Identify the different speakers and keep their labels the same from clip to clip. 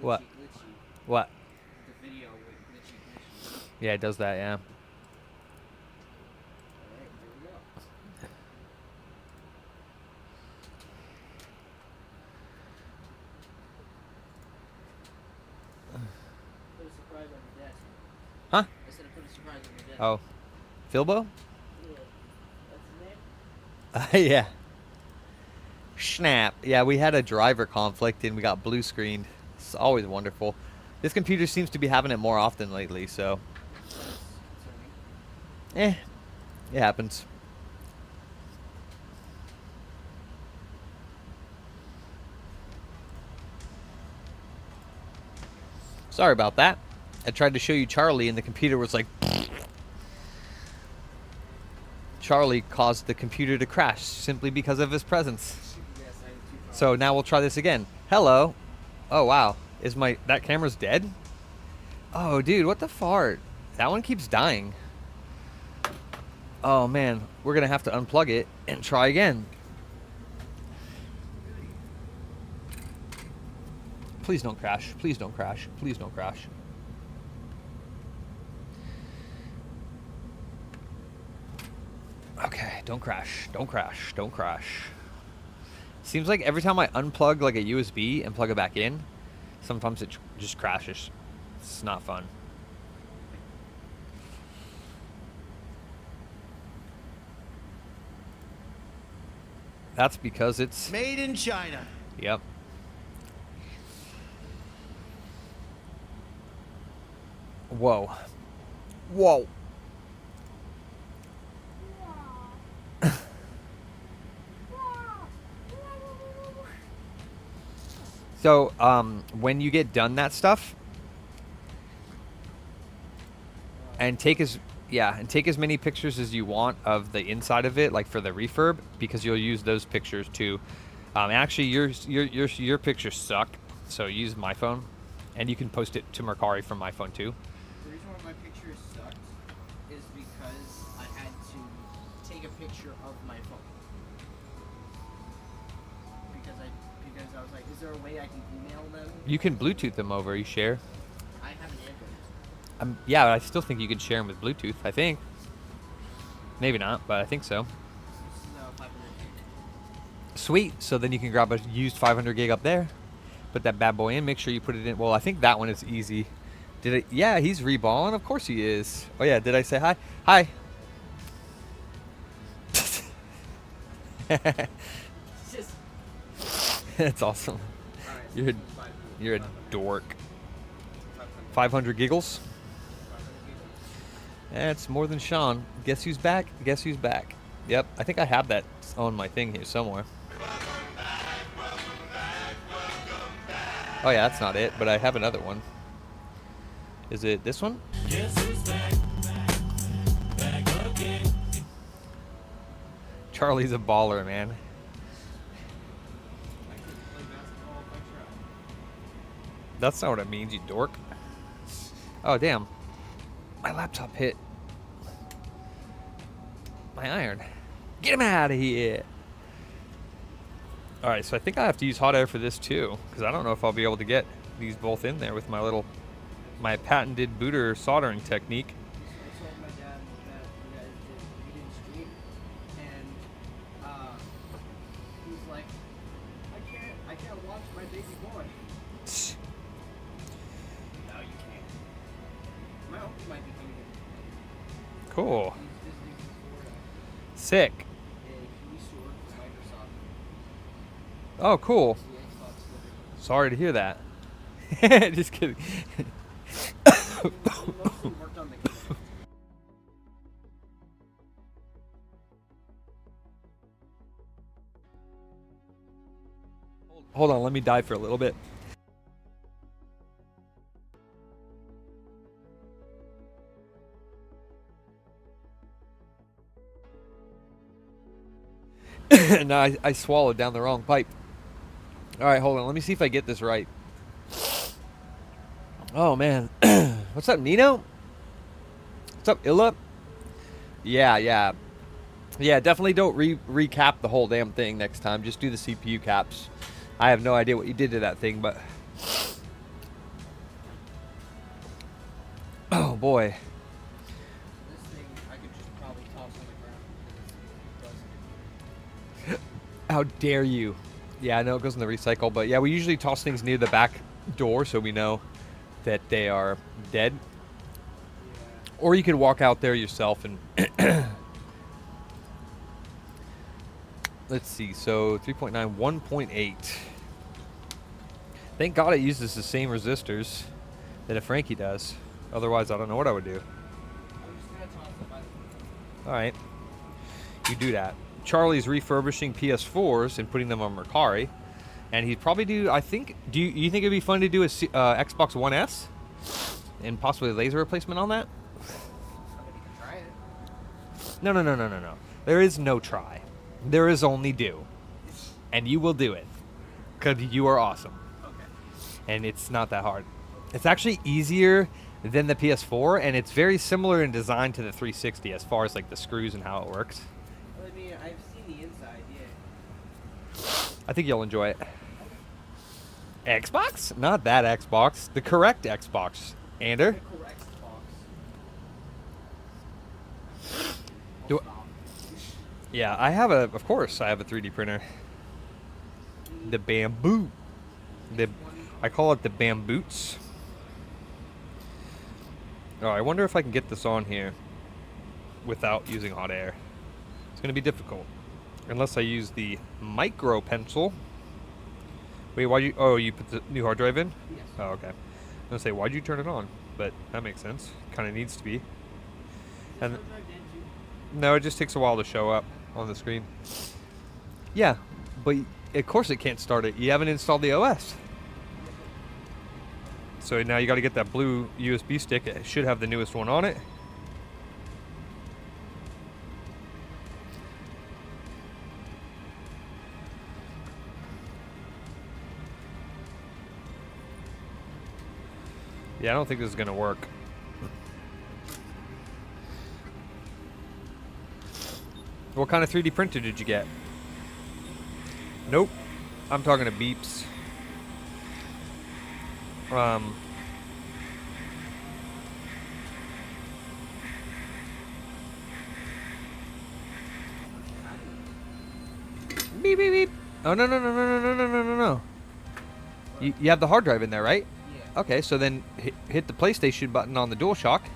Speaker 1: What?
Speaker 2: glitchy.
Speaker 1: What?
Speaker 2: The video with glitchy.
Speaker 1: Yeah, it does that, yeah.
Speaker 2: Alright, here we go. Put a surprise on your desk.
Speaker 1: Huh?
Speaker 2: I said I put a surprise on your desk.
Speaker 1: Oh. Philbo?
Speaker 2: Yeah. That's his name?
Speaker 1: Yeah. Snap. Yeah, we had a driver conflict and we got blue screened. It's always wonderful. This computer seems to be having it more often lately, so.
Speaker 2: That's concerning.
Speaker 1: It happens. Sorry about that. I tried to show you Charlie and the computer was like... Charlie caused the computer to crash simply because of his presence.
Speaker 2: Yes, I have 2
Speaker 1: So now we'll try this again. Hello. Oh, wow. Is that camera's dead? Oh, dude, what the fart? That one keeps dying. Oh, man. We're going to have to unplug it and try again. Please don't crash. Please don't crash. Please don't crash. Okay, don't crash. Don't crash. Don't crash. Seems like every time I unplug like a USB and plug it back in, sometimes it just crashes. It's not fun. That's because it's...
Speaker 3: Made in China.
Speaker 1: Yep. Whoa. Whoa. So, when you get done that stuff, and take as many pictures as you want of the inside of it, like for the refurb, because you'll use those pictures too. Actually, your pictures suck, so use my phone, and you can post it to Mercari from my phone too.
Speaker 2: The reason why my picture sucked is because I had to take a picture of my phone. Because I was like, is there a way I can email them?
Speaker 1: You can Bluetooth them over. You share.
Speaker 2: I have an Android.
Speaker 1: Yeah, but I still think you could share them with Bluetooth. I think. Maybe not, but I think so.
Speaker 2: This is 500 gig.
Speaker 1: Sweet. So then you can grab a used 500 gig up there, put that bad boy in. Make sure you put it in. Well, I think that one is easy. Did it? Yeah, he's reballing. Of course he is. Oh yeah. Did I say hi? Hi.
Speaker 2: It's just
Speaker 1: That's awesome.
Speaker 2: alright.
Speaker 1: You're a dork. 500 giggles. That's more than Sean. Guess who's back? Guess who's back? Yep, I think I have that on my thing here somewhere. Oh yeah, that's not it, but I have another one. Is it this one? Charlie's a baller, man. That's not what it means, you dork. Oh, damn. My laptop hit my iron. Get him out of here. Alright, so I think I have to use hot air for this too, because I don't know if I'll be able to get these both in there with my patented booter soldering technique.
Speaker 2: I told my dad that we didn't stream, and he's like, I can't watch my baby boy. No, you can't. My uncle might be coming in.
Speaker 1: Cool.
Speaker 2: He's visiting from Florida.
Speaker 1: Sick.
Speaker 2: He used to work for Microsoft.
Speaker 1: Oh, cool.
Speaker 2: The Xbox delivered.
Speaker 1: Sorry to hear that. Just kidding.
Speaker 2: He mostly worked on the game.
Speaker 1: Hold on, let me dive for a little bit. No, I swallowed down the wrong pipe. All right, hold on. Let me see if I get this right. Oh, man. What's up, Nino? What's up, Illa? Yeah. Yeah, definitely don't recap the whole damn thing next time. Just do the CPU caps. I have no idea what you did to that thing, but boy.
Speaker 2: This thing I could just probably toss on the ground because it doesn't.
Speaker 1: How dare you? Yeah, I know it goes in the recycle, but yeah, we usually toss things near the back door so we know that they are dead. Or you could walk out there yourself and... Let's see, so 3.9, 1.8. Thank God it uses the same resistors that a Frankie does. Otherwise, I don't know what I would do.
Speaker 2: I'm just gonna toss it by the
Speaker 1: Alright. You do that. Charlie's refurbishing PS4s and putting them on Mercari. And he'd probably do, I think, you think it'd be fun to do a Xbox One S? And possibly a laser replacement on that?
Speaker 2: Somebody can try it.
Speaker 1: No. There is no try. There is only do. And you will do it. Because you are awesome.
Speaker 2: Okay.
Speaker 1: And it's not that hard. It's actually easier than the PS4, and it's very similar in design to the 360 as far as like the screws and how it works.
Speaker 2: Well, I mean, I've seen the inside, yeah.
Speaker 1: I think you'll enjoy it. Xbox? Not that Xbox. The correct Xbox. Ander?
Speaker 2: The correct box.
Speaker 1: Do-
Speaker 2: I'll stop.
Speaker 1: Yeah, I have of course, I have a 3D printer. The Bamboo. I call it the Bamboots. Oh, I wonder if I can get this on here without using hot air. It's going to be difficult. Unless I use the micro pencil. Wait, you put the new hard drive in?
Speaker 2: Yes.
Speaker 1: Oh, okay. I was going to say, why'd you turn it on? But that makes sense. Kind of needs to be. And no, it just takes a while to show up on the screen. Yeah, but of course it can't start it. You haven't installed the OS. So now you got to get that blue USB stick. It should have the newest one on it. Yeah, I don't think this is going to work. What kind of 3D printer did you get? Nope. I'm talking to Beeps. Beep, beep, beep. Oh, no. You have the hard drive in there, right?
Speaker 2: Yeah.
Speaker 1: Okay, so then hit the PlayStation button on the DualShock.
Speaker 2: I gotta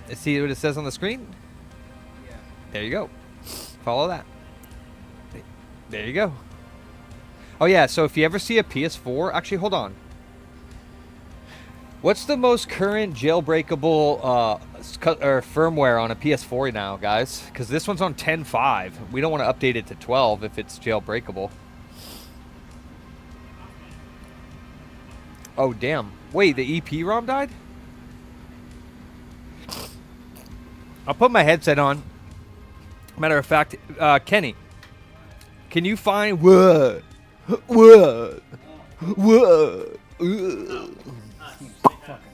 Speaker 2: put it
Speaker 1: See what it says on the screen?
Speaker 2: in. Yeah.
Speaker 1: There you go. Follow that. There you go. Oh yeah, so if you ever see a PS4, actually hold on. What's the most current jailbreakable or firmware on a PS4 now, guys? Because this one's on 10.5. We don't want to update it to 12 if it's jailbreakable. Oh damn! Wait, the EP-ROM died? I'll put my headset on. Matter of fact, Kenny, can you find what?
Speaker 3: OG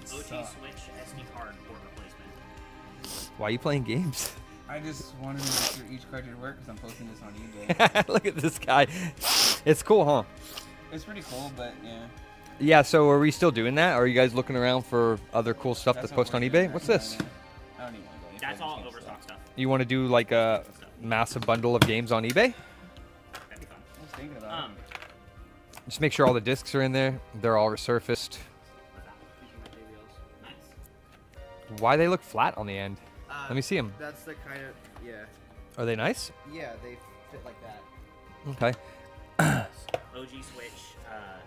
Speaker 3: Switch SD card port replacement.
Speaker 1: Why are you playing games?
Speaker 4: I just wanted to make sure each cartridge worked because I'm posting this on eBay.
Speaker 1: Look at this guy. It's cool, huh?
Speaker 4: It's pretty cool, but yeah.
Speaker 1: Yeah, so are we still doing that? Are you guys looking around for other cool stuff
Speaker 4: That's
Speaker 1: to
Speaker 4: what
Speaker 1: post on
Speaker 4: we're
Speaker 1: eBay?
Speaker 4: doing
Speaker 1: What's
Speaker 4: right
Speaker 1: this?
Speaker 4: now. I don't even want to go.
Speaker 3: That's all overstock stuff.
Speaker 1: You want to do like a massive bundle of games on eBay?
Speaker 3: That'd be fun.
Speaker 4: I was thinking about it.
Speaker 1: Just make sure all the discs are in there. They're all resurfaced.
Speaker 3: What's that? Nice.
Speaker 1: Why they look flat on the end? Let me see them.
Speaker 2: That's the kind of, yeah.
Speaker 1: Are they nice?
Speaker 2: Yeah, they fit like that.
Speaker 1: Okay.
Speaker 3: OG Switch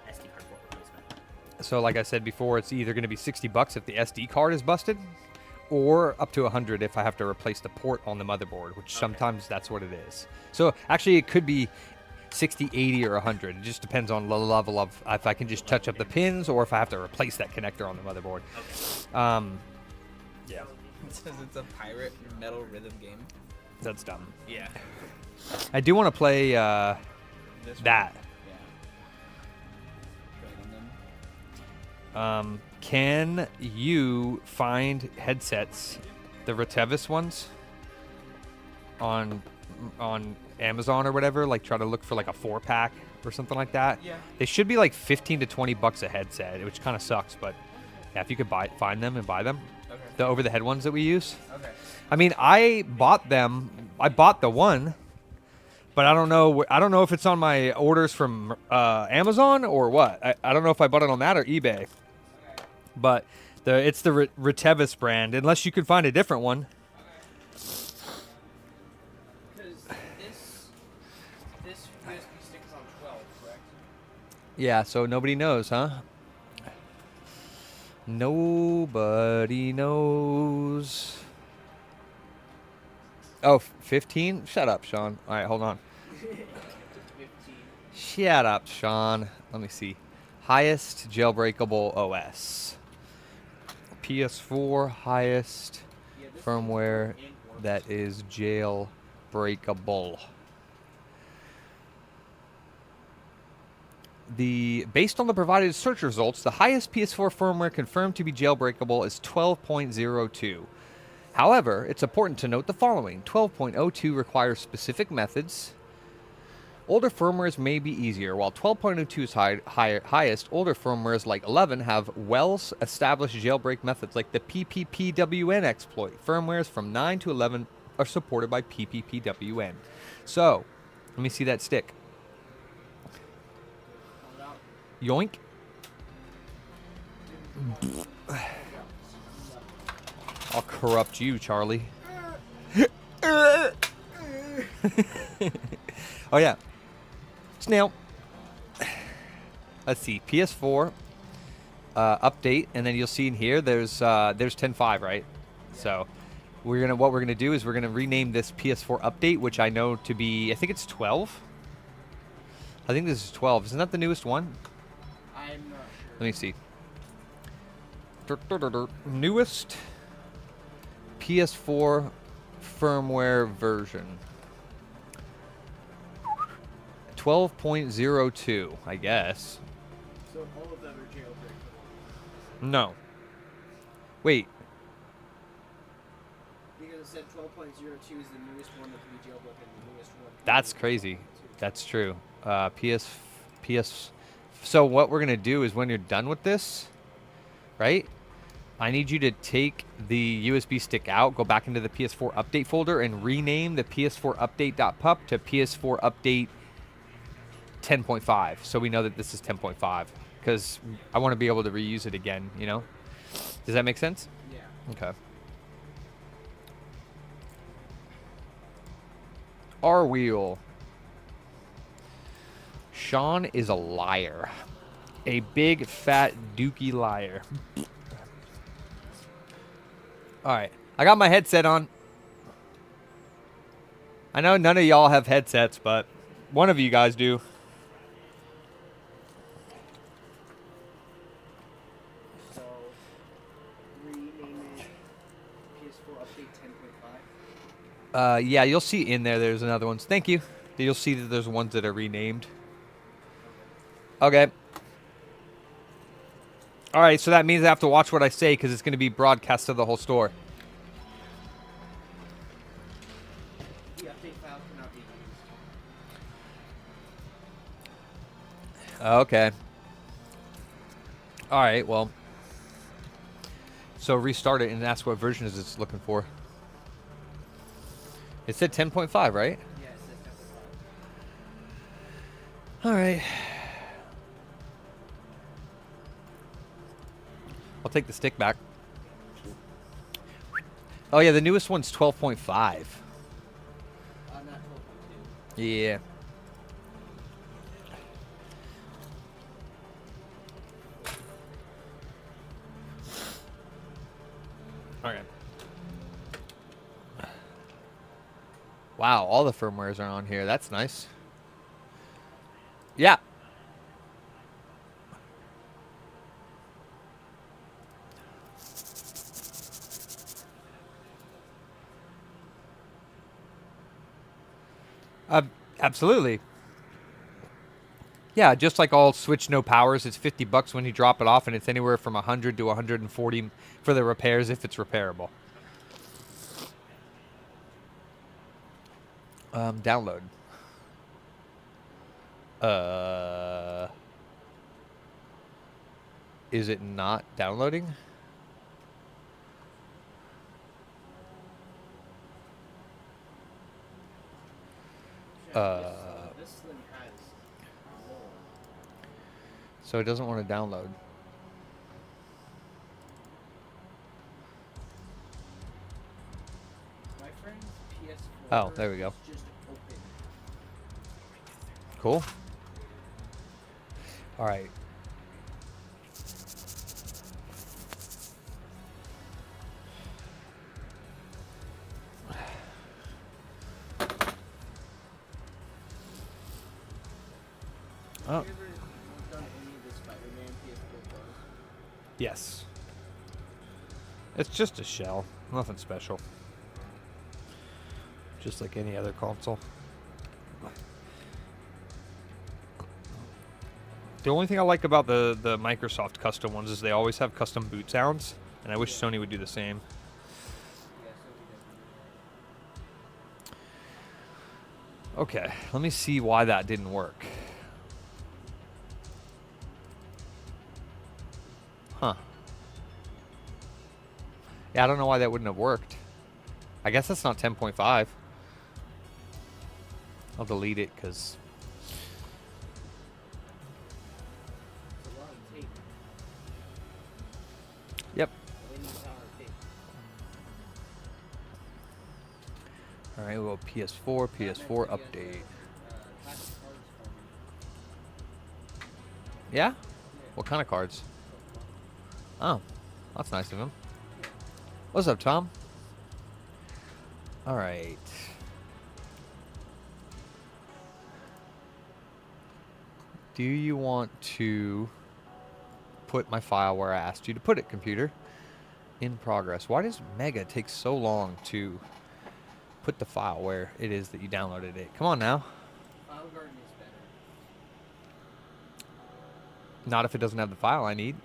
Speaker 3: SD card port replacement.
Speaker 1: So like I said before, it's either going to be $60 if the SD card is busted, or up to $100 if I have to replace the port on the motherboard, which sometimes that's what it is. So actually it could be 60, 80, or 100. It just depends on the level of if I can just touch up the pins or if I have to replace that connector on the motherboard. Yeah,
Speaker 4: It says it's a pirate metal rhythm game.
Speaker 1: that's dumb.
Speaker 4: Yeah.
Speaker 1: I do want to play
Speaker 4: This one?
Speaker 1: that.
Speaker 4: Yeah. Dragon them.
Speaker 1: Can you find headsets, the Retevis ones, on Amazon or whatever? Like try to look for like a 4-pack or something like that.
Speaker 4: Yeah.
Speaker 1: They should be like 15 to $20 a headset, which kind of sucks, but Yeah, if you could find them and buy them,
Speaker 4: Okay.
Speaker 1: the over-the-head ones that we use.
Speaker 4: Okay.
Speaker 1: I mean, I bought them. I bought the one, but I don't know. I don't know if it's on my orders from Amazon or what. I don't know if I bought it on that or eBay. But it's the Retevis brand, unless you could find a different one.
Speaker 2: Because this USB stick is on 12, correct?
Speaker 1: Yeah, so nobody knows, huh? Nobody knows. Oh, 15? Shut up, Sean. All right, hold on.
Speaker 2: 15.
Speaker 1: Shut up, Sean. Let me see. Highest jailbreakable OS. PS4 highest
Speaker 2: Yeah, this
Speaker 1: firmware
Speaker 2: is in
Speaker 1: that is jailbreakable. Based on the provided search results, the highest PS4 firmware confirmed to be jailbreakable is 12.02. However, it's important to note the following. 12.02 requires specific methods. Older firmwares may be easier. While 12.02 is highest, older firmwares like 11 have well-established jailbreak methods like the PPPWN exploit. Firmwares from 9 to 11 are supported by PPPWN. So, let me see that stick. Yoink. I'll corrupt you, Charlie. Oh, yeah. Snail. Let's see. PS4 update, and then you'll see in here there's 10.5, right? So what we're gonna do is we're gonna rename this PS4 update, which I know to be, I think it's 12. I think this is 12. Isn't that the newest one?
Speaker 2: I'm not sure.
Speaker 1: Let me see. Newest PS4 firmware version. 12.02, I guess.
Speaker 2: So all of them are jailbreakable.
Speaker 1: No. Wait.
Speaker 2: Because it said 12.02 is the newest one that can be jailbroken, and the newest one.
Speaker 1: That's crazy. That's true. So what we're gonna do is when you're done with this, right? I need you to take the USB stick out, go back into the PS4 update folder, and rename the PS4 update.pup to PS4 update 10.5, so we know that this is 10.5, because I want to be able to reuse it again. You know? Does that make sense?
Speaker 2: Yeah.
Speaker 1: Okay. R wheel. Sean is a liar. A big, fat, dookie liar. Alright. I got my headset on. I know none of y'all have headsets, but one of you guys do.
Speaker 2: So rename it PS4 update 10.5.
Speaker 1: Yeah, you'll see in there's another ones. Thank you. You'll see that there's ones that are renamed. Okay. Alright, so that means I have to watch what I say because it's going to be broadcast to the whole store.
Speaker 2: The update file cannot be used.
Speaker 1: Okay. Alright, well. So restart it and ask what version is it's looking for. It said 10.5, right?
Speaker 2: Yeah, it says 10.5.
Speaker 1: Alright. I'll take the stick back. Oh yeah, the newest one's 12.5.
Speaker 2: Not 12.2.
Speaker 1: Yeah. Okay. Wow, all the firmwares are on here. That's nice. Yeah. Absolutely. Yeah, just like all Switch no powers, it's $50 when you drop it off, and it's anywhere from 100 to 140 for the repairs if it's repairable. Download. Is it not downloading?
Speaker 2: This thing has more.
Speaker 1: So it doesn't want to download.
Speaker 2: My friend's PS4.
Speaker 1: Oh, there we go.
Speaker 2: is just open.
Speaker 1: Cool. All right. Oh,
Speaker 2: Have you ever done any of the Spider-Man PS4 Pros?
Speaker 1: yes. It's just a shell. Nothing special. Just like any other console. The only thing I like about the Microsoft custom ones is they always have custom boot sounds, and I wish Sony would do the same.
Speaker 2: Yeah, so we
Speaker 1: Okay, let me see why that didn't work. Huh. Yeah, I don't know why that wouldn't have worked. I guess that's not 10.5. I'll delete it because...
Speaker 2: It's a lot of tape.
Speaker 1: Yep.
Speaker 2: They need power tape.
Speaker 1: All right, well, PS4 update.
Speaker 2: Plastic cards for me.
Speaker 1: Yeah? What kind of cards? Oh, that's nice of him. What's up, Tom? All right. Do you want to put my file where I asked you to put it, computer? In progress. Why does Mega take so long to put the file where it is that you downloaded it? Come on now.
Speaker 2: File Garden is better.
Speaker 1: Not if it doesn't have the file I need.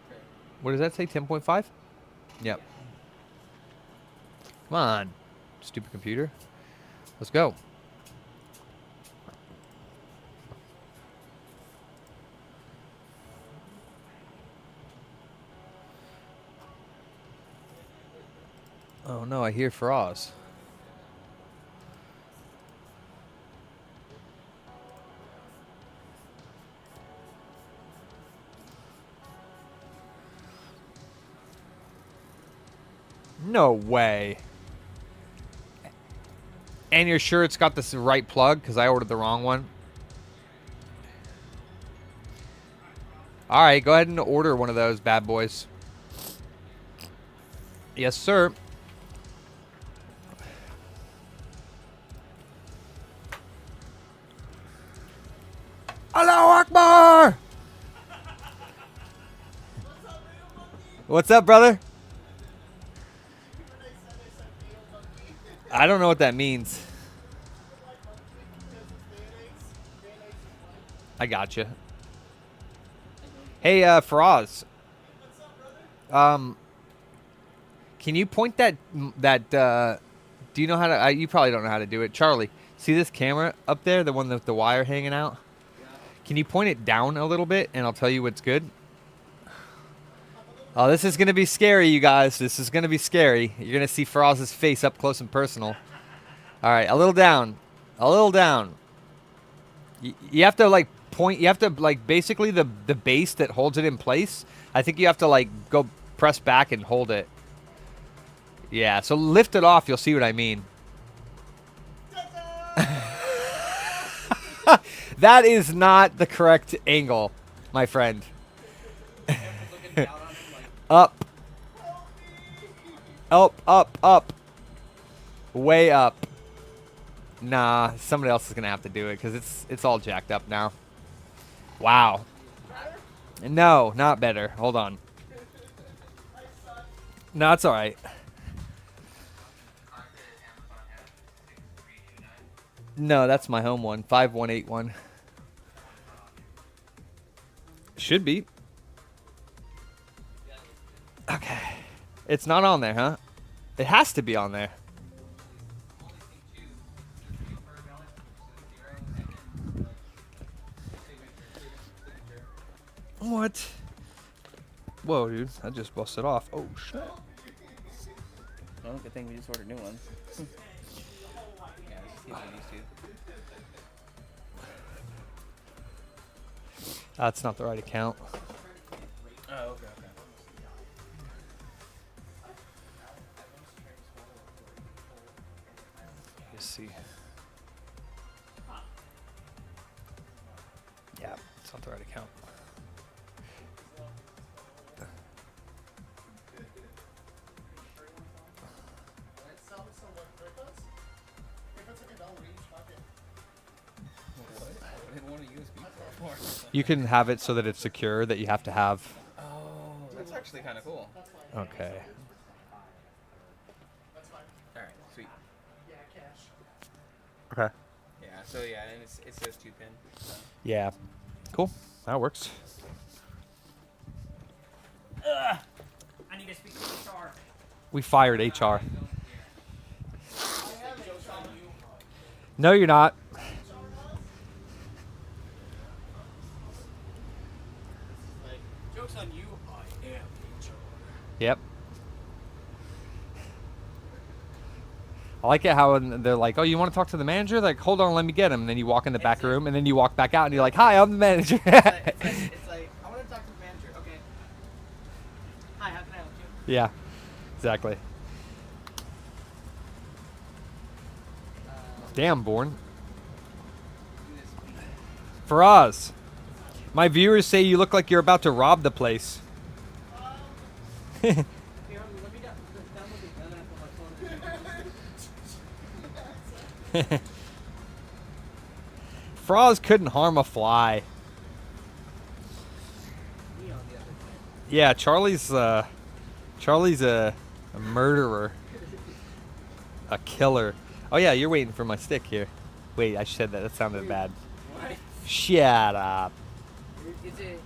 Speaker 2: Fair.
Speaker 1: What does that say? 10.5? Yep. Come on, stupid computer. Let's go. Oh no, I hear Froz. No way. And you're sure it's got the right plug? Because I ordered the wrong one. All right, go ahead and order one of those bad boys. Yes, sir. Allahu Akbar! What's up, brother? I don't know what that means. I gotcha. Hey, Faraz. Can you point that do you know how to? You probably don't know how to do it, Charlie. See this camera up there, the one with the wire hanging out?
Speaker 2: Yeah.
Speaker 1: Can you point it down a little bit, and I'll tell you what's good? Oh, this is gonna be scary, you guys. This is gonna be scary. You're gonna see Faraz's face up close and personal. All right, a little down, a little down. You have to like point. You have to like basically the base that holds it in place. I think you have to like go press back and hold it. Yeah, so lift it off. You'll see what I mean. That is not the correct angle, my friend.
Speaker 2: Looking down on him like,
Speaker 1: Up. Up. Way up. Nah, somebody else is gonna have to do it because it's all jacked up now. Wow. No, not better. Hold on. No, it's all right. No, that's my home one. 5181. Should be. Okay. It's not on there, huh? It has to be on there. What? Whoa, dude. I just busted off. Oh, shit.
Speaker 4: Well, good thing we just ordered new ones. Yeah, let's just keep on these two.
Speaker 1: That's not the right account.
Speaker 4: Oh, okay.
Speaker 1: Let's see. Yeah, it's not the right account.
Speaker 4: What? I didn't want a USB port for.
Speaker 1: You can have it so that it's secure, that you have to have.
Speaker 4: Oh, that's actually kind of cool.
Speaker 1: Okay.
Speaker 4: All right, sweet.
Speaker 1: Okay.
Speaker 4: Yeah. So yeah, and it says 2-pin. So.
Speaker 1: Yeah. Cool. That works.
Speaker 3: I need to speak to HR.
Speaker 1: We fired HR. No, you're not.
Speaker 2: Joke's on you. I am HR.
Speaker 1: Yep. I like it how they're like, oh, you want to talk to the manager? Like, hold on, let me get him. And then you walk in the back room, and then you walk back out, and you're like, hi, I'm the manager.
Speaker 2: It's like, I want to talk to the manager. Okay. Hi, how can I help you?
Speaker 1: Yeah, exactly. Damn, Born. Faraz, my viewers say you look like you're about to rob the place.
Speaker 2: Here, let me download the other app on my phone.
Speaker 1: Faraz couldn't harm a fly.
Speaker 2: Me on the other thing.
Speaker 1: Yeah, Charlie's a murderer, a killer. Oh yeah, you're waiting for my stick here. Wait, I said that. That sounded bad.
Speaker 2: What?
Speaker 1: Shut up.
Speaker 2: Is it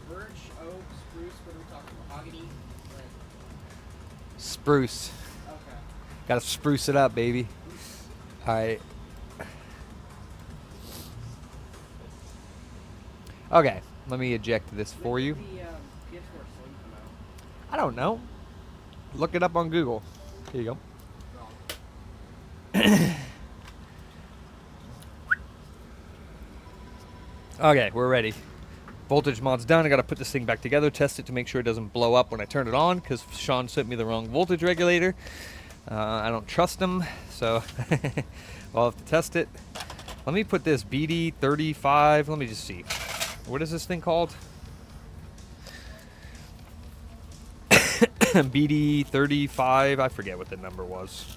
Speaker 2: birch, oak, spruce? What are we talking? Mahogany? Like,
Speaker 1: Spruce.
Speaker 2: okay.
Speaker 1: Gotta spruce it up, baby. All right. Okay, let me eject this for you.
Speaker 2: When did the PS4 Slim come out?
Speaker 1: I don't know. Look it up on Google. Here you go. Okay, we're ready. Voltage mod's done. I gotta put this thing back together, test it to make sure it doesn't blow up when I turn it on, because Sean sent me the wrong voltage regulator. I don't trust him, so I'll have to test it. Let me put this BD35. Let me just see. What is this thing called? BD35. I forget what the number was.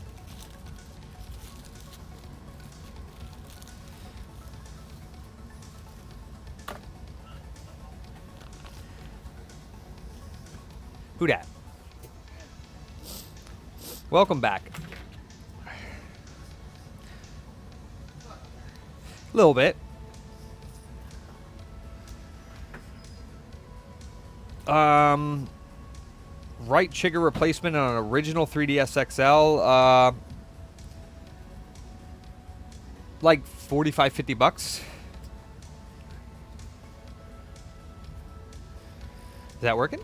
Speaker 1: Who dat? Welcome back. A little bit. Right trigger replacement on an original 3DS XL. Like 45, 50 bucks. Is that working?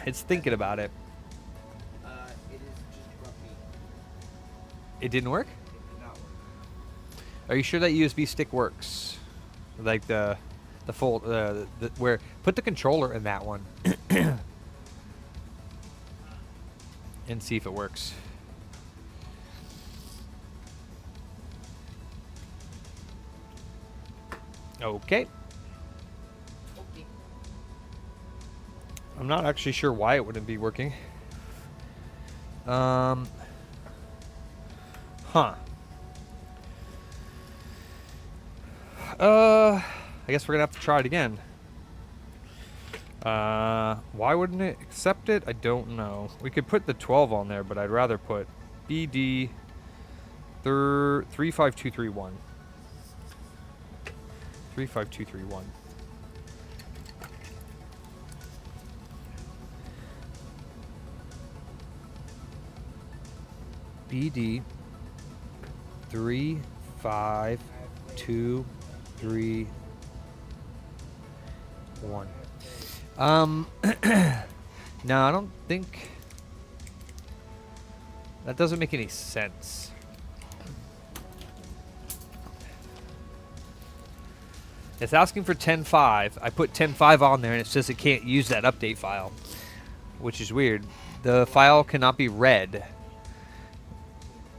Speaker 1: It's thinking about it.
Speaker 2: It is just grumpy.
Speaker 1: It didn't work?
Speaker 2: It did not work.
Speaker 1: Are you sure that USB stick works? Like the full where put the controller in that one and see if it works. Okay. I'm not actually sure why it wouldn't be working. Huh. I guess we're gonna have to try it again. Why wouldn't it accept it? I don't know. We could put the 12 on there, but I'd rather put BD 35231. 35231. BD 3523. 1. No, I don't think that doesn't make any sense. It's asking for 10.5. I put 10.5 on there and it says it can't use that update file, which is weird. The file cannot be read.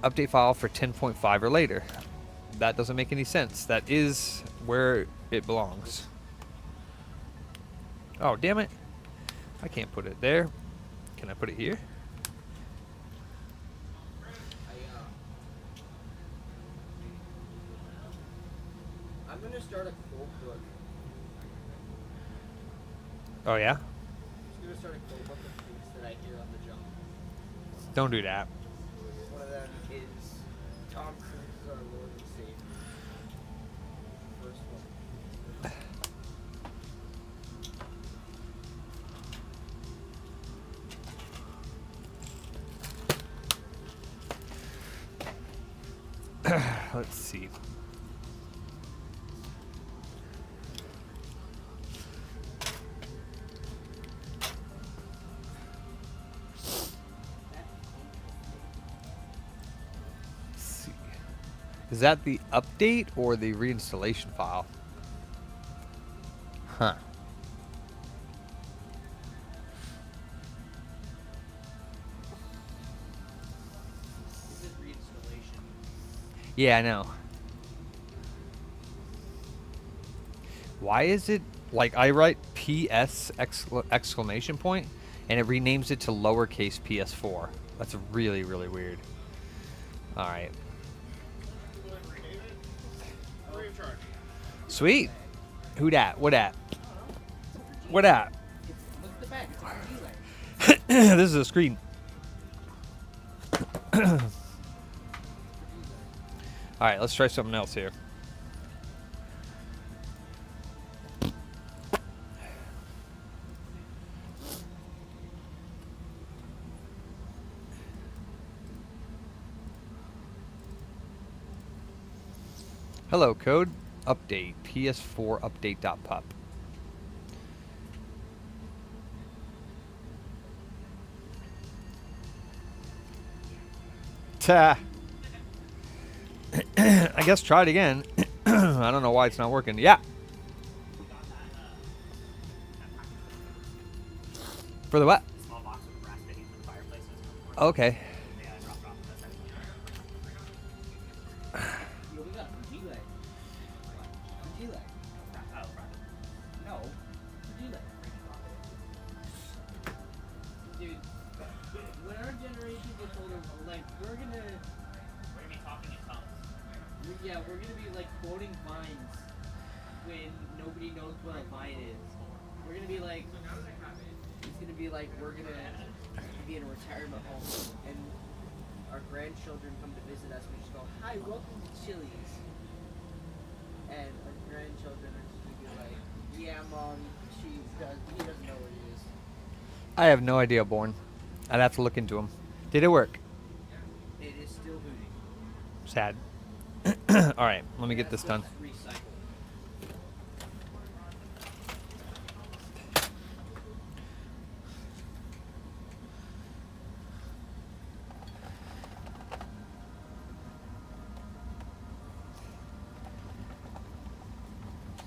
Speaker 1: Update file for 10.5 or later. That doesn't make any sense. That is where it belongs. Oh, damn it. I can't put it there. Can I put it here?
Speaker 2: I'm gonna start a quote book.
Speaker 1: Oh, yeah?
Speaker 2: I'm just gonna start a quote book of things that I hear on the jump.
Speaker 1: Don't do that.
Speaker 2: One of them is Tom Cruise is our Lord and Savior. First one.
Speaker 1: Let's see. Is that the update or the reinstallation file? Huh.
Speaker 2: This is reinstallation.
Speaker 1: Yeah, I know. Why is it like I write PS exclamation point and it renames it to lowercase PS4? That's really, really weird. All right. Sweet. Who dat? What dat? What dat?
Speaker 2: Look at the back. It's a relay.
Speaker 1: This is a screen. All right, let's try something else here. Hello, code update PS4 update.pup. Ta. I guess try it again. I don't know why it's not working. Yeah. For the what?
Speaker 3: Small box with brass fittings for the fireplace.
Speaker 1: Okay.
Speaker 3: Yeah, drop. That's it.
Speaker 2: Yo, we got a relay. Relay.
Speaker 3: Oh, right.
Speaker 2: No. Relay. Dude, when our generation gets older, like, we're gonna
Speaker 3: Be talking in tongues.
Speaker 2: we're gonna be like quoting vines when nobody knows what a vine is. We're gonna be like, it's gonna be like we're gonna be in a retirement home and our grandchildren come to visit us. We just go, "Hi, welcome to Chili's," and our grandchildren are just gonna be like, "Yeah, mom, he doesn't know what it is."
Speaker 1: I have no idea, Born. I'd have to look into them. Did it work?
Speaker 2: It is still hooting.
Speaker 1: Sad. All right, let me get this done.
Speaker 2: Recycle.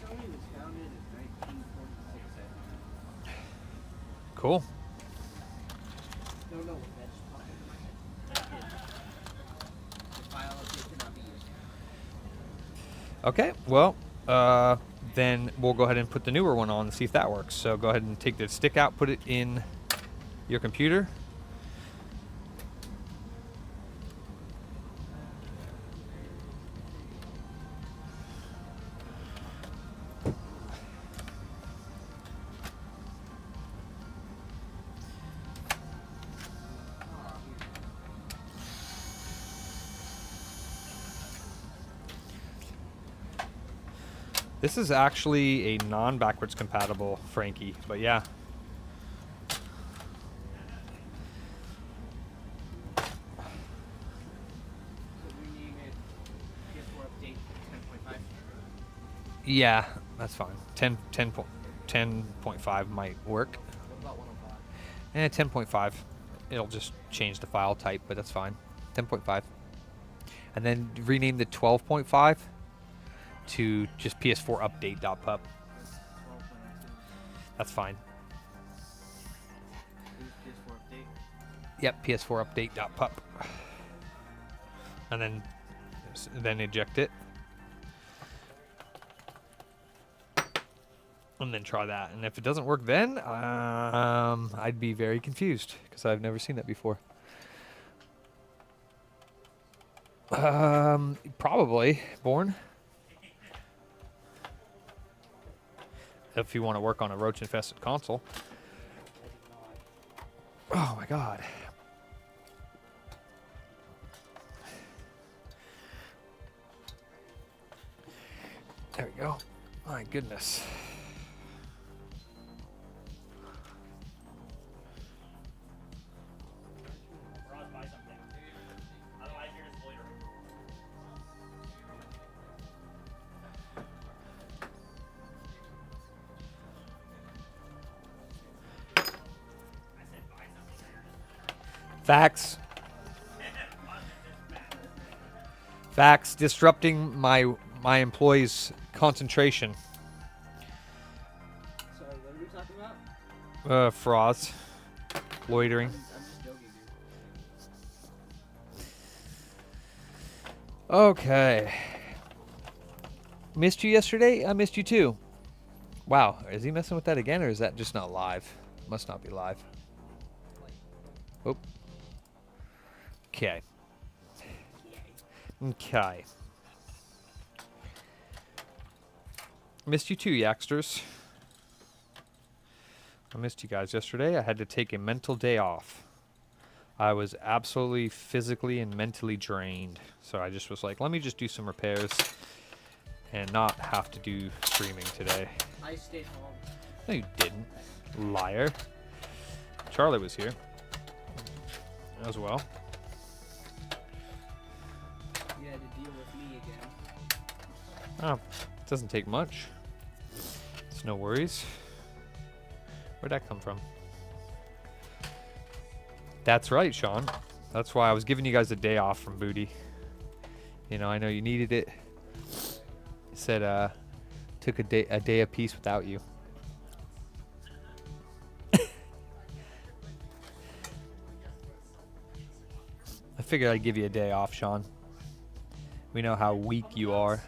Speaker 2: Sony was founded in 1946, I think.
Speaker 1: Cool.
Speaker 2: No, that's fine. The file update cannot be used.
Speaker 1: Okay, well, then we'll go ahead and put the newer one on and see if that works. So go ahead and take the stick out, put it in your computer. This is actually a non-backwards compatible Frankie, but yeah.
Speaker 2: So we need a PS4 update 10.5.
Speaker 1: Yeah, that's fine. 10, 10.5 might work.
Speaker 2: What about 105?
Speaker 1: 10.5. It'll just change the file type, but that's fine. 10.5. And then rename the 12.5 to just PS4 update.pup. That's fine.
Speaker 2: PS4 update.
Speaker 1: Yep, PS4 update.pup. And then eject it. And then try that. And if it doesn't work then, I'd be very confused because I've never seen that before. Probably, Born. If you want to work on a roach-infested console. Oh my god. There we go. My goodness.
Speaker 3: Ross, buy something. Otherwise, you're just loitering. I said buy something.
Speaker 1: Facts. Facts. Disrupting my employees' concentration.
Speaker 2: Sorry, what are we talking about?
Speaker 1: Frauds. Loitering.
Speaker 2: I'm just joking, dude.
Speaker 1: Okay. Missed you yesterday? I missed you too. Wow. Is he messing with that again, or is that just not live? Must not be live. Oh. Okay. Okay. Missed you too, Yaxters. I missed you guys yesterday. I had to take a mental day off. I was absolutely physically and mentally drained. So I just was like, let me just do some repairs and not have to do streaming today.
Speaker 2: I stayed home.
Speaker 1: No, you didn't. Liar. Charlie was here as well.
Speaker 2: You had to deal with me again.
Speaker 1: Oh, it doesn't take much. It's no worries. Where'd that come from? That's right, Sean. That's why I was giving you guys a day off from Booty. You know, I know you needed it. Said, took a day of peace without you. I figured I'd give you a day off, Sean. We know how weak you are.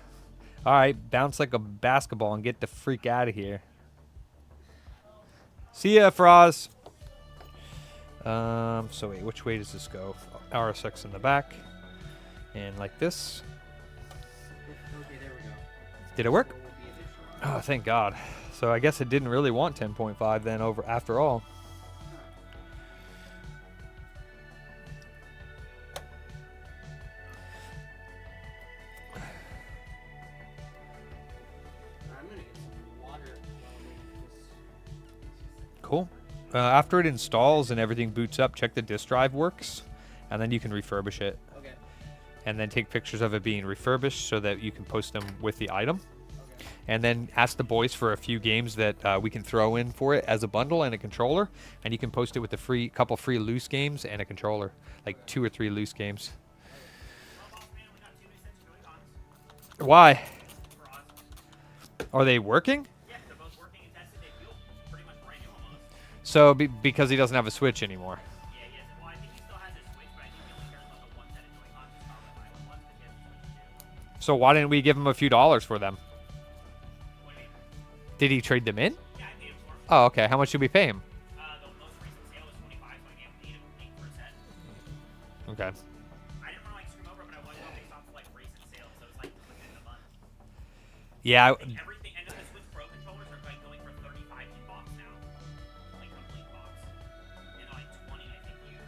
Speaker 1: All right, bounce like a basketball and get the freak out of here. See ya, Froz. So wait, which way does this go? RSX in the back. And like this.
Speaker 2: Okay, there we go.
Speaker 1: Did it work?
Speaker 2: What will be additional?
Speaker 1: Oh, thank God. So I guess it didn't really want 10.5 then over after all.
Speaker 2: I'm gonna get some water while we just...
Speaker 1: Cool. After it installs and everything boots up, check the disk drive works, and then you can refurbish it.
Speaker 2: Okay.
Speaker 1: And then take pictures of it being refurbished so that you can post them with the item.
Speaker 2: Okay.
Speaker 1: And then ask the boys for a few games that we can throw in for it as a bundle and a controller, and you can post it with a couple free loose games and a controller, like 2 or 3 loose games. Why? Are they working?
Speaker 3: Yeah, they're both working and tested. They feel pretty much brand new almost.
Speaker 1: So because he doesn't have a Switch anymore.
Speaker 3: Yeah, he has. Well, I think he still has his Switch, but I think he only cares about the one set of Joy-Cons. It's probably the Island ones that he has the Switch too.
Speaker 1: So why didn't we give him a few dollars for them?
Speaker 3: What do you mean?
Speaker 1: Did he trade them in?
Speaker 3: Yeah, I paid him for it.
Speaker 1: Oh, okay. How much did we pay him?
Speaker 3: The most recent sale was 25, so I gave him 8 for a set.
Speaker 1: Okay.
Speaker 3: I didn't want to like screw him over, but I wasn't based off of like recent sales, so it was like within the month.
Speaker 1: Yeah.
Speaker 3: Like everything, and then the Switch Pro controllers are like going for 35 in box now, like complete box, and like 20 I think used.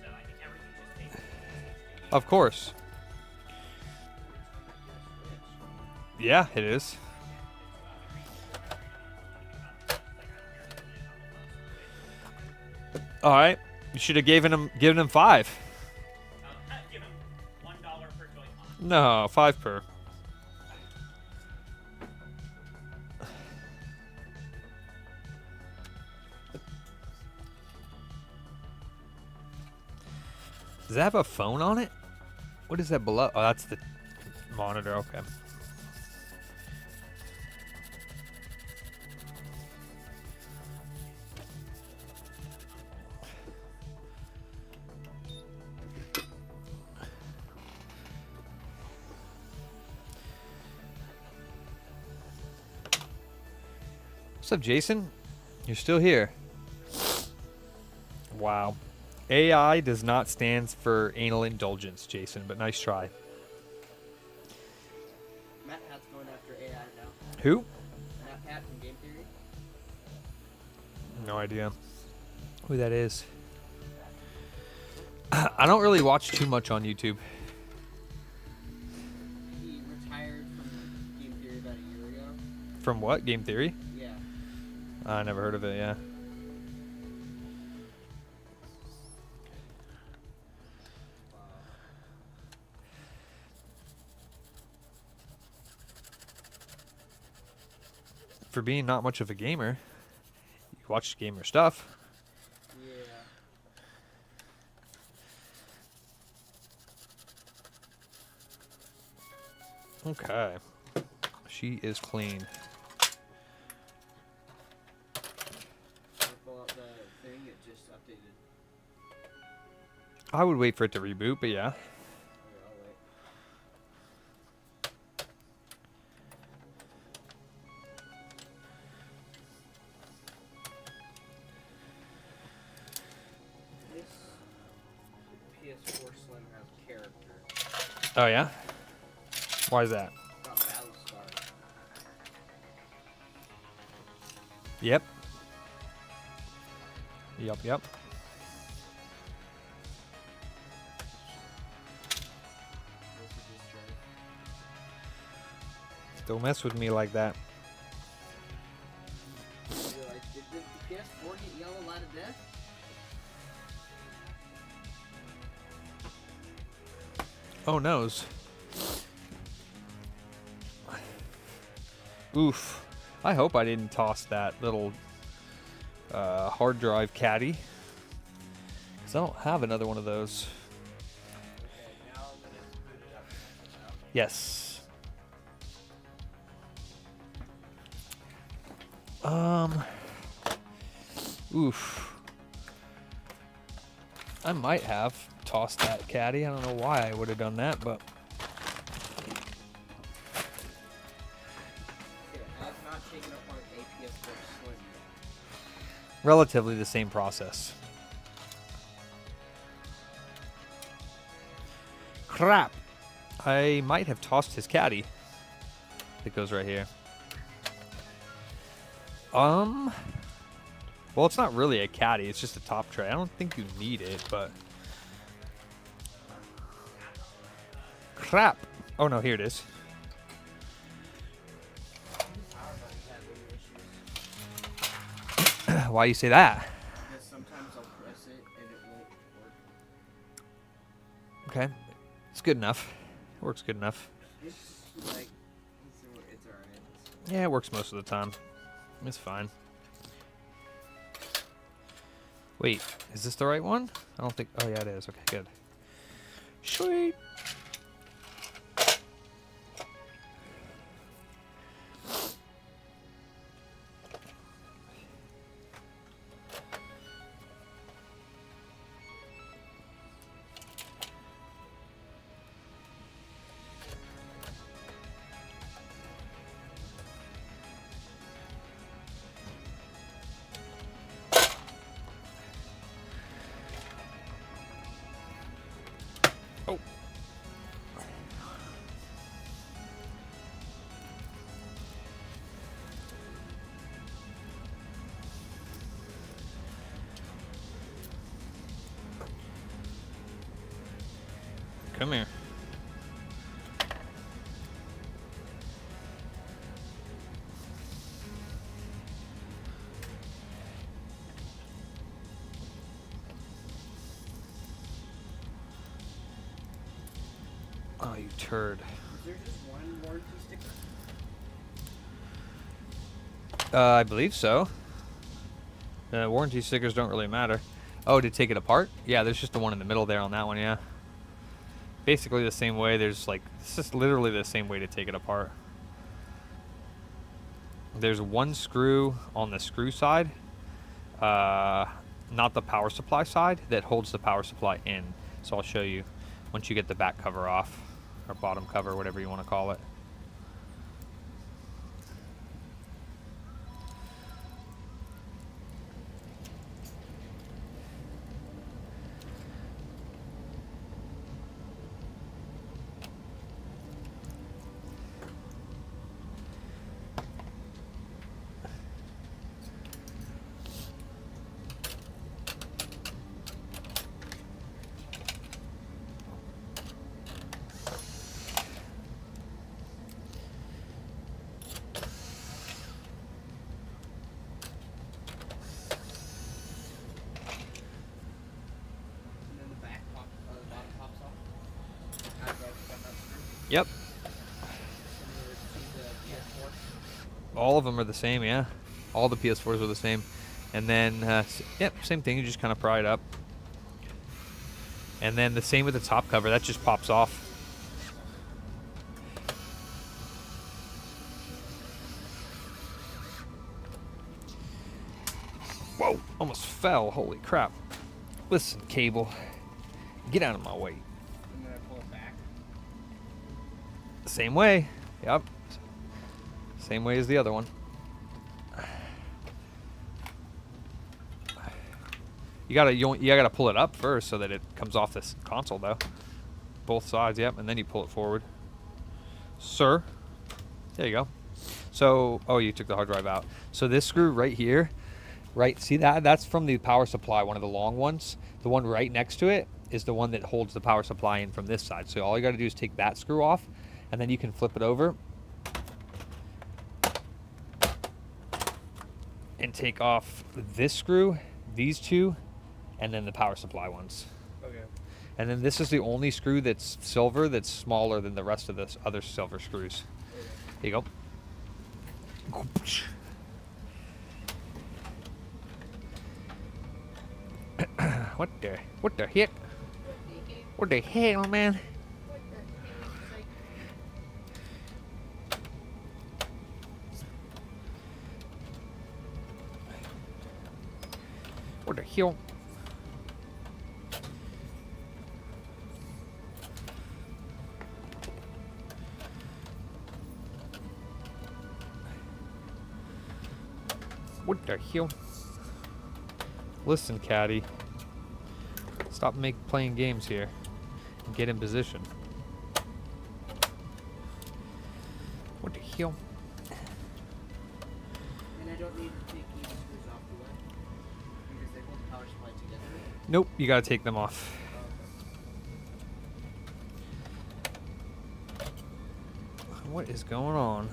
Speaker 3: So I think everything just takes.
Speaker 1: Of course. Yeah, it is. All right. You should have given him 5.
Speaker 3: Give him $1 per Joy-Con.
Speaker 1: No, 5 per. Does that have a phone on it? What is that below? Oh, that's the monitor. Okay. What's up, Jason? You're still here. Wow. AI does not stand for anal indulgence, Jason, but nice try.
Speaker 2: Matt Pat's going after AI now.
Speaker 1: Who?
Speaker 2: Matt Pat from Game Theory.
Speaker 1: No idea who that is. I don't really watch too much on YouTube.
Speaker 2: He retired from Game Theory about a year ago.
Speaker 1: From what? Game Theory?
Speaker 2: Yeah.
Speaker 1: I never heard of it, yeah. For being not much of a gamer, you watch gamer stuff.
Speaker 2: Yeah.
Speaker 1: Okay. She is clean.
Speaker 2: Pull out the thing, it just updated.
Speaker 1: I would wait for it to reboot, but yeah.
Speaker 2: Okay, I'll wait. This PS4 Slim has character.
Speaker 1: Oh, yeah? Why is that?
Speaker 2: Got Battlestar.
Speaker 1: Yep. Yep.
Speaker 2: This is just true.
Speaker 1: Don't mess with me like that.
Speaker 2: You're like, did the PS4 get yellow light of death?
Speaker 1: Oh, noes. Oof. I hope I didn't toss that little hard drive caddy. Because I don't have another one of those.
Speaker 2: Okay, now I'm gonna boot it up now.
Speaker 1: Yes. Oof. I might have tossed that caddy. I don't know why I would have done that, but
Speaker 2: Okay, I have not taken apart a PS4 Slim yet.
Speaker 1: relatively the same process. Crap. I might have tossed his caddy. It goes right here. Well, it's not really a caddy. It's just a top tray. I don't think you need it, but crap. Oh no, here it is.
Speaker 2: Power button had little issues.
Speaker 1: Why you say that?
Speaker 2: Because sometimes I'll press it and it won't work.
Speaker 1: Okay, it's good enough. It works good enough.
Speaker 2: It's like, it's alright.
Speaker 1: Yeah, it works most of the time. It's fine. Wait, is this the right one? I don't think. Oh yeah, it is. Okay, good. Sweet. Oh. Come here. Oh, you turd.
Speaker 2: Is there just one warranty sticker?
Speaker 1: I believe so. Warranty stickers don't really matter. Oh, to take it apart? Yeah, there's just the one in the middle there on that one, yeah. Basically the same way. There's like, it's just literally the same way to take it apart. There's one screw on the screw side, not the power supply side, that holds the power supply in. So I'll show you once you get the back cover off, or bottom cover, whatever you want to call it.
Speaker 2: And then the back pop, the bottom pops off. After I put that screw.
Speaker 1: Yep.
Speaker 2: Similar to the PS4.
Speaker 1: All of them are the same, yeah. All the PS4s are the same. And then, yep, same thing. You just kind of pry it up. And then the same with the top cover. That just pops off. Whoa, almost fell. Holy crap. Listen, cable. Get out of my way.
Speaker 2: And then I pull it back.
Speaker 1: Same way. Yep. Same way as the other one. You gotta pull it up first so that it comes off this console though. Both sides, yep, and then you pull it forward. Sir. There you go. So, oh, you took the hard drive out. So this screw right here, right, see that? That's from the power supply, one of the long ones. The one right next to it is the one that holds the power supply in from this side. So all you gotta do is take that screw off, and then you can flip it over and take off this screw, these two, and then the power supply ones.
Speaker 2: Okay.
Speaker 1: And then this is the only screw that's silver that's smaller than the rest of the other silver screws. There you go. What the heck? What the hell, man? What the hell? What the hell? Listen, Caddy. Stop playing games here and get in position. What the hell?
Speaker 2: And I don't need to take these screws off, do I? Because they hold the power supply together.
Speaker 1: Nope, you gotta take them off. What is going on?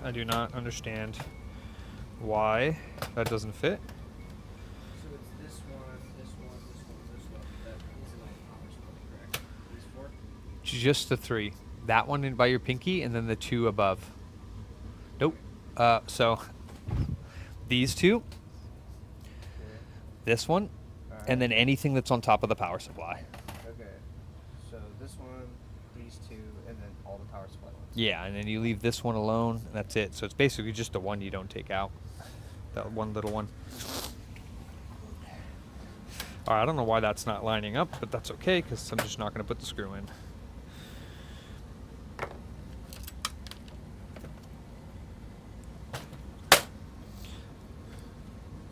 Speaker 1: I do not understand why that doesn't fit.
Speaker 2: So it's this one, this one, this one, this one. That isn't all the power supply, correct? These four?
Speaker 1: Just the three. That one in by your pinky, and then the two above. Nope. So these two, this one, and then anything that's on top of the power supply.
Speaker 4: Okay. So this one, these two, and then all the power supply ones.
Speaker 1: Yeah, and then you leave this one alone, and that's it. So it's basically just the one you don't take out. That one little one. All right, I don't know why that's not lining up, but that's okay, because I'm just not going to put the screw in.
Speaker 2: In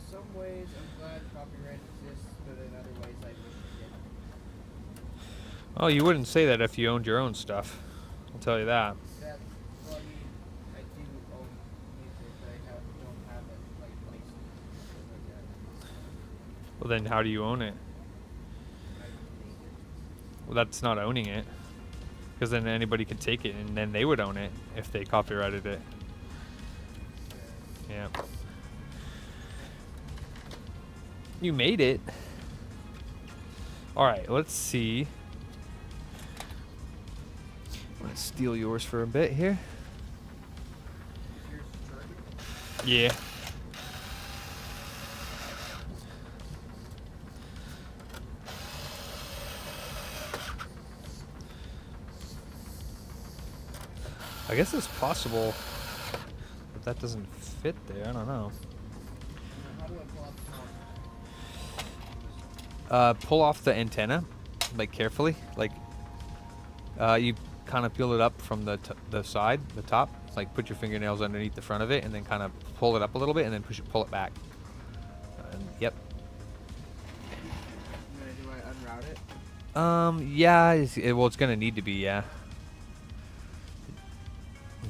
Speaker 2: some ways, I'm glad copyright exists, but in other ways, I wish it didn't.
Speaker 1: Oh, you wouldn't say that if you owned your own stuff. I'll tell you that.
Speaker 2: That, well, I mean, I do own music, but I don't have it, like, licensed or something like that.
Speaker 1: Well, then how do you own it?
Speaker 2: I make it.
Speaker 1: Well, that's not owning it. Because then anybody could take it, and then they would own it if they copyrighted it. Yeah. You made it. All right, let's see. I'm gonna steal yours for a bit here.
Speaker 2: Here's the charger.
Speaker 1: Yeah. I guess it's possible that doesn't fit there. I don't know.
Speaker 2: How do I pull off the top?
Speaker 1: Pull off the antenna, like carefully. Like you kind of peel it up from the side, the top. Like put your fingernails underneath the front of it, and then kind of pull it up a little bit, and then pull it back. Yep.
Speaker 2: Do I unroute it?
Speaker 1: Yeah. Well, it's gonna need to be, yeah.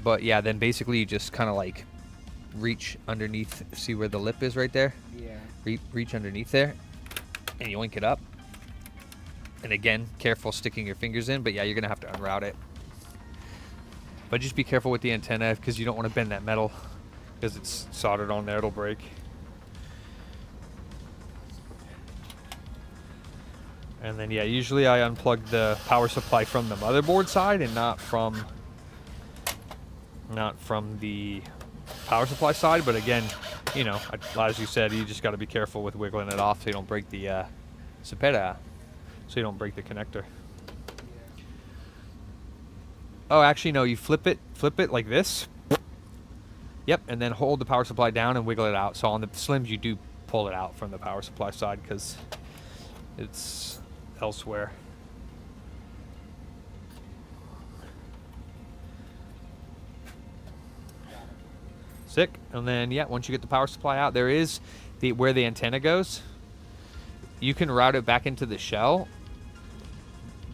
Speaker 1: But yeah, then basically you just kind of like reach underneath. See where the lip is right there?
Speaker 2: Yeah.
Speaker 1: Reach underneath there, and you yoink it up. And again, careful sticking your fingers in, but yeah, you're gonna have to unroute it. But just be careful with the antenna because you don't want to bend that metal because it's soldered on there, it'll break. And then yeah, usually I unplug the power supply from the motherboard side and not from the power supply side. But again, you know, as you said, you just got to be careful with wiggling it off so you don't break the separa, so you don't break the connector. Oh, actually, no. You flip it like this. Yep, and then hold the power supply down and wiggle it out. So on the Slims, you do pull it out from the power supply side because it's elsewhere. Sick. And then, yeah, once you get the power supply out, there is where the antenna goes. You can route it back into the shell.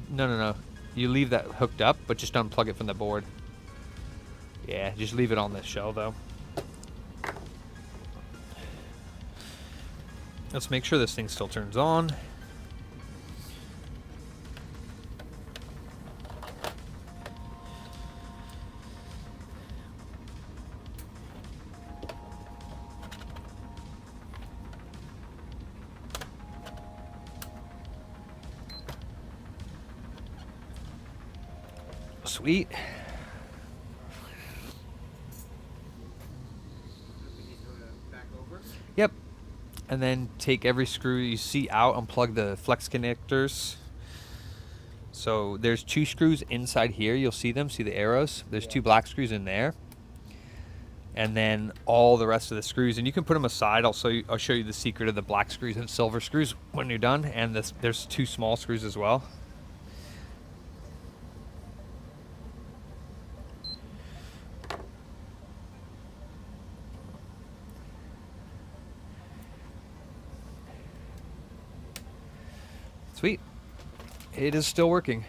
Speaker 1: No. You leave that hooked up, but just unplug it from the board. Yeah, just leave it on the shell, though. Let's make sure this thing still turns on. Sweet.
Speaker 2: Back over.
Speaker 1: Yep. And then take every screw you see out, unplug the flex connectors. So there's 2 screws inside here. You'll see them. See the arrows? There's 2 black screws in there. And then all the rest of the screws. And you can put them aside. I'll show you the secret of the black screws and silver screws when you're done. And there's 2 small screws as well. Sweet. It is still working.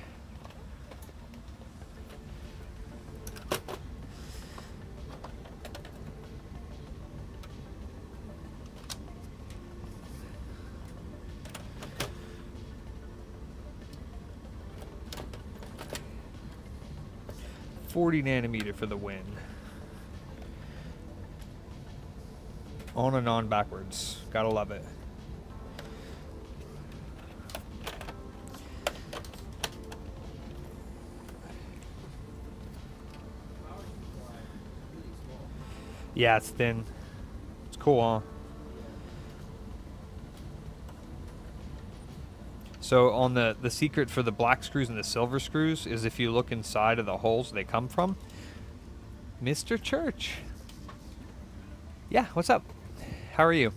Speaker 1: .40 nanometer for the win. On and on backwards. Gotta love it. Yeah, it's thin. It's cool, huh? So on the secret for the black screws and the silver screws is if you look inside of the holes they come from. Mr. Church. Yeah, what's up? How are you?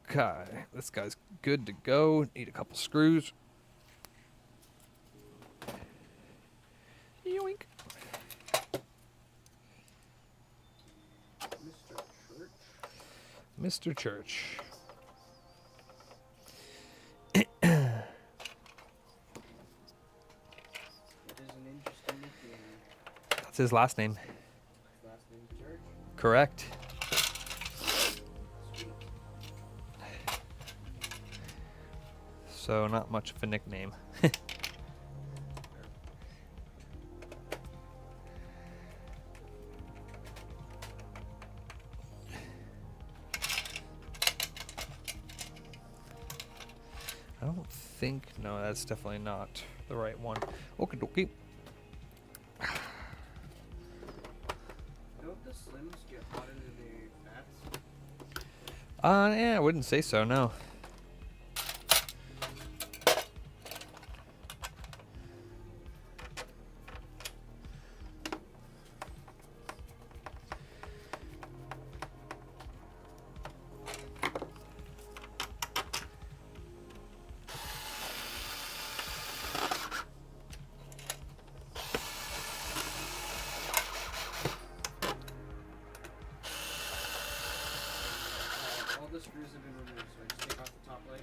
Speaker 1: Okay, this guy's good to go. Need a couple screws. Yoink. Mr. Church.
Speaker 4: It is an interesting nickname.
Speaker 1: That's his last name.
Speaker 4: Last name Church.
Speaker 1: Correct.
Speaker 4: Sweet.
Speaker 1: So not much of a nickname. I don't think, no, that's definitely not the right one. Okie dokie.
Speaker 4: Don't the Slims get hot into the fats?
Speaker 1: Yeah, I wouldn't say so, no.
Speaker 4: All the screws have been removed, so I just take off the top light.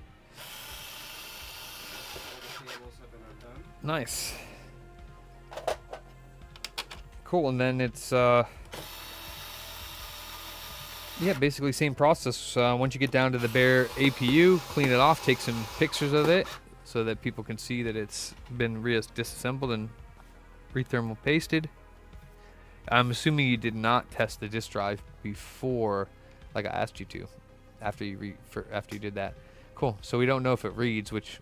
Speaker 4: All the cables have been undone.
Speaker 1: Nice. Cool, and then it's, yeah, basically same process. Once you get down to the bare APU, clean it off, take some pictures of it so that people can see that it's been disassembled and rethermal pasted. I'm assuming you did not test the disk drive before, like I asked you to, after you did that. Cool. So we don't know if it reads, which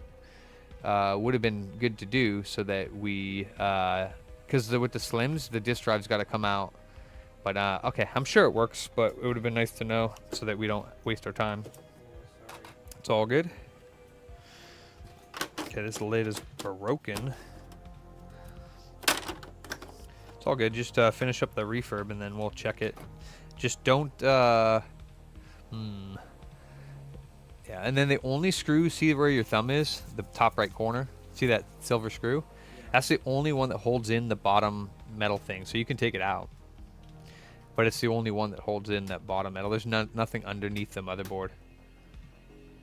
Speaker 1: would have been good to do, so that we, because with the Slims, the disk drive's got to come out. But okay, I'm sure it works, but it would have been nice to know so that we don't waste our time.
Speaker 4: Yeah, sorry.
Speaker 1: It's all good. Okay, this lid is broken. It's all good. Just finish up the refurb and then we'll check it. Just don't. Yeah, and then the only screw, see where your thumb is, the top right corner. See that silver screw? That's the only one that holds in the bottom metal thing. So you can take it out, but it's the only one that holds in that bottom metal. There's nothing underneath the motherboard.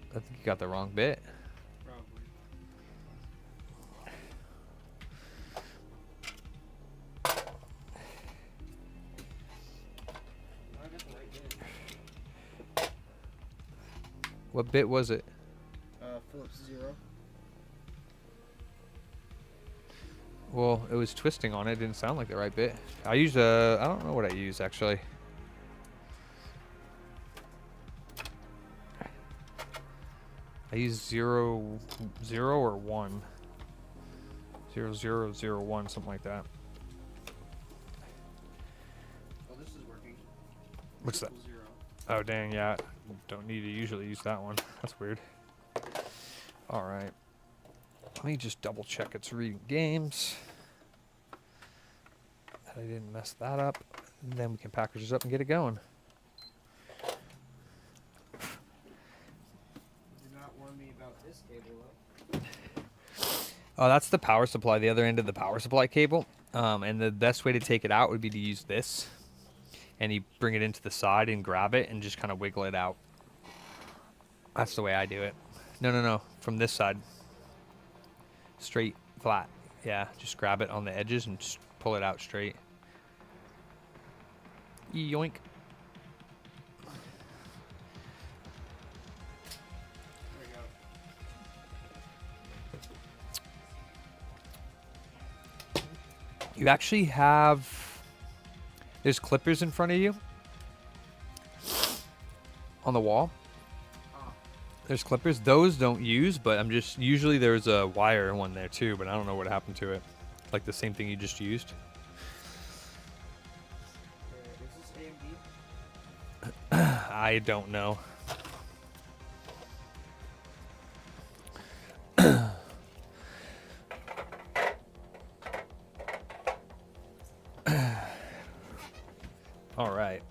Speaker 1: I think you got the wrong bit.
Speaker 4: Probably. No, I got the right bit.
Speaker 1: What bit was it?
Speaker 4: Phillips 0.
Speaker 1: Well, it was twisting on it. It didn't sound like the right bit. I use I don't know what I use actually. I use 0, 0 or 1. 0, 0, 0, 1, something like that.
Speaker 4: Oh, this is working.
Speaker 1: What's that?
Speaker 4: 0.
Speaker 1: Oh, dang, yeah. Don't need to usually use that one. That's weird. All right. Let me just double check it's reading games. I didn't mess that up. And then we can package this up and get it going.
Speaker 4: Do not warn me about this cable up.
Speaker 1: Oh, that's the power supply, the other end of the power supply cable. And the best way to take it out would be to use this. And you bring it into the side and grab it and just kind of wiggle it out. That's the way I do it. No. From this side. Straight, flat. Yeah, just grab it on the edges and just pull it out straight. Yoink.
Speaker 4: There we go.
Speaker 1: You actually have, there's clippers in front of you on the wall. There's clippers. Those don't use, but I'm just, usually there's a wire one there too, but I don't know what happened to it. Like the same thing you just used.
Speaker 4: Is this AMD?
Speaker 1: I don't know. All right.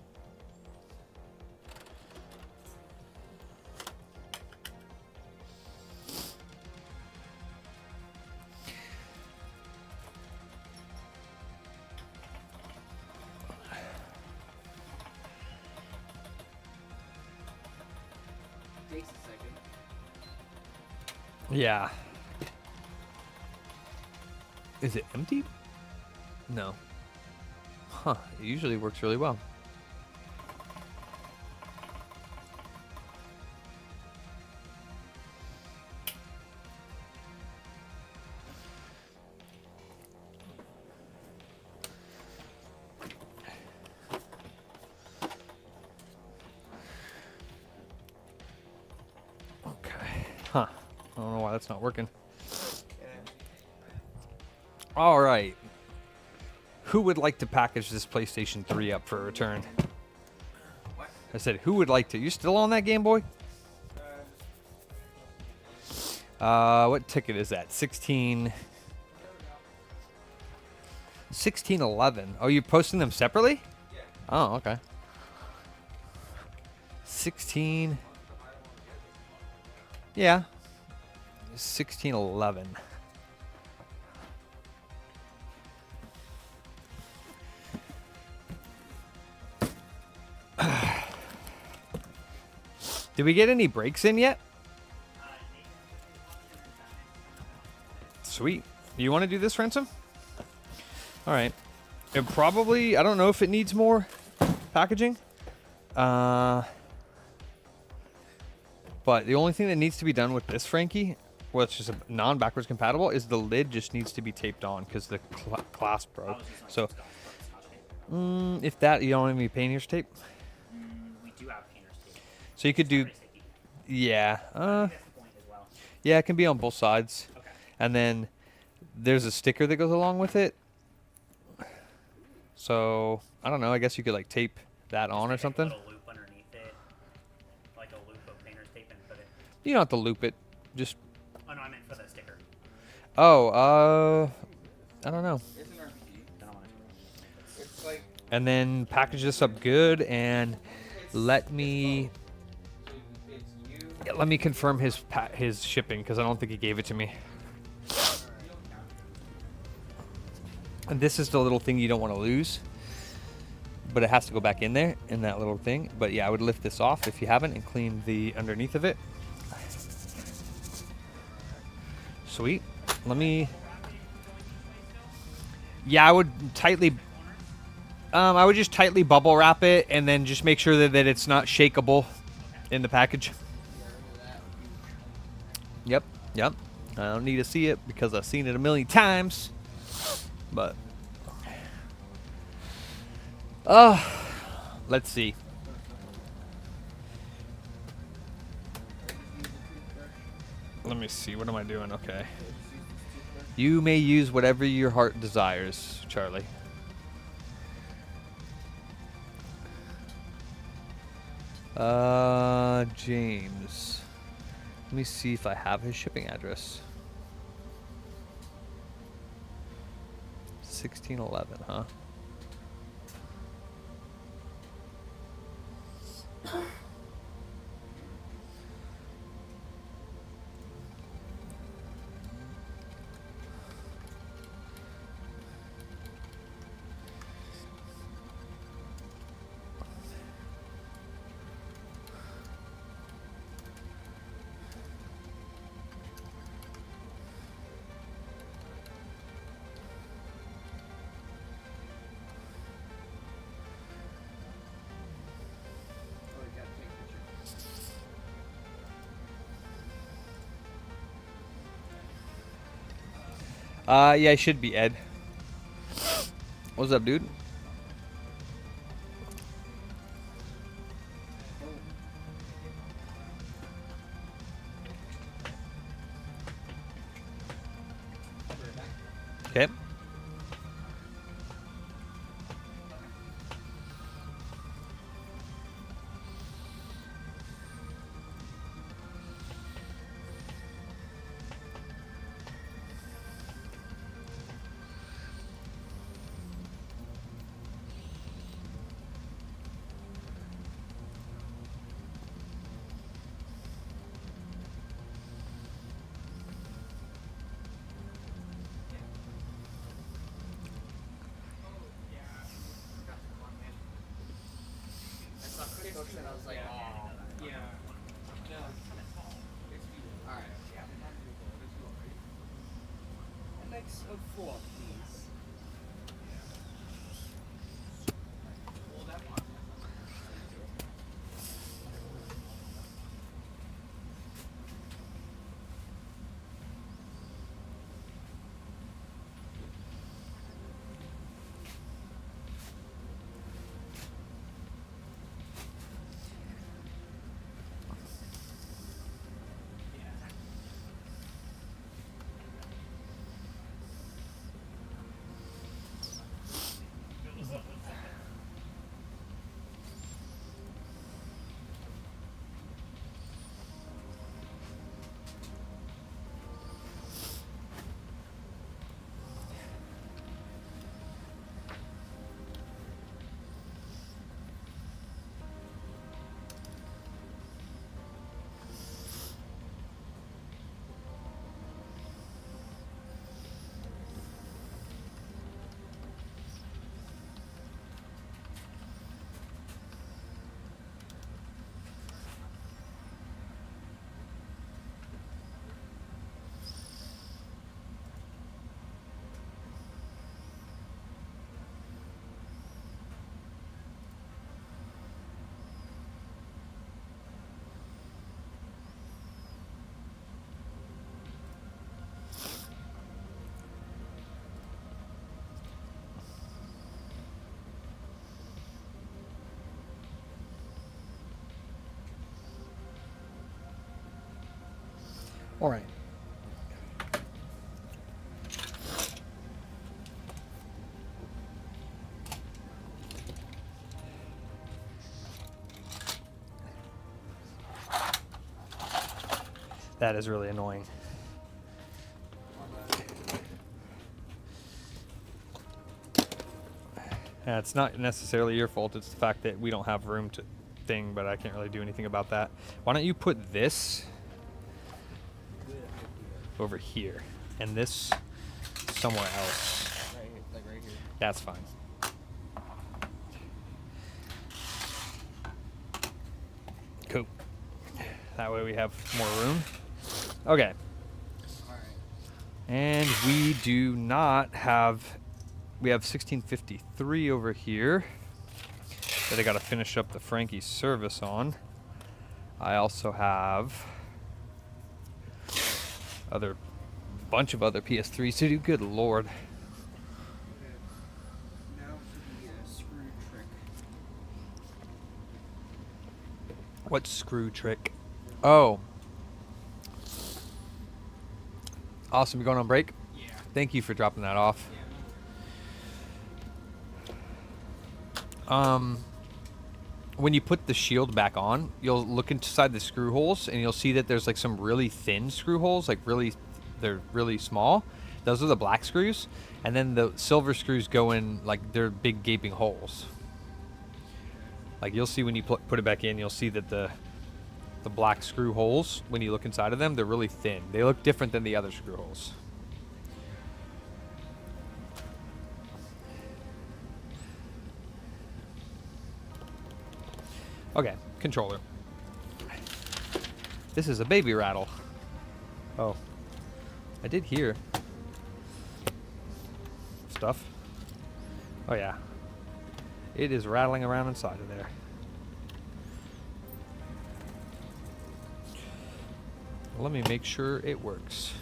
Speaker 1: Yeah. Is it empty? No. Huh. It usually works really well. Okay. Huh. I don't know why that's not working. All right. Who would like to package this PlayStation 3 up for a return?
Speaker 4: What?
Speaker 1: I said, who would like to? You still on that Game Boy? What ticket is that? 1611. Oh, you're posting them separately?
Speaker 4: Yeah.
Speaker 1: Oh, okay. 16. Yeah. 1611. Did we get any breaks in yet? Sweet. You want to do this, Ransom? All right. It probably, I don't know if it needs more packaging. But the only thing that needs to be done with this Frankie, well, it's just a non-backwards compatible, is the lid just needs to be taped on because the clasp broke. So, if that, you don't have any painter's tape?
Speaker 3: We do have painter's tape.
Speaker 1: So you could do,
Speaker 3: Pretty sticky.
Speaker 1: yeah.
Speaker 3: That's the point as well.
Speaker 1: Yeah, it can be on both sides.
Speaker 3: Okay.
Speaker 1: And then there's a sticker that goes along with it. So, I don't know. I guess you could like tape that on or
Speaker 3: Just make
Speaker 1: something.
Speaker 3: A little loop underneath it, like a loop of painter's tape, and put it.
Speaker 1: You don't have to loop it. Just,
Speaker 3: Oh no, I meant for the sticker.
Speaker 1: oh, I don't know.
Speaker 4: It's an RPG.
Speaker 3: I don't want to.
Speaker 4: It's like
Speaker 1: And then package this up good and let me
Speaker 4: it's you.
Speaker 1: confirm his shipping because I don't think he gave it to me. And this is the little thing you don't want to lose, but it has to go back in there in that little thing. But yeah, I would lift this off if you haven't and clean the underneath of it. Sweet. Let me. Yeah, I would tightly. I would just tightly bubble wrap it and then just make sure that it's not shakeable in the package. Yep, yep. I don't need to see it because I've seen it a million times. But let's see. Let me see. What am I doing? Okay. You may use whatever your heart desires, Charlie. James. Let me see if I have his shipping address. 1611, huh?
Speaker 4: Oh, you gotta take pictures.
Speaker 1: Yeah, it should be Ed. What's up, dude? Okay.
Speaker 4: I saw Chris Oaks and I was like, oh.
Speaker 2: Yeah. No.
Speaker 4: Alright.
Speaker 2: Six of 4, please.
Speaker 1: All right. That is really annoying. Yeah, it's not necessarily your fault. It's the fact that we don't have room to thing, but I can't really do anything about that. Why don't you put this over here and this somewhere else?
Speaker 4: Right here, like right here.
Speaker 1: That's fine. Cool. That way we have more room. Okay.
Speaker 2: Alright.
Speaker 1: And we do not have, we have 1653 over here that I got to finish up the Frankie service on. I also have bunch of other PS3s to do. Good lord.
Speaker 2: Now for the screw trick.
Speaker 1: What screw trick? Oh. Awesome, you going on break?
Speaker 2: Yeah.
Speaker 1: Thank you for dropping that off. When you put the shield back on, you'll look inside the screw holes and you'll see that there's like some really thin screw holes, like they're really small. Those are the black screws, and then the silver screws go in like they're big gaping holes. Like you'll see when you put it back in, you'll see that the black screw holes, when you look inside of them, they're really thin. They look different than the other screw holes. Okay, controller. This is a baby rattle. Oh, I did hear stuff. Oh yeah, it is rattling around inside of there. Let me make sure it works.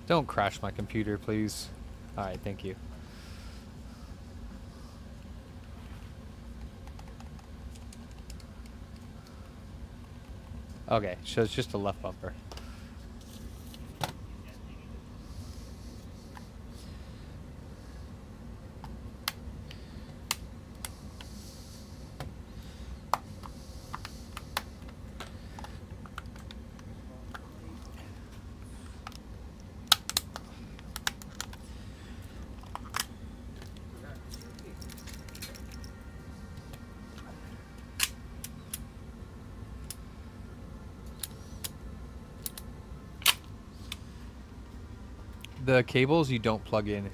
Speaker 1: Don't crash my computer, please. All right, thank you. Okay, so it's just a left bumper. The cables you don't plug in.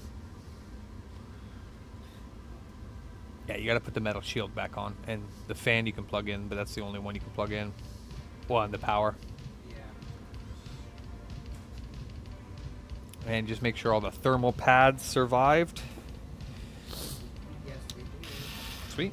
Speaker 1: Yeah, you gotta put the metal shield back on, and the fan you can plug in, but that's the only one you can plug in. Well, and the power.
Speaker 2: Yeah.
Speaker 1: And just make sure all the thermal pads survived.
Speaker 2: Yes, we do.
Speaker 1: Sweet.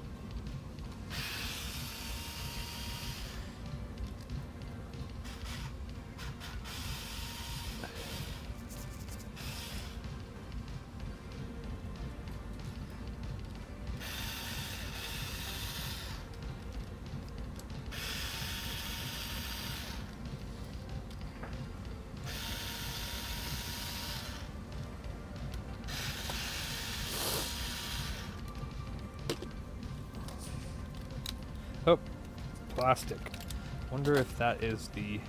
Speaker 1: Oh, plastic. Wonder if that is the...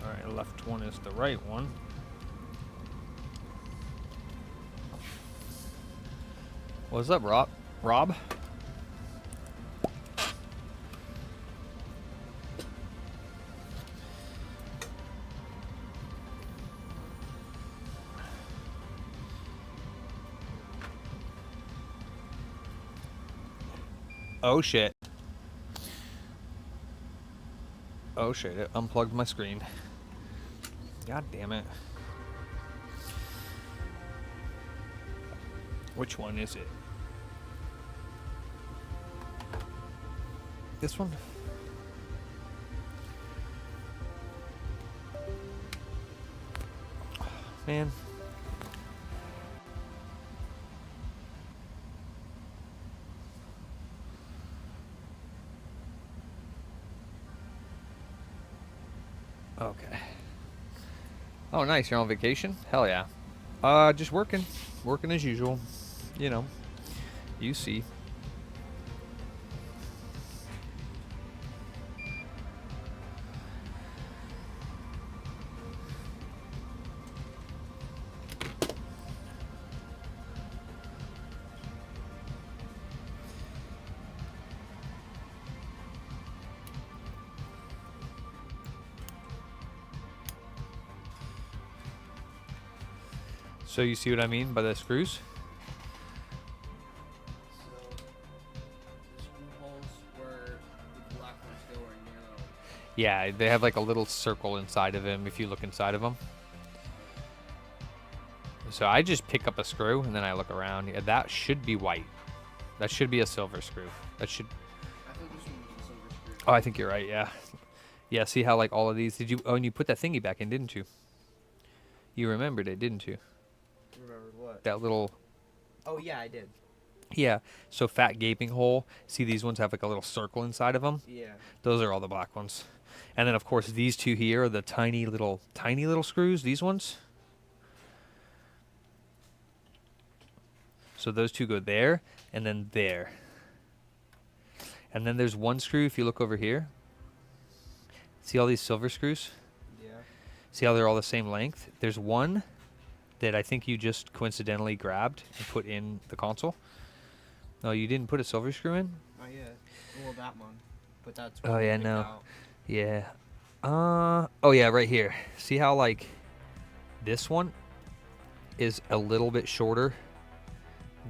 Speaker 1: Alright, left one is the right one. What's up, Rob? Rob? Oh shit. Oh shit, it unplugged my screen. God damn it. Which one is it? This one? Man. Okay. Oh, nice. You're on vacation? Hell yeah. Just working. Working as usual. You know. You see. So you see what I mean by the screws?
Speaker 2: So, the screw holes where the black ones go are narrow.
Speaker 1: Yeah, they have like a little circle inside of them if you look inside of them. So I just pick up a screw and then I look around. Yeah, that should be white. That should be a silver screw. That should...
Speaker 2: I thought this one was a silver screw.
Speaker 1: Oh, I think you're right, yeah. Yeah, see how like all of these... Did you... Oh, and you put that thingy back in, didn't you? You remembered it, didn't you?
Speaker 2: Remember what?
Speaker 1: That little...
Speaker 2: Oh, yeah, I did.
Speaker 1: Yeah, so fat gaping hole. See these ones have like a little circle inside of them?
Speaker 2: Yeah.
Speaker 1: Those are all the black ones. And then of course these two here are the tiny little screws, these ones. So those two go there and then there. And then there's one screw if you look over here. See all these silver screws?
Speaker 2: Yeah.
Speaker 1: See how they're all the same length? There's one that I think you just coincidentally grabbed and put in the console. No, you didn't put a silver screw in?
Speaker 2: Oh, yeah. Well, that one. But that's
Speaker 1: Oh,
Speaker 2: one
Speaker 1: yeah,
Speaker 2: picked
Speaker 1: no.
Speaker 2: out.
Speaker 1: Yeah. Oh yeah, right here. See how like this one is a little bit shorter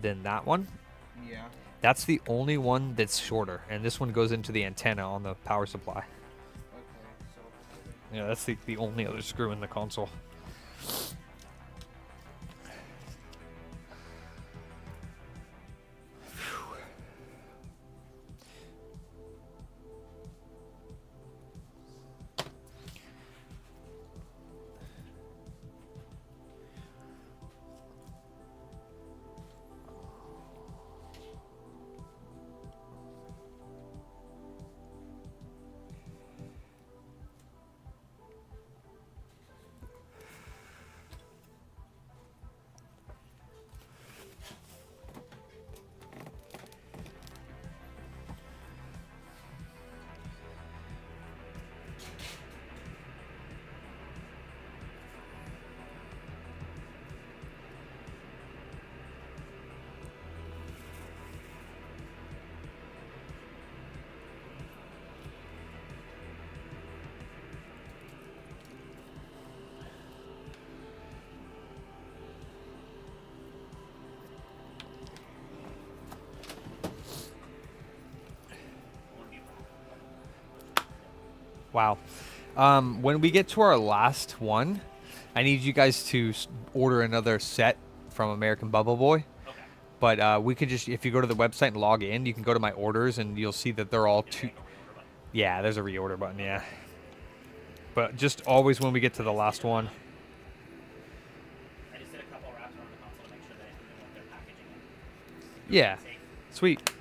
Speaker 1: than that one?
Speaker 2: Yeah.
Speaker 1: That's the only one that's shorter, and this one goes into the antenna on the power supply.
Speaker 2: Okay, so...
Speaker 1: Yeah, that's the only other screw in the console. Wow. When we get to our last one, I need you guys to order another set from American Bubble Boy.
Speaker 3: Okay.
Speaker 1: But we could just, if you go to the website and log in, you can go to my orders and you'll see that they're all two.
Speaker 3: Make a reorder button.
Speaker 1: Yeah, there's a reorder button, yeah. But just always when we get to the last one.
Speaker 3: I just did a couple wraps around the console to make sure they knew what they're packaging in.
Speaker 1: Yeah.
Speaker 3: Safe.
Speaker 1: Sweet.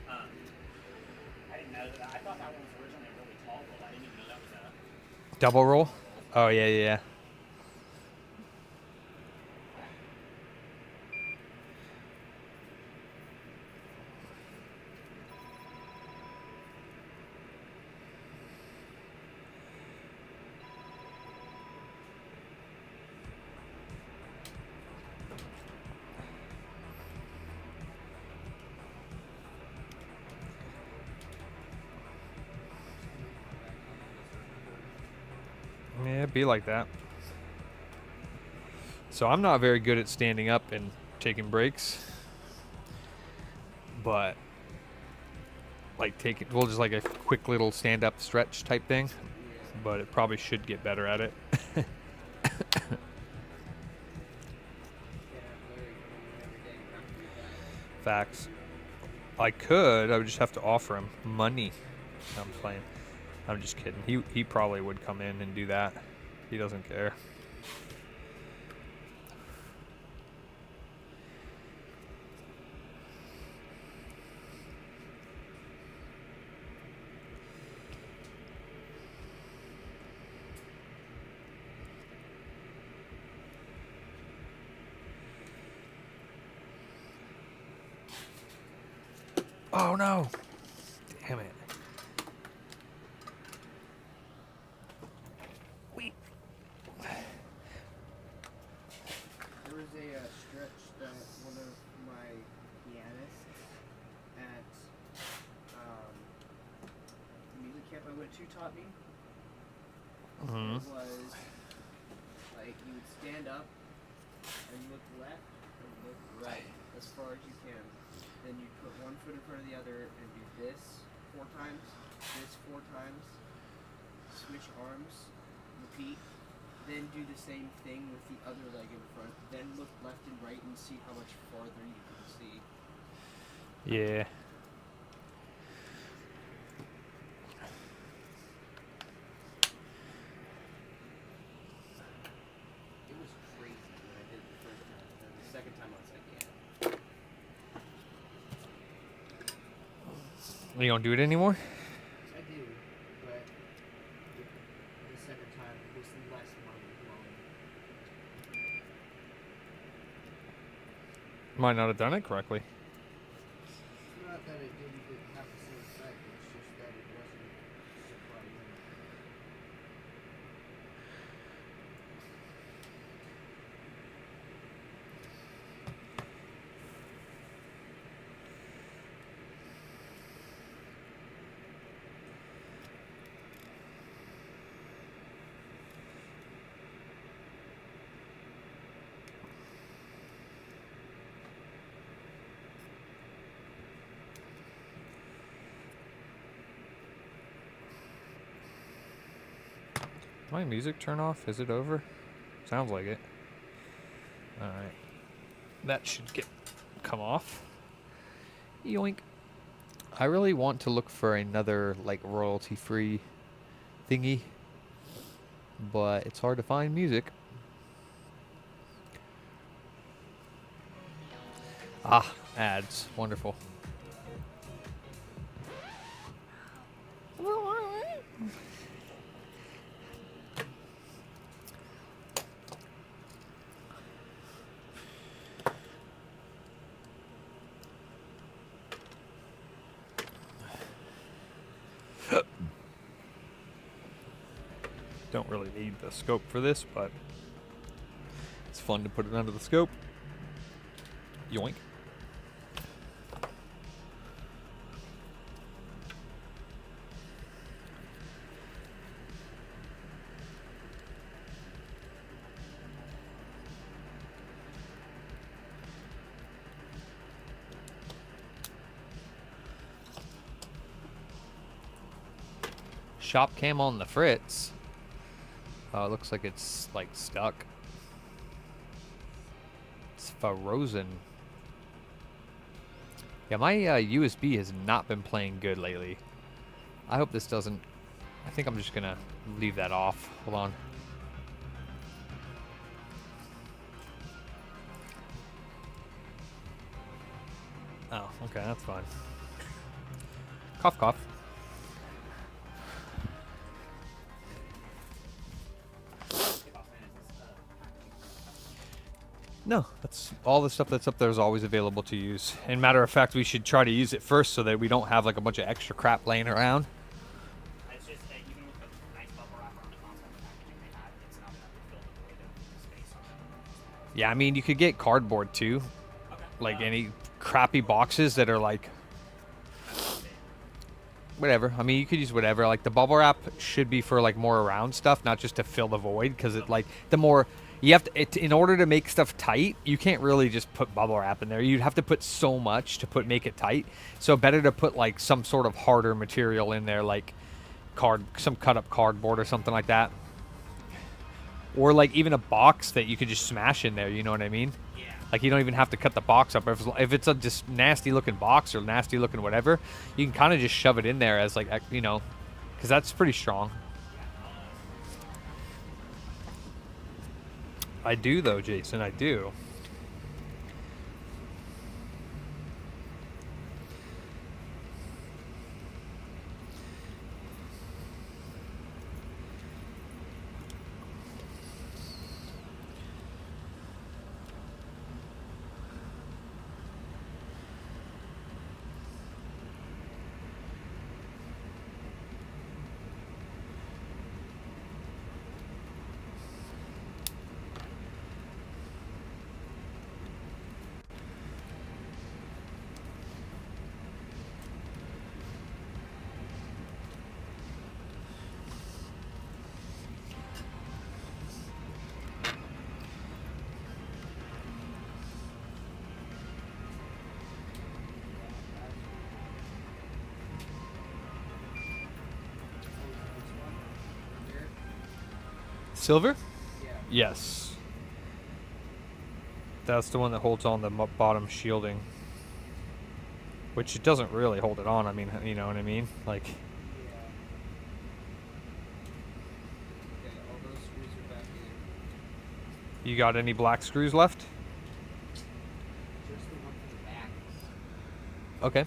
Speaker 3: I didn't know that. I thought that one was originally a really tall roll. I didn't even know that was a
Speaker 1: Double roll? Oh, yeah, yeah, yeah. Yeah, it'd be like that. So I'm not very good at standing up and taking breaks. But like we'll just like a quick little stand up stretch type thing. But it probably should get better at it. Facts. I would just have to offer him money. I'm playing. I'm just kidding. He probably would come in and do that. He doesn't care. Oh no! Damn it.
Speaker 2: There was a stretch that one of my pianists at the music camp I went to taught me.
Speaker 1: Mhm.
Speaker 2: It was like you would stand up and look left and look right as far as you can. Then you put one foot in front of the other and do this 4 times, this 4 times, switch arms, repeat. Then do the same thing with the other leg in front. Then look left and right and see how much farther you can see.
Speaker 1: Yeah.
Speaker 2: It was crazy when I did it the first time. And the second time I was like, yeah.
Speaker 1: You don't do it anymore?
Speaker 2: I do, but the second time was less mind-blowing.
Speaker 1: Might not have done it correctly.
Speaker 2: It's not that it didn't have the same effect, it's just that it wasn't surprising.
Speaker 1: Did my music turn off? Is it over? Sounds like it. Alright. That should come off. Yoink. I really want to look for another like royalty free thingy. But it's hard to find music. Ah, ads. Wonderful. Don't really need the scope for this, but it's fun to put it under the scope. Yoink. shop cam on the Fritz. It looks like it's like stuck. It's frozen. Yeah, my USB has not been playing good lately. I hope this doesn't... I think I'm just gonna leave that off. Hold on. Oh, okay, that's fine. Cough, cough. No, that's all the stuff that's up there is always available to use. And matter of fact, we should try to use it first so that we don't have like a bunch of extra crap laying around.
Speaker 3: It's just that even with the nice bubble wrap around the console packaging they had, it's not enough to fill the void of space on it.
Speaker 1: Yeah, I mean, you could get cardboard too.
Speaker 3: Okay.
Speaker 1: Like any crappy boxes that are like... Whatever. I mean, you could use whatever. Like the bubble wrap should be for like more around stuff, not just to fill the void. Because it like the more... You have to, in order to make stuff tight, you can't really just put bubble wrap in there. You'd have to put so much to make it tight. So better to put like some sort of harder material in there, like some cut up cardboard or something like that. Or like even a box that you could just smash in there. You know what I mean?
Speaker 3: Yeah.
Speaker 1: Like you don't even have to cut the box up. If it's a just nasty looking box or nasty looking whatever, you can kind of just shove it in there as like, you know, because that's pretty strong. I do, though, Jason. I do. Silver?
Speaker 2: Yeah.
Speaker 1: Yes. That's the one that holds on the bottom shielding. Which it doesn't really hold it on. I mean, you know what I mean? Like...
Speaker 2: Yeah. Okay, all those screws are back in.
Speaker 1: You got any black screws left?
Speaker 2: Just the one for the back.
Speaker 1: Okay.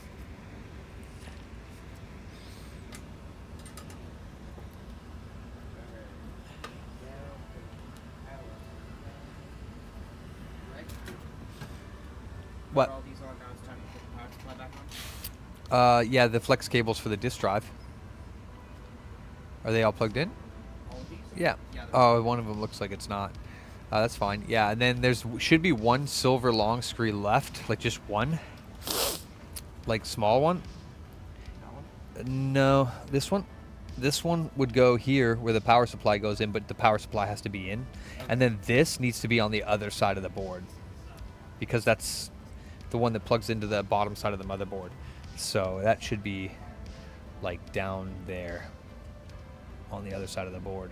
Speaker 1: What?
Speaker 4: All these on now, it's time to put the power supply back on.
Speaker 1: Yeah, the flex cables for the disk drive. Are they all plugged in?
Speaker 4: All of these?
Speaker 1: Yeah.
Speaker 4: Yeah, they're
Speaker 1: Oh, one of them looks like it's not. That's fine. Yeah, and then should be one silver long screw left, like just one. Like small one.
Speaker 4: that one?
Speaker 1: No, this one. This one would go here where the power supply goes in, but the power supply has to be in. And then this needs to be on the other side of the board because that's the one that plugs into the bottom side of the motherboard. So that should be like down there on the other side of the board.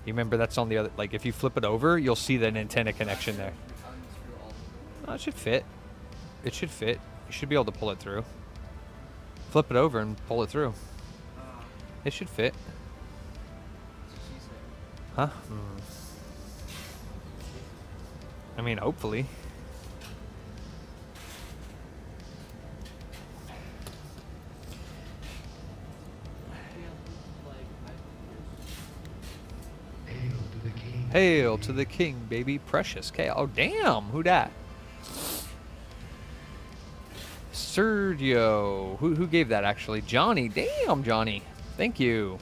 Speaker 1: You remember that's on the other, like if you flip it over, you'll see the antenna connection there.
Speaker 2: Unscrew all of them.
Speaker 1: Oh, it should fit. It should fit. You should be able to pull it through. Flip it over and pull it through. It should fit.
Speaker 2: She said.
Speaker 1: Huh? I mean, hopefully. Hail to the king, baby. Precious K. Oh, damn. Who dat? Sergio. Who gave that, actually? Johnny. Damn, Johnny. Thank you.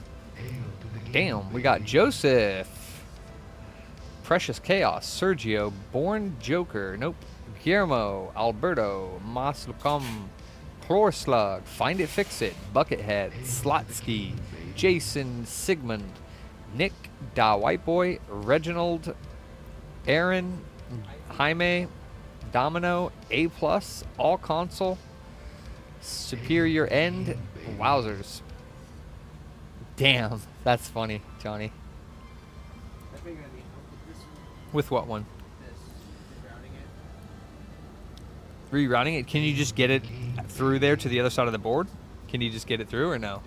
Speaker 1: Damn. We got Joseph. Precious Chaos. Sergio. Born Joker. Nope. Guillermo. Alberto. Maslacom. Chlor Slug. Find It, Fix It. Buckethead. Slotsky. Jason. Sigmund. Nick, Da White Boy, Reginald, Aaron, Jaime, Domino, A+, All Console, Superior End, Wowzers, Damn, that's funny, Johnny.
Speaker 2: I think I need help with this one.
Speaker 1: With what one?
Speaker 2: This. Rerouting it.
Speaker 1: Rerouting it? Can you just get it through there to the other side of the board? Can you just get it through or no?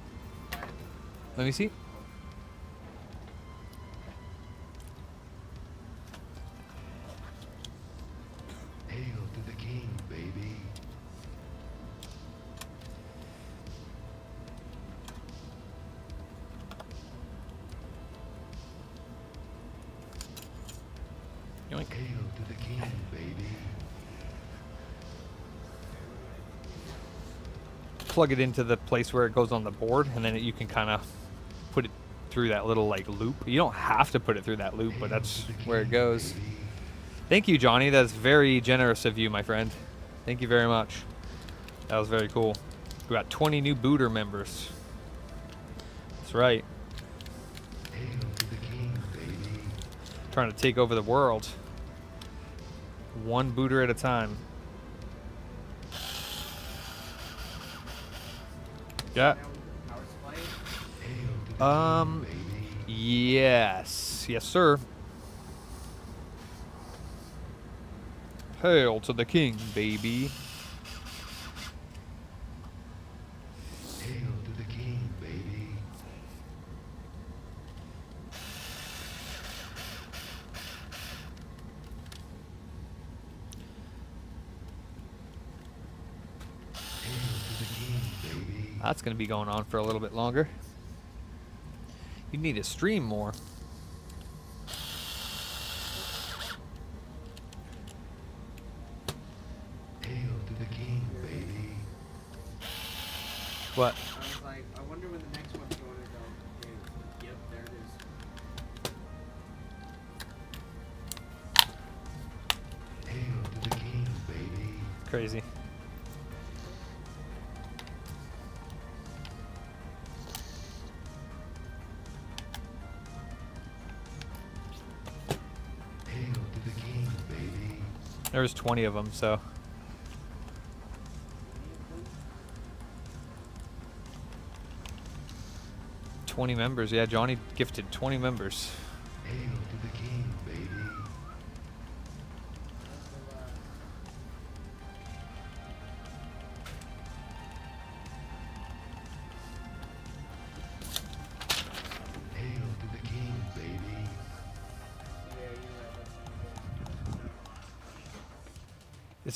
Speaker 1: Let me see.
Speaker 5: Hail to the king, baby.
Speaker 1: Yoink.
Speaker 5: Hail to the king, baby.
Speaker 1: Plug it into the place where it goes on the board, and then you can kind of put it through that little like loop. You don't have to put it through that loop, but that's where it goes. Thank you, Johnny. That's very generous of you, my friend. Thank you very much. That was very cool. We got 20 new booter members. That's right.
Speaker 5: Hail to the king, baby.
Speaker 1: Trying to take over the world. One booter at a time. Yeah.
Speaker 2: Power supply.
Speaker 5: Hail to the king, baby.
Speaker 1: Yes. Yes, sir. Hail to the king, baby.
Speaker 5: Hail to the king, baby. Hail to the king, baby.
Speaker 1: That's going to be going on for a little bit longer. You need to stream more.
Speaker 5: Hail to the king, baby.
Speaker 1: What?
Speaker 2: I was like, I wonder when the next one's going to go. Okay, yep, there it is.
Speaker 5: Hail to the king, baby.
Speaker 1: Crazy.
Speaker 5: Hail to the king, baby.
Speaker 1: There was 20 of them, so. $20 members. Yeah, Johnny gifted 20 members.
Speaker 5: Hail to the king, baby. Hail to the king, baby.
Speaker 2: Yeah, you're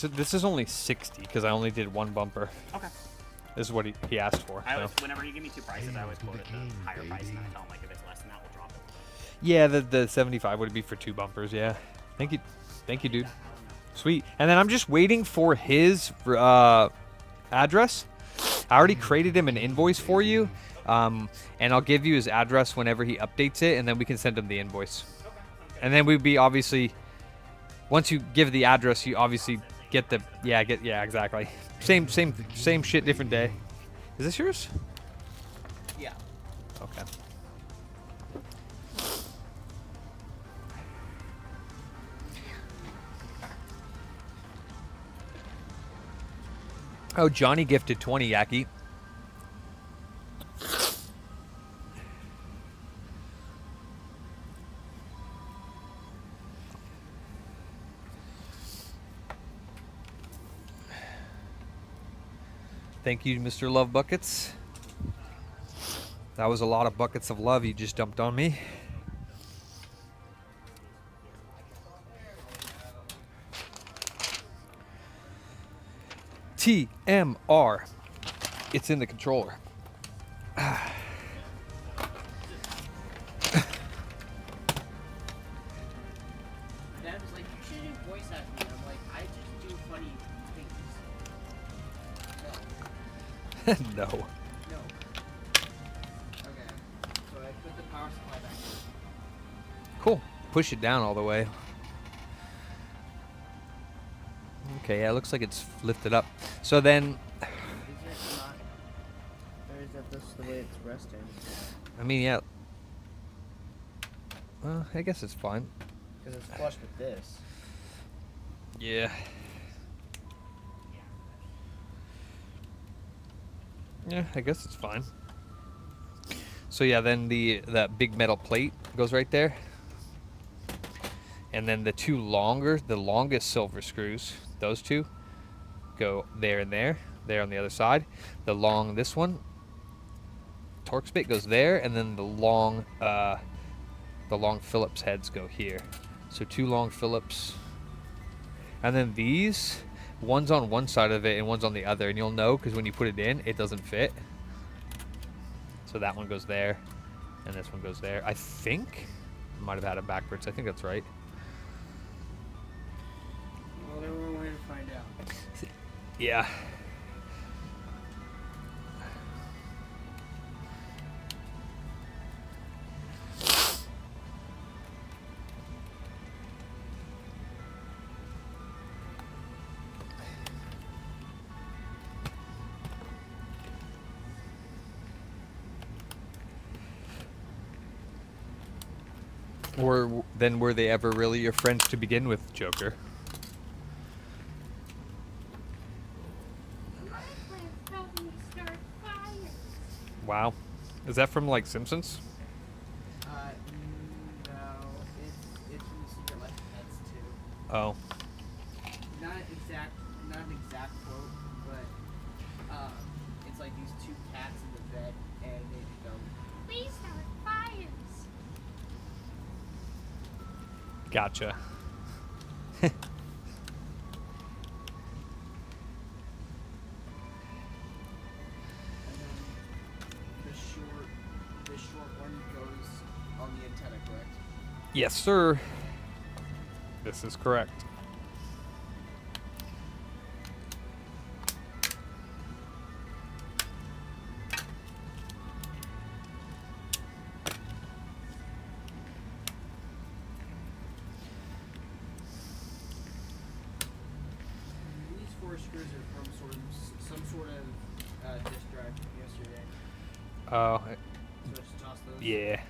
Speaker 2: right.
Speaker 1: This is only 60 because I only did one bumper.
Speaker 3: Okay.
Speaker 1: This is what he asked for.
Speaker 3: I
Speaker 1: so.
Speaker 3: always, whenever you give me two prices, I always
Speaker 5: Hail to
Speaker 3: quote
Speaker 5: the
Speaker 3: it the
Speaker 5: king,
Speaker 3: higher price, and
Speaker 5: baby.
Speaker 3: I tell them like if it's less than that, we'll drop it.
Speaker 1: Yeah, the 75 would be for 2 bumpers. Yeah. Thank you, dude. Sweet. And then I'm just waiting for his address. I already created him an invoice for you, and I'll give you his address whenever he updates it, and then we can send him the invoice. And then we'd be obviously, once you give the address, you obviously get the yeah exactly. Same shit, different day. Is this yours?
Speaker 2: Yeah.
Speaker 1: Okay. Oh, Johnny gifted 20, Yaki. Thank you, Mr. Love Buckets. That was a lot of buckets of love you just dumped on me. TMR. It's in the controller.
Speaker 2: Dad was like, you should do voice acting. I'm like, I just do funny things.
Speaker 1: No.
Speaker 2: No. Okay. So I put the power supply back in.
Speaker 1: Cool. Push it down all the way. Okay, yeah, it looks like it's lifted up. So then,
Speaker 2: Is it not? Or is that just the way it's resting?
Speaker 1: I mean, yeah. Well, I guess it's fine.
Speaker 2: Because it's flush with this.
Speaker 1: Yeah. Yeah, I guess it's fine. So yeah, then that big metal plate goes right there. And then the longest silver screws, those two, go there and there on the other side. This one, Torx bit goes there, and then the long Phillips heads go here. So 2 long Phillips. And then these, one's on one side of it and one's on the other, and you'll know because when you put it in, it doesn't fit. So that one goes there, and this one goes there. I think I might have had it backwards. I think that's right.
Speaker 2: Well, there were a way to find out.
Speaker 1: Yeah. Or then were they ever really your friends to begin with, Joker?
Speaker 6: My friends helped me start fires.
Speaker 1: Wow. Is that from like Simpsons?
Speaker 2: No, it's from the Secret Life of Pets too.
Speaker 1: Oh.
Speaker 2: Not an exact quote, but it's like these 2 cats in the bed, and they go,
Speaker 6: We start fires.
Speaker 1: Gotcha.
Speaker 2: and then the short one goes on the antenna, correct?
Speaker 1: Yes, sir. This is correct.
Speaker 2: These 4 screws are from some sort of disk drive from yesterday.
Speaker 1: Oh,
Speaker 2: So I just toss those.
Speaker 1: yeah.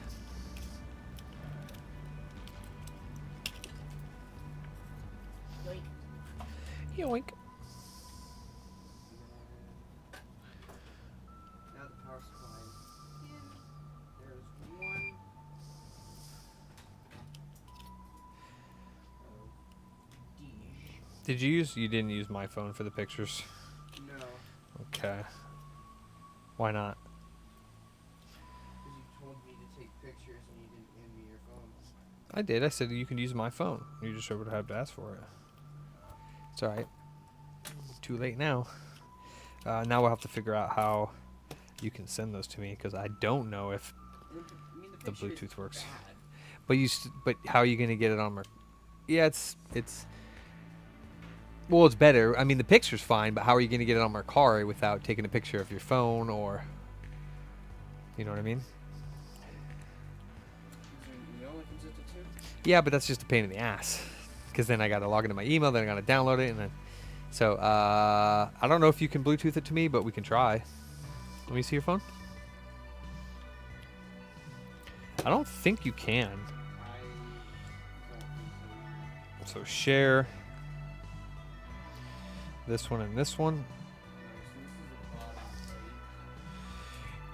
Speaker 2: Like,
Speaker 1: Yoink.
Speaker 2: now the power supply is in. There's one. D.
Speaker 1: You didn't use my phone for the pictures?
Speaker 2: No,
Speaker 1: Okay. Why not?
Speaker 2: because you told me to take pictures and you didn't hand me your phone.
Speaker 1: I did. I said you can use my phone. You just would have to ask for it. It's alright. Too late now. Now we'll have to figure out how you can send those to me, because I don't know if
Speaker 2: I mean,
Speaker 1: the
Speaker 2: picture is
Speaker 1: Bluetooth works.
Speaker 2: bad.
Speaker 1: But how are you going to get it on Yeah, it's well, it's better. I mean, the picture's fine, but how are you going to get it on Mercari without taking a picture of your phone, or you know what I mean?
Speaker 2: Is there an email I can send it to?
Speaker 1: Yeah, but that's just a pain in the ass, because then I got to log into my email, then I got to download it, and then so I don't know if you can Bluetooth it to me, but we can try. Let me see your phone. I don't think you can.
Speaker 2: I don't think so.
Speaker 1: So share this one and this one.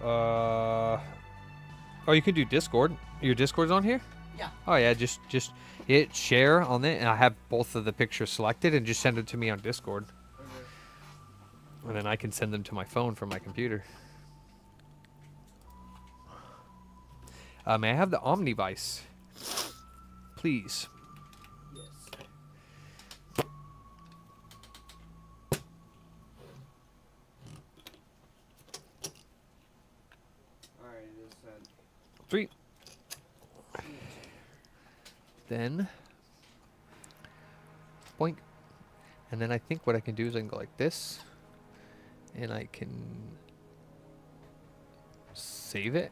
Speaker 1: Oh, you can do Discord. Your Discord's on here?
Speaker 2: Yeah.
Speaker 1: Oh yeah, just hit share on it, and I have both of the pictures selected, and just send it to me on Discord,
Speaker 2: Okay.
Speaker 1: and then I can send them to my phone from my computer. May I have the Omnivice, please?
Speaker 2: Yes. Alright, it is sent.
Speaker 1: 3. Then boink, and then I think what I can do is I can go like this, and I can save it.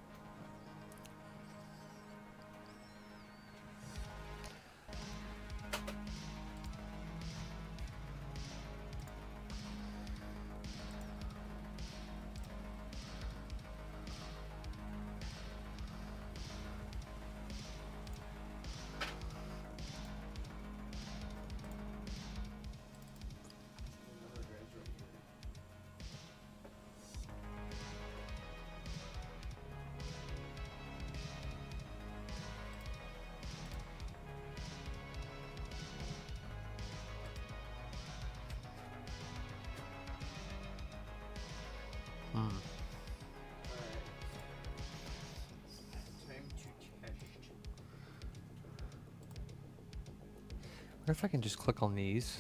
Speaker 1: wonder if I can just click on these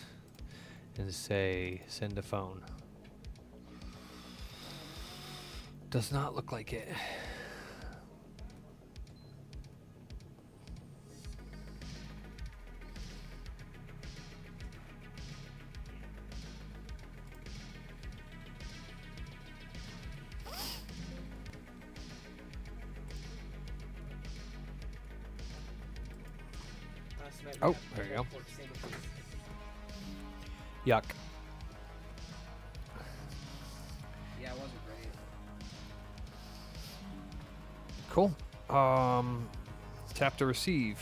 Speaker 1: and say send a phone. Does not look like it. Oh, there you go. Yuck.
Speaker 2: Yeah, it wasn't great.
Speaker 1: Cool. Tap to receive.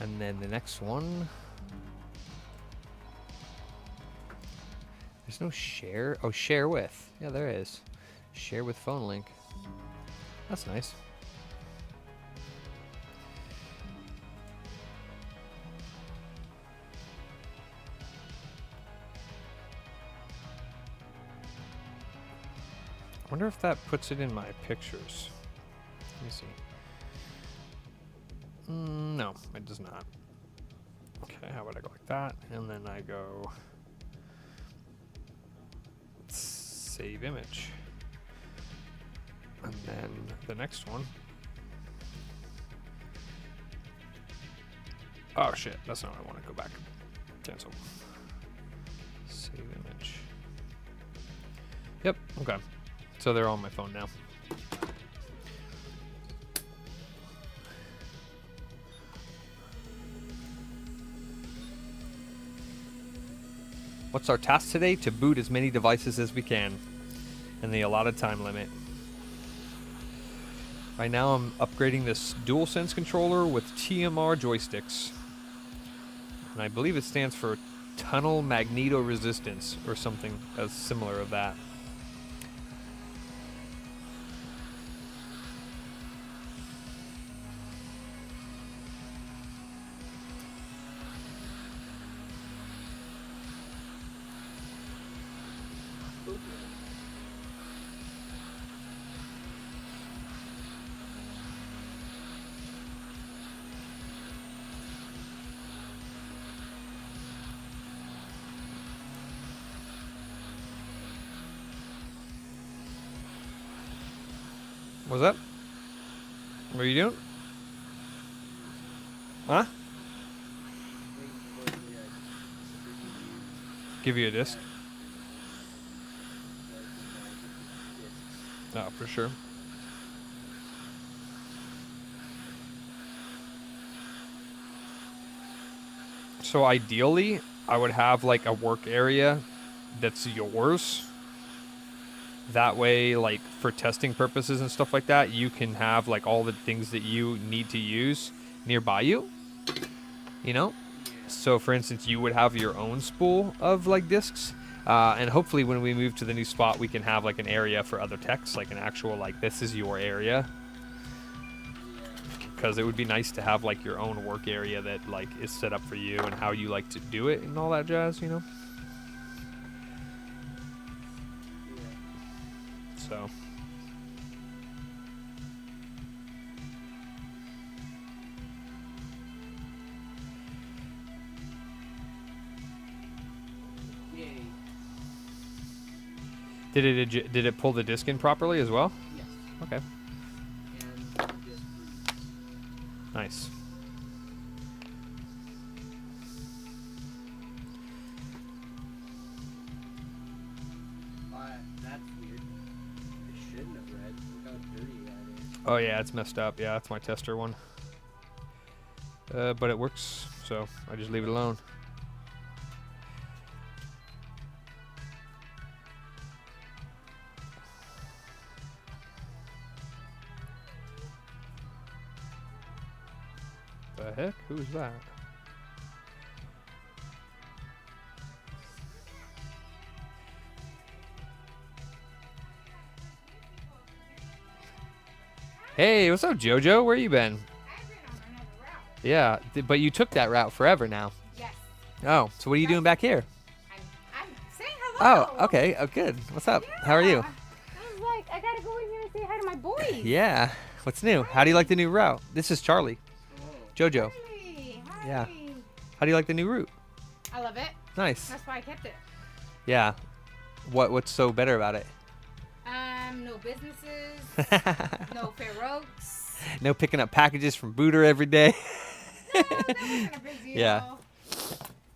Speaker 1: And then the next one. There's no share. Oh, share with. Yeah, there is. Share with phone link. That's nice. I wonder if that puts it in my pictures. Let me see. No, it does not. Okay, how about I go like that? And then I go save image. And then the next one. Oh shit, that's not what I want to go back. Cancel. Save image. Yep, okay. So they're on my phone now. What's our task today? To boot as many devices as we can in the allotted time limit. Right now I'm upgrading this DualSense controller with TMR joysticks. And I believe it stands for tunnel magnetoresistance or something as similar of that. What's up? What are you doing? Huh? Give you a disc? Oh, for sure. So ideally, I would have like a work area that's yours. That way, like for testing purposes and stuff like that, you can have like all the things that you need to use nearby you, you know? So for instance, you would have your own spool of like discs. And hopefully when we move to the new spot, we can have like an area for other techs, like an actual, like this is your area. Because it would be nice to have like your own work area that like is set up for you and how you like to do it and all that jazz, you know? So.
Speaker 2: Yay.
Speaker 1: Did it pull the disc in properly as well?
Speaker 2: Yes.
Speaker 1: Okay.
Speaker 2: And just
Speaker 1: Nice.
Speaker 2: that's weird. It shouldn't have read. Look how dirty that is.
Speaker 1: Oh yeah, it's messed up. Yeah, that's my tester one. But it works, so I just leave it alone. The heck? Who's that? Hey, what's up, JoJo? Where you been?
Speaker 6: I've been on another route.
Speaker 1: Yeah, but you took that route forever now.
Speaker 6: Yes.
Speaker 1: Oh, so what are you doing back here?
Speaker 6: I'm saying hello.
Speaker 1: Oh, okay. Oh, good. What's up? How are you?
Speaker 6: I was like, I gotta go in here and say hi to my boys.
Speaker 1: Yeah. What's new? How do you like the new route? This is Charlie. JoJo.
Speaker 6: Hi.
Speaker 1: Yeah. How do you like the new route?
Speaker 6: I love it.
Speaker 1: Nice.
Speaker 6: That's why I kept it.
Speaker 1: Yeah. What's so better about it?
Speaker 6: No businesses. No fair roads.
Speaker 1: No picking up packages from Booter every day.
Speaker 6: No, that wasn't a big deal.
Speaker 1: Yeah.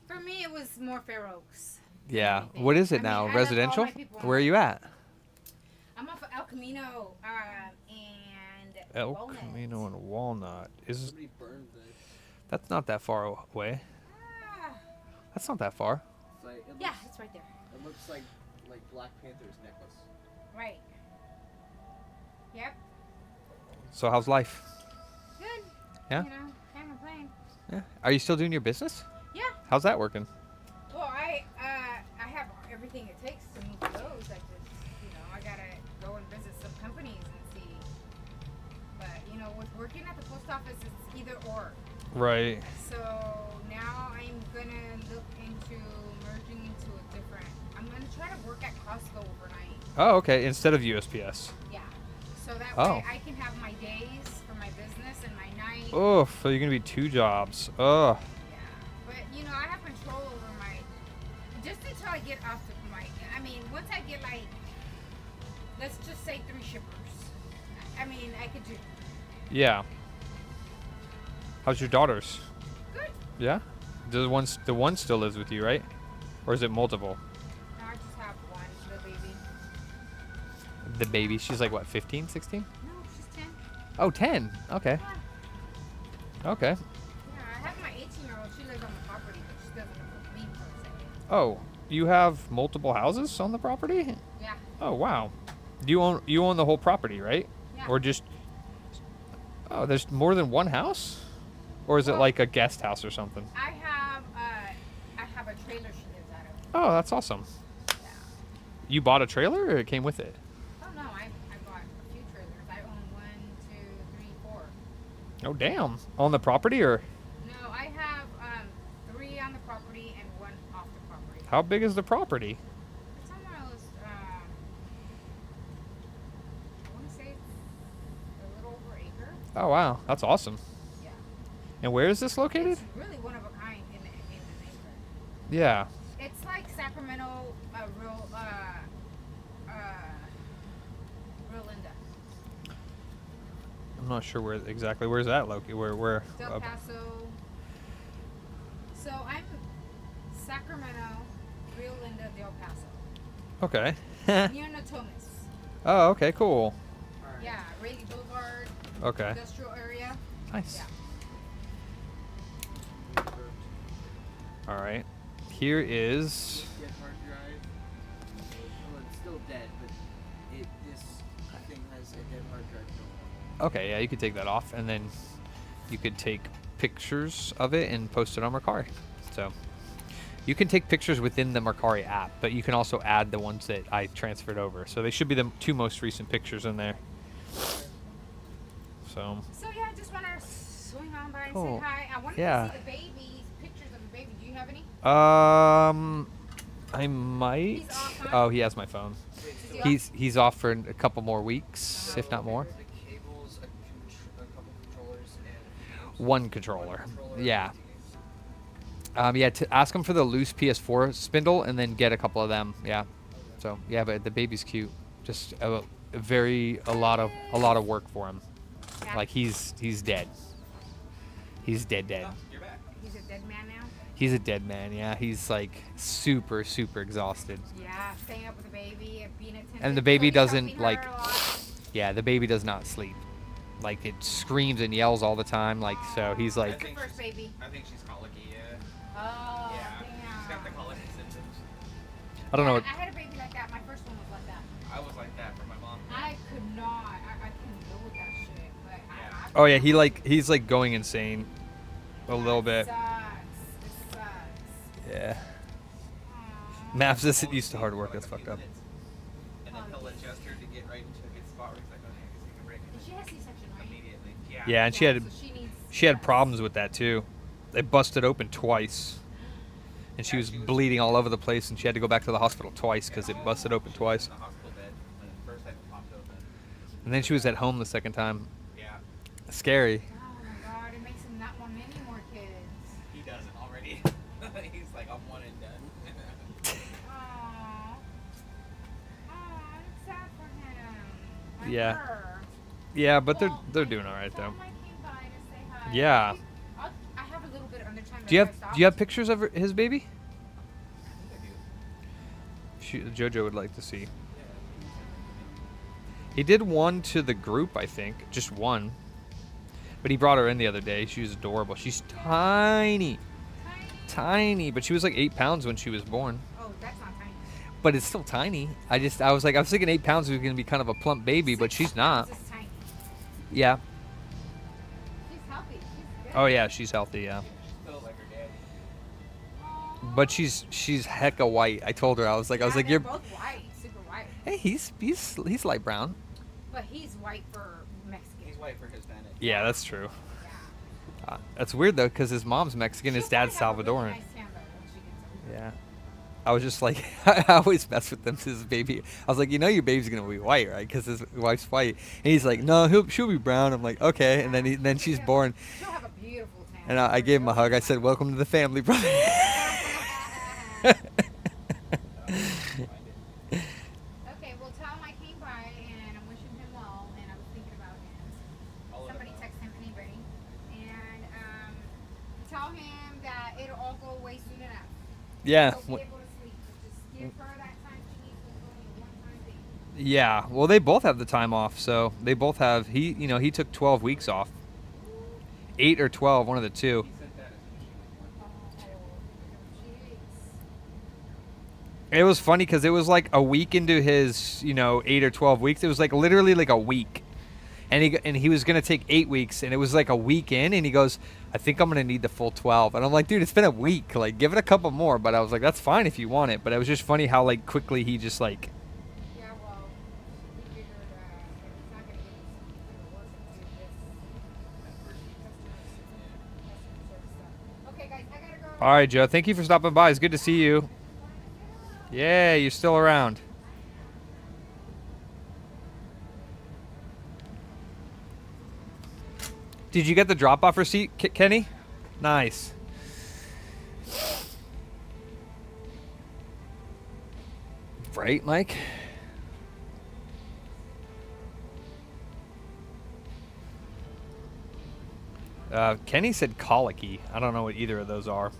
Speaker 6: For me, it was more Fair Oaks. than
Speaker 1: Yeah.
Speaker 6: anything.
Speaker 1: What is
Speaker 6: I
Speaker 1: it
Speaker 6: mean,
Speaker 1: now?
Speaker 6: I love all
Speaker 1: Residential?
Speaker 6: my people
Speaker 1: Where are you at?
Speaker 6: I'm off of El Camino and
Speaker 1: El
Speaker 6: Walnut.
Speaker 1: Camino and Walnut. Is
Speaker 2: Somebody burned this.
Speaker 1: that's not that far away?
Speaker 6: Ah,
Speaker 1: That's not that far.
Speaker 2: It's like,
Speaker 6: yeah, it's right there.
Speaker 2: It looks like Black Panther's necklace.
Speaker 6: Right. Yep.
Speaker 1: So how's life?
Speaker 6: Good.
Speaker 1: Yeah?
Speaker 6: You know, can't complain.
Speaker 1: Yeah. Are you still doing your business?
Speaker 6: Yeah.
Speaker 1: How's that working?
Speaker 6: Well, I have everything it takes to move those. I just, I gotta go and visit some companies and see. But with working at the post office, it's either or.
Speaker 1: Right.
Speaker 6: So now I'm gonna look into merging into a different. I'm gonna try to work at Costco overnight.
Speaker 1: Oh, okay. Instead of USPS.
Speaker 6: Yeah. So that
Speaker 1: Oh.
Speaker 6: way I can have my days for my business and my night.
Speaker 1: Oh, so you're gonna be 2 jobs. Oh.
Speaker 6: Yeah. But I have control over my. Just until I get off of my. I mean, once I get let's just say 3 shippers. I could do.
Speaker 1: Yeah. How's your daughters?
Speaker 6: Good.
Speaker 1: Yeah. The one still lives with you, right? Or is it multiple?
Speaker 6: No, I just have one, the baby.
Speaker 1: The baby. She's like what, 15, 16?
Speaker 6: No, she's 10.
Speaker 1: Oh, 10. Okay.
Speaker 6: Yeah.
Speaker 1: Okay.
Speaker 6: Yeah, I have my 18-year-old. She lives on the property, but she doesn't live with me per se.
Speaker 1: Oh, you have multiple houses on the property?
Speaker 6: Yeah.
Speaker 1: Oh, wow. You own the whole property, right?
Speaker 6: Yeah.
Speaker 1: Or just Oh, there's more than one house? Or is it
Speaker 6: Well-
Speaker 1: like a guest house or something?
Speaker 6: I have a trailer she lives out of.
Speaker 1: Oh, that's awesome.
Speaker 6: Yeah.
Speaker 1: You bought a trailer or it came with it?
Speaker 6: Oh no, I bought a few trailers. I own 1, 2, 3, 4.
Speaker 1: Oh, damn. On the property or
Speaker 6: No, I have 3 on the property and 1 off the property.
Speaker 1: how big is the property?
Speaker 6: It's almost I want to say it's a little over acre.
Speaker 1: Oh, wow. That's awesome.
Speaker 6: Yeah.
Speaker 1: And where is this located?
Speaker 6: It's really one of a kind in the neighborhood.
Speaker 1: Yeah.
Speaker 6: It's like Sacramento, real Linda.
Speaker 1: I'm not sure where's that located? Where
Speaker 6: Del Paso. So I'm Sacramento, Rio Linda, Del Paso.
Speaker 1: Okay.
Speaker 6: Near Natomas.
Speaker 1: Oh, okay, cool.
Speaker 6: Yeah, Raleigh Boulevard,
Speaker 1: Okay.
Speaker 6: industrial area.
Speaker 1: Nice.
Speaker 6: Yeah.
Speaker 1: All right. Here is
Speaker 2: Dead hard drive. Well, it's still dead, but this thing has a dead hard drive built
Speaker 1: okay, yeah, you could take that off and then you could take pictures of it and post it on Mercari. So you can take pictures within the Mercari app, but you can also add the ones that I transferred over. So they should be the 2 most recent pictures in there. So
Speaker 6: So yeah, I just want to swing on by and
Speaker 1: Cool.
Speaker 6: say hi. I wanted
Speaker 1: Yeah.
Speaker 6: to see the babies, pictures of the baby. Do you have any?
Speaker 1: I might.
Speaker 6: He's off, huh?
Speaker 1: Oh, he has my phone.
Speaker 6: Is he off?
Speaker 1: He's off for a couple more weeks, if not more.
Speaker 2: The cables, a couple controllers, and
Speaker 1: 1 controller. Yeah. Yeah. Ask him for the loose PS4 spindle and then get a couple of them. Yeah. So yeah, but the baby's cute. Just a lot of work for him.
Speaker 6: Yeah.
Speaker 1: Like he's dead. He's dead.
Speaker 6: He's a dead man now.
Speaker 1: He's a dead man. Yeah. He's like super exhausted.
Speaker 6: Yeah, staying up with the baby and being attentive.
Speaker 1: And the baby
Speaker 6: So he's
Speaker 1: doesn't,
Speaker 6: helping her
Speaker 1: like-
Speaker 6: a lot.
Speaker 1: Yeah, the baby does not sleep. Like it screams and yells all the time. Like so he's
Speaker 6: What's
Speaker 1: like
Speaker 6: the first baby?
Speaker 3: I think she's colicky, yeah.
Speaker 6: Oh,
Speaker 3: Yeah.
Speaker 6: damn.
Speaker 3: She's got the colicky symptoms.
Speaker 1: I don't know.
Speaker 6: I had a baby like that. My first one was like that.
Speaker 3: I was like that for my mom.
Speaker 6: I could not. I couldn't deal with that shit. But
Speaker 3: Yeah.
Speaker 1: Oh yeah, he's like going insane a little bit.
Speaker 6: It sucks.
Speaker 1: Yeah.
Speaker 6: Aw.
Speaker 1: Maps isn't used to hard work. That's
Speaker 3: For
Speaker 1: fucked
Speaker 3: like
Speaker 1: up.
Speaker 3: a few minutes. And then he'll adjust her to get right into a good spot where he's like, okay, I guess you can break it
Speaker 6: She has C-section, right?
Speaker 3: immediately.
Speaker 1: Yeah, and
Speaker 6: So
Speaker 1: she had
Speaker 6: rest.
Speaker 1: problems with that too. They busted open twice, and she was bleeding all over the place, and she had to go back to the hospital twice because it busted open twice.
Speaker 3: In the hospital bed when it first had popped open.
Speaker 1: And then she was at home the second time.
Speaker 3: Yeah.
Speaker 1: Scary.
Speaker 6: Oh my god, it makes him not want any more kids.
Speaker 3: He
Speaker 4: he doesn't already. He's like, I'm one and done.
Speaker 6: Aww. Aw, it's sad for him. And
Speaker 1: Yeah.
Speaker 6: her.
Speaker 1: Yeah, but
Speaker 6: Well,
Speaker 1: they're doing all right
Speaker 6: tell
Speaker 1: though.
Speaker 6: him I came by to say hi.
Speaker 1: Yeah.
Speaker 6: I have a little bit under time.
Speaker 1: Do you have pictures of his baby? Jojo would like to see. He did one to the group, I think, just one. But he brought her in the other day. She was adorable. She's tiny, tiny, but she was like 8 pounds when she was born.
Speaker 6: Oh, that's not tiny.
Speaker 1: But it's still tiny. I was thinking 8 pounds was gonna be kind of a plump baby, but she's not.
Speaker 6: This is tiny.
Speaker 1: Yeah.
Speaker 6: She's healthy. She's good.
Speaker 1: Oh yeah, she's healthy. Yeah.
Speaker 4: Still like her daddy.
Speaker 1: But she's hecka white. I told her I was like
Speaker 6: They're
Speaker 1: you're.
Speaker 6: both white, super white.
Speaker 1: Hey, he's light brown.
Speaker 6: But he's white for Mexican.
Speaker 4: He's white for Hispanic.
Speaker 1: Yeah, that's true.
Speaker 6: Yeah.
Speaker 1: That's weird though, because his mom's Mexican, his
Speaker 6: She'll
Speaker 1: dad's
Speaker 6: probably have a
Speaker 1: Salvadoran.
Speaker 6: really nice tan, though, when she gets older.
Speaker 1: Yeah. I was just like, I always mess with them. His baby. I was like, your baby's gonna be white, right? Because his wife's white. And he's like, no, she'll be brown. I'm like, okay. And then she's born,
Speaker 6: She'll have a beautiful tan.
Speaker 1: and I gave him a hug. I said, welcome to the family, brother.
Speaker 6: Okay, well, tell him I came by and I'm wishing him well, and I was thinking about him. Somebody text him anybody, and tell him that it'll all go away soon enough.
Speaker 1: Yeah.
Speaker 6: He'll be able to sleep. Just give her that time she needs to go on a one-time thing.
Speaker 1: Yeah. Well, they both have the time off, so they both have. He took 12 weeks off. 8 or 12, one of the two.
Speaker 4: He sent that as
Speaker 6: Jeez.
Speaker 1: It was funny because it was like a week into his, 8 or 12 weeks. It was like literally like a week. And he was going to take 8 weeks, and it was like a week in, and he goes, I think I'm going to need the full 12. And I'm like, dude, it's been a week. Like, give it a couple more. But I was like, that's fine if you want it. But it was just funny how, like, quickly he just, like...
Speaker 6: Yeah, well, he figured he's not going to get his work into this customer service stuff. Okay, guys, I got to go.
Speaker 1: All right, Joe. Thank you for stopping by. It's good to see you. Yeah, you're still around. Did you get the drop-off receipt, Kenny? Nice. Right, Mike? Kenny said colicky. I don't know what either of those are.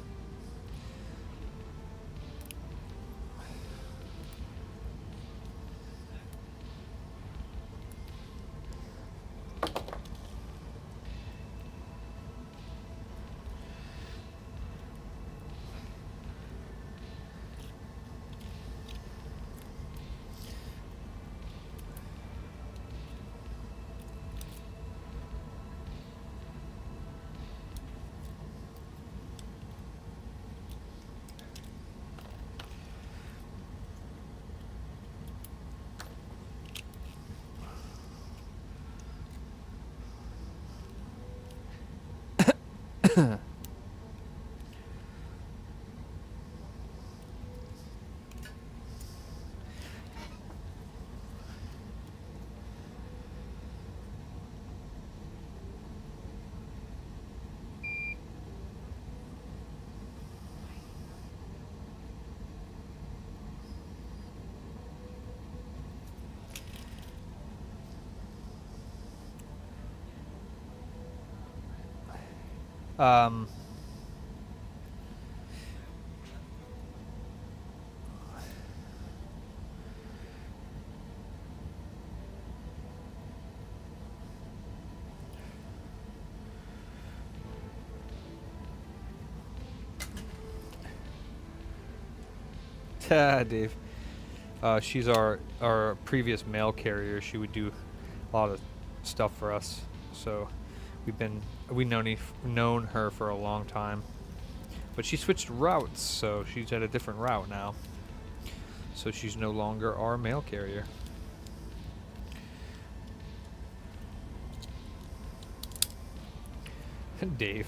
Speaker 1: Um, Dave. She's our previous mail carrier. She would do a lot of stuff for us. So we've known her for a long time. But she switched routes, so she's at a different route now. So she's no longer our mail carrier. Dave.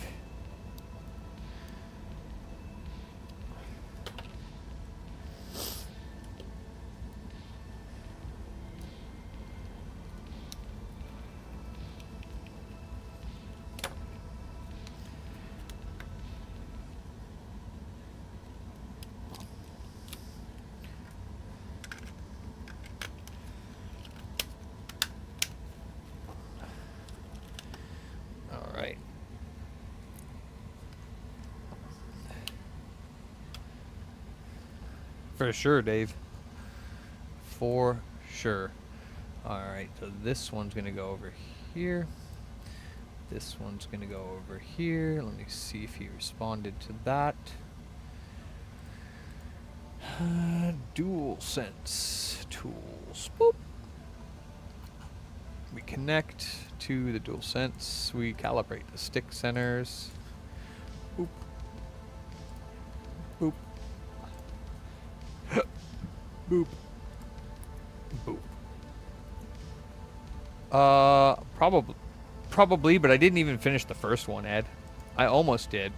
Speaker 1: For sure, Dave. For sure. Alright, so this one's going to go over here. This one's going to go over here. Let me see if he responded to that. Dual sense tools. Boop. We connect to the dual sense. We calibrate the stick centers. Boop. Boop. Boop. Boop. Probably, but I didn't even finish the first one, Ed. I almost did,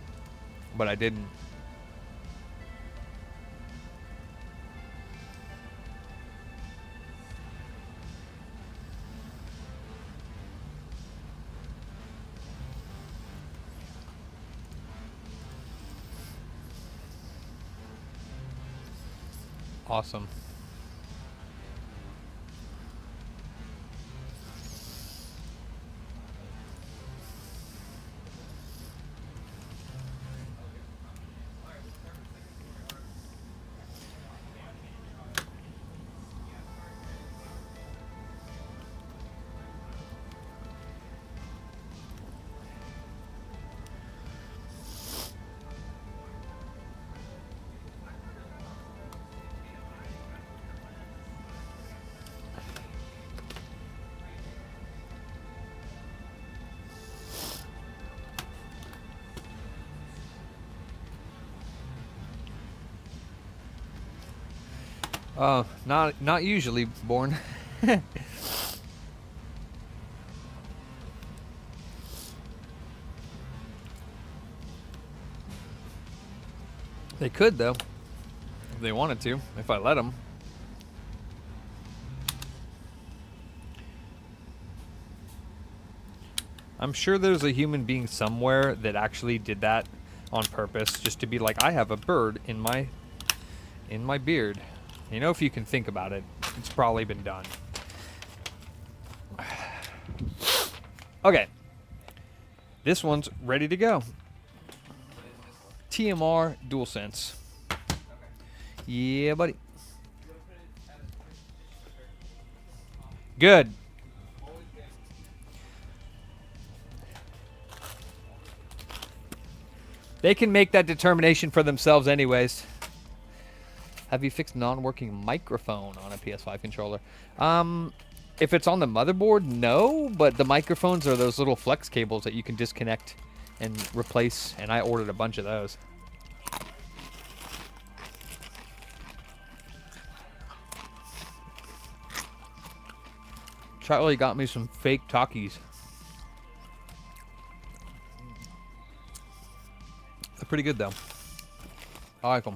Speaker 1: but I didn't. Awesome. Not usually, Born. They could, though, if they wanted to, if I let them. I'm sure there's a human being somewhere that actually did that on purpose, just to be like, I have a bird in my beard. You know, if you can think about it, it's probably been done. Okay. This one's ready to go. TMR DualSense. Yeah, buddy. Good. They can make that determination for themselves anyways. Have you fixed non-working microphone on a PS5 controller? If it's on the motherboard, no, but the microphones are those little flex cables that you can disconnect and replace, and I ordered a bunch of those. Charlie got me some fake Takis. They're pretty good, though. I like them.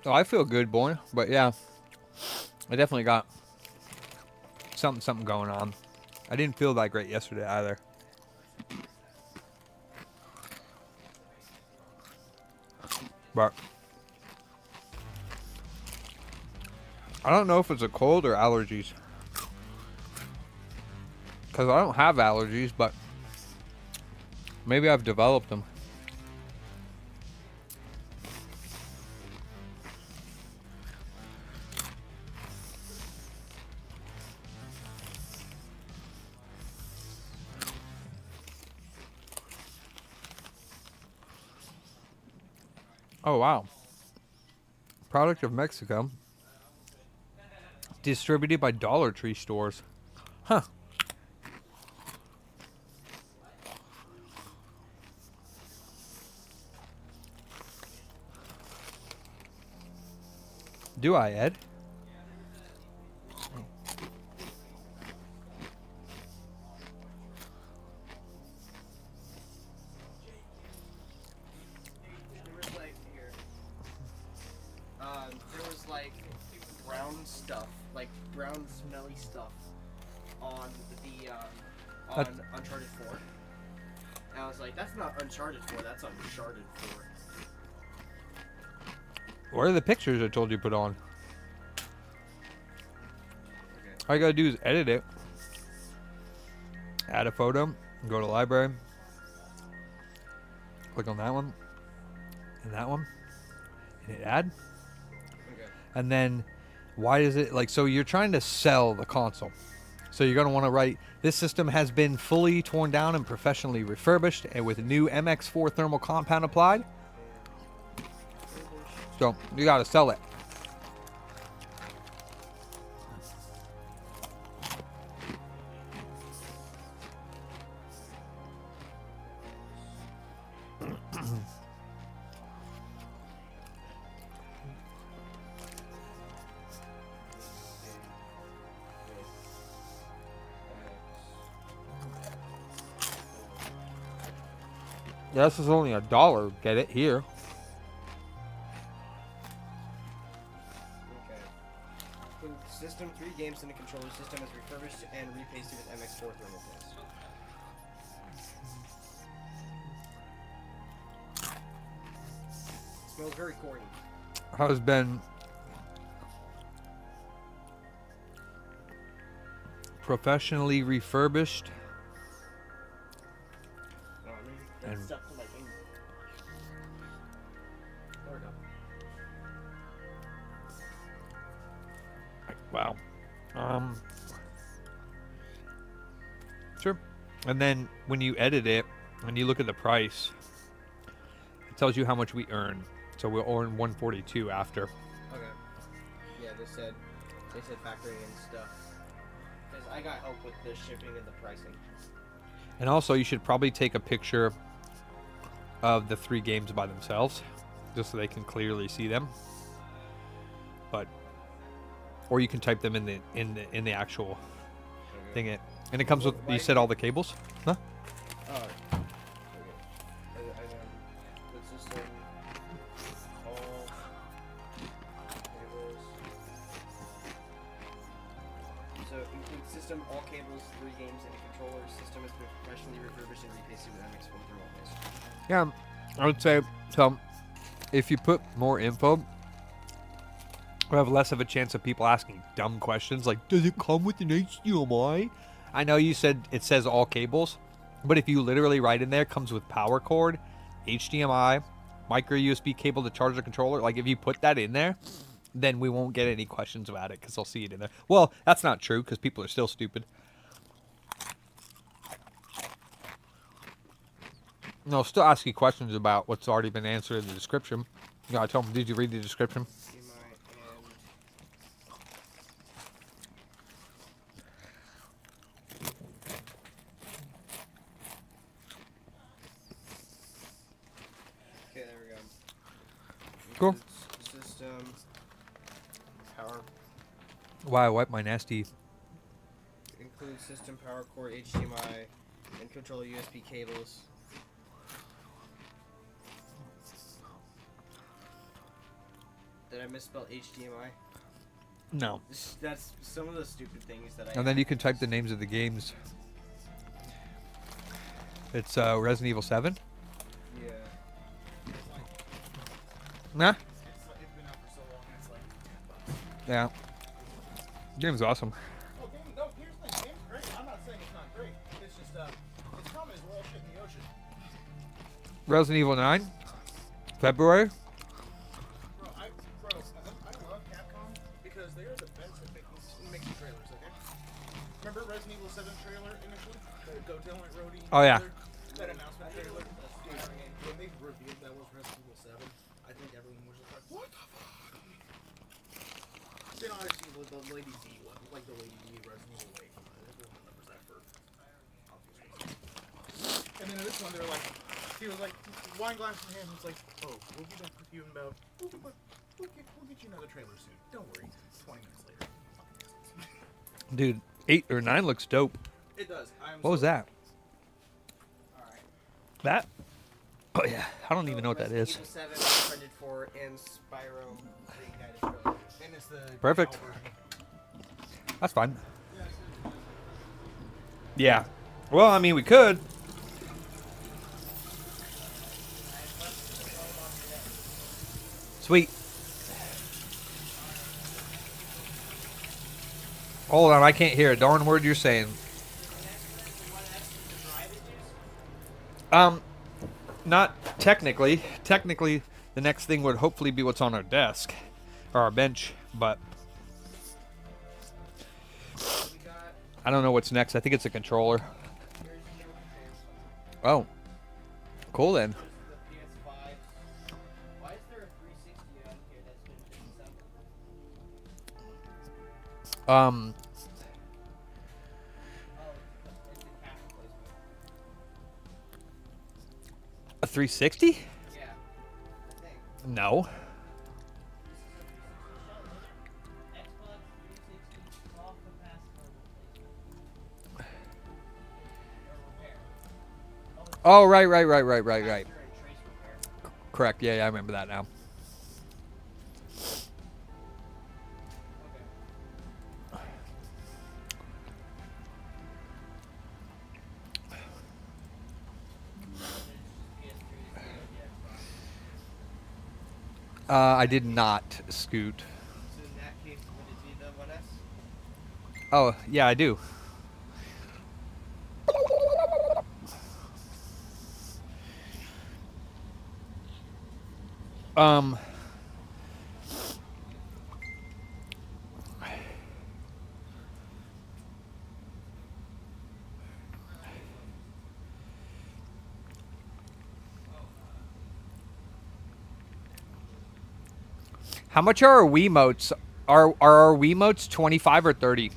Speaker 1: Oh, I feel good, boy. But yeah, I definitely got something going on. I didn't feel that great yesterday either. But I don't know if it's a cold or allergies. Because I don't have allergies, but maybe I've developed them. Oh, wow. Product of Mexico. Distributed by Dollar Tree stores. Huh. Do I, Ed?
Speaker 4: There was like brown stuff, like brown smelly stuff on the on Uncharted 4. And I was like, that's not Uncharted 4, that's Uncharted 4.
Speaker 1: Where are the pictures I told you to put on?
Speaker 4: Okay.
Speaker 1: All you gotta do is edit it. Add a photo, go to library, Click on that one. And that one. And hit add.
Speaker 4: Okay.
Speaker 1: And then why is it like, so you're trying to sell the console. So you're going to want to write, this system has been fully torn down and professionally refurbished and with new MX4 thermal compound applied. So you got to sell it. Yeah, this is only $1. Get it here.
Speaker 4: Okay. The system, 3 games in the controller system is refurbished and repasted with MX4 thermal paste. Smells very corny.
Speaker 1: Has been professionally refurbished.
Speaker 4: No, I mean,
Speaker 1: And-
Speaker 4: that's stuck to my finger. There we go.
Speaker 1: Wow. Sure. And then when you edit it, when you look at the price, it tells you how much we earn. So we'll earn 142 after.
Speaker 4: Okay. Yeah, they said factoring in stuff. Because I got help with the shipping and the pricing.
Speaker 1: And also, you should probably take a picture of the 3 games by themselves, just so they can clearly see them. But, or you can type them in the actual thing. And it comes with, you said all the cables, huh?
Speaker 4: Okay. The system, all cables. So include system, all cables, 3 games, and a controller. System has been professionally refurbished and repasted with MX4 thermal paste.
Speaker 1: Yeah, I would say, so if you put more info, we'll have less of a chance of people asking dumb questions like, does it come with an HDMI? I know you said it says all cables, but if you literally write in there, it comes with power cord, HDMI, micro USB cable to charge the controller. Like if you put that in there, then we won't get any questions about it because they'll see it in there. Well, that's not true because people are still stupid. No, still ask you questions about what's already been answered in the description. You gotta tell them, did you read the description?
Speaker 4: HDMI and okay, there we go.
Speaker 1: Cool.
Speaker 4: Includes system, power,
Speaker 1: Wow, I wiped my nasty.
Speaker 4: includes system, power cord, HDMI, and controller USB cables. Did I misspell HDMI?
Speaker 1: No.
Speaker 4: That's some of the stupid things that I.
Speaker 1: And then you can type the names of the games. It's Resident Evil 7.
Speaker 4: Yeah.
Speaker 1: Nah.
Speaker 7: It's been out for so long, it's like $10.
Speaker 1: Yeah. Game's awesome.
Speaker 7: Oh, game, no, here's the thing. Game's great. I'm not saying it's not great. It's just, it's common as well shit in the ocean.
Speaker 1: Resident Evil 9. February.
Speaker 7: Bro, I love Capcom because they are the best at making trailers, okay? Remember Resident Evil 7 trailer initially? The Go Tell It Roadie
Speaker 1: Oh, yeah.
Speaker 7: trailer? That announcement trailer? Dude, when they revealed that was Resident Evil 7, I think everyone was just like, what the fuck? Then obviously the Lady D one, like the Lady D Resident Evil 8. Everyone remembers that for obvious reasons. And then in this one, they were like, he was like, wine glass in hand, was like, oh, we'll be back with you in about, we'll get you another trailer soon. Don't worry. 20 minutes later. Fucking assholes.
Speaker 1: Dude, 8 or 9 looks dope.
Speaker 7: It does.
Speaker 1: What was that?
Speaker 4: Alright.
Speaker 1: That? Oh, yeah. I don't even know what that is.
Speaker 4: Resident Evil 7 printed for and Spyro reignited trailer.
Speaker 7: And it's the
Speaker 1: Perfect.
Speaker 7: PAL version.
Speaker 1: That's fine. Yeah. Well, I mean, we could. Sweet. Hold on, I can't hear a darn word you're saying. Not technically, the next thing would hopefully be what's on our desk or our bench, but I don't know what's next. I think it's a controller. Oh, cool then.
Speaker 2: The PS5. Why is there a 360 on here that's been disassembled?
Speaker 1: Um,
Speaker 2: Oh, it's a cash replacement.
Speaker 1: a 360?
Speaker 2: Yeah. I think.
Speaker 1: No.
Speaker 2: Xbox 360 off capacitor replacement. Or repair.
Speaker 1: Oh, right.
Speaker 2: Capacitor and trace repair.
Speaker 1: Correct. Yeah, I remember that now.
Speaker 2: Okay.
Speaker 1: I did not scoot.
Speaker 2: So in that case, would it be the 1S?
Speaker 1: Oh, yeah, I do. Um, how much are our Wiimotes? Are our Wiimotes 25 or 30?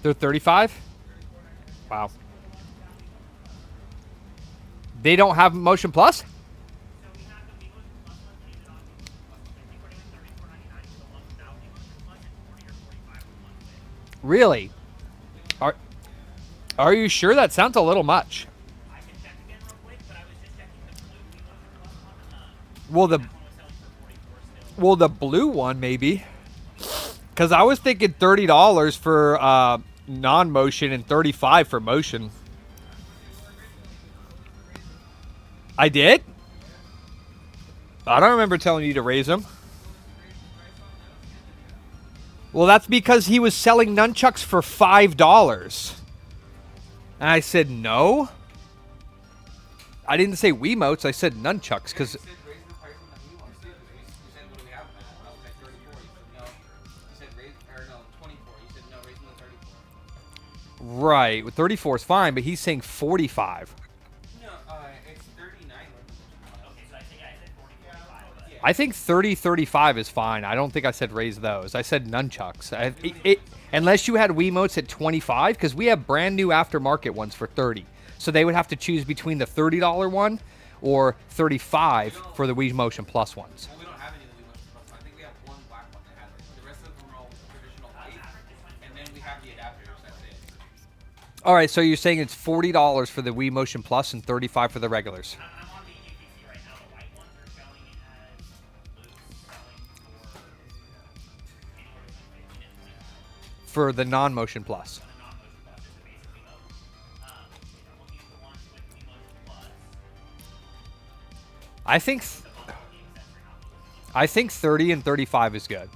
Speaker 1: They're 35? Wow. They don't have Motion Plus?
Speaker 3: So we have the Windows Plus ones and even on Windows Plus ones. I think we're doing $34.99 for the ones without Windows Plus and 40 or 45 for the ones with.
Speaker 1: Really? Are you sure? That sounds a little much.
Speaker 3: I can check again real quick, but I was just checking the blue Windows Plus one.
Speaker 1: Well, the
Speaker 3: That one was selling for 44 still.
Speaker 1: well the blue one maybe. Cuz I was thinking $30 for non-motion and 35 for motion. I did? I don't remember telling you to raise them. Well, that's because he was selling nunchucks for $5. And I said no. I didn't say Wiimotes, I said nunchucks because right, with 34 is fine, but he's saying 45.
Speaker 4: No, it's 39.
Speaker 3: Okay, so I think I said 40, 45. But
Speaker 1: I think 30, 35 is fine. I don't think I said raise those. I said nunchucks. Unless you had Wiimotes at 25, because we have brand new aftermarket ones for 30. So they would have to choose between the $30 one or 35 for the Wii Motion Plus ones.
Speaker 4: Well, we don't have any of the Wii Motion Plus. I think we have one black one that has it. The rest of them are all traditional white. And then we have the adapters. That's it.
Speaker 1: All right, so you're saying it's $40 for the Wii Motion Plus and 35 for the regulars.
Speaker 3: I'm on the UPC right now. The white ones are showing as blue selling for anywhere between 15 and 25.
Speaker 1: For the non-motion plus.
Speaker 3: The non-motion plus is the basic Wiimote. If I'm looking at the ones with Wiimote Plus,
Speaker 1: I think
Speaker 3: the bundle being accessory, not the Wiimote.
Speaker 1: I think 30 and 35 is good.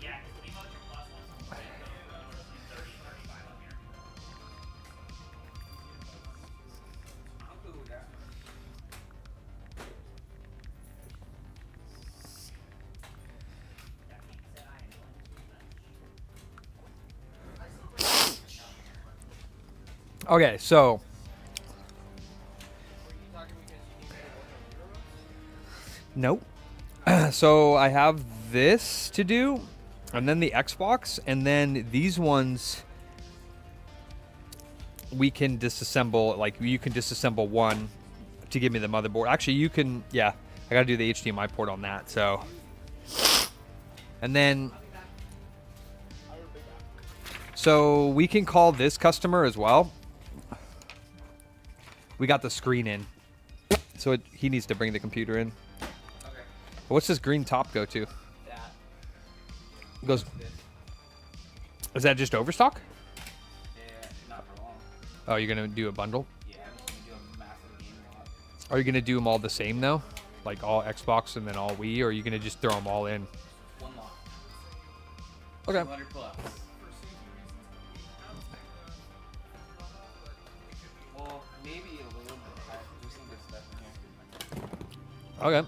Speaker 3: Yeah, because the Wiimote Plus ones go for anywhere between 30 and 35 on here.
Speaker 4: I'm cool with that.
Speaker 3: That being said, I am going to
Speaker 1: Okay, so
Speaker 2: Were you talking because you need to work on
Speaker 1: nope. So I have this to do, and then the Xbox, and then these ones we can disassemble. Like you can disassemble one to give me the motherboard. Actually, you can. Yeah, I gotta do the HDMI port on that. So, and then so we can call this customer as well. We got the screen in, so he needs to bring the computer in.
Speaker 4: Okay.
Speaker 1: What's this green top go to?
Speaker 2: That.
Speaker 1: It goes. Is that just overstock?
Speaker 4: Yeah, not for long.
Speaker 1: Oh, you're gonna do a bundle?
Speaker 4: Yeah, I'm just gonna do a massive game lot.
Speaker 1: Are you gonna do them all the same though? Like all Xbox and then all Wii, or are you gonna just throw them all in?
Speaker 4: One lot.
Speaker 1: Okay.
Speaker 4: 200 bucks. Well, maybe a little bit. There's some good stuff in here.
Speaker 1: Okay.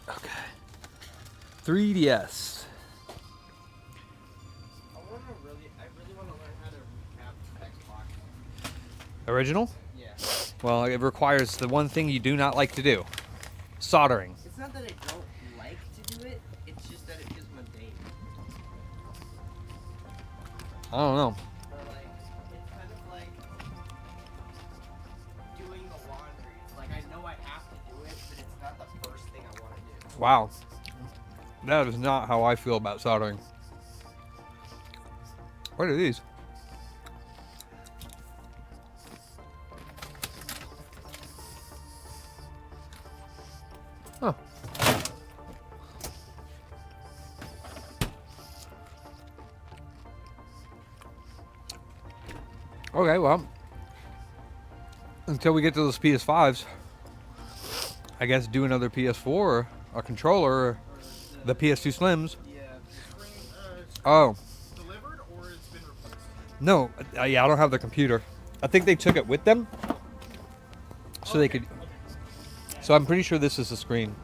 Speaker 1: Okay. 3DS.
Speaker 4: I really want to learn how to recap Xbox.
Speaker 1: Original?
Speaker 4: Yeah.
Speaker 1: Well, it requires the one thing you do not like to do. Soldering.
Speaker 4: It's not that I don't like to do it. It's just that it feels mundane.
Speaker 1: I don't know.
Speaker 4: Or like, it's kind of like doing the laundry. It's like I know I have to do it, but it's not the first thing I want to do.
Speaker 1: Wow. That is not how I feel about soldering. What are these? Huh. Okay, well, until we get to those PS5s, I guess do another PS4 or a controller or the PS2 Slims.
Speaker 7: Yeah, the screen,
Speaker 1: Oh,
Speaker 7: delivered or it's been replaced?
Speaker 1: no. Yeah, I don't have the computer. I think they took it with them. So they could. So I'm pretty sure this is the screen.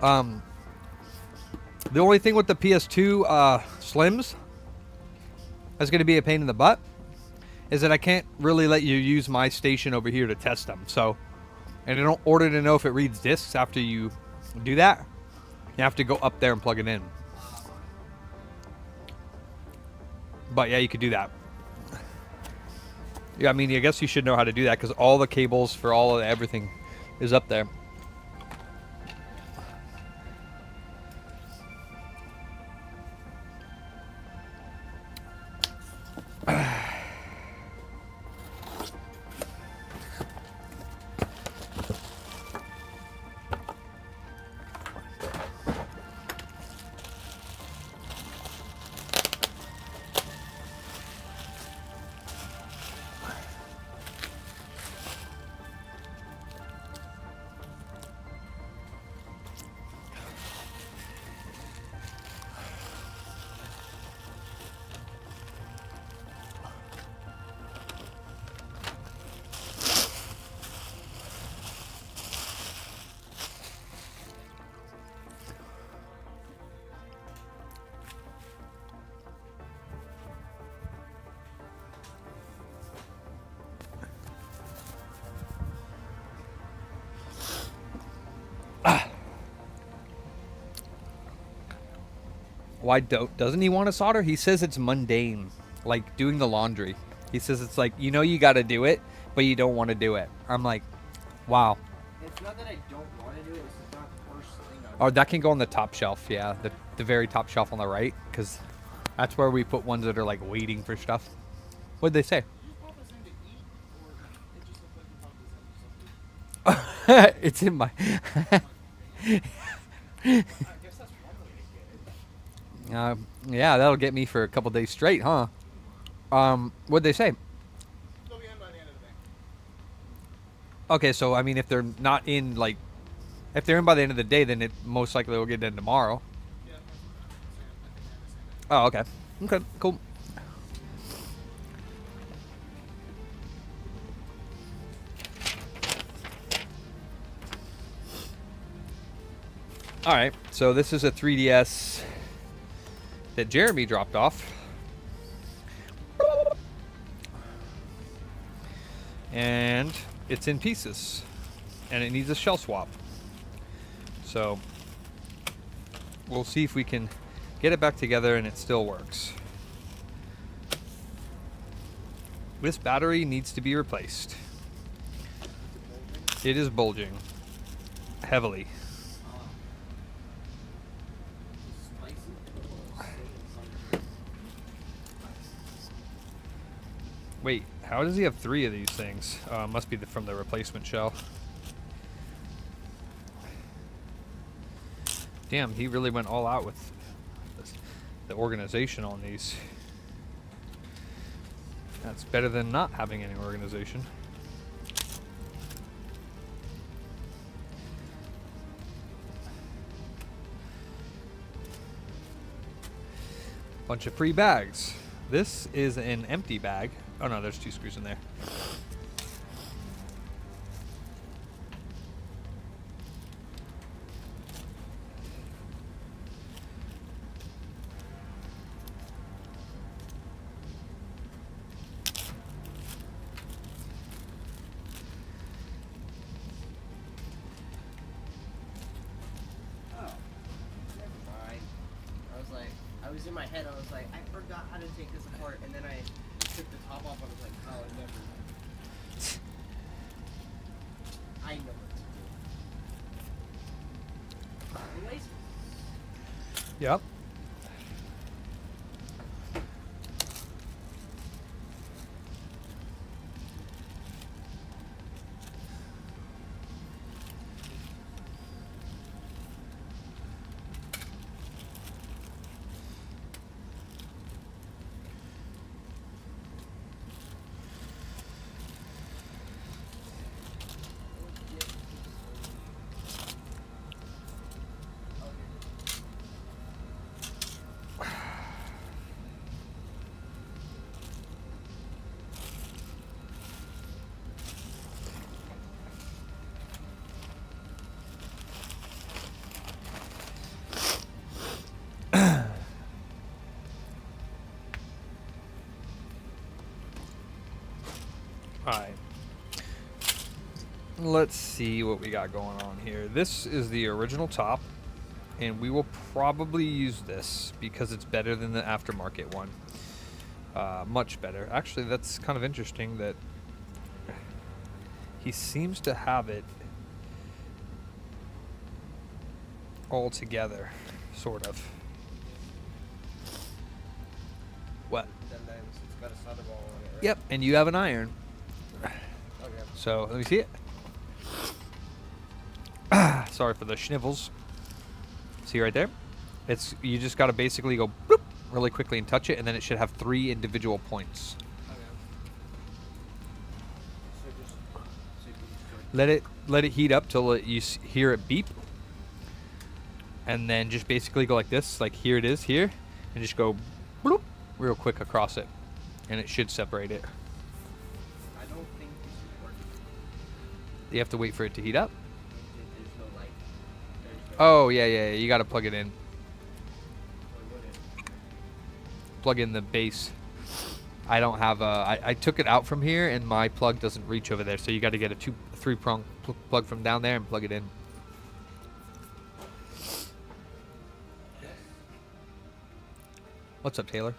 Speaker 1: The only thing with the PS2 Slims that's going to be a pain in the butt is that I can't really let you use my station over here to test them. So, and in order to know if it reads discs after you do that, you have to go up there and plug it in. But yeah, you could do that. Yeah, I mean, I guess you should know how to do that because all the cables for all of everything is up there. Why doesn't he want to solder? He says it's mundane, like doing the laundry. He says it's like, you know, you got to do it, but you don't want to do it. I'm like, wow.
Speaker 4: It's not that I don't want to do it. It's just not the first thing I
Speaker 1: Oh, that can go on the top shelf. Yeah, the very top shelf on the right, because that's where we put ones that are like waiting for stuff. What'd they say?
Speaker 7: Did you pop this in to eat, or it just looked like you popped this in for something?
Speaker 1: It's in my.
Speaker 7: I guess that's one way to get it.
Speaker 1: Yeah, that'll get me for a couple days straight, huh? What'd they say?
Speaker 7: They'll be in by the end of the day.
Speaker 1: Okay, so I mean, if they're not in, like, if they're in by the end of the day, then it most likely will get in tomorrow.
Speaker 7: Yeah, I think that's
Speaker 1: Oh, okay. Okay, cool. All right, so this is a 3DS that Jeremy dropped off. And it's in pieces. And it needs a shell swap. So we'll see if we can get it back together and it still works. This battery needs to be replaced. It is bulging heavily. Wait, how does he have 3 of these things? Must be from the replacement shell. Damn, he really went all out with the organization on these. That's better than not having any organization. Bunch of free bags. This is an empty bag. Oh no, there's 2 screws in there.
Speaker 4: I was in my head, I was like, I forgot how to take this apart, and then I took the top off, and I was like, oh, never mind. I know what to do. Anyways,
Speaker 1: Yep. Alright. Let's see what we got going on here. This is the original top, and we will probably use this because it's better than the aftermarket one. Much better. Actually, that's kind of interesting that he seems to have it all together, sort of. What?
Speaker 4: then it's got a solder ball on it, right?
Speaker 1: Yep, and you have an iron.
Speaker 4: Okay.
Speaker 1: So, let me see it. Sorry for the schnivels. See right there? It's you just got to basically go bloop really quickly and touch it, and then it should have 3 individual points.
Speaker 4: Okay. So just
Speaker 1: Let it heat up till you hear it beep, and then just basically go like this, like here it is here, and just go bloop real quick across it, and it should separate it.
Speaker 4: I don't think this is working.
Speaker 1: You have to wait for it to heat up.
Speaker 4: There's no light. There's no
Speaker 1: Oh yeah, you got to plug it in.
Speaker 4: what is it?
Speaker 1: Plug in the base. I don't have a. I took it out from here, and my plug doesn't reach over there, so you got to get a 3-prong plug from down there and plug it in. What's up, Taylor?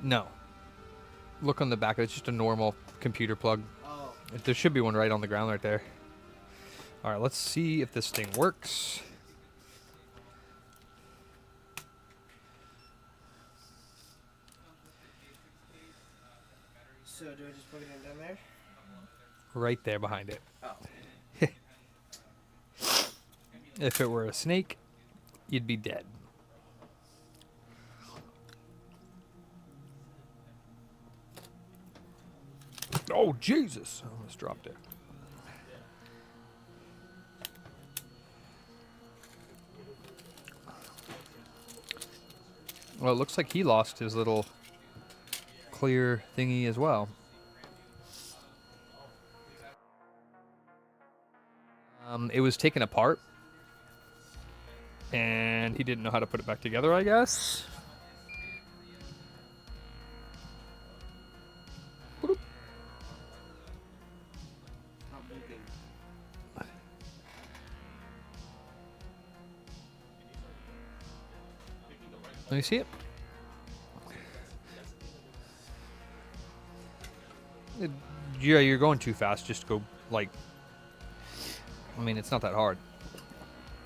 Speaker 1: No. Look on the back. It's just a normal computer plug.
Speaker 4: Oh,
Speaker 1: There should be one right on the ground right there. All right, let's see if this thing works.
Speaker 4: so do I just plug it in down there?
Speaker 1: Right there behind it.
Speaker 4: Oh.
Speaker 1: If it were a snake, you'd be dead. Oh, Jesus. I almost dropped it. Well, it looks like he lost his little clear thingy as well. It was taken apart, and he didn't know how to put it back together, I guess. Bloop.
Speaker 4: Not moving.
Speaker 1: Let me see it. Yeah, you're going too fast. Just go, like... I mean, it's not that hard.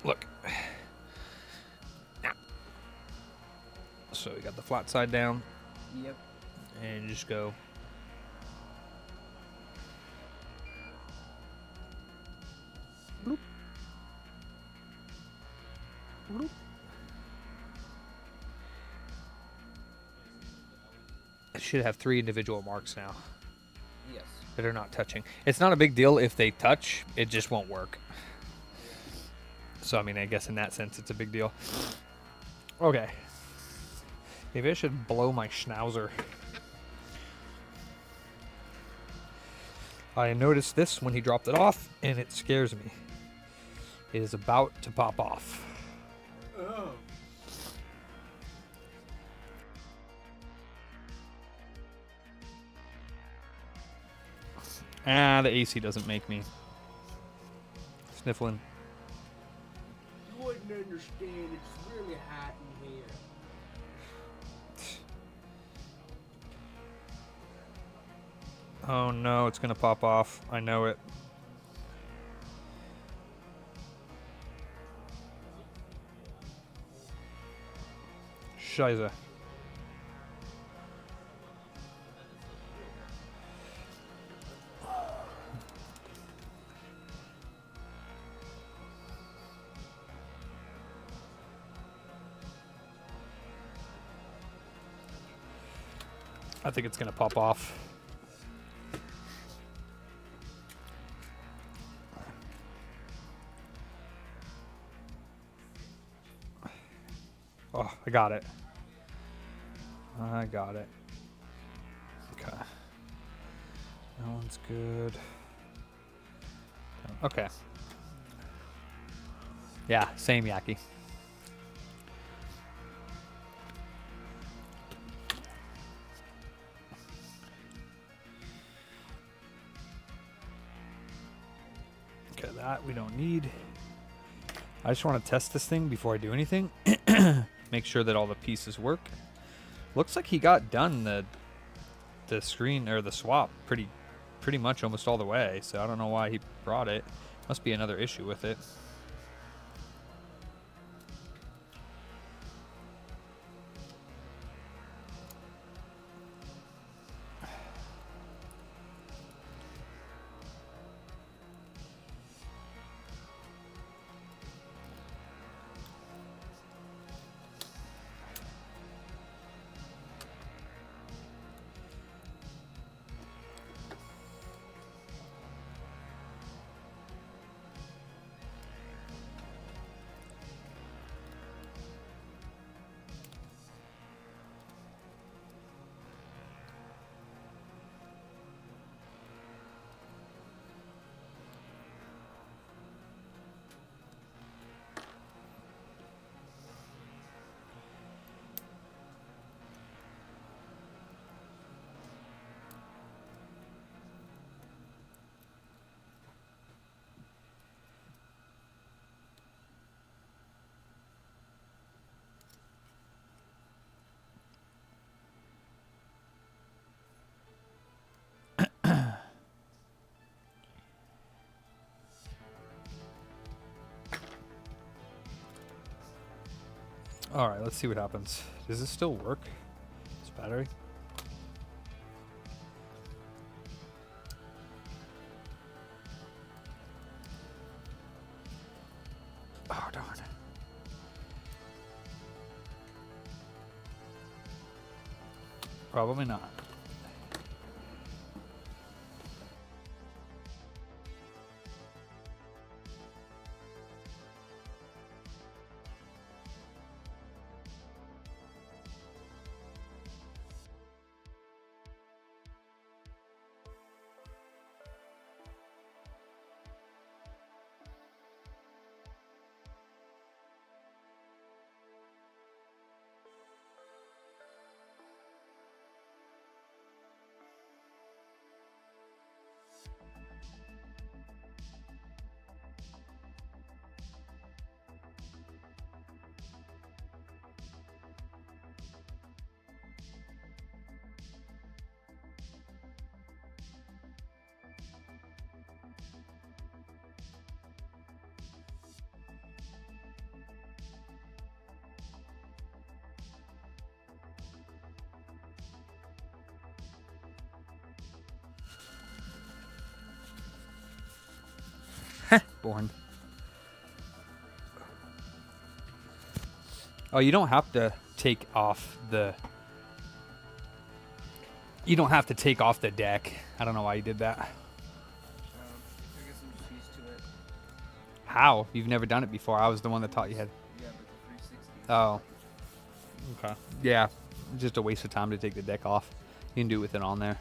Speaker 1: Look. So we got the flat side down,
Speaker 4: Yep.
Speaker 1: and just go. Bloop. Bloop. It should have 3 individual marks now
Speaker 4: Yes.
Speaker 1: that are not touching. It's not a big deal if they touch, it just won't work. So, I mean, I guess in that sense, it's a big deal. Okay. Maybe I should blow my schnauzer. I noticed this when he dropped it off, and it scares me. It is about to pop off.
Speaker 4: Oh.
Speaker 1: Ah, the AC doesn't make me. Sniffling.
Speaker 4: You wouldn't understand. It's really hot in here.
Speaker 1: Oh no, it's gonna pop off. I know it. Scheiße. I think it's gonna pop off. Oh, I got it. I got it. Okay. That one's good. Okay. Yeah, same Yaki. Okay, that we don't need. I just want to test this thing before I do anything. Make sure that all the pieces work. Looks like he got done the screen or the swap pretty much almost all the way. So I don't know why he brought it. Must be another issue with it. All right, let's see what happens. Does this still work? This battery? Oh, darn. Probably not. Born. Oh, you don't have to take off the... You don't have to take off the deck. I don't know why you did that.
Speaker 4: I guess I'm just used to it.
Speaker 1: How? You've never done it before. I was the one that taught you how.
Speaker 4: Yeah, but the 360.
Speaker 1: Oh. Okay. Yeah. just a waste of time to take the deck off. You can do it with it on there.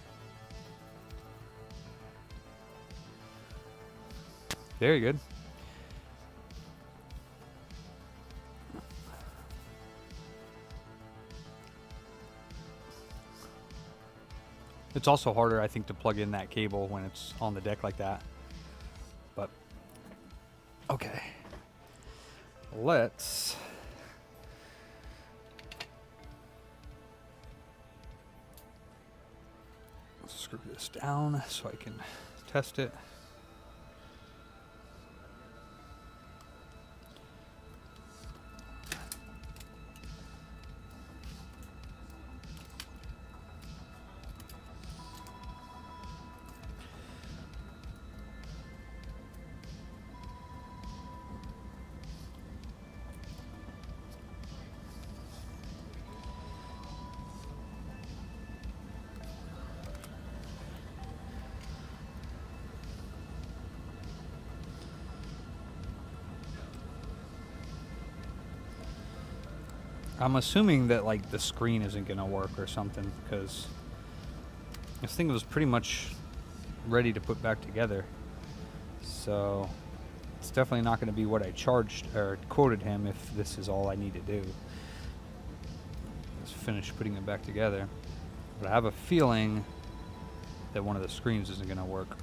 Speaker 1: Very good. It's also harder, I think, to plug in that cable when it's on the deck like that. But, okay. Let's screw this down so I can test it. I'm assuming that like the screen isn't gonna work or something, because this thing was pretty much ready to put back together. So it's definitely not gonna be what I charged or quoted him if this is all I need to do. Let's finish putting it back together. But I have a feeling that one of the screens isn't gonna work.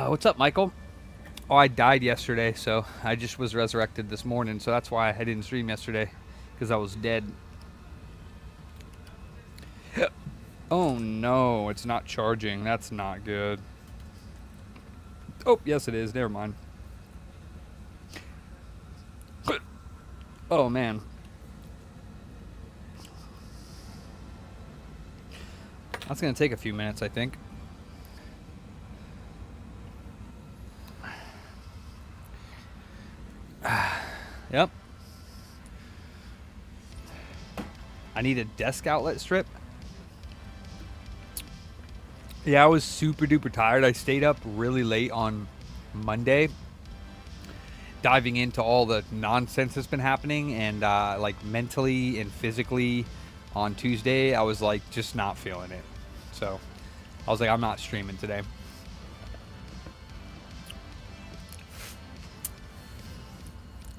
Speaker 1: What's up, Michael? Oh, I died yesterday, so I just was resurrected this morning, so that's why I didn't stream yesterday, because I was dead. Oh no, it's not charging. That's not good. Oh, yes it is. Never mind. Oh man. That's going to take a few minutes, I think. Yep. I need a desk outlet strip. Yeah, I was super duper tired. I stayed up really late on Monday, diving into all the nonsense that's been happening, and like mentally and physically on Tuesday, I was like just not feeling it. So I was like, I'm not streaming today.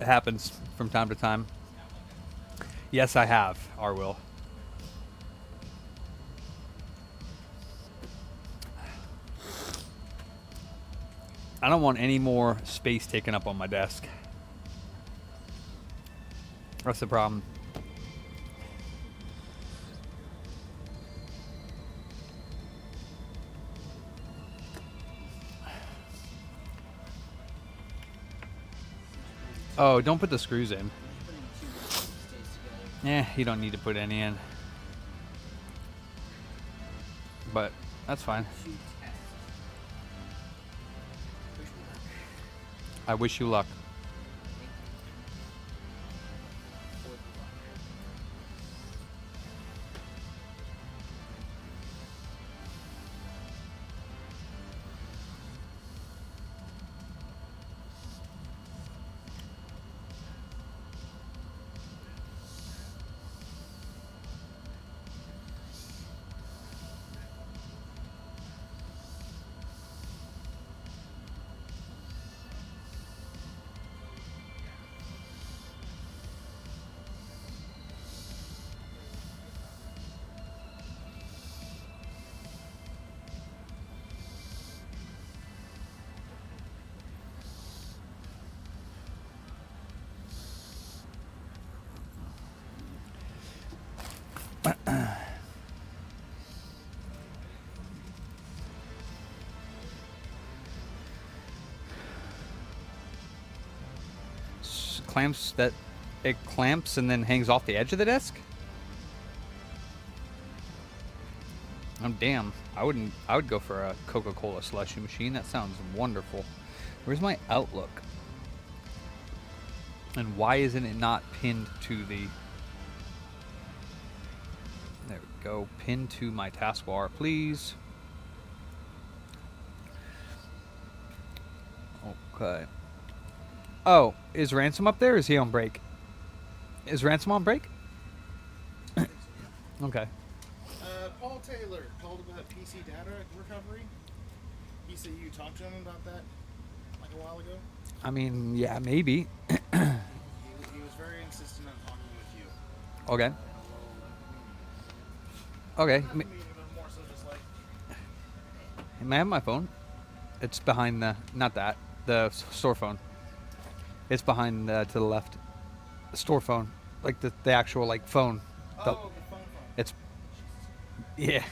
Speaker 1: It happens from time to time. Yes, I have, Arwill. I don't want any more space taken up on my desk. That's the problem. Oh, don't put the screws in. Yeah, you don't need to put any in. But that's fine. I wish you luck. clamps and then hangs off the edge of the desk? Oh damn! I would go for a Coca-Cola slushy machine. That sounds wonderful. Where's my Outlook? And why isn't it not pinned to the? There we go. Pinned to my taskbar, please. Okay. Oh, is Ransom up there? Or is he on break? Is Ransom on break? Okay.
Speaker 7: Paul Taylor called about PC data recovery. He said you talked to him about that like a while ago.
Speaker 1: I mean, yeah, maybe.
Speaker 7: He was very insistent on talking with you.
Speaker 1: Okay. Okay.
Speaker 7: Not the meeting, but more so just like.
Speaker 1: May I have my phone? It's behind the, not that, the store phone. It's behind to the left. The store phone, like the actual like phone.
Speaker 7: Oh, the phone.
Speaker 1: It's, yeah.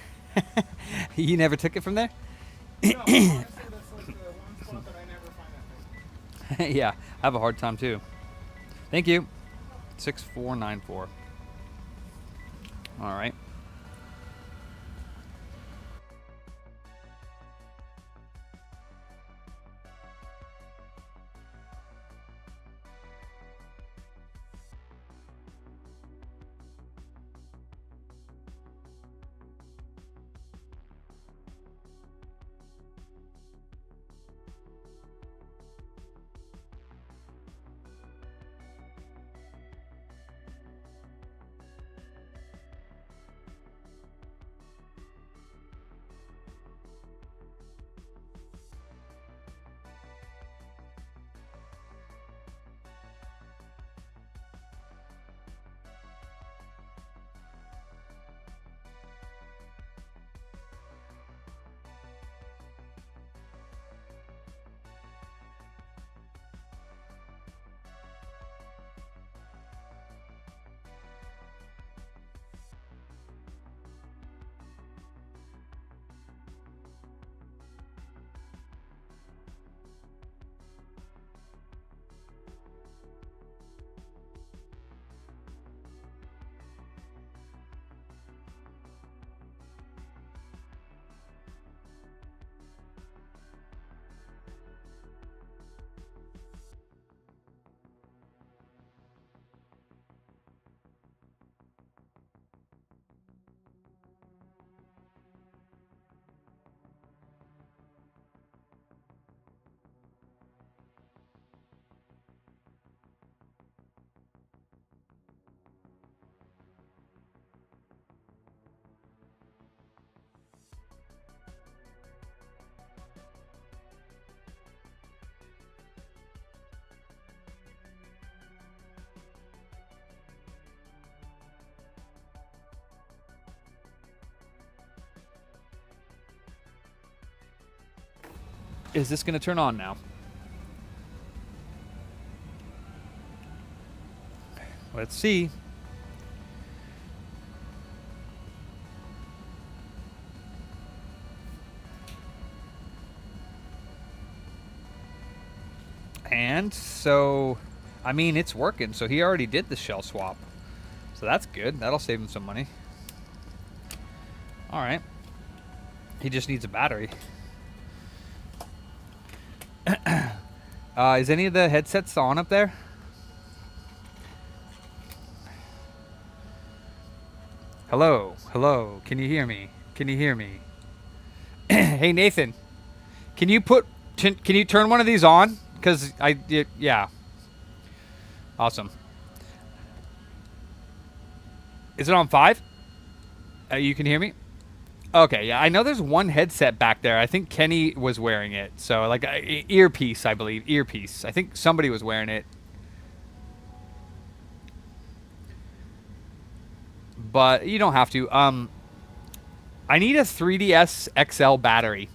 Speaker 1: You never took it from there?
Speaker 7: No, honestly, that's like the one spot that I never find that thing.
Speaker 1: Yeah, I have a hard time too. Thank you. 6494. All right. Is this going to turn on now? Let's see. And so, I mean, it's working. So he already did the shell swap. So that's good. That'll save him some money. All right. He just needs a battery. Is any of the headsets on up there? Hello, hello. Can you hear me? Can you hear me? Hey Nathan, can you turn one of these on? Because yeah. Awesome. Is it on 5? You can hear me? Okay, yeah, I know there's one headset back there. I think Kenny was wearing it. So, like, earpiece, I believe. Earpiece. I think somebody was wearing it. But you don't have to. I need a 3DS XL battery.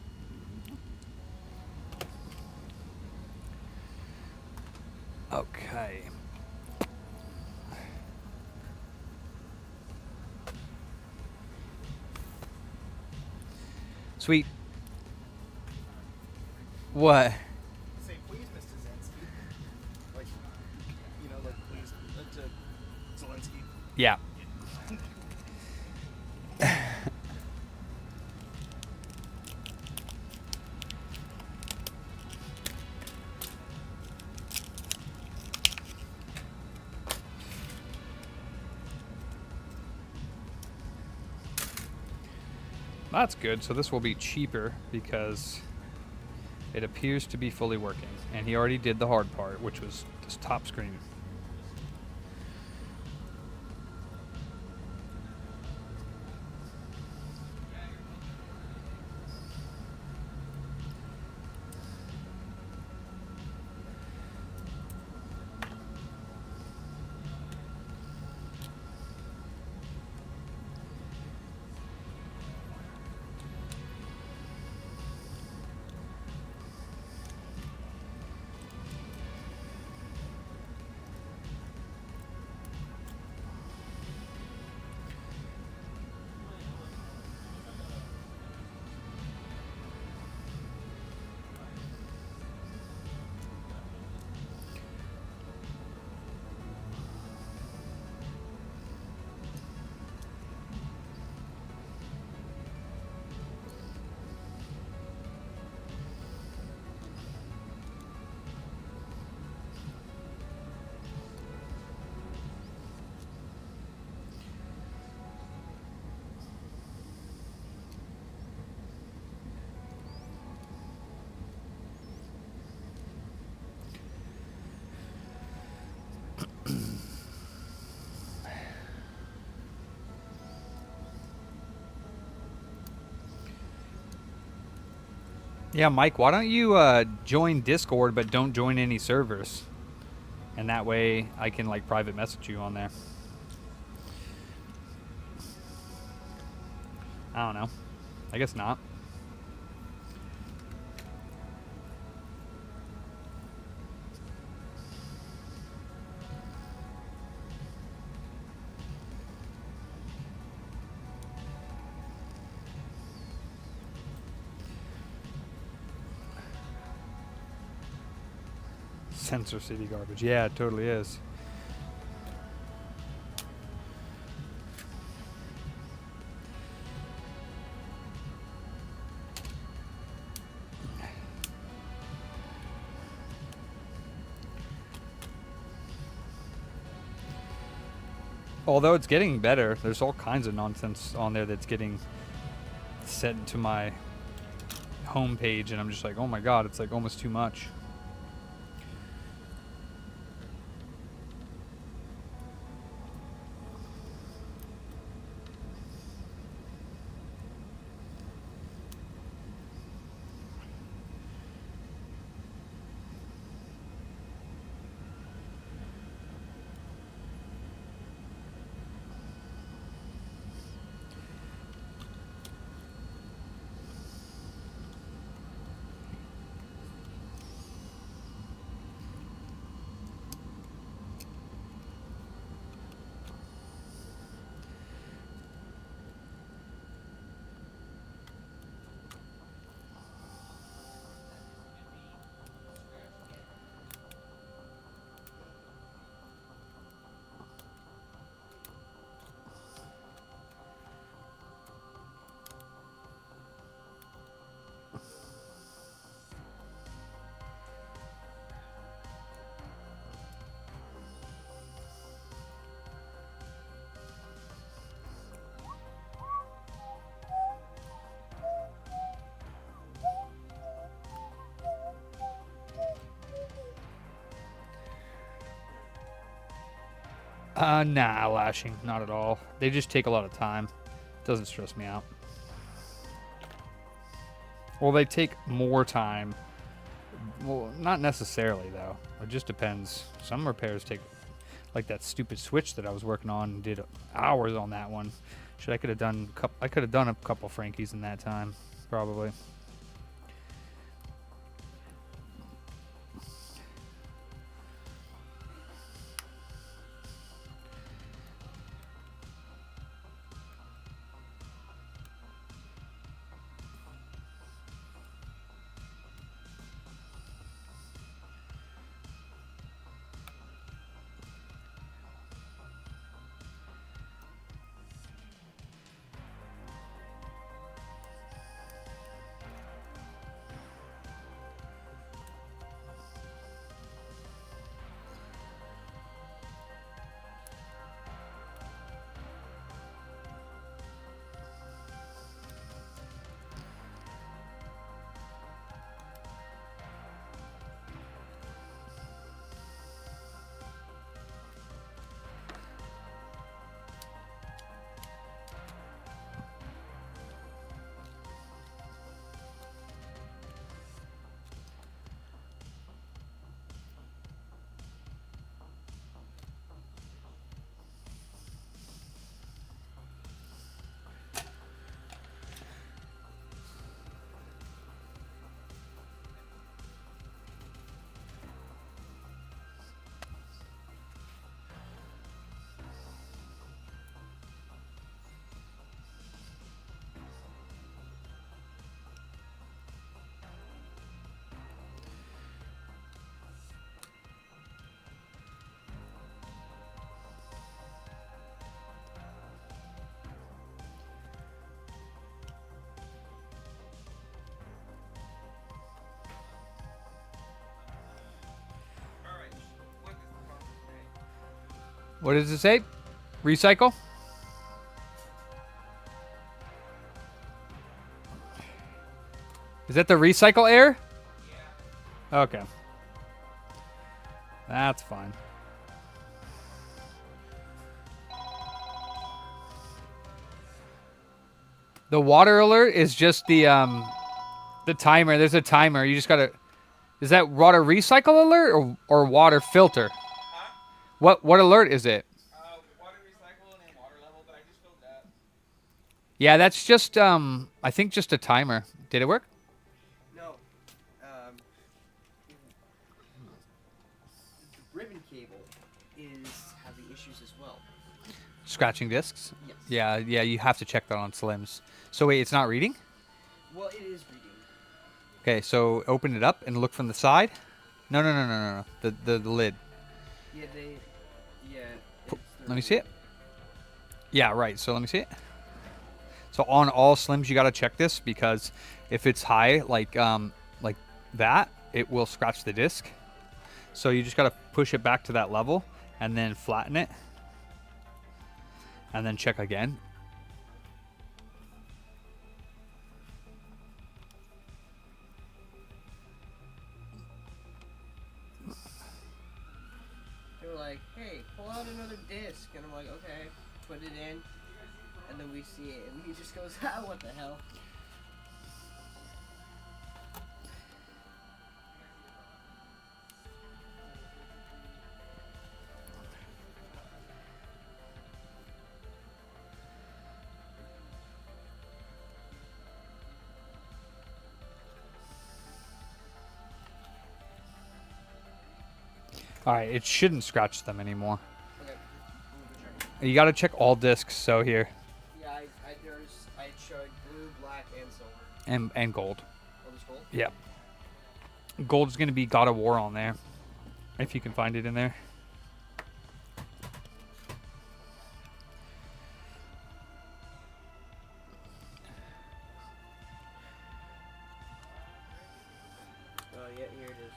Speaker 1: Okay. Sweet. What?
Speaker 7: Say please, Mr. Zensky. Like, you know,
Speaker 1: That's good. So this will be cheaper because it appears to be fully working. And he already did the hard part, which was this top screen. Yeah, Mike, why don't you join Discord but don't join any servers? And that way I can like private message you on there. I don't know. I guess not. Sensor City garbage. Yeah, it totally is. Although it's getting better, there's all kinds of nonsense on there that's getting sent to my home page, and I'm just like, oh my god, it's like almost too much. Nah, lashing, not at all. They just take a lot of time. Doesn't stress me out. Well, they take more time. Well, not necessarily though. It just depends. Some repairs take, like that stupid switch that I was working on, did hours on that one. I could have done a couple Frankies in that time, probably. What does it say? Recycle? Is that the recycle error? Yeah. Okay. That's fine. The water alert is just the timer. There's a timer. You just gotta. Is that water recycle alert or water filter?
Speaker 8: Huh?
Speaker 1: What alert is it?
Speaker 8: Water recycle and water level, but I just filled that.
Speaker 1: Yeah, that's just I think just a timer. Did it work?
Speaker 4: No. The ribbon cable is having issues as well.
Speaker 1: Scratching discs?
Speaker 4: Yes.
Speaker 1: Yeah, you have to check that on Slims. So wait, it's not reading?
Speaker 4: Well, it is reading.
Speaker 1: Okay, so open it up and look from the side. No. The lid.
Speaker 4: Yeah, Yeah.
Speaker 1: Let me see it. Yeah, right. So let me see it. So on all Slims, you gotta check this because if it's high, like that, it will scratch the disc. So you just gotta push it back to that level and then flatten it, and then check again.
Speaker 4: They were like, "Hey, pull out another disc," and I'm like, "Okay." Put it in, and then we see it, and he just goes, "Ah, what the hell?"
Speaker 1: All right, it shouldn't scratch them anymore.
Speaker 4: Okay. I'm gonna go check.
Speaker 1: You gotta check all discs. So here,
Speaker 4: Yeah, I showed blue, black, and silver.
Speaker 1: and gold.
Speaker 4: Oh, there's gold?
Speaker 1: Yeah. Gold's gonna be God of War on there, if you can find it in there.
Speaker 4: Oh, yeah, here it is.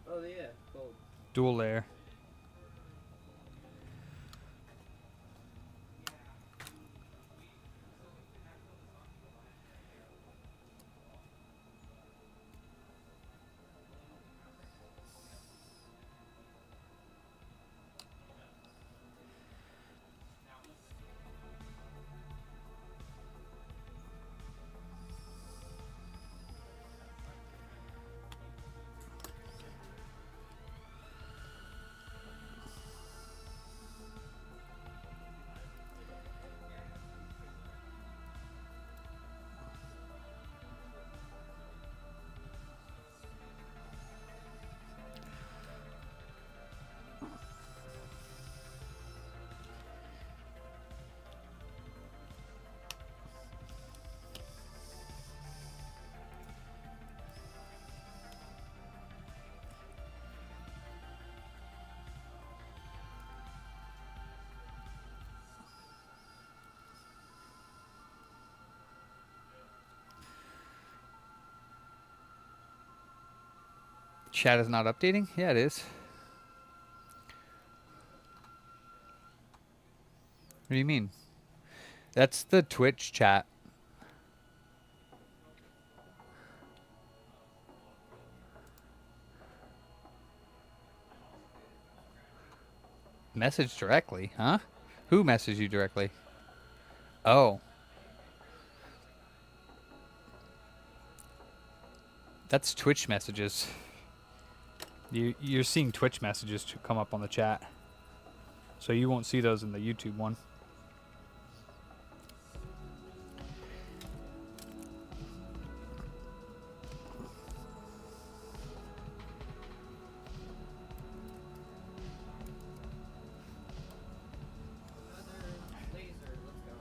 Speaker 4: Oh, yeah, gold.
Speaker 1: Dual layer. Chat is not updating? Yeah, it is. What do you mean? That's the Twitch chat. Message directly, huh? Who messaged you directly? Oh. That's Twitch messages. You're seeing Twitch messages to come up on the chat. So you won't see those in the YouTube one.
Speaker 4: Another laser, let's go.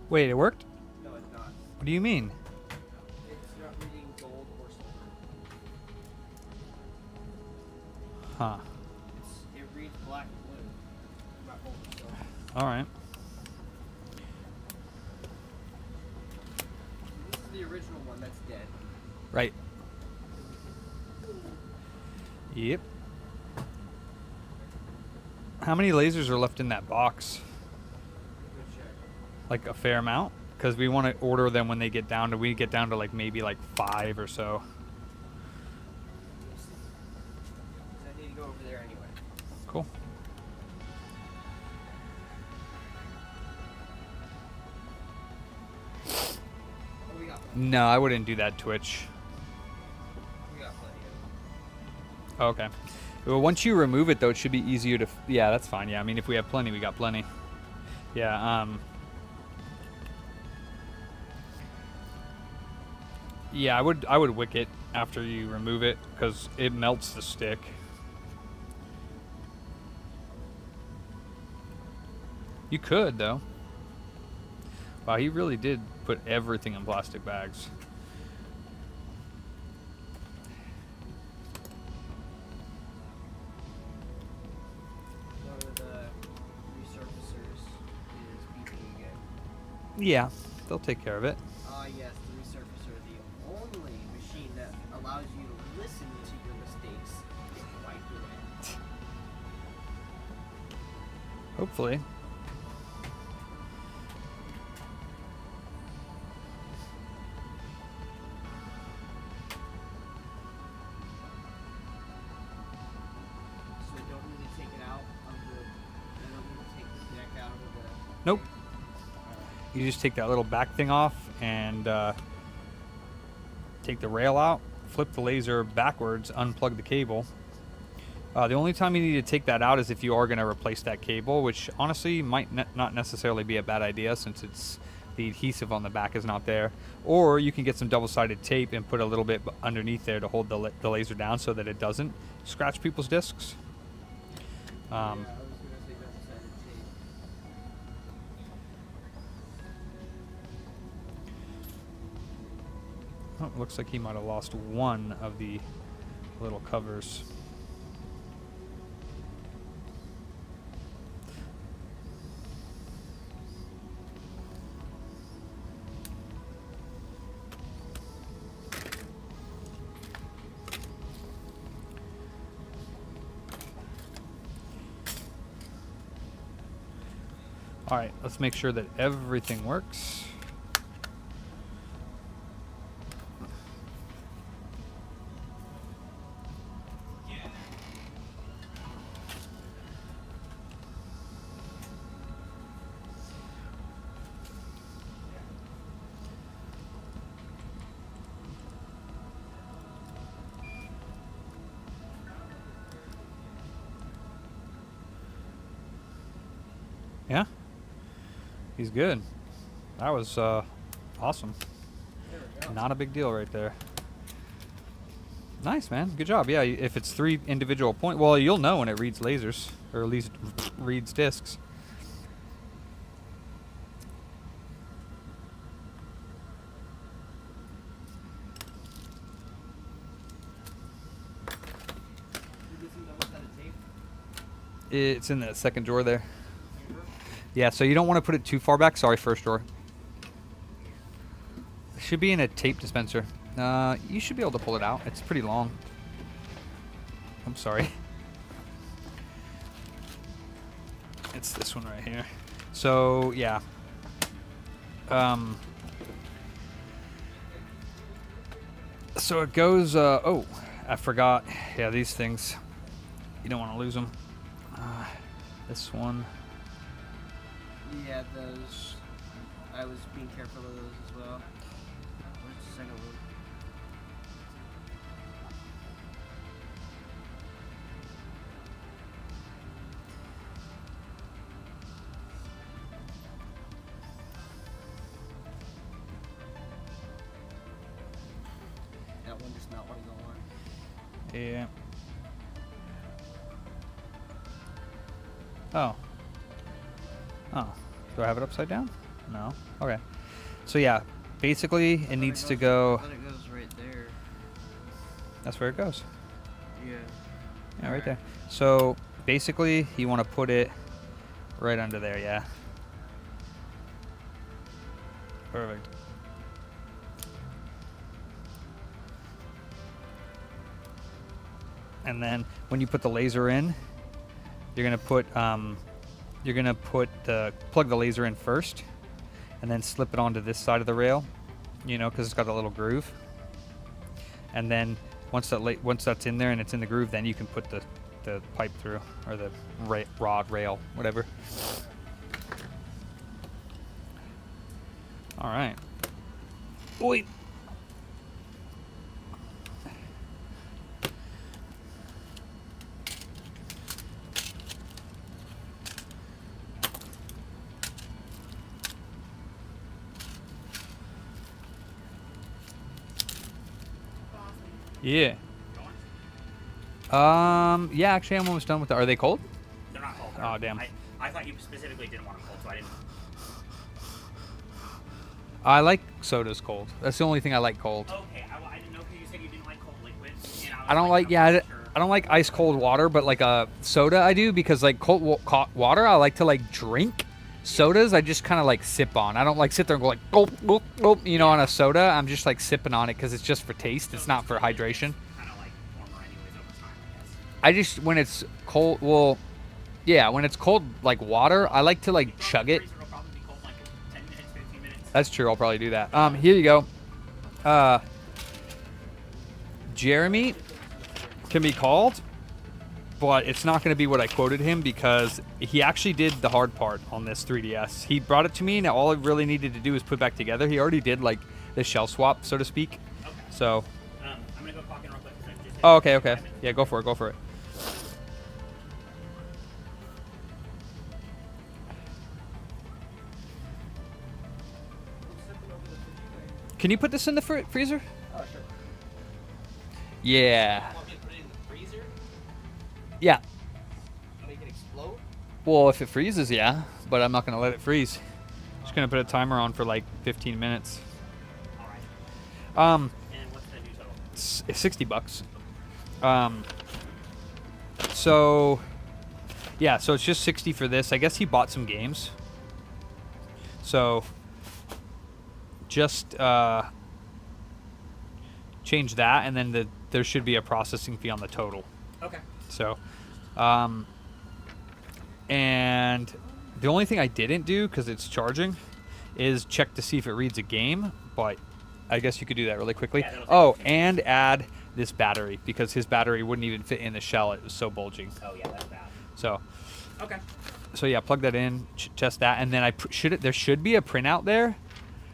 Speaker 1: Wait, it worked?
Speaker 4: No, it's not.
Speaker 1: What do you mean?
Speaker 4: It's not reading gold or silver.
Speaker 1: Huh.
Speaker 4: It reads black and blue. Not gold or silver.
Speaker 1: Alright.
Speaker 4: This is the original one that's dead.
Speaker 1: Right. Yep. How many lasers are left in that box?
Speaker 4: Good check.
Speaker 1: Like a fair amount? Because we want to order them when they get down to, we get down to like maybe like 5 or so.
Speaker 4: We'll see. 'Cause I need to go over there anyway.
Speaker 1: Cool.
Speaker 4: Oh, we got plenty.
Speaker 1: No, I wouldn't do that, Twitch.
Speaker 4: We got plenty of
Speaker 1: Oh, okay. Well, once you remove it, though, it should be easier to... yeah, that's fine. Yeah, I mean, if we have plenty, we got plenty. Yeah, yeah, I would wick it after you remove it, because it melts the stick. You could, though. Wow, he really did put everything in plastic bags.
Speaker 4: One of the resurfacers is beeping again.
Speaker 1: Yeah, they'll take care of it.
Speaker 4: Ah, yes, the resurfacer, the only machine that allows you to listen to your mistakes and wipe away.
Speaker 1: Hopefully.
Speaker 4: So I don't really take it out of the. I don't really take the deck out of the.
Speaker 1: Nope.
Speaker 4: Alright.
Speaker 1: You just take that little back thing off and take the rail out, flip the laser backwards, unplug the cable. The only time you need to take that out is if you are going to replace that cable, which honestly might not necessarily be a bad idea since it's the adhesive on the back is not there. Or you can get some double-sided tape and put a little bit underneath there to hold the laser down so that it doesn't scratch people's discs.
Speaker 4: Yeah, I was gonna say double-sided tape.
Speaker 1: Oh, looks like he might have lost one of the little covers. All right, let's make sure that everything works. Yeah, he's good. That was awesome.
Speaker 4: There we go.
Speaker 1: Not a big deal right there. Nice, man. Good job. Yeah, if it's 3 individual point, well, you'll know when it reads lasers, or at least reads discs.
Speaker 4: You get some double-sided tape.
Speaker 1: It's in that second drawer there. Yeah, so you don't want to put it too far back. Sorry, first drawer. It should be in a tape dispenser. You should be able to pull it out. It's pretty long. I'm sorry. It's this one right here. So, yeah. So it goes, oh, I forgot. Yeah, these things. You don't want to lose them. This one.
Speaker 4: Yeah, those. I was being careful of those as well. Where's the second one? That one does not want to go on.
Speaker 1: Yeah. Oh. Oh. Do I have it upside down? No. Okay. So yeah, basically it needs to go.
Speaker 4: I thought it goes right there.
Speaker 1: That's where it goes.
Speaker 4: Yeah.
Speaker 1: Yeah, right there. So basically you want to put it right under there, yeah. Perfect. And then when you put the laser in, you're gonna put plug the laser in first, and then slip it onto this side of the rail, you know, because it's got a little groove. And then once that's in there and it's in the groove, then you can put the pipe through, or the rod, rail, whatever. All right. Oi. Yeah. Yeah, actually, I'm almost done with that. Are they cold?
Speaker 3: They're not cold.
Speaker 1: Oh, damn.
Speaker 3: I thought you specifically didn't want them cold, so I didn't.
Speaker 1: I like sodas cold. That's the only thing I like cold.
Speaker 3: Okay, I didn't know because you said you didn't like cold liquids. And
Speaker 1: I don't like, yeah, I don't like ice cold water, but like a soda I do, because like cold water I like to like drink. Sodas I just kind of like sip on. I don't like sit there and go like gulp, gulp, gulp, you know, on a soda. I'm just like sipping on it because it's just for taste. It's not for hydration.
Speaker 3: Kind of like warmer anyways over time, I guess.
Speaker 1: I just, when it's cold, well, yeah, when it's cold like water, I like to like chug it.
Speaker 3: Freezer will probably be cold in like 10 minutes, 15 minutes.
Speaker 1: That's true. I'll probably do that. Here you go. Jeremy can be called, but it's not going to be what I quoted him, because he actually did the hard part on this 3DS. He brought it to me. Now all I really needed to do is put back together. He already did like the shell swap, so to speak.
Speaker 3: Okay.
Speaker 1: So.
Speaker 3: I'm gonna go clock in real quick. 'Cause I just hit
Speaker 1: Oh, okay,
Speaker 3: 5
Speaker 1: okay.
Speaker 3: minutes.
Speaker 1: Yeah, go for it. Go for it. Can you put this in the freezer?
Speaker 4: Oh, sure.
Speaker 1: Yeah.
Speaker 4: Want me to put it in the freezer?
Speaker 1: Yeah.
Speaker 4: Make it explode?
Speaker 1: Well, if it freezes, yeah. But I'm not going to let it freeze. Just going to put a timer on for like 15 minutes.
Speaker 3: All right. And what's the new total?
Speaker 1: $60. So yeah, so it's just 60 for this. I guess he bought some games. So just change that, and then there should be a processing fee on the total.
Speaker 3: Okay.
Speaker 1: So, and the only thing I didn't do, because it's charging, is check to see if it reads a game, but I guess you could do that really quickly.
Speaker 3: Yeah, that'll take
Speaker 1: oh,
Speaker 3: a few
Speaker 1: and add this battery, because his battery wouldn't even fit in the shell. It was so bulging.
Speaker 3: Oh yeah, that's bad.
Speaker 1: So,
Speaker 3: Okay.
Speaker 1: so yeah, plug that in, test that, and then there should be a printout there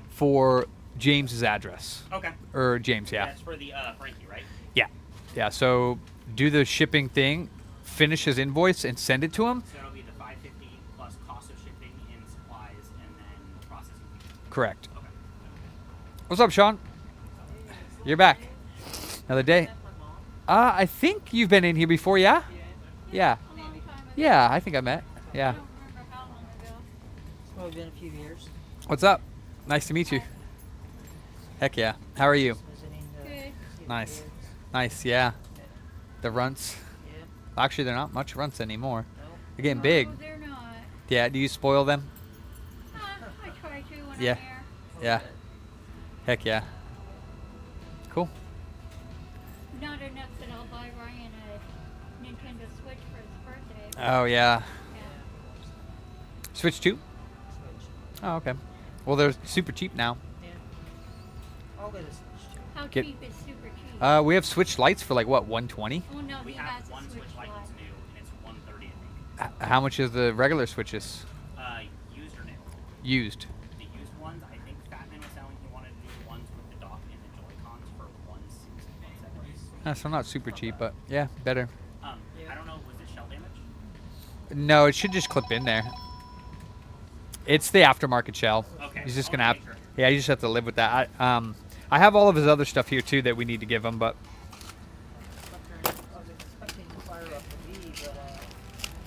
Speaker 1: for James's address.
Speaker 3: Okay.
Speaker 1: Or James, yeah.
Speaker 3: That's for the Frankie, right?
Speaker 1: Yeah. Yeah, so do the shipping thing, finish his invoice, and send it to him.
Speaker 3: So it'll be the $550 plus cost of shipping and supplies, and then processing fee.
Speaker 1: Correct.
Speaker 3: Okay.
Speaker 1: What's up, Sean? You're back. Another day. I think you've been in here before, yeah? Yeah.
Speaker 6: A long time ago.
Speaker 1: Yeah, I think I met. Yeah.
Speaker 6: I don't remember how long ago.
Speaker 2: It's probably been a few years.
Speaker 1: What's up? Nice to meet you. Heck yeah. How are you?
Speaker 2: Visiting
Speaker 6: Good.
Speaker 1: Nice. Nice, yeah. The runts.
Speaker 2: Yeah.
Speaker 1: Actually, they're not much runts anymore.
Speaker 2: No.
Speaker 1: They're getting big.
Speaker 6: No, they're not.
Speaker 1: Yeah, do you spoil them?
Speaker 6: I try to when
Speaker 1: Yeah.
Speaker 6: I'm there.
Speaker 1: Yeah. Heck yeah. Cool.
Speaker 6: Not enough that I'll buy Ryan a Nintendo Switch for his birthday.
Speaker 1: Oh, yeah.
Speaker 6: Yeah.
Speaker 1: Switch 2?
Speaker 2: Switch.
Speaker 1: Oh, okay. Well, they're super cheap now.
Speaker 2: Yeah. I'll get a Switch too.
Speaker 6: How
Speaker 1: Get-
Speaker 6: cheap is super cheap?
Speaker 1: We have Switch lights for like, what, 120?
Speaker 6: Oh no,
Speaker 3: We
Speaker 6: he
Speaker 3: have
Speaker 6: has a
Speaker 3: one
Speaker 6: Switch
Speaker 3: Switch Lite
Speaker 6: Lite.
Speaker 3: that's new, and it's $130, I think.
Speaker 1: How much is the regular Switches?
Speaker 3: Used or new?
Speaker 1: Used.
Speaker 3: The used ones, I think Fatman was selling he wanted to do ones with the dock and the Joy-Cons for 160, 170.
Speaker 1: So not super cheap, but yeah, better.
Speaker 3: I don't know, was it shell damage?
Speaker 1: No, it should just clip in there. It's the aftermarket shell.
Speaker 3: Okay.
Speaker 1: He's just
Speaker 3: I'll
Speaker 1: gonna have,
Speaker 3: make sure.
Speaker 1: yeah, you just have to live with that. I have all of his other stuff here too that we need to give him, but
Speaker 2: I was expecting to fire up the V, but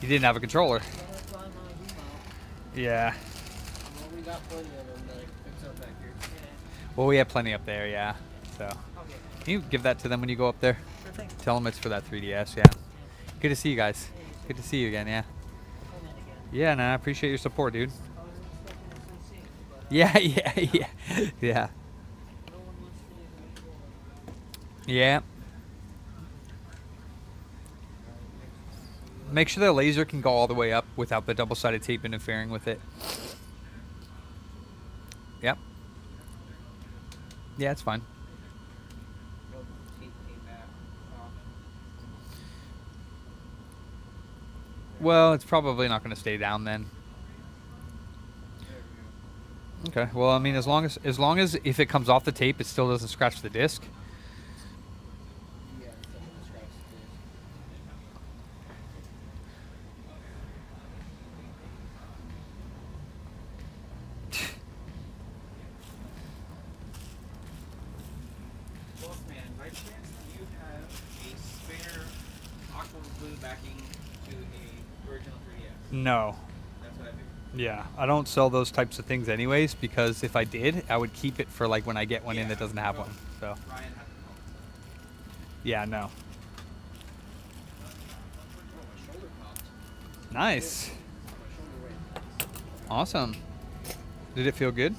Speaker 1: he didn't have a controller.
Speaker 2: that's why I'm on a V-mount.
Speaker 1: Yeah.
Speaker 4: Well, we got plenty of them that I can fix up back here.
Speaker 2: Yeah.
Speaker 1: Well, we have plenty up there, yeah. So,
Speaker 2: Okay.
Speaker 1: can you give that to them when you go up there?
Speaker 2: Sure thing.
Speaker 1: Tell them it's for that 3DS, yeah. Good to see you guys. Good to see you again, yeah.
Speaker 2: Come in again.
Speaker 1: Yeah, nah, I appreciate your support, dude.
Speaker 2: I was expecting to see soon, but
Speaker 1: Yeah, yeah, yeah.
Speaker 2: no one wants to leave me alone.
Speaker 1: Yeah. Make sure the laser can go all the way up without the double-sided tape interfering with it. Yep. Yeah, it's fine.
Speaker 2: Well, tape came back off.
Speaker 1: Well, it's probably not going to stay down then. Okay. Well, I mean, as long as if it comes off the tape, it still doesn't scratch the disc.
Speaker 2: Yeah, it's like the scratch
Speaker 8: Boss man, by chance do you have a spare aqua blue backing to the original 3DS?
Speaker 1: No.
Speaker 8: That's what I figured.
Speaker 1: Yeah, I don't sell those types of things anyways because if I did, I would keep it for like when I get one in that doesn't have one. So,
Speaker 8: Ryan had to call.
Speaker 1: yeah, no.
Speaker 7: Oh, my shoulder popped.
Speaker 1: Nice.
Speaker 7: My shoulder weight.
Speaker 1: Awesome. Did it feel good?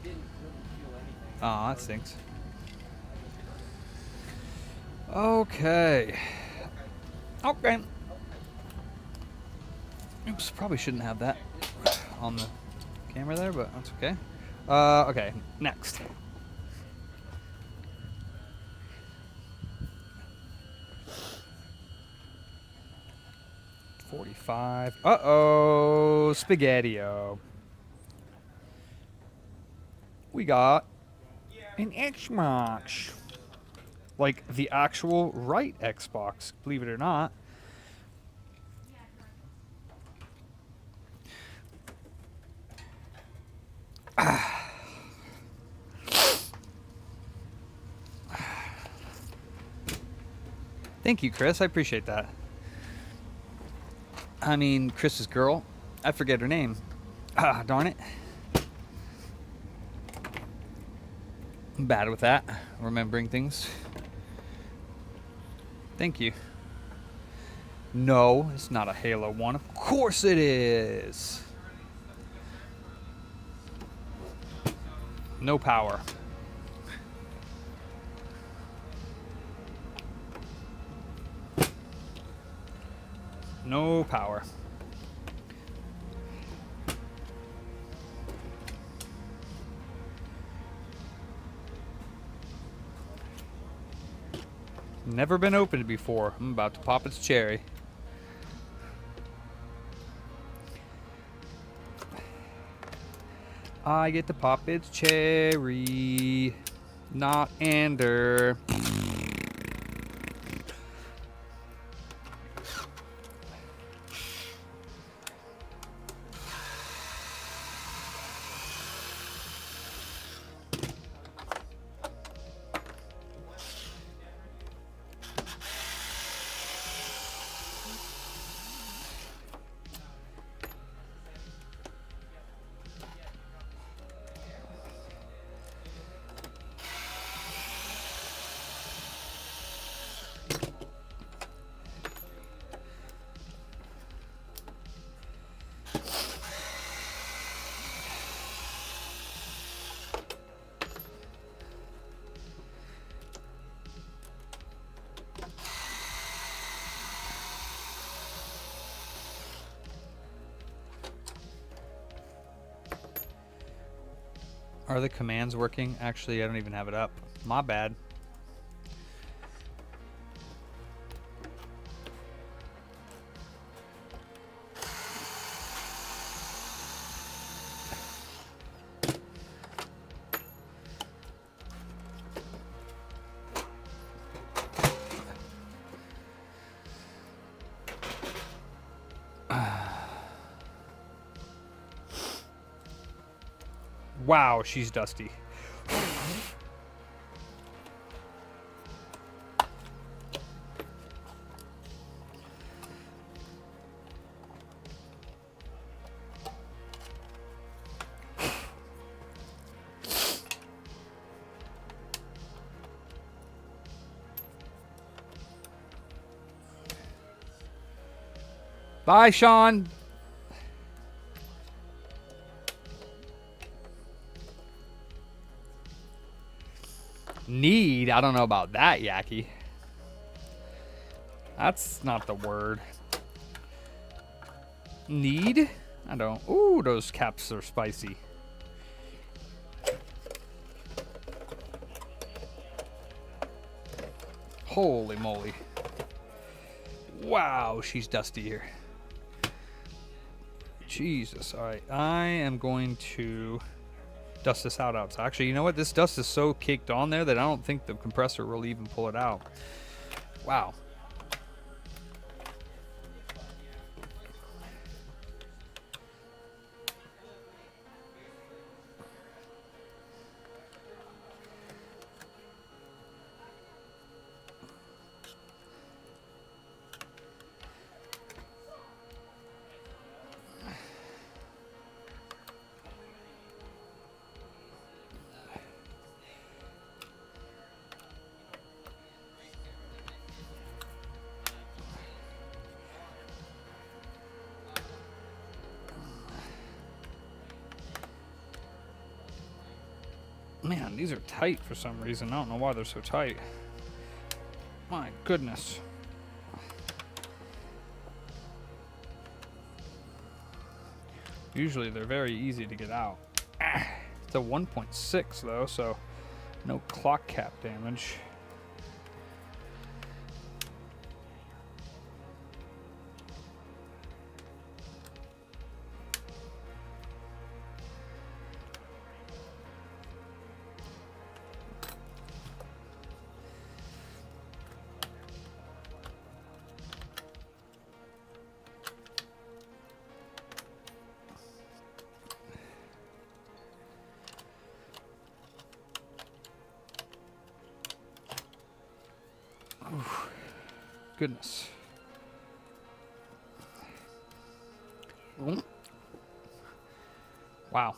Speaker 2: didn't really feel anything.
Speaker 1: Aw, that stinks. Okay. Okay. Oops, probably shouldn't have that on the camera there, but that's okay. Okay, next. $45. Uh-oh, Spaghetti-O. We got an Xbox. Like the actual right Xbox, believe it or not. Thank you, Chris. I appreciate that. I mean, Chris's girl. I forget her name. Ah, darn it. I'm bad with that. Remembering things. Thank you. No, it's not a Halo 1. Of course it is. No power. No power. Never been opened before. I'm about to pop its cherry. I get to pop its cherry. Not Ander. Are the commands working? Actually, I don't even have it up. My bad. Wow, she's dusty. Bye, Sean. Need? I don't know about that, Yaki.
Speaker 9: That's not the word. Need? I don't. Ooh, those caps are spicy. Holy moly. Wow, she's dusty here. Jesus. All right, I am going to dust this out outside. Actually, you know what? This dust is so caked on there that I don't think the compressor will even pull it out. Wow. Man, these are tight for some reason. I don't know why they're so tight. My goodness. Usually they're very easy to get out. It's a 1.6 though, so no clock cap damage. Goodness. Wow.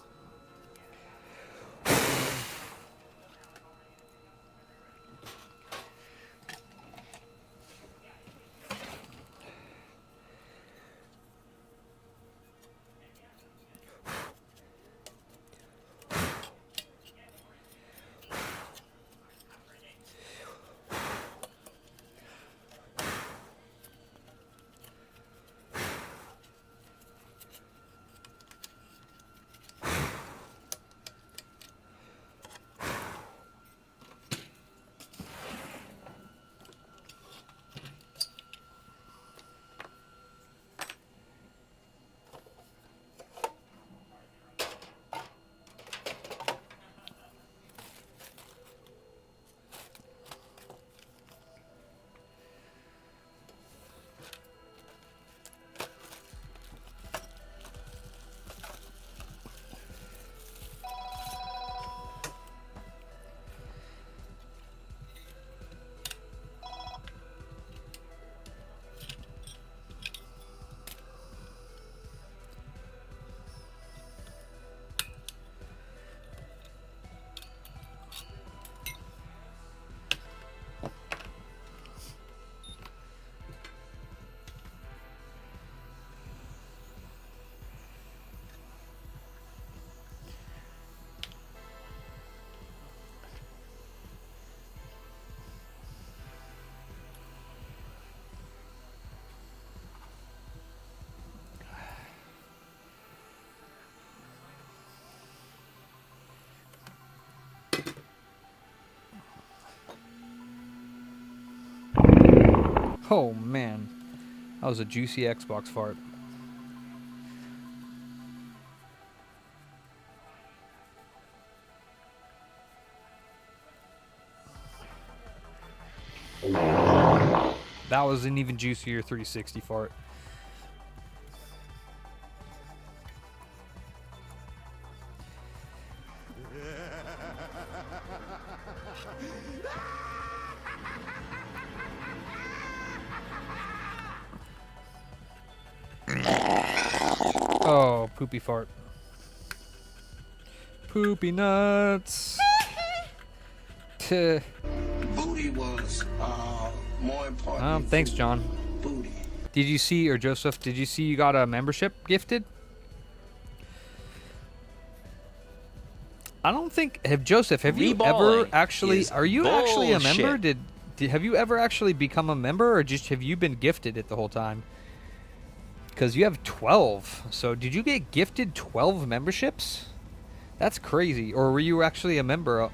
Speaker 9: Oh man, that was a juicy Xbox fart. That was an even juicier 360 fart. Oh, poopy fart. Poopy nuts.
Speaker 10: Booty was more important.
Speaker 9: Thanks, John.
Speaker 10: Booty.
Speaker 9: Did you see, or Joseph, did you see you got a membership gifted? I don't think, Joseph, have you ever actually, are you actually a member? have you ever actually become a member, or just have you been gifted it the whole time? Because you have 12. So did you get gifted 12 memberships? That's crazy. Or were you actually a member?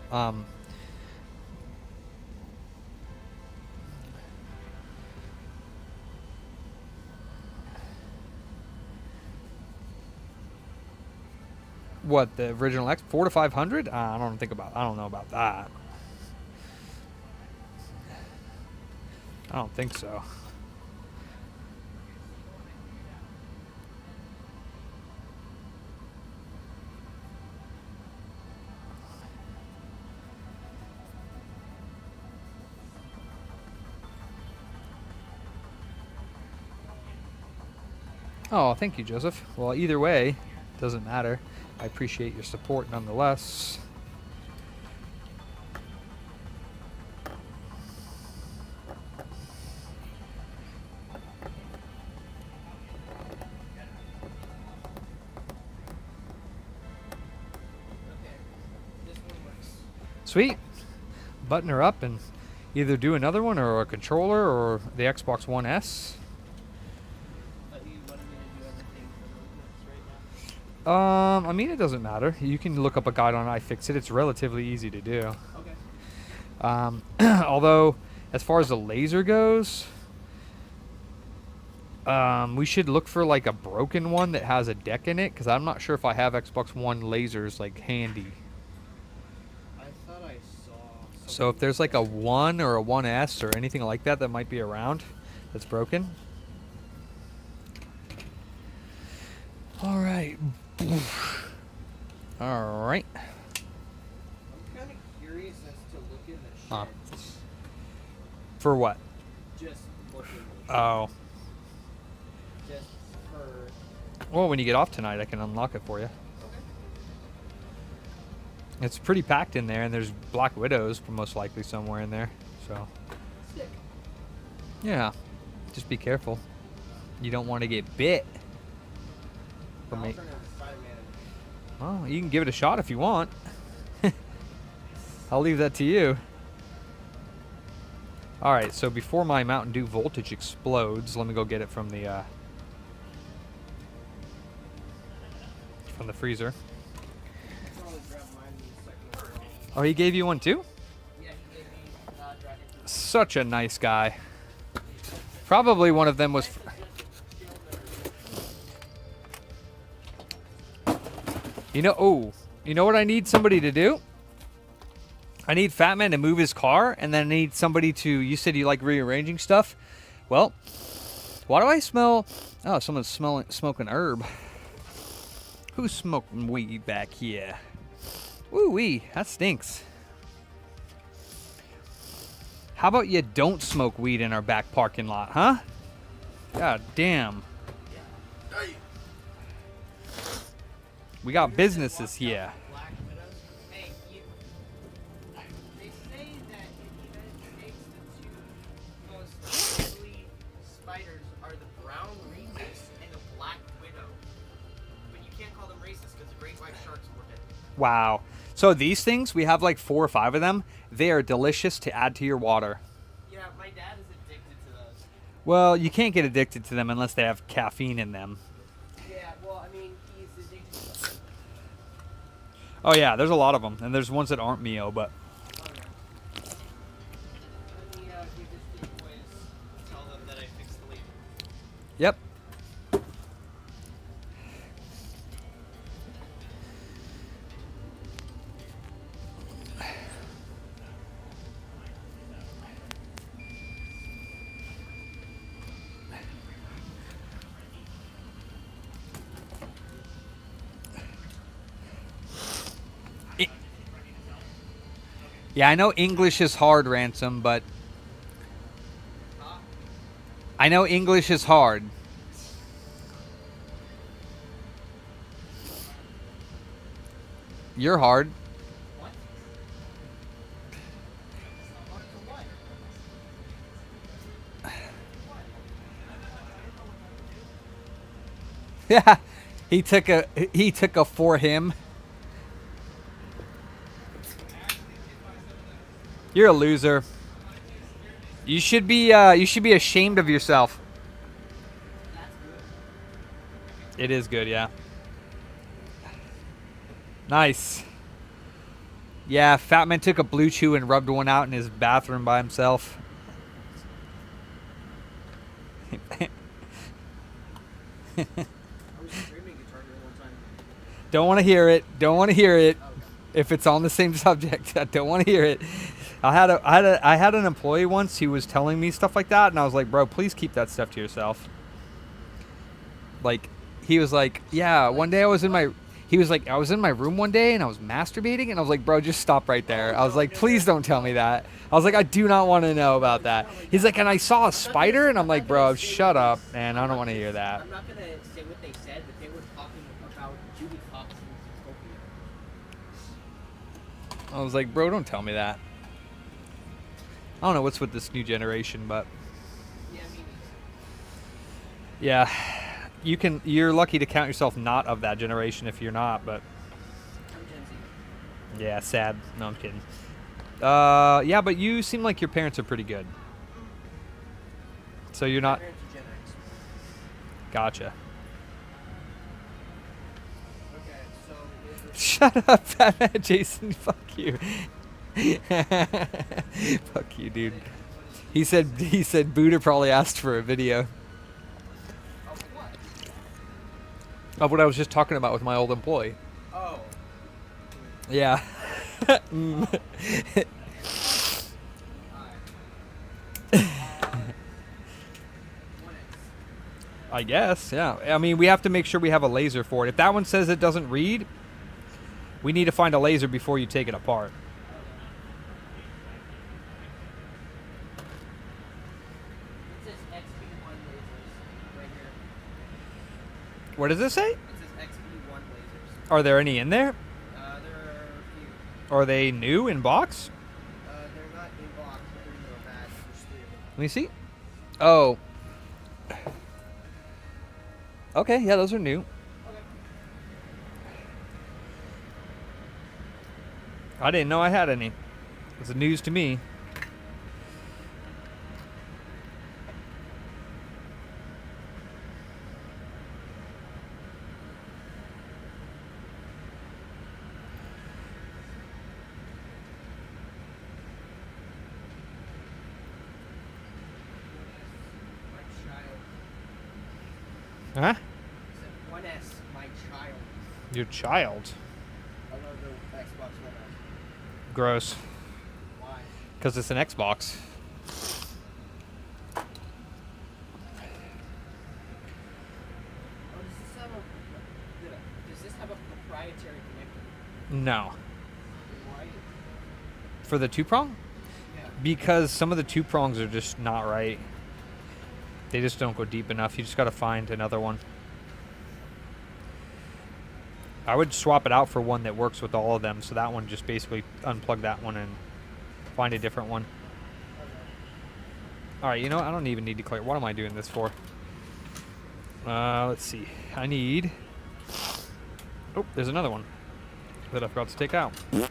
Speaker 9: What, the original X 4 to 500? I don't know about that. I don't think so. Oh, thank you, Joseph. Well, either way, doesn't matter. I appreciate your support nonetheless. Sweet. Button her up and either do another one or a controller or the Xbox One S. I mean, it doesn't matter. You can look up a guide on iFixit. It's relatively easy to do. Okay. Although, as far as the laser goes, we should look for like a broken one that has a deck in it, because I'm not sure if I have Xbox One lasers like handy.
Speaker 4: I thought I saw.
Speaker 9: So if there's like a 1 or a 1S or anything like that that might be around that's broken. All right. All right.
Speaker 4: I'm kind of curious as to look in the sheds.
Speaker 9: For what?
Speaker 4: Just looking.
Speaker 9: Oh.
Speaker 4: Just for.
Speaker 9: Well, when you get off tonight, I can unlock it for you. It's pretty packed in there, and there's Black Widows most likely somewhere in there. So.
Speaker 4: Sick.
Speaker 9: Yeah. Just be careful. You don't want to get bit. Or make. Well, you can give it a shot if you want. I'll leave that to you. Alright, so before my Mountain Dew voltage explodes, let me go get it from the freezer. Oh, he gave you one too?
Speaker 4: Yeah, he gave me Dragon Fruit.
Speaker 9: Such a nice guy. Probably one of them was... You know what I need somebody to do? I need Fat Man to move his car, and then I need somebody to... You said you like rearranging stuff? Well, why do I smell... Oh, someone's smoking herb. Who's smoking weed back here? Woo-wee, that stinks. How about you don't smoke weed in our back parking lot, huh? God damn. We got businesses here.
Speaker 4: Black Widows. Hey, they say that in the United States, the two most deadly spiders are the brown rhesus and the black widow. But you can't call them racist because the great white shark's more deadly.
Speaker 9: Wow. So these things, we have like 4 or 5 of them. They are delicious to add to your water.
Speaker 4: Yeah, my dad is addicted to those.
Speaker 9: Well, you can't get addicted to them unless they have caffeine in them.
Speaker 4: Yeah, well, I mean, he's addicted to them.
Speaker 9: Oh yeah, there's a lot of them, and there's ones that aren't Mio, but...
Speaker 4: Let me give this to the boys. Tell them that I fixed the leak.
Speaker 9: Yep. Yeah, I know English is hard, Ransom, but... I know English is hard. You're hard.
Speaker 4: What? Hard for what?
Speaker 9: Yeah, he took a for him. You're a loser. You should be ashamed of yourself.
Speaker 2: That's good.
Speaker 9: It is good, yeah. Nice. Yeah, Fat Man took a Blue Chew and rubbed one out in his bathroom by himself.
Speaker 4: I was streaming Guitar Hero one time.
Speaker 9: Don't want to hear it. Don't want to hear it.
Speaker 4: Okay.
Speaker 9: If it's on the same subject, I don't want to hear it. I had an employee once who was telling me stuff like that, and I was like, bro, please keep that stuff to yourself. Like, he was like, yeah, one day I was in my room one day and I was masturbating, and I was like, bro, just stop right there. I was like, please don't tell me that. I was like, I do not want to know about that. He's like, and I saw a spider, and I'm like, bro, shut up, man. I don't want to hear that.
Speaker 2: I'm not gonna say what they said, but they were talking about Judy Fox and Utopia.
Speaker 9: I was like, bro, don't tell me that. I don't know what's with this new generation, but
Speaker 2: Yeah, I mean,
Speaker 9: yeah, you're lucky to count yourself not of that generation if you're not, but
Speaker 2: I'm Gen Z.
Speaker 9: yeah, sad. No, I'm kidding. Yeah, but you seem like your parents are pretty good. So you're
Speaker 2: My
Speaker 9: not.
Speaker 2: parents are Gen X.
Speaker 9: Gotcha.
Speaker 2: Okay, so
Speaker 9: Shut up, Batman, Jason. Fuck you. Fuck you, dude. He said Buddha probably asked for a video of what I was just talking about with my old employee.
Speaker 4: Oh.
Speaker 9: Yeah. I guess, yeah. I mean, we have to make sure we have a laser for it. If that one says it doesn't read, we need to find a laser before you take it apart.
Speaker 2: it says XP1 lasers right here.
Speaker 9: What does it say?
Speaker 2: It says XP1 lasers.
Speaker 9: Are there any in there?
Speaker 2: There are a few.
Speaker 9: Are they new in box?
Speaker 2: They're not in box, but they're in the bag. There's 3 of them.
Speaker 9: Let me see. Oh. Okay, yeah, those are new.
Speaker 2: Okay.
Speaker 9: I didn't know I had any. It's news to me. Huh?
Speaker 2: 1S, my child.
Speaker 9: Your child.
Speaker 2: I love the Xbox One S.
Speaker 9: Gross.
Speaker 2: Why?
Speaker 9: Because it's an Xbox.
Speaker 2: Oh, does this have a proprietary connector?
Speaker 9: No.
Speaker 2: Why?
Speaker 9: For the 2-prong?
Speaker 2: Yeah.
Speaker 9: Because some of the 2 prongs are just not right. They just don't go deep enough. You just got to find another one. I would swap it out for one that works with all of them. So that one, just basically unplug that one and find a different one. All right, you know what? I don't even need to clear. What am I doing this for? Let's see. I need... Oh, there's another one that I forgot to take out.
Speaker 2: Where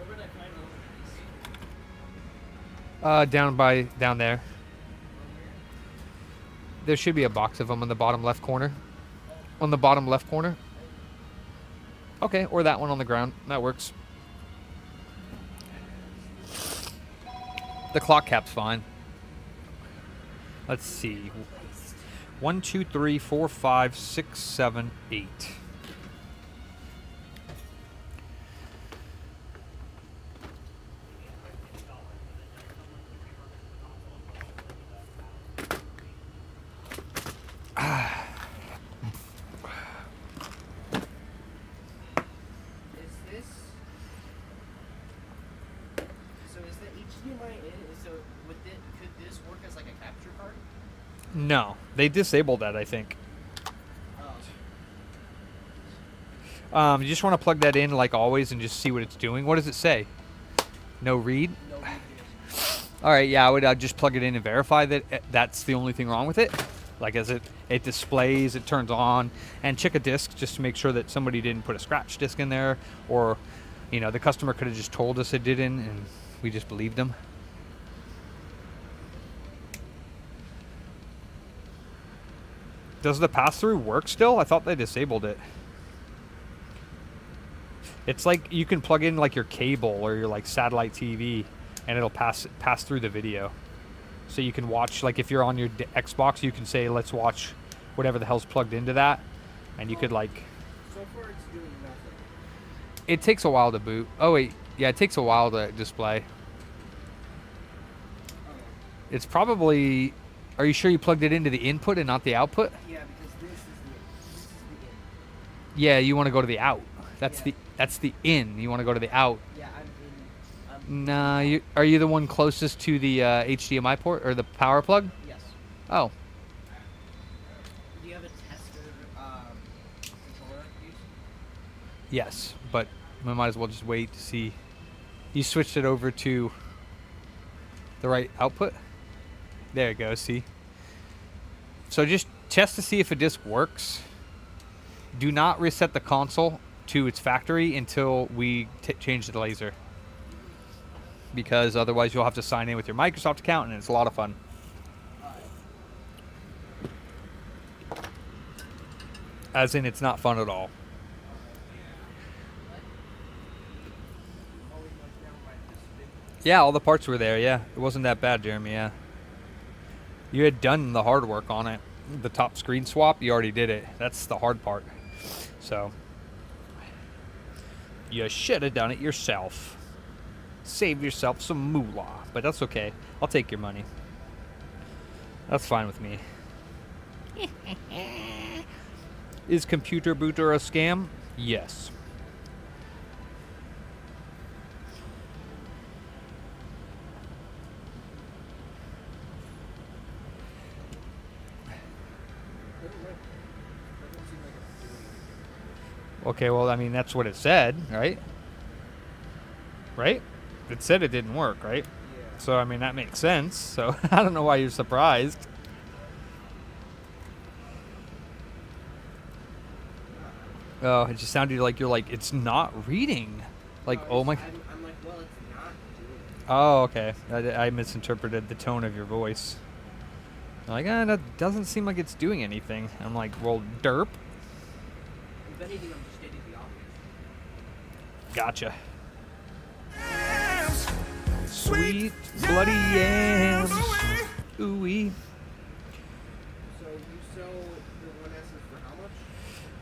Speaker 2: would I find all of these?
Speaker 9: Down there. There should be a box of them in the bottom left corner. On the bottom left corner. Okay, or that one on the ground. That works. The clock cap's fine. Let's see. 1, 2, 3, 4, 5, 6, 7, 8.
Speaker 2: Is this? So is the HDMI in? So could this work as like a capture card?
Speaker 9: No, they disabled that, I think.
Speaker 2: Oh.
Speaker 9: You just want to plug that in like always and just see what it's doing. What does it say? No read?
Speaker 2: No videos.
Speaker 9: All right, yeah, I would just plug it in and verify that that's the only thing wrong with it. Like as it displays, it turns on, and check a disc just to make sure that somebody didn't put a scratch disc in there, or, you know, the customer could have just told us it didn't, and we just believed them. Does the pass-through work still? I thought they disabled it. It's like you can plug in like your cable or your like satellite TV, and it'll pass through the video. So you can watch, like if you're on your Xbox, you can say, let's watch whatever the hell's plugged into that, and you could like.
Speaker 4: So far, it's doing nothing.
Speaker 9: It takes a while to boot. Oh wait, yeah, it takes a while to display. It's probably. Are you sure you plugged it into the input and not the output?
Speaker 4: Yeah, because this is the in.
Speaker 9: Yeah, you want to go to the out. That's
Speaker 4: Yeah.
Speaker 9: that's the in. You want to go to the out.
Speaker 4: Yeah, I'm in.
Speaker 9: Nah, are you the one closest to the HDMI port or the power plug?
Speaker 4: Yes.
Speaker 9: Oh,
Speaker 4: Do you have a tester controller I could use?
Speaker 9: yes, but we might as well just wait to see. You switched it over to the right output. There it goes. See. So just test to see if a disc works. Do not reset the console to its factory until we change the laser, because otherwise you'll have to sign in with your Microsoft account, and it's a lot of fun. As in, it's not fun at all. Yeah, all the parts were there. Yeah, it wasn't that bad, Jeremy. Yeah, you had done the hard work on it. The top screen swap, you already did it. That's the hard part. So you should have done it yourself. Save yourself some moolah, but that's okay. I'll take your money. That's fine with me. Is Computer Booter a scam? Yes. Okay, well, I mean, that's what it said, right? Right? It said it didn't work, right?
Speaker 4: Yeah.
Speaker 9: So, I mean, that makes sense. So, I don't know why you're surprised. Oh, it just sounded like you're like, it's not reading. Like, oh my.
Speaker 4: I'm like, well, it's not doing it.
Speaker 9: Oh, okay. I misinterpreted the tone of your voice. Like, that doesn't seem like it's doing anything. I'm like, well, derp.
Speaker 4: If anything, I'm just getting the obvious.
Speaker 9: Gotcha. Sweet bloody yams. Ooh-wee.
Speaker 4: So you sell the 1S's for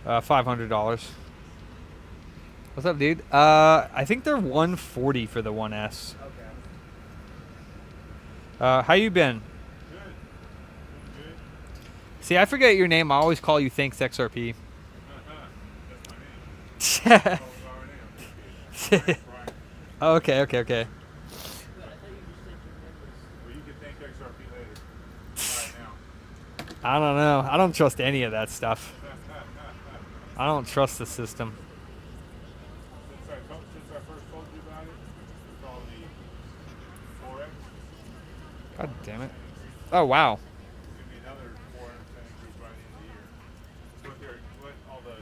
Speaker 4: how much?
Speaker 9: $500. What's up, dude? I think they're $140 for the 1S.
Speaker 4: Okay.
Speaker 9: How you been? See, I forget your name. I always call you Thanks XRP. Okay.
Speaker 3: Well, you can thank XRP later. Right now.
Speaker 9: I don't know. I don't trust any of that stuff. I don't trust the system.
Speaker 3: Since I first told you about it, it's called the 4X.
Speaker 9: God damn it. Oh, wow.
Speaker 3: Give me another 400% increase by the end of the year. What all the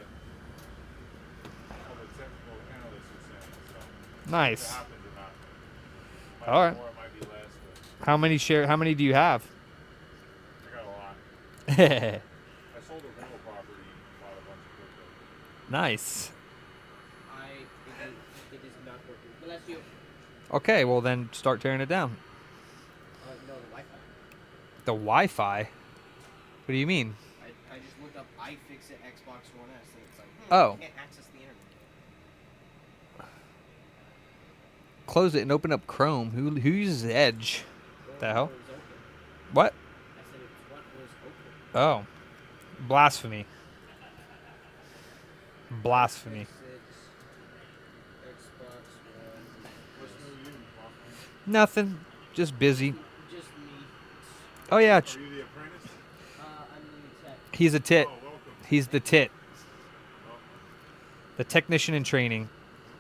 Speaker 3: technical analysts are saying. So if it
Speaker 9: Nice.
Speaker 3: happens or not. Might
Speaker 9: All
Speaker 3: be
Speaker 9: right.
Speaker 3: more, it might be less, but
Speaker 9: How many do you have?
Speaker 3: I got a lot. I sold a rental property and bought a bunch of crypto.
Speaker 9: Nice.
Speaker 4: It is not working. Bless you.
Speaker 9: Okay, well then start tearing it down.
Speaker 4: No, the Wi-Fi.
Speaker 9: The Wi-Fi? What do you mean?
Speaker 4: I just looked up iFixit Xbox One S and it's like,
Speaker 9: Oh.
Speaker 4: you can't access the internet.
Speaker 9: Close it and open up Chrome. Who uses Edge? The hell?
Speaker 4: It was open.
Speaker 9: What?
Speaker 4: I said it's what was open.
Speaker 9: Oh. Blasphemy. Blasphemy.
Speaker 4: Xbox One.
Speaker 3: What's new you, Hoffman?
Speaker 9: Nothing. Just busy.
Speaker 4: Just me.
Speaker 9: Oh yeah,
Speaker 3: Are you the apprentice?
Speaker 4: I'm the tech.
Speaker 9: he's a tit.
Speaker 3: Oh, welcome.
Speaker 9: He's the tit.
Speaker 3: Welcome.
Speaker 9: The technician in training.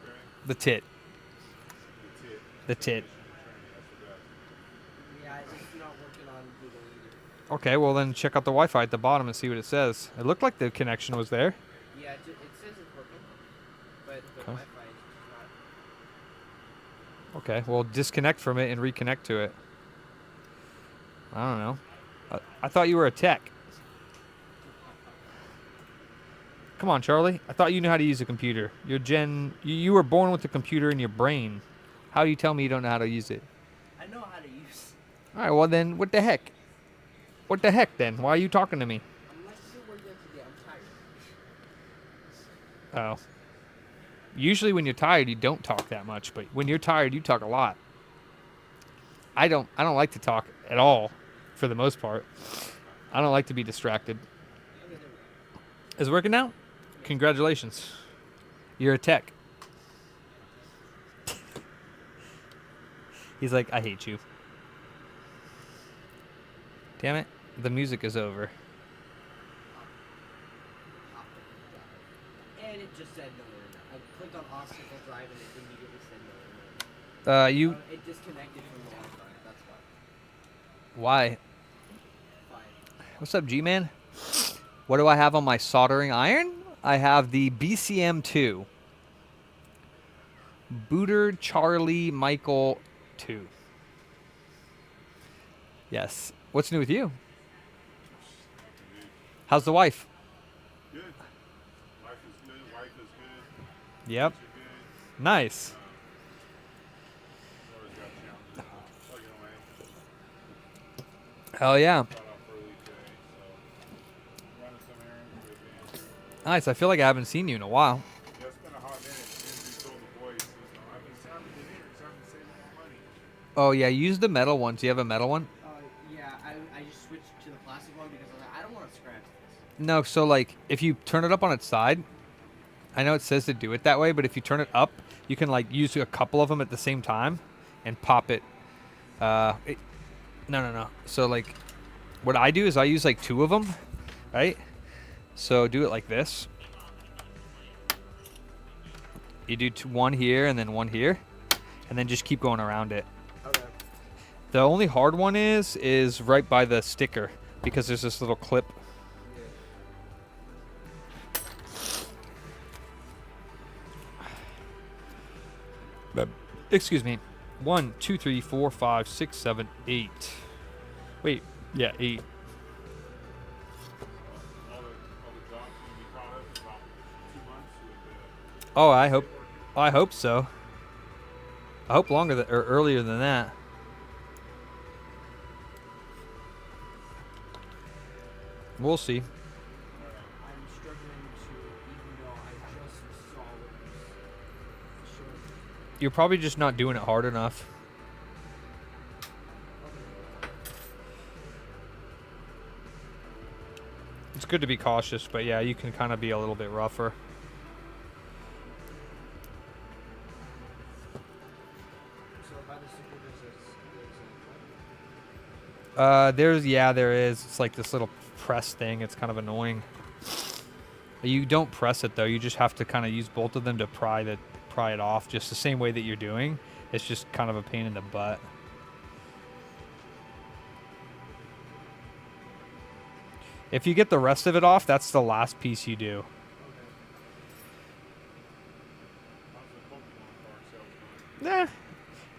Speaker 3: Okay.
Speaker 9: The tit.
Speaker 3: The tit.
Speaker 9: The tit.
Speaker 3: That's the best.
Speaker 4: it's not working on Google either.
Speaker 9: Okay, well then check out the Wi-Fi at the bottom and see what it says. It looked like the connection was there.
Speaker 4: Yeah, it says it's working, but the
Speaker 9: Okay.
Speaker 4: Wi-Fi is not.
Speaker 9: Okay, well disconnect from it and reconnect to it. I don't know. I thought you were a tech. Come on, Charlie. I thought you knew how to use a computer. You're you were born with a computer in your brain. How do you tell me you don't know how to use it?
Speaker 4: I know how to use.
Speaker 9: All right, well then, what the heck? What the heck then? Why are you talking to me?
Speaker 4: I'm not sure where yesterday. I'm tired.
Speaker 9: Oh. Usually when you're tired, you don't talk that much, but when you're tired, you talk a lot. I don't like to talk at all, for the most part. I don't like to be distracted. Is it working now? Congratulations. You're a tech. He's like, I hate you. Damn it. The music is over.
Speaker 4: And it just said no internet. I clicked on optical drive and it immediately said no internet. It disconnected from the Wi-Fi. That's why.
Speaker 9: Why?
Speaker 4: Fine.
Speaker 9: What's up, G-Man? What do I have on my soldering iron? I have the BCM2. Booter Charlie Michael 2. Yes. What's new with you? How's the wife?
Speaker 11: Good. Life is good. Wife is good.
Speaker 9: Yep.
Speaker 11: Kids are good.
Speaker 9: Nice.
Speaker 11: Always got challenges. Plugging away.
Speaker 9: Hell yeah.
Speaker 11: Got off early today, so running some errands with Andrew.
Speaker 9: Nice. I feel like I haven't seen you in a while.
Speaker 11: Yeah, it's been a hot minute. Andrew told the boys, I've been saving it here, so I've been saving more money.
Speaker 9: Oh, yeah. Use the metal one. Do you have a metal one?
Speaker 4: Yeah, I just switched to the plastic one because I was like, I don't want to scratch this.
Speaker 9: No. So, like, if you turn it up on its side, I know it says to do it that way, but if you turn it up, you can, like, use a couple of them at the same time and pop it. No. So, like, what I do is I use, like, 2 of them, right? So, do it like this. You do one here and then one here, and then just keep going around it.
Speaker 4: Okay.
Speaker 9: The only hard one is right by the sticker because there's this little clip. Excuse me. 1, 2, 3, 4, 5, 6, 7, 8. Wait, yeah, 8.
Speaker 11: All the jobs will be caught up in about 2 months with the
Speaker 9: Oh, I hope so. I hope longer or earlier than that. We'll see.
Speaker 4: I'm struggling to, even though I just saw what was showing.
Speaker 9: You're probably just not doing it hard enough. It's good to be cautious, but yeah, you can kind of be a little bit rougher.
Speaker 4: So by the sticker,
Speaker 9: There is. It's like this little press thing. It's kind of annoying. You don't press it though. You just have to kind of use both of them to pry it off, just the same way that you're doing. It's just kind of a pain in the butt. If you get the rest of it off, that's the last piece you do. Nah,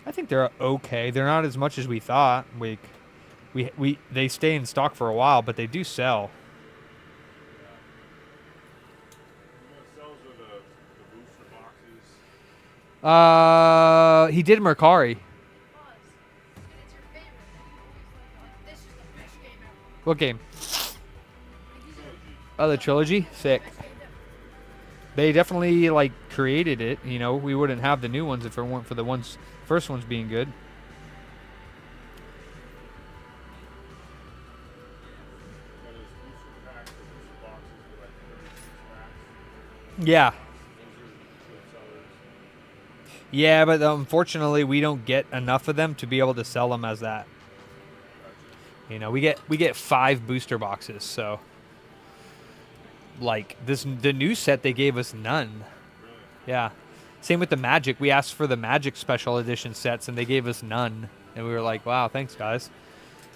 Speaker 9: I think they're okay. They're not as much as we thought. They stay in stock for a while, but they do sell. He did Mercari. What game? Oh, the trilogy? Sick. They definitely like created it. You know, we wouldn't have the new ones if it weren't for the first ones being good. Yeah. Yeah, but unfortunately, we don't get enough of them to be able to sell them as that. You know, we get 5 booster boxes, so like the new set they gave us none. Yeah. Same with the Magic. We asked for the Magic special edition sets and they gave us none. And we were like, "Wow, thanks guys."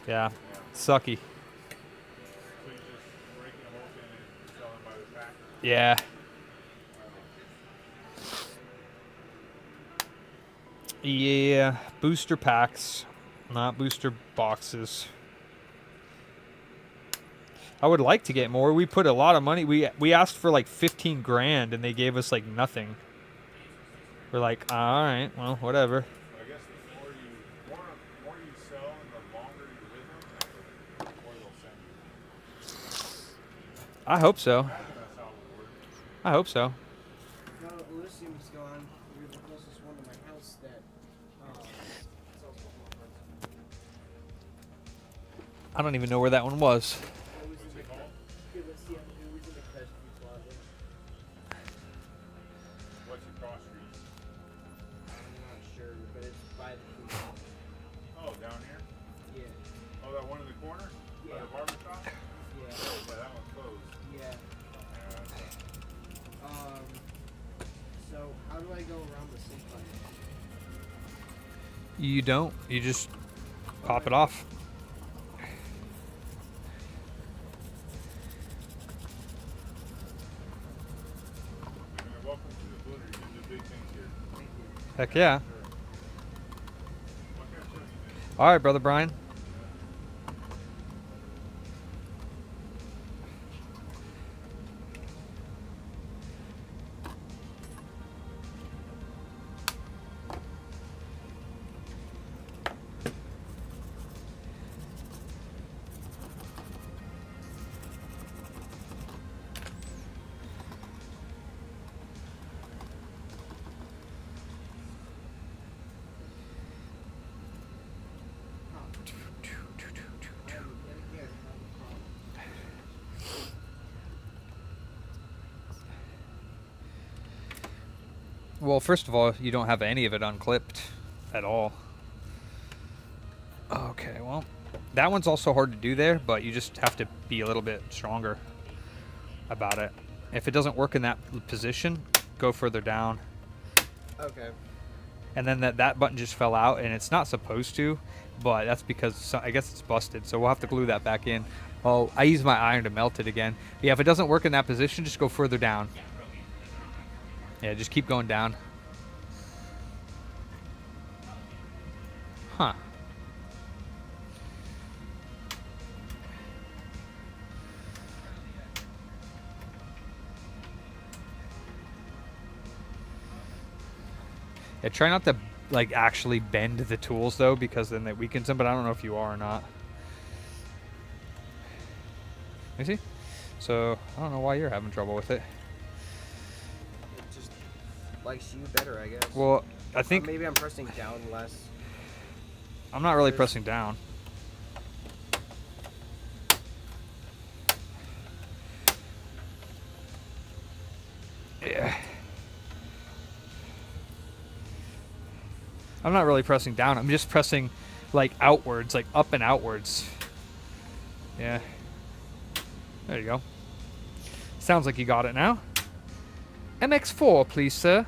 Speaker 1: Yeah, sucky.
Speaker 11: So you just break them open and sell them by the pack.
Speaker 1: Yeah. Yeah, booster packs, not booster boxes. I would like to get more. We put a lot of money. We asked for like 15 grand and they gave us like nothing. We're like, all right, well, whatever.
Speaker 11: But I guess the more you sell and the longer you're with them, the more they'll send you.
Speaker 1: I hope so.
Speaker 11: That's how it would work.
Speaker 1: I hope so.
Speaker 4: No, Elysium's gone. We're the closest one to my house that sells Pokemon cards.
Speaker 1: I don't even know where that one was.
Speaker 4: It was in the Crestview Plaza.
Speaker 11: What's it cost you?
Speaker 4: I'm not sure, but it's by the food.
Speaker 11: Oh, down here?
Speaker 4: Yeah.
Speaker 11: Oh, that one in the corner? By
Speaker 4: Yeah.
Speaker 11: the barber shop?
Speaker 4: Yeah.
Speaker 11: Yeah, that one's closed.
Speaker 4: Yeah.
Speaker 11: Yeah,
Speaker 4: So how do I go around the sync button?
Speaker 1: You don't. You just pop it off.
Speaker 11: welcome to the Bootin. You're doing big things here.
Speaker 1: Heck yeah.
Speaker 11: What kind of show you doing?
Speaker 1: All right, brother Brian. Well, first of all, you don't have any of it unclipped at all. Okay, well, that one's also hard to do there, but you just have to be a little bit stronger about it. If it doesn't work in that position, go further down.
Speaker 4: Okay.
Speaker 1: And then that button just fell out, and it's not supposed to, but that's because I guess it's busted, so we'll have to glue that back in. Oh, I use my iron to melt it again. Yeah, if it doesn't work in that position, just go further down. Yeah, just keep going down. Huh. Yeah, try not to like actually bend the tools though, because then that weakens them, but I don't know if you are or not. You see? So I don't know why you're having trouble with it.
Speaker 4: It just likes you better, I guess.
Speaker 1: Well, I think
Speaker 4: maybe I'm pressing down less.
Speaker 1: I'm not really pressing down. Yeah. I'm not really pressing down. I'm just pressing like outwards, like up and outwards. Yeah. There you go. Sounds like you got it now. MX4, please, sir.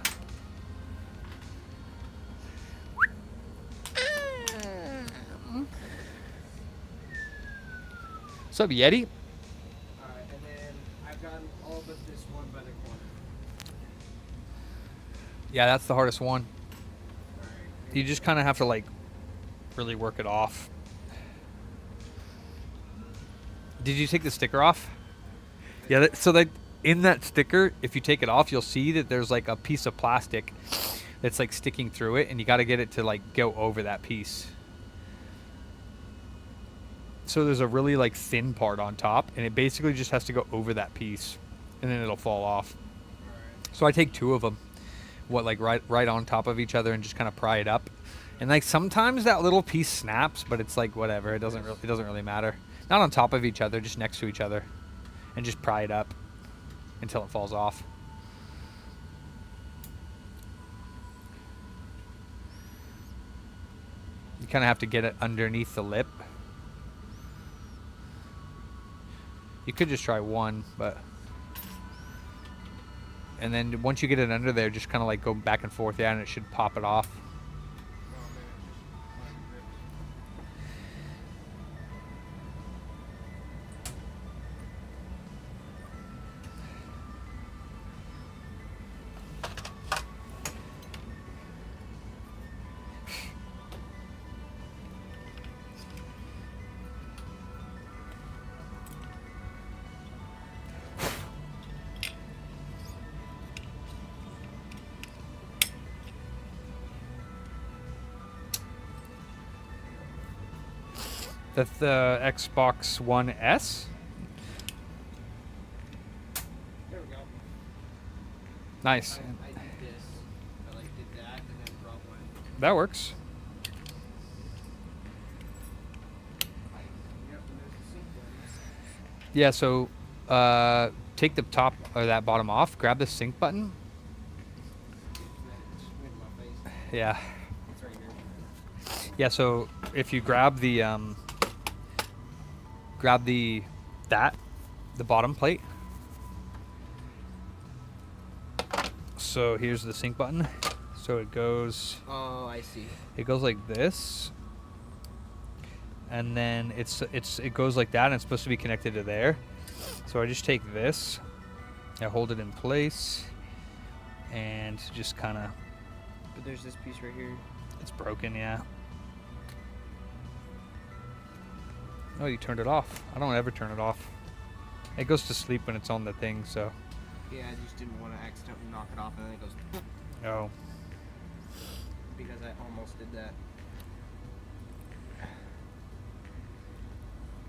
Speaker 1: What's up, Yeti?
Speaker 4: Alright, and then I've gotten all but this one by the corner.
Speaker 1: Yeah, that's the hardest one.
Speaker 4: Alright.
Speaker 1: You just kind of have to like really work it off. Did you take the sticker off? Yeah, so that in that sticker, if you take it off, you'll see that there's like a piece of plastic that's like sticking through it, and you got to get it to like go over that piece. So there's a really like thin part on top, and it basically just has to go over that piece, and then it'll fall off. So I take two of them, like right on top of each other, and just kind of pry it up. And like sometimes that little piece snaps, but it's like whatever. It doesn't really matter. Not on top of each other, just next to each other, and just pry it up until it falls off. You kind of have to get it underneath the lip. You could just try one, but... And then once you get it under there, just kind of like go back and forth, yeah, and it should pop it off.
Speaker 9: The Xbox One S.
Speaker 4: There we go.
Speaker 9: Nice.
Speaker 4: I did this. I like did that and then brought one.
Speaker 9: That works.
Speaker 4: Yep, and there's the sync button.
Speaker 9: Yeah. So, take the top or that bottom off. Grab the sync button.
Speaker 4: It's right in my face.
Speaker 9: Yeah.
Speaker 4: It's right here.
Speaker 9: Yeah. So if you grab the the bottom plate. So here's the sync button. So it goes.
Speaker 4: Oh, I see.
Speaker 9: It goes like this, and then it goes like that, and it's supposed to be connected to there. So I just take this, I hold it in place, and just kind of.
Speaker 4: But there's this piece right here.
Speaker 9: It's broken, yeah. Oh, you turned it off. I don't ever turn it off. It goes to sleep when it's on the thing, so.
Speaker 4: Yeah, I just didn't want to accidentally knock it off and then it goes.
Speaker 9: Oh.
Speaker 4: Because I almost did that.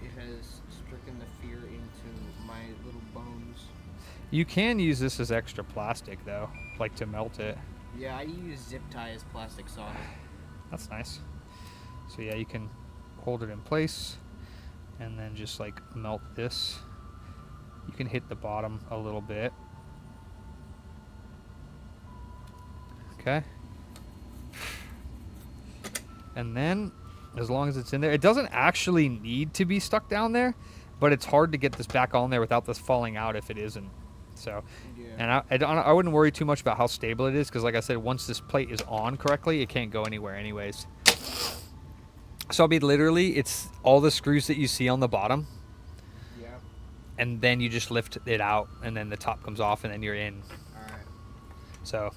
Speaker 4: It has stricken the fear into my little bones.
Speaker 9: You can use this as extra plastic, though, like to melt it.
Speaker 4: Yeah, I use zip tie as plastic solder.
Speaker 9: That's nice. So yeah, you can hold it in place and then just like melt this. You can hit the bottom a little bit. Okay. And then, as long as it's in there, it doesn't actually need to be stuck down there, but it's hard to get this back on there without this falling out if it isn't. So,
Speaker 4: Yeah.
Speaker 9: and I wouldn't worry too much about how stable it is, because like I said, once this plate is on correctly, it can't go anywhere anyways. So I mean, literally, it's all the screws that you see on the bottom,
Speaker 4: Yeah.
Speaker 9: and then you just lift it out, and then the top comes off, and then you're in.
Speaker 4: Alright.
Speaker 9: So,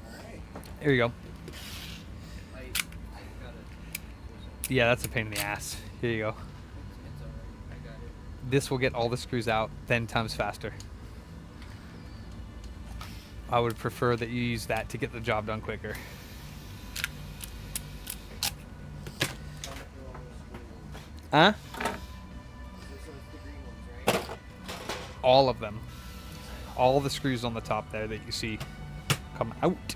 Speaker 4: Alright.
Speaker 9: here you go.
Speaker 4: I got it.
Speaker 9: Yeah, that's a pain in the ass. Here you go.
Speaker 4: It's alright. I got it.
Speaker 9: This will get all the screws out 10 times faster. I would prefer that you use that to get the job done quicker. Huh? All of them. All the screws on the top there that you see come out.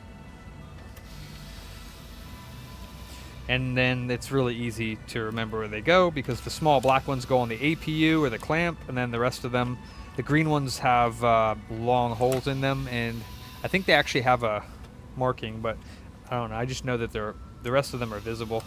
Speaker 9: And then it's really easy to remember where they go, because the small black ones go on the APU or the clamp, and then the rest of them, the green ones have long holes in them, and I think they actually have a marking, but I don't know. I just know that the rest of them are visible.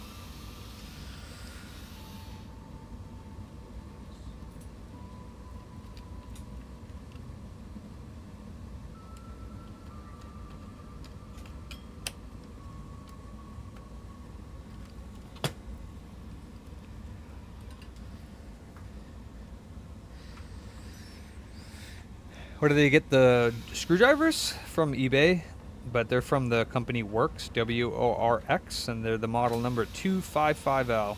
Speaker 9: Where do they get the screwdrivers? From eBay, but they're from the company Worx, W-O-R-X, and they're the model number 255L.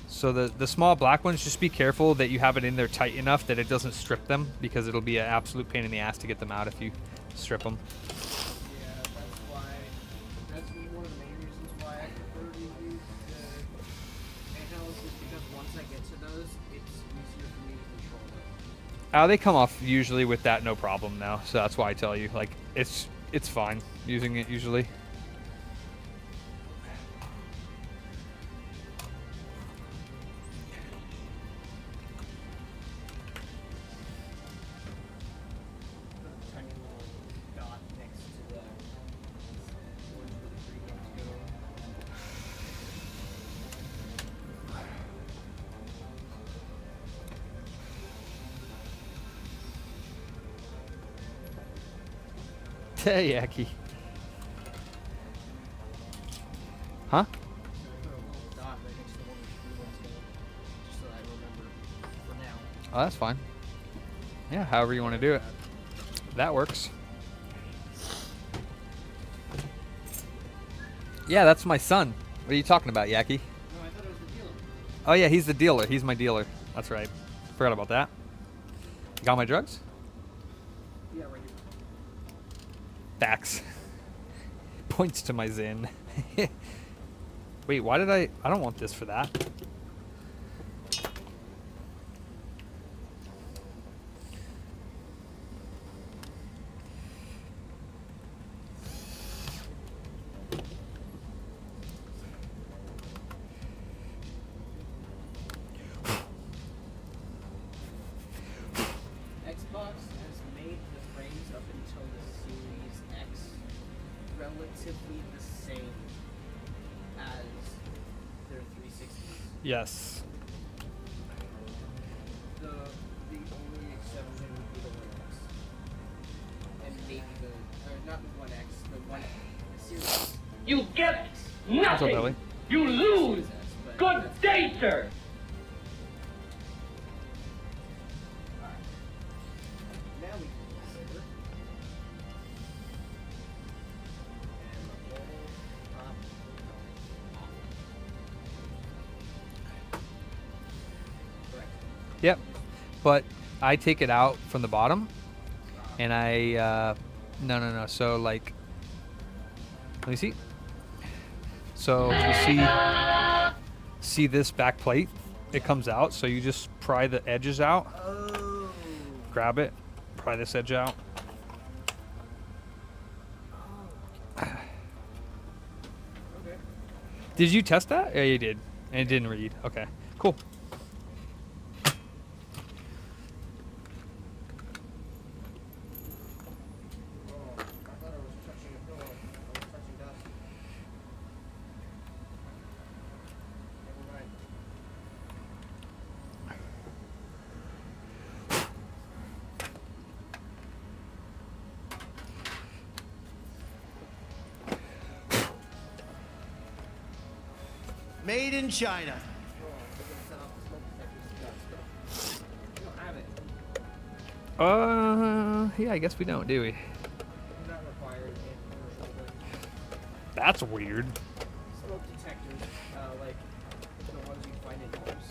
Speaker 9: So the small black ones, just be careful that you have it in there tight enough that it doesn't strip them, because it'll be an absolute pain in the ass to get them out if you strip them.
Speaker 4: Yeah, that's one of the main reasons why I prefer to use the handhelds, is because once I get to those, it's easier for me to control them.
Speaker 9: They come off usually with that no problem now, so that's why I tell you, like, it's fine using it usually.
Speaker 4: Tiny little dot next to the ones where the green ones go.
Speaker 9: Yaki. Huh?
Speaker 4: Put a little dot right next to the one where the green ones go, just so that I remember for now.
Speaker 9: Oh, that's fine. Yeah, however you want to do it. That works. Yeah, that's my son. What are you talking about, Yaki?
Speaker 4: No, I thought it was revealing.
Speaker 9: Oh yeah, he's the dealer. He's my dealer. That's right. Forgot about that. You got my drugs?
Speaker 4: Yeah, right here.
Speaker 9: Facts. Points to my Zen. Wait, why did I don't want this for that.
Speaker 4: Xbox has made the frames up until the Series X relatively the same as their 360s.
Speaker 9: Yes.
Speaker 4: The only exception would be the One X, and maybe not the One X, the Series.
Speaker 12: You get
Speaker 9: What's up, Ellie?
Speaker 12: You lose!
Speaker 4: But
Speaker 12: Good day, sir!
Speaker 4: now we can consider. And the whole top off. Correct?
Speaker 9: Yep. But I take it out from the bottom, and I no. So like, let me see. So you see this back plate? It comes out. So you just pry the edges out.
Speaker 4: Oh.
Speaker 9: Grab it. Pry this edge out.
Speaker 4: Okay.
Speaker 9: Did you test that? Yeah, you did. And it didn't read. Okay. Cool.
Speaker 4: Oh, I thought I was touching a pillow. I was touching dust. Never mind.
Speaker 10: Made in China.
Speaker 4: Oh, we're gonna set off the smoke detectors. We don't have it.
Speaker 9: Yeah, I guess we don't, do we?
Speaker 4: It's not required in commercial work.
Speaker 9: That's weird.
Speaker 4: Smoke detectors, like the ones you find in homes.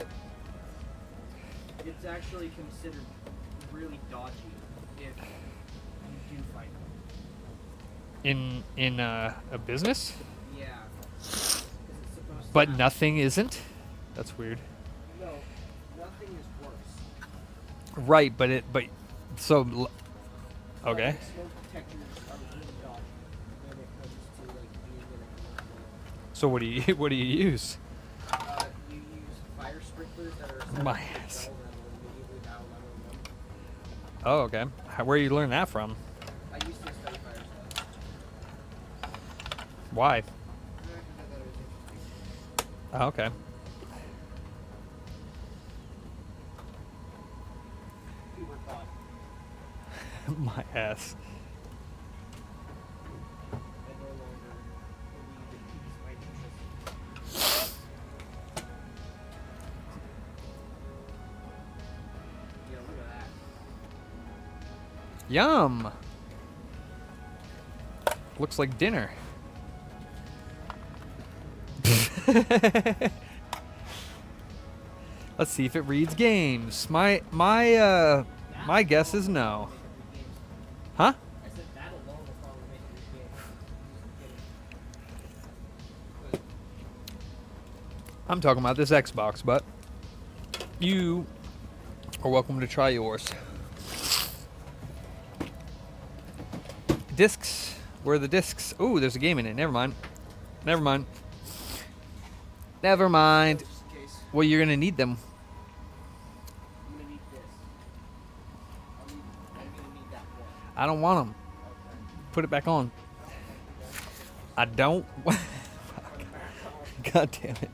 Speaker 4: It's actually considered really dodgy if you do find them.
Speaker 9: In a business?
Speaker 4: Yeah. 'Cause it's supposed to
Speaker 9: But
Speaker 4: have-
Speaker 9: nothing isn't? That's weird.
Speaker 4: No, nothing is worse.
Speaker 9: Right, but so okay.
Speaker 4: Like, smoke detectors are really dodgy when it comes to like being in a commercial.
Speaker 9: So what do you use?
Speaker 4: You use fire sprinklers that are set
Speaker 9: My
Speaker 4: up to
Speaker 9: ass.
Speaker 4: sell them immediately dial 911.
Speaker 9: Oh, okay. Where you learn that from?
Speaker 4: I used to study fire stuff.
Speaker 9: Why?
Speaker 4: I thought it was interesting.
Speaker 9: Oh, okay.
Speaker 4: We were taught.
Speaker 9: My ass.
Speaker 4: I no longer believe it piques my interest. Yeah, look at that.
Speaker 9: Yum. Looks like dinner. Let's see if it reads games. My guess is no. Huh?
Speaker 4: I said that alone will probably make it a game. Just kidding.
Speaker 9: I'm talking about this Xbox, but you are welcome to try yours. Discs. Where are the discs? Oh, there's a game in it. Never mind. Never mind. Never mind.
Speaker 4: Just in case.
Speaker 9: Well, you're gonna need them.
Speaker 4: I'm gonna need this. I'm gonna need that one.
Speaker 9: I don't want them.
Speaker 4: Okay.
Speaker 9: Put it back on. I don't. God damn it.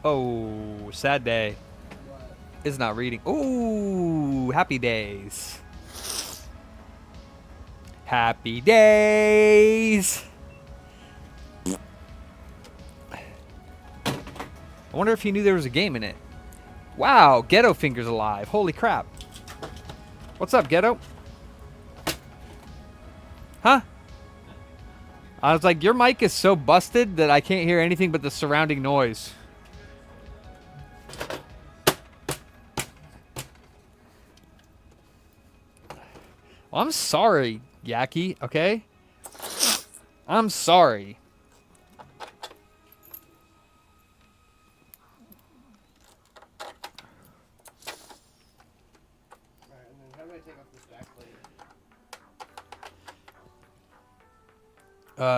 Speaker 9: Oh, sad day.
Speaker 4: What?
Speaker 9: It's not reading. Ooh, happy days. Happy days. I wonder if he knew there was a game in it. Wow, Ghetto Finger's alive. Holy crap. What's up, Ghetto? Huh? I was like, your mic is so busted that I can't hear anything but the surrounding noise. Well, I'm sorry, Yaki, okay? I'm sorry.
Speaker 4: Alright, and then how do I take off this back plate?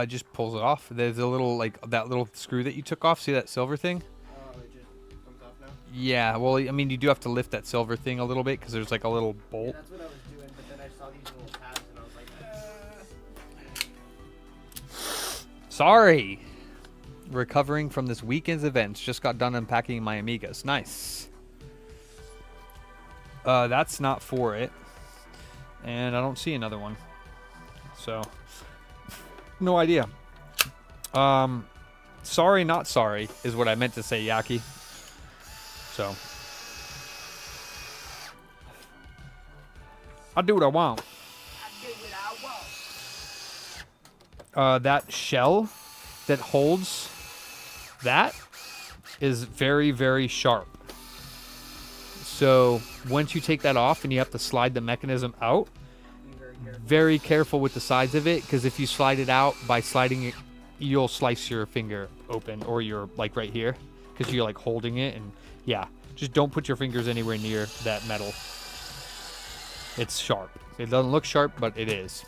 Speaker 9: Just pulls it off. There's a little, like, that little screw that you took off. See that silver thing?
Speaker 4: Oh, it just comes off now?
Speaker 9: Yeah, well, I mean, you do have to lift that silver thing a little bit because there's, like, a little
Speaker 4: Yeah,
Speaker 9: bolt.
Speaker 4: that's what I was doing, but then I saw these little tabs and I was like,
Speaker 9: Sorry. Recovering from this weekend's events. Just got done unpacking my Amigas. Nice. That's not for it. And I don't see another one. So, no idea. Sorry, not sorry is what I meant to say, Yaki. So, I'll do what I want. That shell that holds that is very, very sharp. So once you take that off and you have to slide the mechanism out, very careful with the sides of it, because if you slide it out by sliding it, you'll slice your finger open, or you're like right here, because you're like holding it. And yeah, just don't put your fingers anywhere near that metal. It's sharp. It doesn't look sharp, but it is.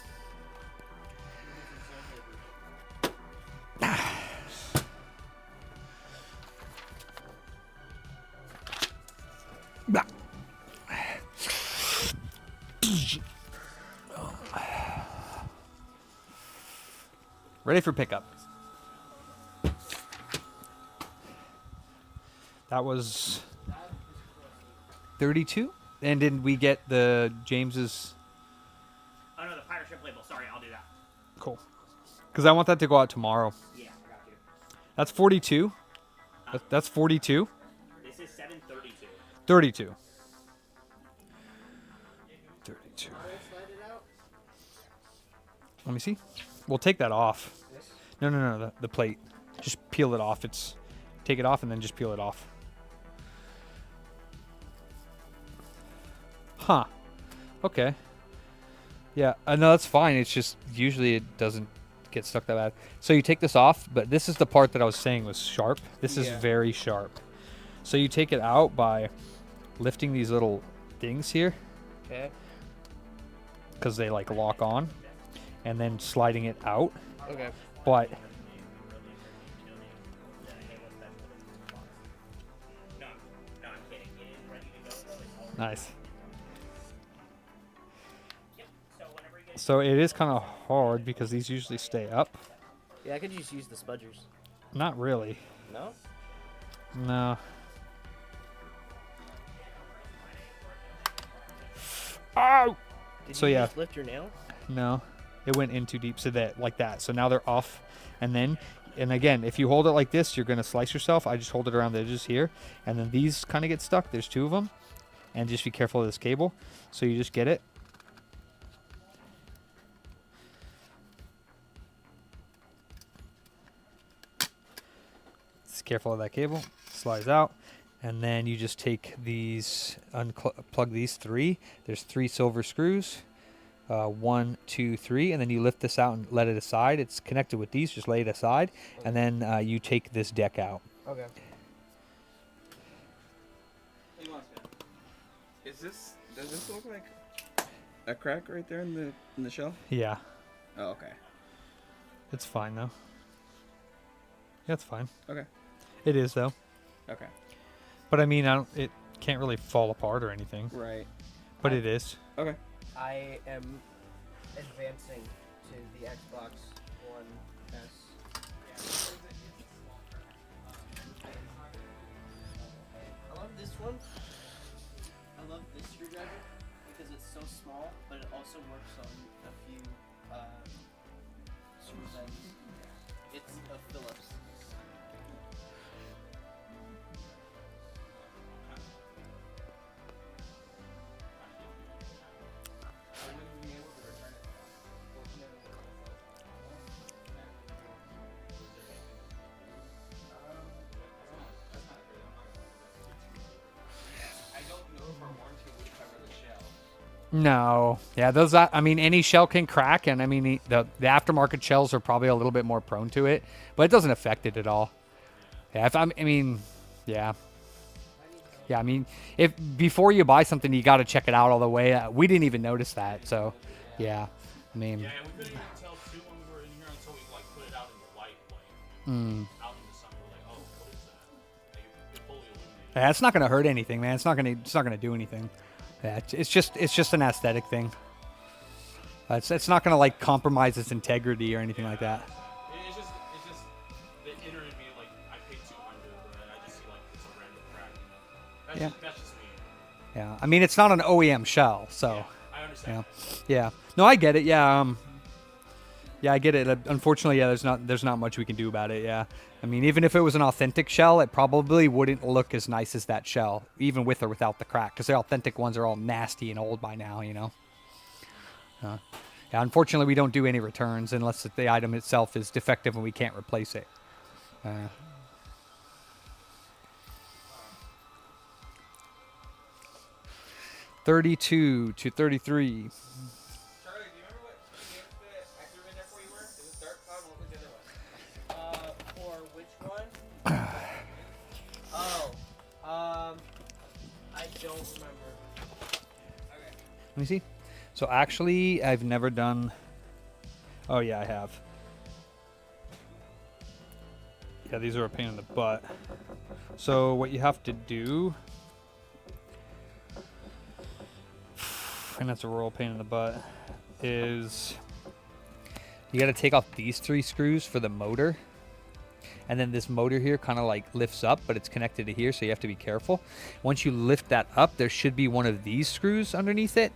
Speaker 9: Ready for pickup. That was 32, and did we get the James's?
Speaker 3: Oh no, the pirate ship label. Sorry, I'll do that.
Speaker 9: Cool. Because I want that to go out tomorrow.
Speaker 3: Yeah, I got you.
Speaker 9: That's 42. That's 42.
Speaker 3: This is 732.
Speaker 9: 32. 32. Let me see. We'll take that off. No, the plate. Just peel it off. Take it off and then just peel it off. Huh. Okay. Yeah, no, that's fine. It's just usually it doesn't get stuck that bad. So you take this off, but this is the part that I was saying was sharp. This is very sharp. So you take it out by lifting these little things here.
Speaker 4: okay.
Speaker 9: Because they like lock on, and then sliding it out.
Speaker 4: Okay.
Speaker 9: But
Speaker 3: No, I'm kidding. It is ready to go. It's all
Speaker 9: nice.
Speaker 3: Yep. So whenever you get
Speaker 9: So it is kind of hard because these usually stay up.
Speaker 4: Yeah, I could just use the spudgers.
Speaker 9: Not really.
Speaker 4: No?
Speaker 9: No. Ow!
Speaker 4: Did
Speaker 9: So
Speaker 4: you
Speaker 9: yeah.
Speaker 4: just lift your nail?
Speaker 9: No, it went in too deep. So that like that. So now they're off, and again, if you hold it like this, you're gonna slice yourself. I just hold it around the edges here, and then these kind of get stuck. There's two of them, and just be careful of this cable. So you just get it. Just careful of that cable. Slides out. And then you just take these, unplug these three. There's 3 silver screws. 1, 2, 3. And then you lift this out and let it aside. It's connected with these. Just lay it aside. And then you take this deck out.
Speaker 4: Okay.
Speaker 8: Does this look like a crack right there in the shell?
Speaker 9: Yeah.
Speaker 8: Oh, okay.
Speaker 9: It's fine, though. Yeah, it's fine.
Speaker 8: Okay.
Speaker 9: It is, though.
Speaker 8: Okay.
Speaker 9: But, I mean, it can't really fall apart or anything.
Speaker 8: Right.
Speaker 9: But it is.
Speaker 8: Okay.
Speaker 4: I am advancing to the Xbox One S. I love this one. I love this screwdriver because it's so small, but it also works on a few screws ends. It's a Phillips.
Speaker 9: No. Yeah, those. I mean, any shell can crack, and I mean the aftermarket shells are probably a little bit more prone to it, but it doesn't affect it at all. Yeah. I mean, yeah. Yeah. I mean, if before you buy something, you got to check it out all the way. We didn't even notice that. So, yeah. I mean.
Speaker 11: Yeah, and we couldn't even tell too when we were in here until we like put it out in the light, like out in the sun. We're like, oh, what is that? Like, it fully illuminated.
Speaker 9: Yeah, it's not gonna hurt anything, man. It's not gonna do anything. Yeah, it's just an aesthetic thing. It's not gonna like compromise its integrity or anything like that.
Speaker 11: It's just the inner in me, like I paid $200, but I just see like it's a random crack. You know? That's just me.
Speaker 9: Yeah, I mean it's not an OEM shell, so.
Speaker 11: Yeah, I understand.
Speaker 9: Yeah. No, I get it. Yeah. Yeah, I get it. Unfortunately, yeah, there's not much we can do about it. Yeah. I mean, even if it was an authentic shell, it probably wouldn't look as nice as that shell, even with or without the crack, because the authentic ones are all nasty and old by now, you know. Yeah. Unfortunately, we don't do any returns unless the item itself is defective and we can't replace it. 32 to 33.
Speaker 8: Charlie, do you remember what games that I threw in there for you were? It was Dark Cloud. What was the other one?
Speaker 4: For which one? I don't remember.
Speaker 8: Okay.
Speaker 9: Let me see. So actually, I've never done. Oh yeah, I have. Yeah, these are a pain in the butt. So what you have to do, and that's a real pain in the butt, is you got to take off these 3 screws for the motor. And then this motor here kind of like lifts up, but it's connected to here, so you have to be careful. Once you lift that up, there should be one of these screws underneath it.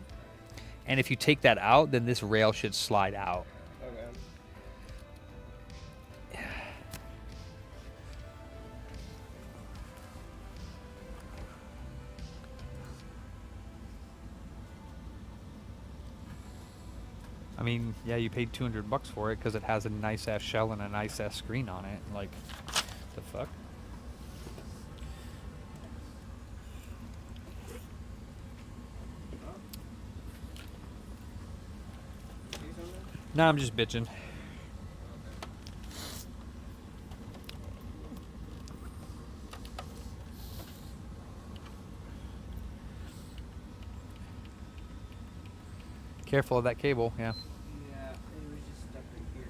Speaker 9: And if you take that out, then this rail should slide out.
Speaker 4: Okay.
Speaker 9: I mean, yeah, you paid $200 for it because it has a nice ass shell and a nice ass screen on it. Like, the fuck? Nah, I'm just bitching. Careful of that cable, yeah.
Speaker 4: Yeah, it was just stuck right here.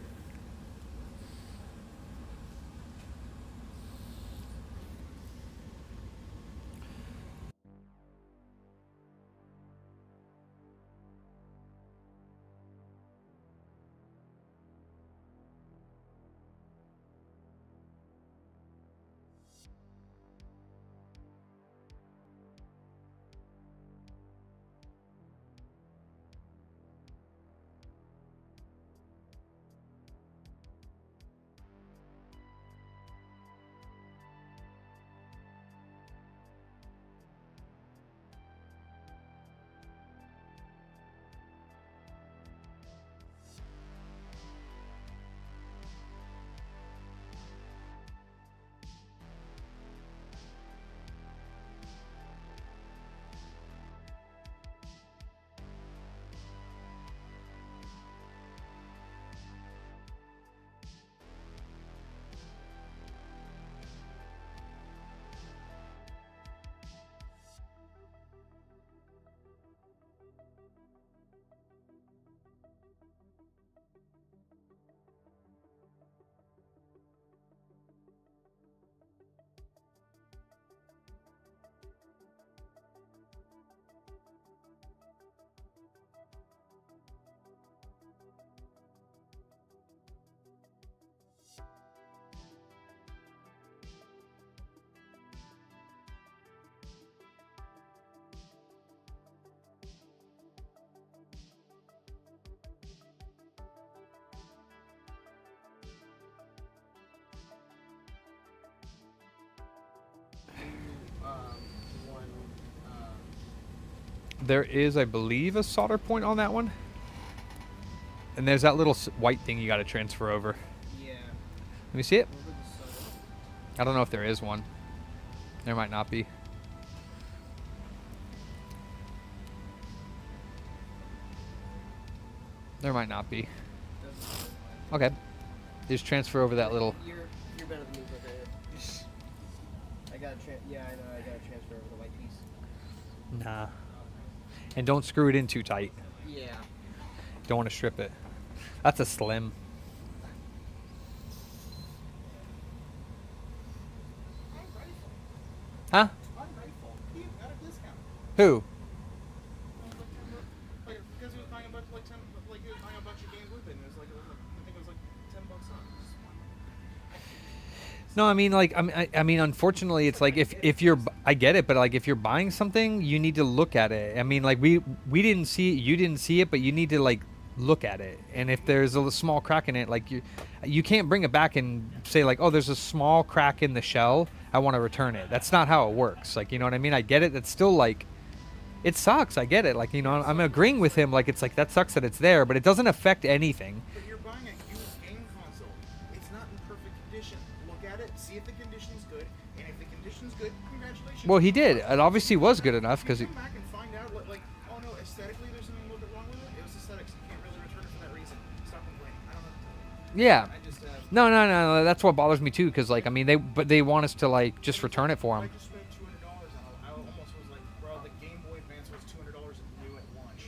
Speaker 9: There is, I believe, a solder point on that one. And there's that little white thing you got to transfer over.
Speaker 4: Yeah.
Speaker 9: Let me see it. I don't know if there is one. There might not be. There might not be. Okay. Just transfer over that little.
Speaker 4: You're better than me with it. I gotta yeah, I know. I gotta transfer over the white piece.
Speaker 9: Nah. And don't screw it in too tight.
Speaker 4: Yeah.
Speaker 9: Don't want to strip it. That's a slim. Huh?
Speaker 7: He got a discount.
Speaker 9: Who?
Speaker 7: Like, because he was buying a bunch, like 10, like he was buying a bunch of games with it, and it was like, I think it was like $10 off.
Speaker 9: No, I mean, like, I mean, unfortunately, it's like if you're, I get it, but like if you're buying something, you need to look at it. I mean, like we didn't see it, you didn't see it, but you need to like look at it. And if there's a small crack in it, like you can't bring it back and say like, oh, there's a small crack in the shell, I want to return it. That's not how it works. Like, you know what I mean? I get it. That's still like, it sucks. I get it. Like, you know, I'm agreeing with him. Like, it's like that sucks that it's there, but it doesn't affect anything.
Speaker 7: But you're buying a used game console. It's not in perfect condition. Look at it, see if the condition's good, and if the condition's good, congratulations.
Speaker 9: Well, he did. It obviously was good enough because
Speaker 7: come back and find out what, like, oh no, aesthetically there's something a little bit wrong with it. It was aesthetics. You can't really return it for that reason. Stop complaining. I don't know.
Speaker 9: yeah.
Speaker 7: I just
Speaker 9: No. That's what bothers me too. Because like, I mean, they want us to like just return it for
Speaker 7: I
Speaker 9: him.
Speaker 7: just spent $200 on it. I almost was like, bro, the Game Boy Advance was $200 new at launch.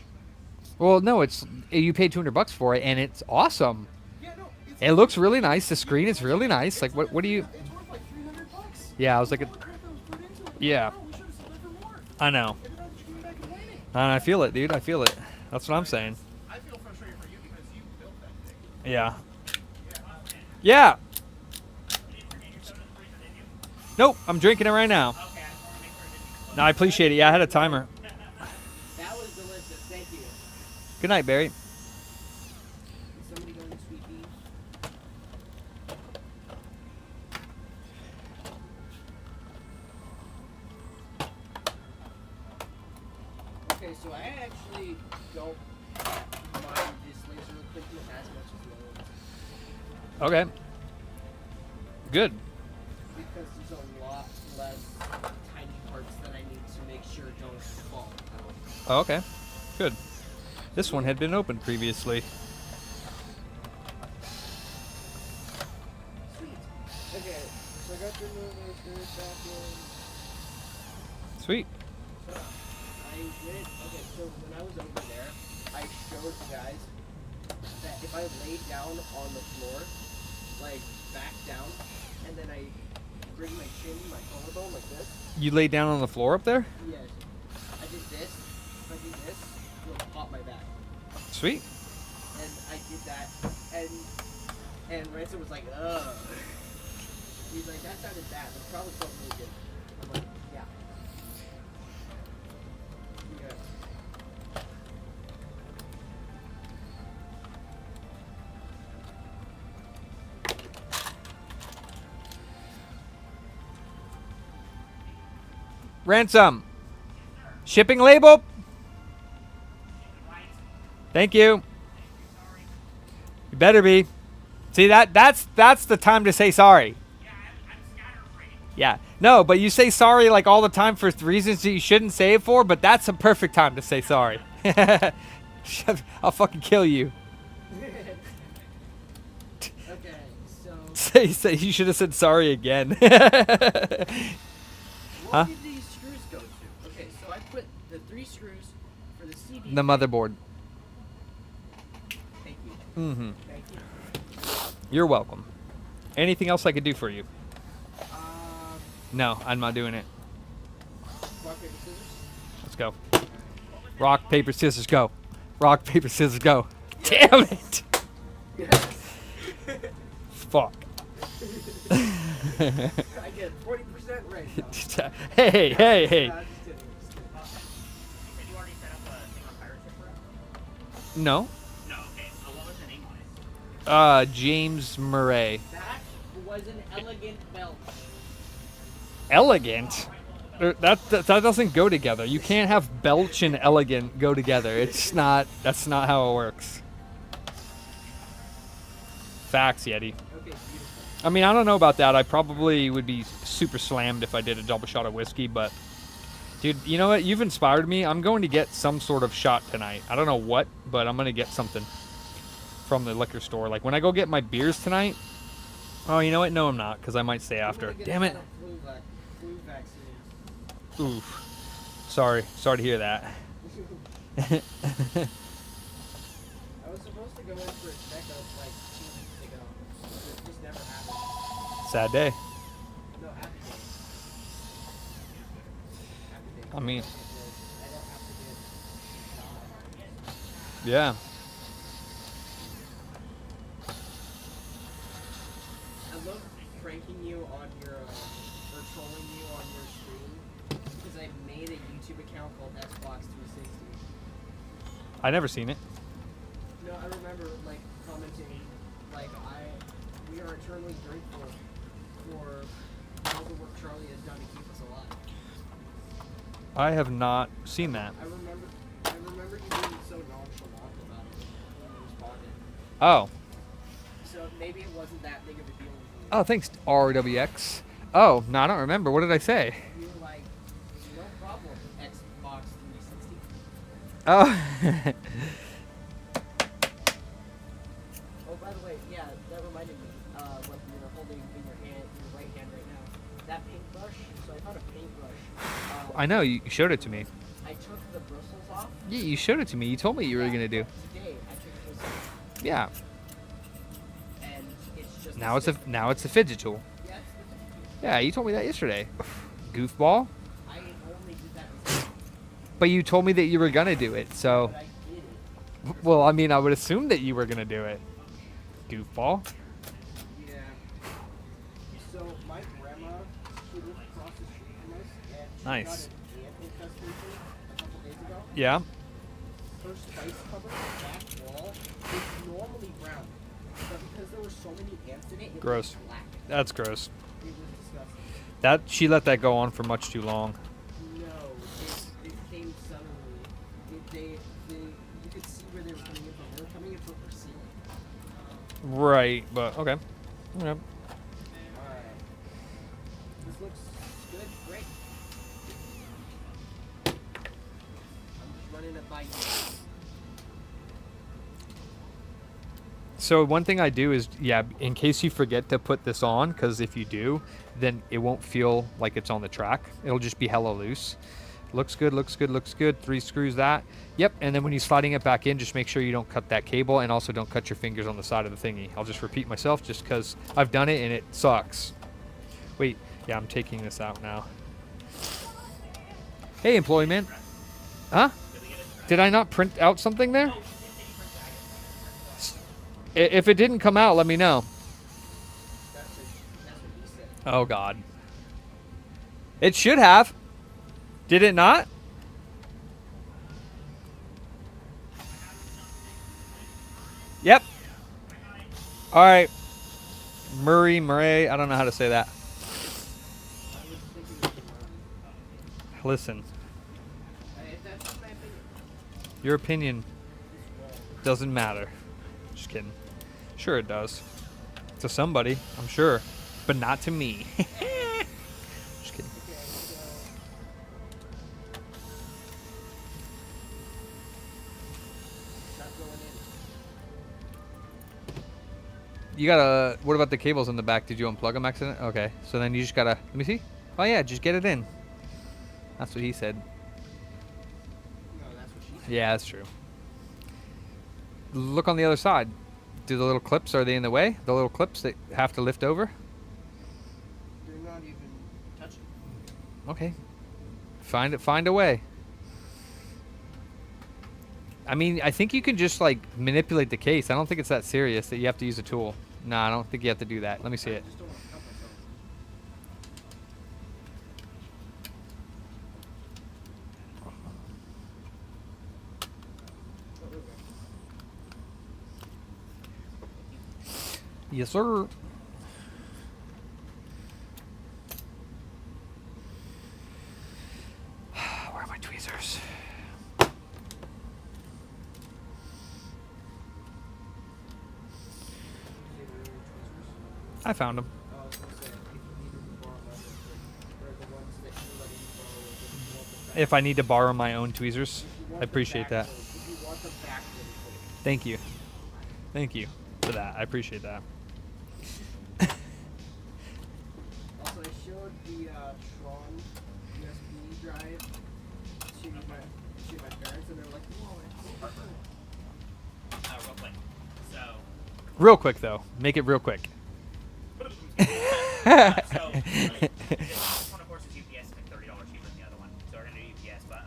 Speaker 9: Well, no, it's you paid $200 for it, and it's awesome.
Speaker 7: Yeah, no, it's
Speaker 9: It looks really nice. The screen is really nice. Like, what do you?
Speaker 7: it's worth like $300.
Speaker 9: Yeah, I was like,
Speaker 7: All the crap that was put into it.
Speaker 9: yeah,
Speaker 7: No, we should have sold it for more.
Speaker 9: I know.
Speaker 7: Maybe not just coming back and waiting.
Speaker 9: And I feel it, dude. I feel it. That's what I'm saying.
Speaker 7: I feel frustrated for you because you built that thing.
Speaker 9: Yeah. Yeah. Nope, I'm drinking it right now. No, I appreciate it. Yeah, I had a timer.
Speaker 4: That was delicious. Thank you.
Speaker 9: Good night, Barry.
Speaker 4: Is somebody going to Sweet Bean? Okay, so I actually don't mind this laser equipment as much as the other ones.
Speaker 9: Okay. Good.
Speaker 4: Because there's a lot less tiny parts that I need to make sure don't fall out.
Speaker 9: Oh, okay. Good. This one had been opened previously.
Speaker 4: Sweet. Okay, so I got your movers back in.
Speaker 9: Sweet.
Speaker 4: So I did. Okay, so when I was over there, I showed the guys that if I laid down on the floor, like back down, and then I bring my chin, my collarbone like this.
Speaker 9: You laid down on the floor up there?
Speaker 4: Yes. I did this. If I do this, it'll pop my back.
Speaker 9: Sweet.
Speaker 4: And I did that, and Ransom was like, ugh. He's like, that sounded bad, but it probably felt really good. I'm like, yeah. Yeah.
Speaker 9: Ransom. Shipping label. Thank you. You better be. See that's the time to say sorry. Yeah. No, but you say sorry like all the time for reasons that you shouldn't say it for, but that's a perfect time to say sorry. I'll fucking kill you.
Speaker 4: Okay, so
Speaker 9: Say you should have said sorry again.
Speaker 4: what
Speaker 9: Huh?
Speaker 4: did these screws go to? Okay, so I put the 3 screws for the CD.
Speaker 9: The motherboard.
Speaker 4: Thank you.
Speaker 9: Mm-hmm.
Speaker 4: Thank you.
Speaker 9: You're welcome. Anything else I could do for you?
Speaker 4: Um,
Speaker 9: No, I'm not doing it.
Speaker 4: rock, paper, scissors.
Speaker 9: Let's go. Rock, paper, scissors, go. Rock, paper, scissors, go. Damn it! Fuck.
Speaker 4: I get 40% right now.
Speaker 9: Hey.
Speaker 4: Nah, I'm just kidding.
Speaker 3: Did you already set up a thing on pirate ship for it?
Speaker 9: No.
Speaker 3: No, okay. What was the name on it?
Speaker 9: James Murray.
Speaker 4: That was an elegant belt.
Speaker 9: Elegant? That doesn't go together. You can't have belch and elegant go together. It's not. That's not how it works. Facts, Yeti.
Speaker 4: Okay, beautiful.
Speaker 9: I mean, I don't know about that. I probably would be super slammed if I did a double shot of whiskey, but dude, you know what? You've inspired me. I'm going to get some sort of shot tonight. I don't know what, but I'm going to get something. from the liquor store. Like when I go get my beers tonight. Oh, you know what? No, I'm not, because I might stay after. Damn it.
Speaker 4: Flu vaccines.
Speaker 9: Oof. Sorry to hear that.
Speaker 4: I was supposed to go in for a checkup like 2 weeks ago. It just never happened.
Speaker 9: Sad day.
Speaker 4: No, after day.
Speaker 9: I mean,
Speaker 4: I don't have to get
Speaker 9: yeah.
Speaker 4: I love pranking you on your, or trolling you on your stream, because I made a YouTube account called Xbox 360.
Speaker 9: I never seen it.
Speaker 4: No, I remember, like, commenting, like, we are eternally grateful for all the work Charlie has done to keep us alive.
Speaker 9: I have not seen that.
Speaker 4: I remember you being so nonchalant about it when you responded.
Speaker 9: Oh.
Speaker 4: So maybe it wasn't that big of a deal with you.
Speaker 9: Oh, thanks, RWX. Oh, no, I don't remember. What did I say?
Speaker 4: You were like, no problem, Xbox 360.
Speaker 9: Oh.
Speaker 4: Oh, by the way, yeah, that reminded me, what you're holding in your hand, your right hand right now. That paintbrush, so I found a paintbrush.
Speaker 9: I know, you showed it to me.
Speaker 4: I took the bristles off.
Speaker 9: Yeah, you showed it to me. You told me you were going to do.
Speaker 4: Today, I took the bristles off.
Speaker 9: Yeah.
Speaker 4: And it's just
Speaker 9: Now it's a fidget tool.
Speaker 4: Yeah, it's the
Speaker 9: Yeah, you told me that yesterday. Goofball.
Speaker 4: I only did that because
Speaker 9: But you told me that you were going to do it, so.
Speaker 4: I did it.
Speaker 9: Well, I mean, I would assume that you were going to do it. Goofball.
Speaker 4: Yeah. So my grandma, she lived across the street from us, and she
Speaker 9: Nice.
Speaker 4: got an ant infestation a couple days ago.
Speaker 9: Yeah.
Speaker 4: Her spice cupboard, back wall, is normally brown, but because there were so many ants in it, it
Speaker 9: Gross.
Speaker 4: was black.
Speaker 9: That's gross.
Speaker 4: It was disgusting.
Speaker 9: That she let that go on for much too long.
Speaker 4: No, it came suddenly. You could see where they were coming in from. They were coming in from her ceiling.
Speaker 9: Right, but okay. Okay.
Speaker 4: Alright. This looks good. Great. I'm just running it by you.
Speaker 9: So one thing I do is, yeah, in case you forget to put this on, because if you do, then it won't feel like it's on the track. It'll just be hella loose. Looks good, looks good, looks good. 3 screws that. Yep, and then when you're sliding it back in, just make sure you don't cut that cable, and also don't cut your fingers on the side of the thingy. I'll just repeat myself just because I've done it and it sucks. Wait, yeah, I'm taking this out now. Hey, employee man. Huh? Did I not print out something there? If it didn't come out, let me know.
Speaker 4: That's what he said.
Speaker 9: Oh, God. It should have. Did it not? Yep. All right. Murray, I don't know how to say that. Listen.
Speaker 4: That's just my opinion.
Speaker 9: Your opinion doesn't matter. Just kidding. Sure it does. To somebody, I'm sure. But not to me. Just kidding.
Speaker 4: Okay, so not going in.
Speaker 9: You gotta, what about the cables in the back? Did you unplug them accident? Okay, so then you just gotta, let me see. Oh yeah, just get it in. That's what he said.
Speaker 4: No, that's what she said.
Speaker 9: Yeah, that's true. Look on the other side. Do the little clips, are they in the way? The little clips that have to lift over?
Speaker 4: They're not even touching.
Speaker 9: Okay. Find a way. I mean, I think you can just like manipulate the case. I don't think it's that serious that you have to use a tool. No, I don't think you have to do that. Let me see it.
Speaker 4: I just don't want to cut myself. Oh, there we go.
Speaker 9: Yes, sir. Where are my tweezers? I found them.
Speaker 4: I was gonna say, if you needed to borrow my they're the ones that you let me borrow if you want them back.
Speaker 9: If I need to borrow my own tweezers,
Speaker 4: If you want
Speaker 9: I
Speaker 4: them
Speaker 9: appreciate
Speaker 4: back,
Speaker 9: that.
Speaker 4: If you want them back, then put it.
Speaker 9: Thank you. Thank you for that. I appreciate that.
Speaker 4: Also, I showed the Tron USB drive to my parents, and they're like, "Whoa, it's
Speaker 3: Real quick. So,
Speaker 9: Real quick though. Make it real quick.
Speaker 3: so this one, of course, is UPS. It's like $30 cheaper than the other one. So we're gonna do UPS. But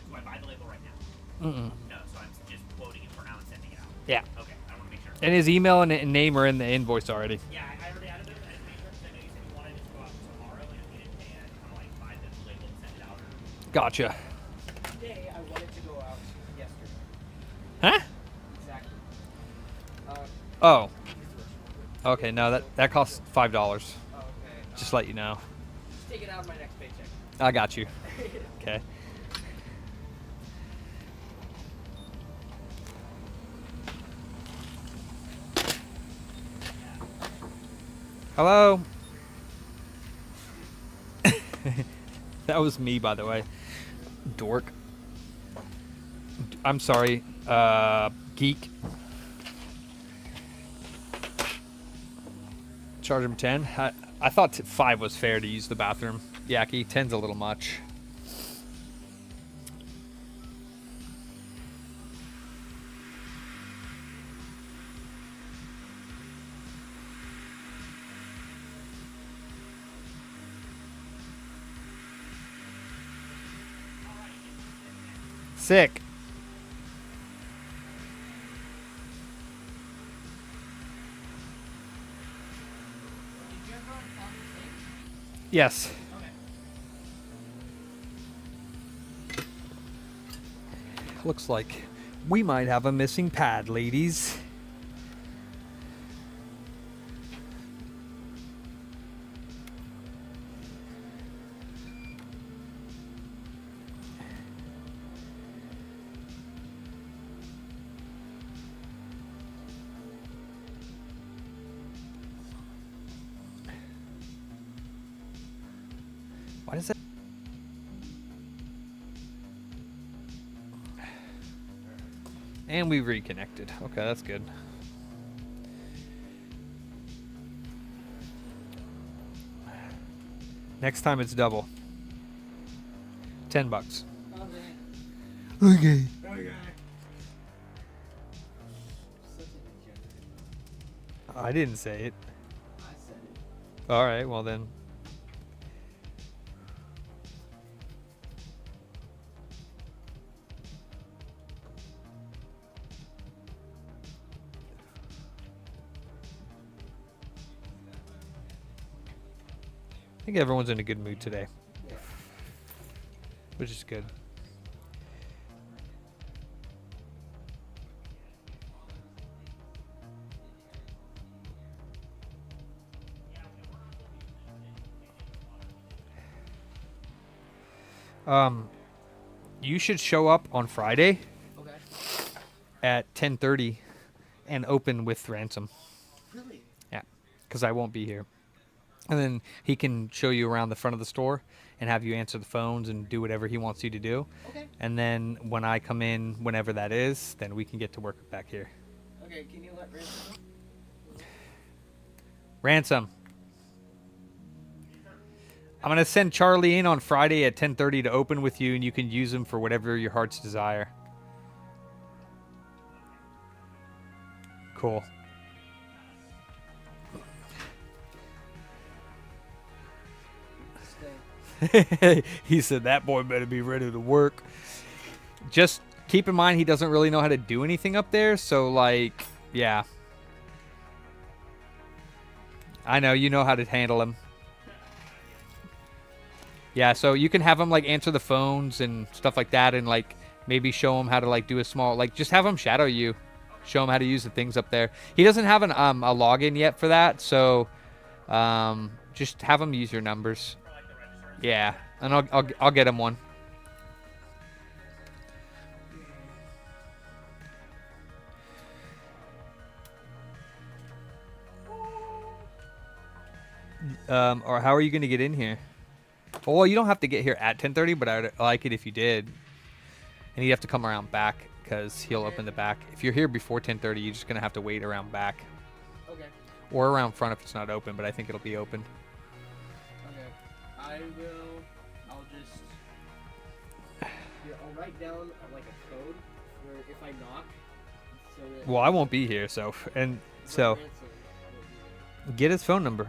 Speaker 3: do I buy the label right now?
Speaker 9: Mm-mm.
Speaker 3: No. So I'm just quoting it for now and sending it out.
Speaker 9: Yeah.
Speaker 3: Okay. I want to make sure.
Speaker 9: And his email and name are in the invoice already.
Speaker 3: Yeah, I already added it. I just made sure because I know you said you wanted it to go out tomorrow, and if you didn't pay, I'd kind of like buy the label and send it out.
Speaker 9: Gotcha.
Speaker 4: today I wanted to go out yesterday."
Speaker 9: Huh?
Speaker 4: Exactly.
Speaker 9: Oh. Okay, no, that costs $5.
Speaker 4: Okay.
Speaker 9: Just let you know.
Speaker 4: Just take it out of my next paycheck.
Speaker 9: I got you. Okay. Hello. That was me, by the way. Dork. I'm sorry. Geek. Charge him 10. I thought 5 was fair to use the bathroom. Yaki, 10's a little much. Sick. Yes. Looks like we might have a missing pad, ladies. Why does it? And we reconnected. Okay, that's good. Next time it's double. $10. Okay. I didn't say it.
Speaker 4: I said it.
Speaker 9: All right, well then. I think everyone's in a good mood today, which is good. You should show up on Friday
Speaker 4: Okay.
Speaker 9: at 10:30 and open with Ransom.
Speaker 4: Really?
Speaker 9: Yeah, because I won't be here. And then he can show you around the front of the store and have you answer the phones and do whatever he wants you to do.
Speaker 4: Okay.
Speaker 9: And then when I come in, whenever that is, then we can get to work back here.
Speaker 4: Okay, can you let Ransom know?
Speaker 9: Ransom. I'm going to send Charlie in on Friday at 10:30 to open with you, and you can use him for whatever your heart's desire. Cool. He said that boy better be ready to work. Just keep in mind he doesn't really know how to do anything up there, so like, yeah. I know you know how to handle him. Yeah, so you can have him like answer the phones and stuff like that, and like maybe show him how to like do a small, like just have him shadow you, show him how to use the things up there. He doesn't have an a login yet for that, so just have him use your numbers. Yeah, and I'll get him one. Or how are you going to get in here? Well, you don't have to get here at 10:30, but I'd like it if you did. And you'd have to come around back
Speaker 1: because he'll open the back. If you're here before 10:30, you're just gonna have to wait around back
Speaker 4: Okay.
Speaker 1: or around front if it's not open. But I think it'll be open.
Speaker 4: Okay. I'll just. Here, I'll write down like a code for if I knock. So that.
Speaker 1: Well, I won't be here, so get his phone number.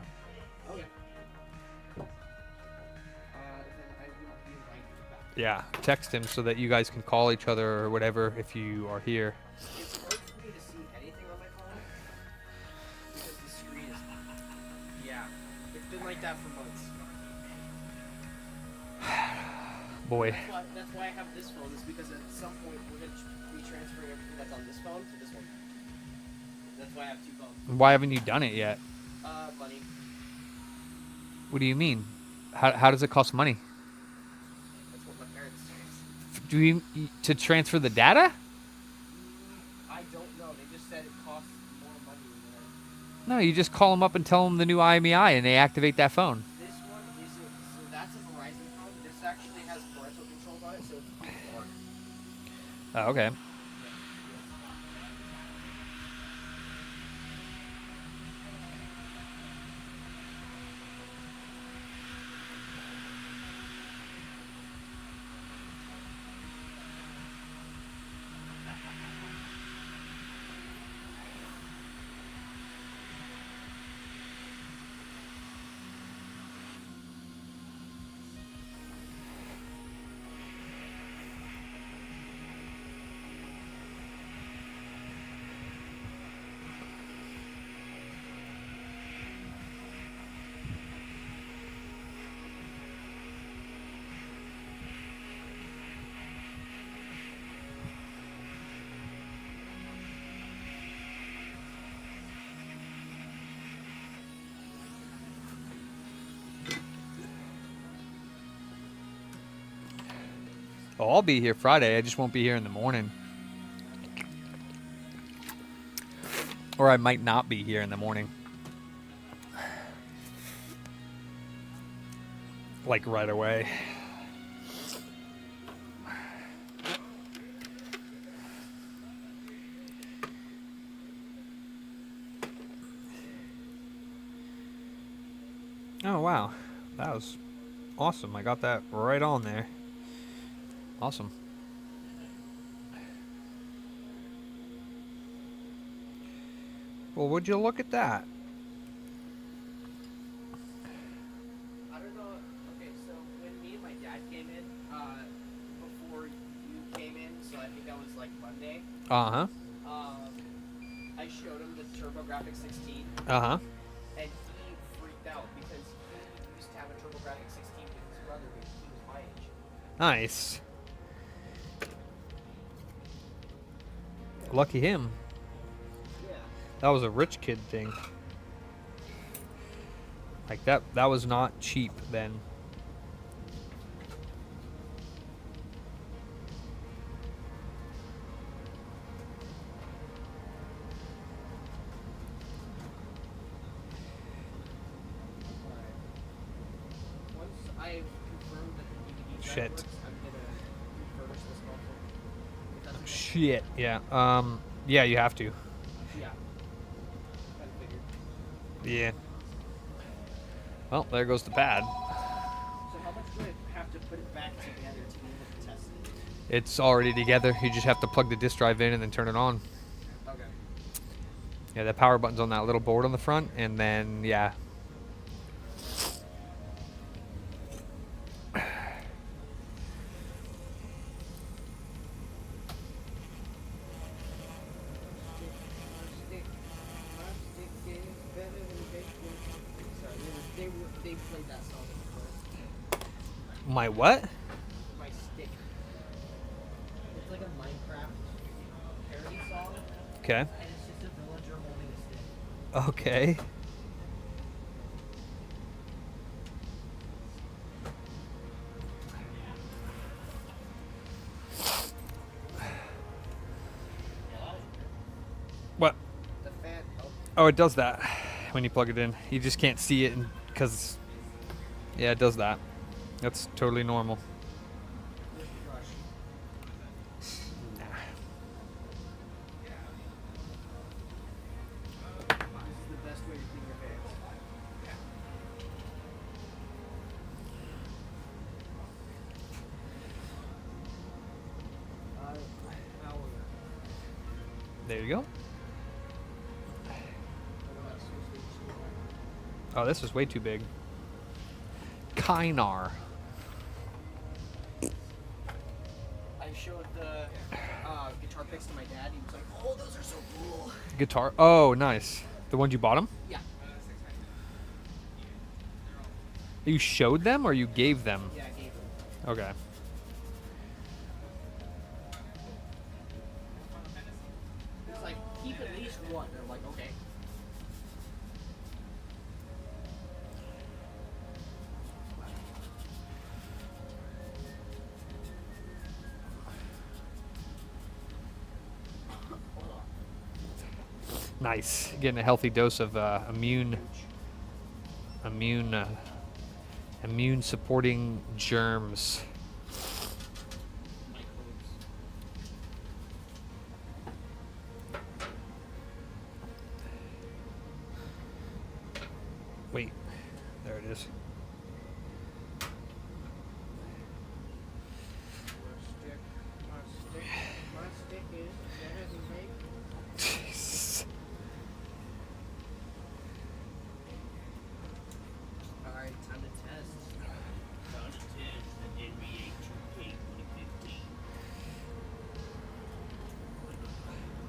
Speaker 4: Okay. Then I will be right back.
Speaker 1: Yeah, text him so that you guys can call each other or whatever if you are here.
Speaker 4: It's hard for me to see anything on my phone because the screen is. Yeah, it's been like that for months.
Speaker 1: Boy.
Speaker 4: That's why I have this phone. Is because at some point we're gonna be transferring everything that's on this phone to this one. That's why I have two phones.
Speaker 1: Why haven't you done it yet?
Speaker 4: Money.
Speaker 1: What do you mean? How does it cost money?
Speaker 4: That's what my parents say.
Speaker 1: Do you to transfer the data?
Speaker 4: I don't know. They just said it costs more money than
Speaker 1: No, you just call them up and tell them the new IMEI and they activate that phone.
Speaker 4: this one isn't. So that's a Verizon phone. This actually has parental controls on it, so it's more.
Speaker 1: Oh, okay. Oh, I'll be here Friday. I just won't be here in the morning. Or I might not be here in the morning. Like right away. Oh, wow. That was awesome. I got that right on there. Awesome. Well, would you look at that?
Speaker 4: I don't know. Okay, so when me and my dad came in, before you came in, so I think that was like Monday.
Speaker 1: Uh-huh.
Speaker 4: I showed him the TurboGrafx 16.
Speaker 1: Uh-huh.
Speaker 4: And he freaked out because he used to have a TurboGrafx 16 with his brother, but he was my age.
Speaker 1: Nice. Lucky him.
Speaker 4: Yeah.
Speaker 1: That was a rich kid thing. Like that was not cheap then.
Speaker 4: Once I've confirmed that the DVD drive
Speaker 1: Shit.
Speaker 4: works, I'm gonna refurbish this console. If that's okay.
Speaker 1: Shit. Yeah. Yeah, you have to.
Speaker 4: Yeah. Kinda figured.
Speaker 1: Yeah. Well, there goes the pad.
Speaker 4: So how much do I have to put it back together to be able to test it?
Speaker 1: It's already together. You just have to plug the disk drive in and then turn it on.
Speaker 4: Okay.
Speaker 1: Yeah, the power button's on that little board on the front, and then yeah.
Speaker 4: They played that song before.
Speaker 1: My what?
Speaker 4: My stick. It's like a Minecraft parody song,
Speaker 1: Okay.
Speaker 4: and it's just a villager holding a stick.
Speaker 1: Okay. What?
Speaker 4: The fan helped.
Speaker 1: Oh, it does that when you plug it in. You just can't see it because, yeah, it does that. That's totally normal.
Speaker 4: Where's the brush?
Speaker 1: There you go. Oh, this is way too big. Kynar.
Speaker 4: I showed the guitar picks to my dad. He was like, "Oh, those are so cool."
Speaker 1: Guitar. Oh, nice. The ones you bought them?
Speaker 4: Yeah.
Speaker 1: You showed them or you gave them?
Speaker 4: Yeah, I gave them.
Speaker 1: Okay.
Speaker 4: He's like, "Keep at least one." And I'm like, "Okay."
Speaker 1: Nice. Getting a healthy dose of immune supporting germs. Wait, there it is.
Speaker 4: My stick is better than me.
Speaker 1: Jesus.
Speaker 4: Alright, time to test.
Speaker 3: Time to test the NBA 2K 2015.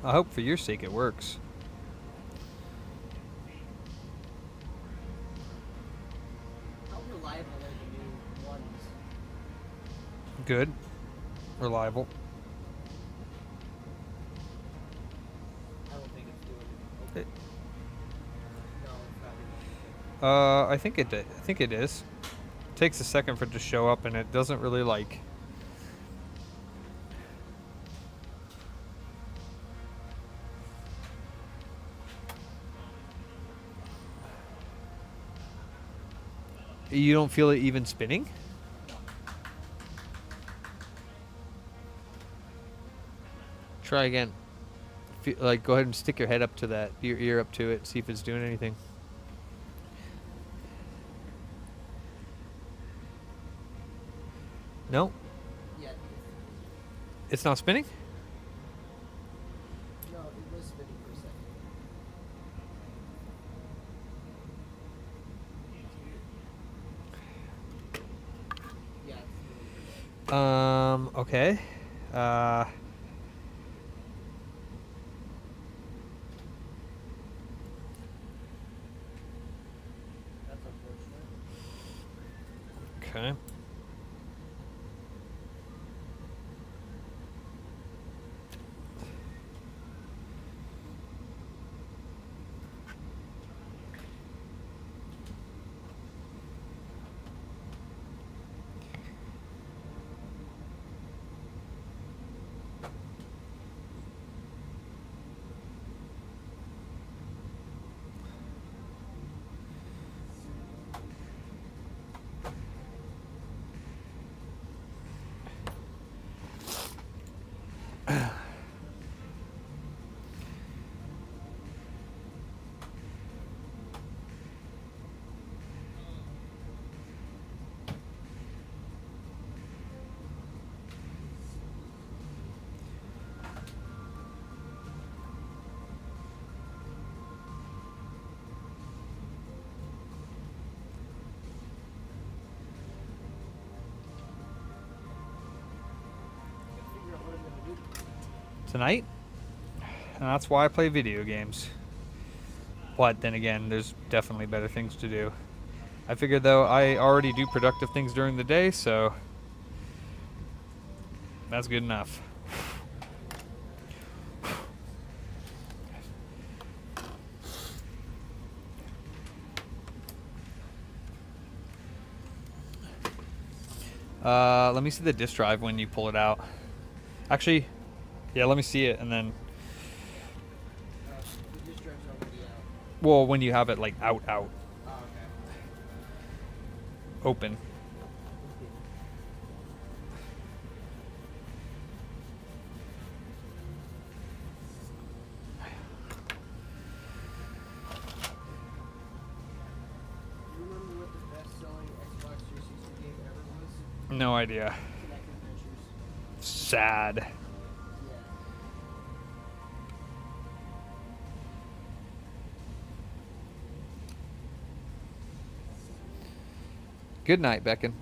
Speaker 1: I hope for your sake it works.
Speaker 4: How reliable are the new ones?
Speaker 1: Good. Reliable.
Speaker 4: I don't think it's doing it.
Speaker 1: It-
Speaker 4: No, it's not doing it.
Speaker 1: I think it did. I think it is. It takes a second for it to show up, and it doesn't really like. You don't feel it even spinning? Try again. Like, go ahead and stick your head up to that, your ear up to it, see if it's doing anything. No?
Speaker 4: Yeah.
Speaker 1: It's not spinning?
Speaker 4: No, it was spinning for a second. Yeah.
Speaker 1: Okay.
Speaker 4: That's unfortunate.
Speaker 1: Okay.
Speaker 4: Figure out what I'm gonna do.
Speaker 1: Tonight? And that's why I play video games. But then again, there's definitely better things to do. I figured though I already do productive things during the day, so that's good enough. Let me see the disk drive when you pull it out. Actually, yeah, let me see it and then.
Speaker 4: The disk drive's already out.
Speaker 1: Well, when you have it like out.
Speaker 4: Oh, okay.
Speaker 1: Open.
Speaker 4: You remember what the best-selling Xbox 360 game ever was?
Speaker 1: No idea.
Speaker 4: Connect Adventures.
Speaker 1: Sad.
Speaker 4: Yeah.
Speaker 9: Good night, Beckon.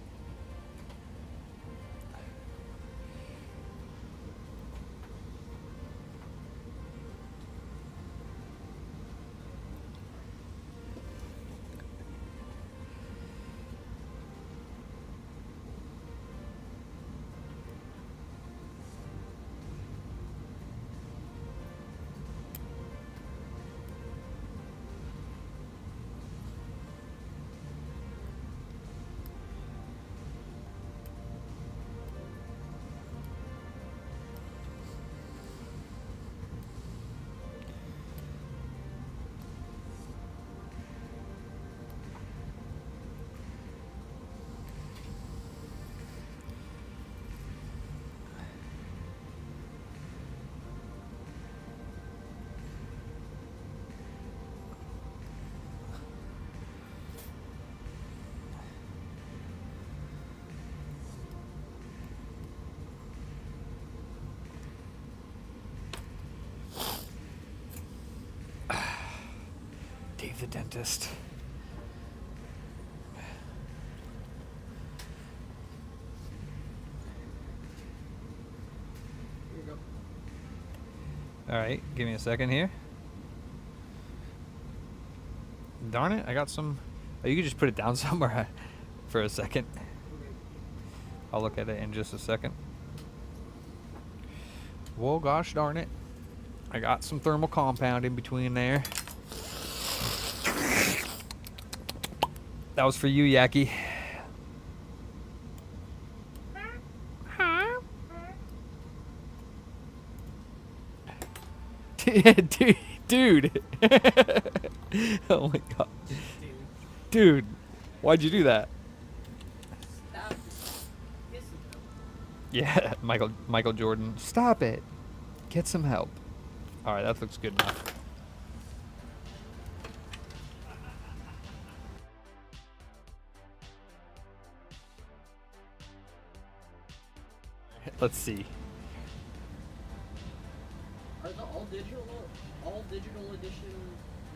Speaker 9: Dave the dentist.
Speaker 4: Here you go.
Speaker 9: All right, give me a second here. Darn it, I got some. Oh, you could just put it down somewhere for a second. I'll look at it in just a second. Well, gosh darn it. I got some thermal compound in between there. That was for you, Yaki. Dude. Oh my god. Dude, why'd you do that?
Speaker 4: Stop kissing them.
Speaker 9: Yeah, Michael Jordan. Stop it. Get some help. All right, that looks good enough. Let's see.
Speaker 4: Are the all digital edition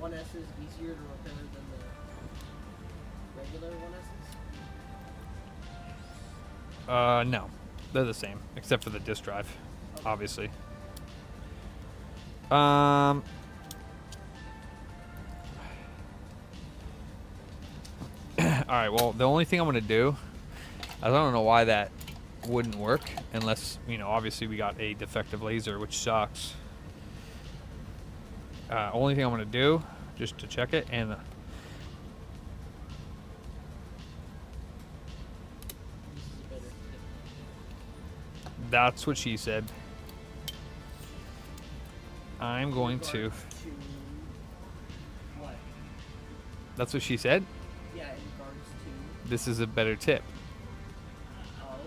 Speaker 4: 1S's easier to repair than the regular 1S's?
Speaker 9: No. They're the same, except for the disk drive, obviously. All right, well, the only thing I'm going to do, I don't know why that wouldn't work, unless, you know, obviously we got a defective laser, which sucks. Only thing I'm going to do, just to check it, and that's what she said. I'm going to.
Speaker 4: What?
Speaker 9: That's what she said?
Speaker 4: Yeah, in regards to.
Speaker 9: This is a better tip.
Speaker 4: Of.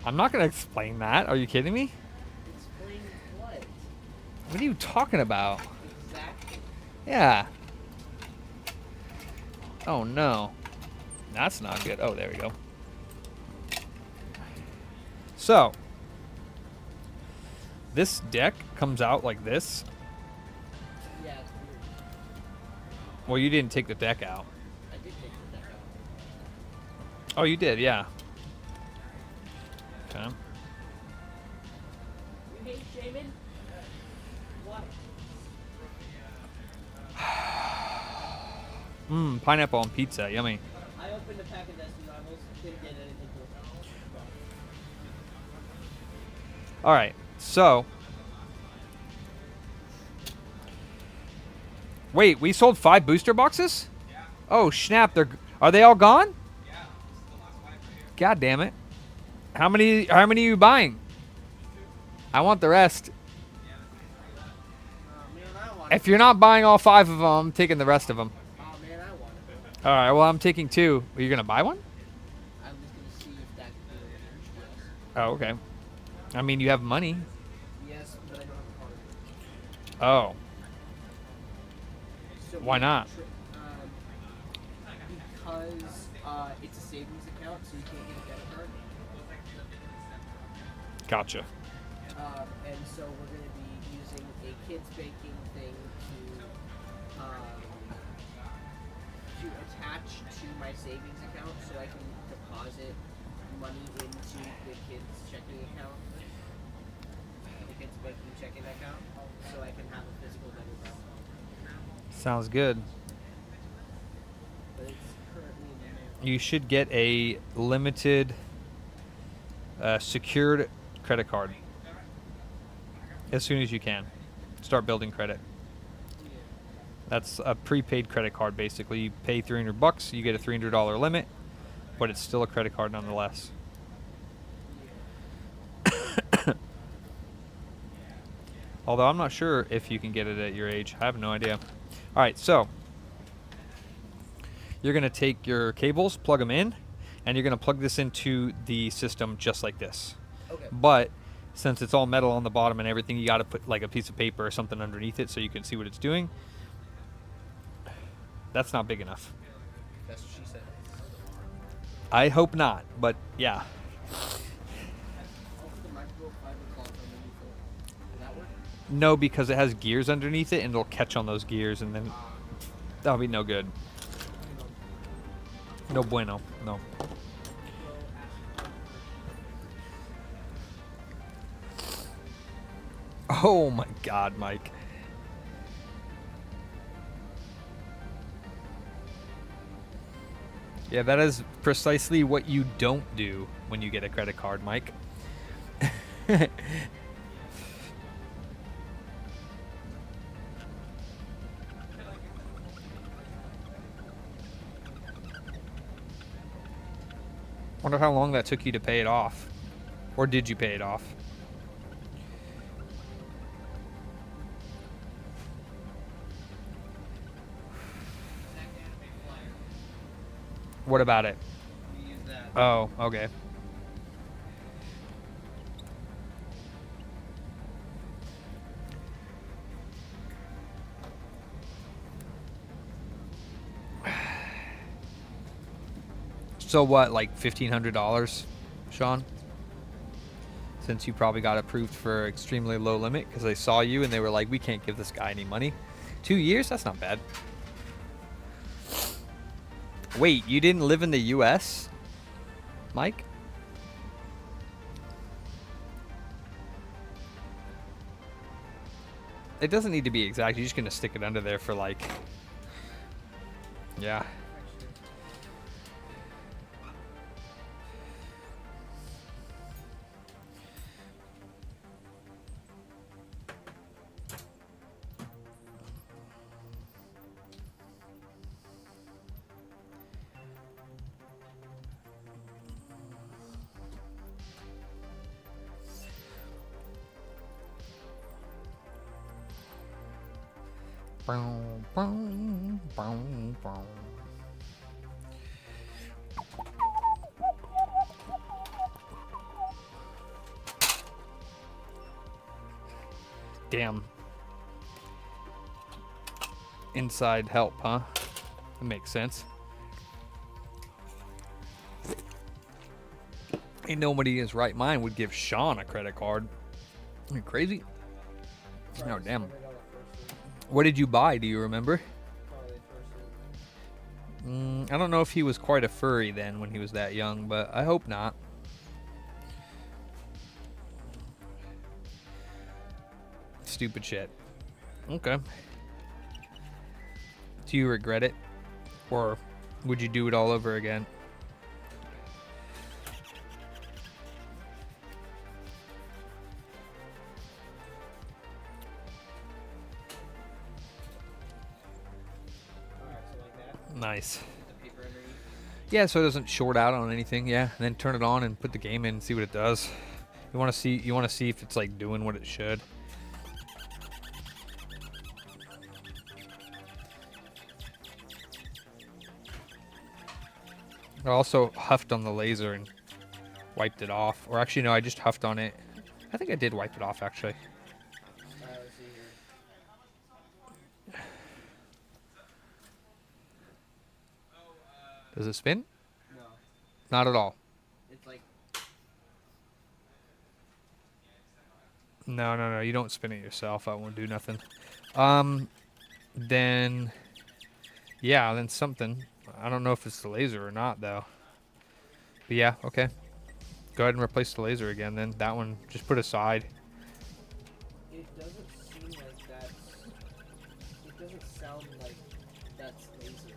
Speaker 9: I'm not going to explain that. Are you kidding me?
Speaker 4: Explain what?
Speaker 9: What are you talking about?
Speaker 4: Exactly.
Speaker 9: Yeah. Oh no. That's not good. Oh, there we go. So, this deck comes out like this.
Speaker 4: Yeah, it's weird.
Speaker 9: Well, you didn't take the deck out.
Speaker 4: I did take the deck out.
Speaker 9: Oh, you did, yeah. Okay.
Speaker 4: You hate Shaman? What?
Speaker 9: Pineapple on pizza, yummy.
Speaker 4: I opened a pack of Destiny Rivals, didn't get anything cool.
Speaker 9: All right, so. Wait, we sold 5 booster boxes?
Speaker 8: Yeah.
Speaker 9: Oh, snap. Are they all gone?
Speaker 8: Yeah. This is the last 5 right here.
Speaker 9: God damn it. How many are you buying? I want the rest.
Speaker 4: Man, I want
Speaker 9: If you're not buying all 5 of them, I'm taking the rest of them.
Speaker 4: Oh man, I want it.
Speaker 9: All right, well, I'm taking 2. Are you going to buy one?
Speaker 4: I was gonna see if that could be arranged, yes.
Speaker 9: Oh, okay. I mean, you have money.
Speaker 4: Yes, but I don't have a card.
Speaker 9: Oh.
Speaker 4: So
Speaker 9: Why not?
Speaker 4: Because it's a savings account, so you can't get a debit card.
Speaker 9: Gotcha.
Speaker 4: And so we're going to be using a kids baking thing to attach to my savings account so I can deposit money into the kids' checking account. The kids' banking checking account, so I can have a physical debit card.
Speaker 9: Sounds good.
Speaker 4: But it's currently in the mail.
Speaker 9: You should get a limited secured credit card as soon as you can. Start building credit. That's a prepaid credit card, basically. You pay $300, you get a $300 limit, but it's still a credit card nonetheless. Although I'm not sure if you can get it at your age. I have no idea. All right, so you're going to take your cables, plug them in, and you're going to plug this into the system just like this.
Speaker 4: Okay.
Speaker 9: But since it's all metal on the bottom and everything, you got to put like a piece of paper or something underneath it so you can see what it's doing. That's not big enough.
Speaker 4: That's what she said.
Speaker 9: I hope not, but yeah.
Speaker 4: I'll put the micro fiber cloth underneath it. Will that work?
Speaker 9: No, because it has gears underneath it and it'll catch on those gears and then that'll be no good. No bueno, no. Oh my God, Mike. Yeah, that is precisely what you don't do when you get a credit card, Mike. Wonder how long that took you to pay it off. Or did you pay it off? What about it?
Speaker 8: We use that.
Speaker 9: Oh, okay. So what, like $1,500, Sean? Since you probably got approved for extremely low limit because they saw you and they were like, we can't give this guy any money. 2 years? That's not bad. Wait, you didn't live in the US, Mike? It doesn't need to be exact. You're just going to stick it under there for like... Yeah. Damn. Inside help, huh? That makes sense. Ain't nobody in his right mind would give Sean a credit card. Are you crazy? No, damn. What did you buy? Do you remember? I don't know if he was quite a furry then when he was that young, but I hope not. Stupid shit. Okay. Do you regret it? Or would you do it all over again? Nice. Yeah, so it doesn't short out on anything. Yeah, and then turn it on and put the game in and see what it does. You want to see if it's like doing what it should. I also huffed on the laser and wiped it off. Or actually, no, I just huffed on it. I think I did wipe it off, actually.
Speaker 4: Let's see here.
Speaker 9: Does it spin?
Speaker 4: No.
Speaker 9: Not at all.
Speaker 4: It's like
Speaker 9: No. You don't spin it yourself. I won't do nothing. Then, yeah, then something. I don't know if it's the laser or not, though. But yeah, okay. Go ahead and replace the laser again, then. That one, just put aside.
Speaker 4: It doesn't seem like that's. It doesn't sound like that's laser.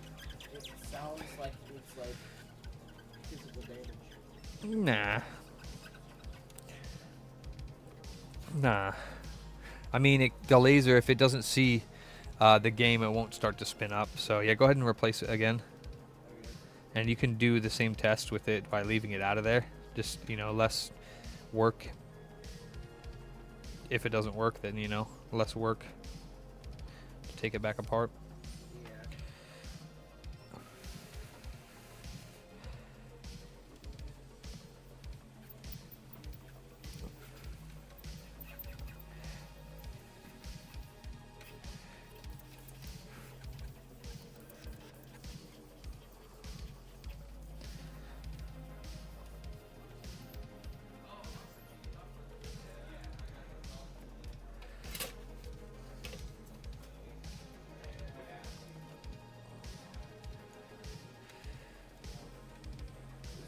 Speaker 4: It sounds like it's like physical damage.
Speaker 9: Nah. I mean, the laser, if it doesn't see the game, it won't start to spin up. So yeah, go ahead and replace it again. And you can do the same test with it by leaving it out of there. Just, you know, less work. If it doesn't work, then, you know, less work to take it back apart.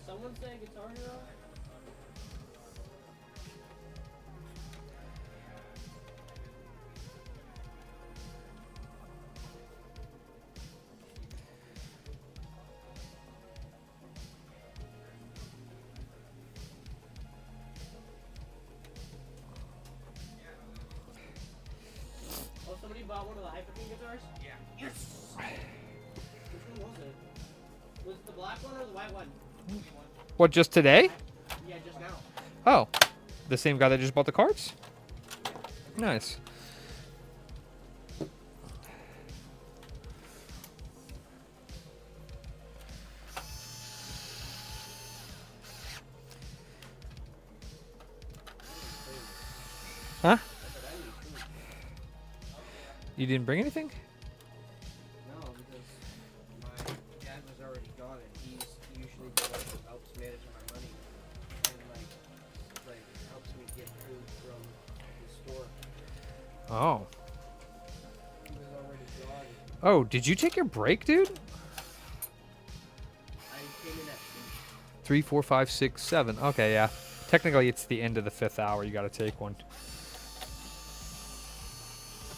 Speaker 4: Someone say Guitar Hero? Oh, somebody bought one of the Hyperkin guitars?
Speaker 8: Yeah.
Speaker 4: Yes! Which one was it? Was it the black one or the white one?
Speaker 9: What, just today?
Speaker 4: Yeah, just now.
Speaker 9: Oh, the same guy that just bought the cards? Nice. Huh? You didn't bring anything?
Speaker 4: No, because my dad was already gone, and he's usually the one who helps manage my money and like helps me get food from the store.
Speaker 9: Oh.
Speaker 4: He was already gone.
Speaker 9: Oh, did you take your break, dude?
Speaker 4: I came in at
Speaker 9: 3, 4, 5, 6, 7. Okay, yeah. Technically, it's the end of the 5th hour. You got to take one.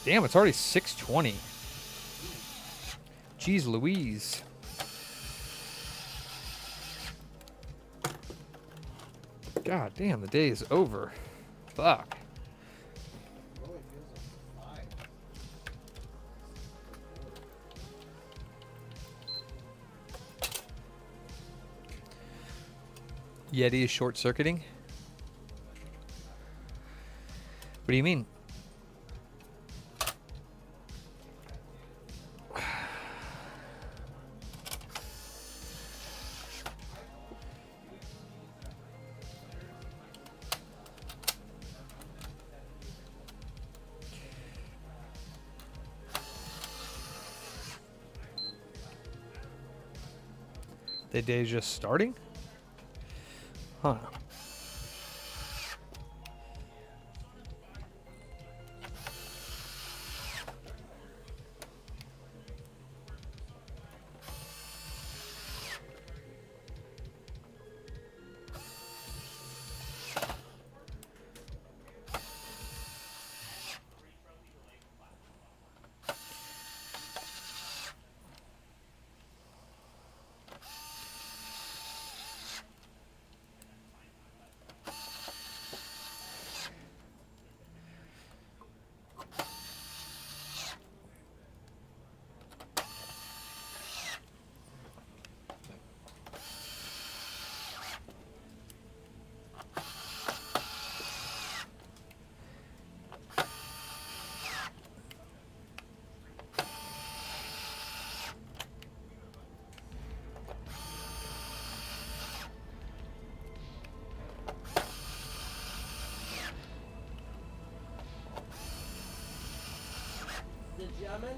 Speaker 9: Damn, it's already 6:20. Jeez Louise. God damn, the day is over. Fuck. Yeti is short-circuiting? What do you mean? The day's just starting? Huh.
Speaker 4: the Germans.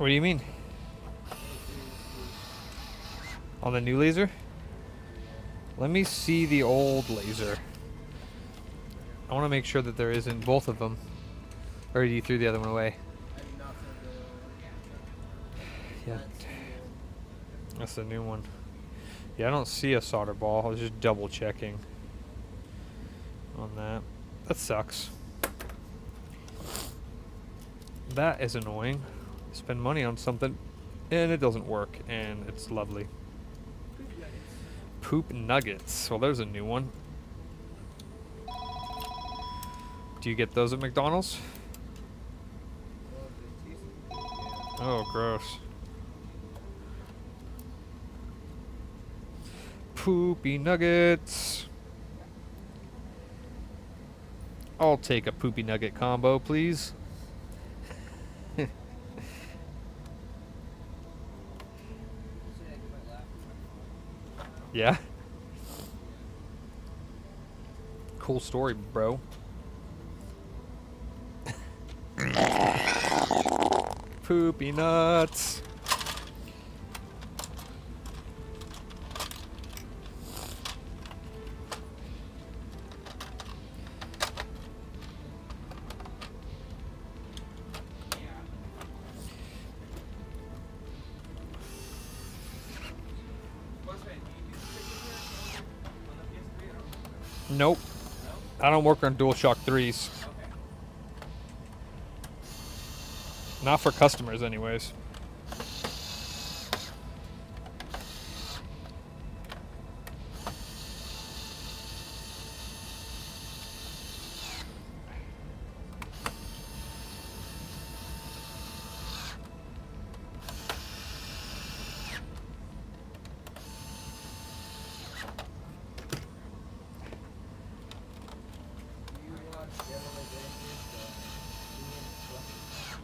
Speaker 9: What do you mean? On the new laser? Let me see the old laser. I want to make sure that there isn't both of them. Or you threw the other one away. Yeah. That's the new one. Yeah, I don't see a solder ball. I was just double checking on that. That sucks. That is annoying. Spend money on something and it doesn't work, and it's lovely. Poop nuggets. Well, there's a new one. Do you get those at McDonald's? Oh, gross. Poopy nuggets. I'll take a poopy nugget combo, please. Yeah. Cool story, bro. Poopy nuts. Nope. I don't work on DualShock 3s. Not for customers, anyways.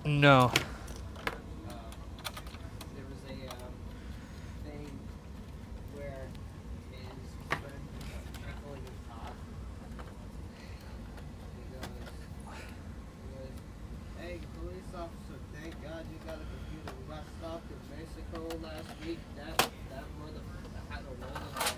Speaker 9: No.
Speaker 2: There was a thing where his friend was tickling his top. He goes, "Hey, police officer, thank God you got a computer. We got stopped in Mexico last week. That motherfucker had a Rolodex."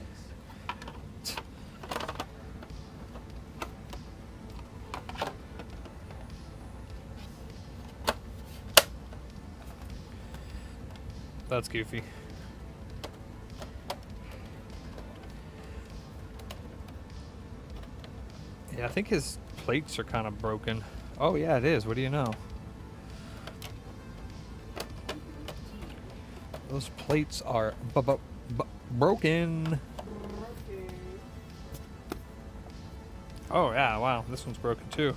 Speaker 9: That's goofy. Yeah, I think his plates are kind of broken. Oh, yeah, it is. What do you know? Those plates are broken. Oh, yeah, wow. This one's broken, too.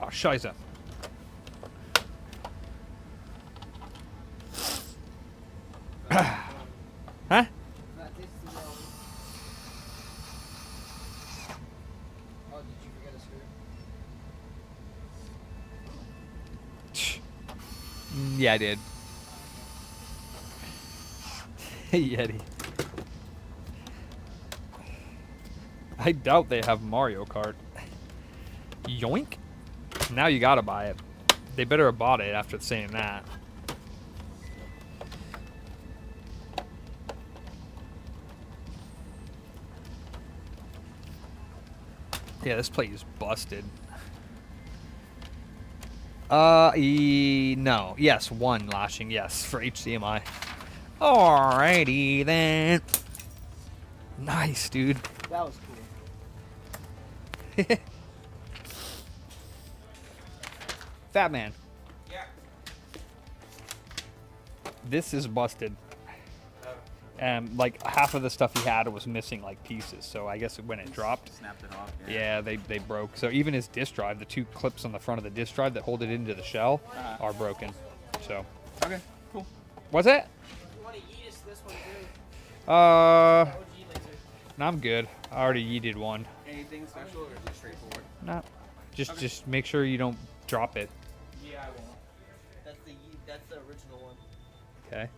Speaker 9: Oh, scheiße. Huh?
Speaker 2: Oh, did you forget a screw?
Speaker 9: Yeah, I did. Yeti. I doubt they have Mario Kart. Yoink. Now you gotta buy it. They better have bought it after saying that. Yeah, this plate is busted. No. Yes, one lashing. Yes, for HDMI. Alrighty then. Nice, dude.
Speaker 2: That was cool.
Speaker 9: Fat man.
Speaker 8: Yeah.
Speaker 9: This is busted. And like half of the stuff he had was missing like pieces. So I guess when it dropped,
Speaker 8: Snapped it off.
Speaker 9: yeah, they broke. So even his disk drive, the two clips on the front of the disk drive that hold it into the shell are broken. So.
Speaker 8: Okay, cool.
Speaker 9: What's that?
Speaker 2: You want to eat us this one too?
Speaker 9: No,
Speaker 2: OG laser.
Speaker 9: I'm good. I already yeeted one.
Speaker 8: Anything special or just straightforward?
Speaker 9: Nah. Just make sure you don't drop it.
Speaker 8: Yeah, I won't.
Speaker 2: That's the original one.
Speaker 9: Okay.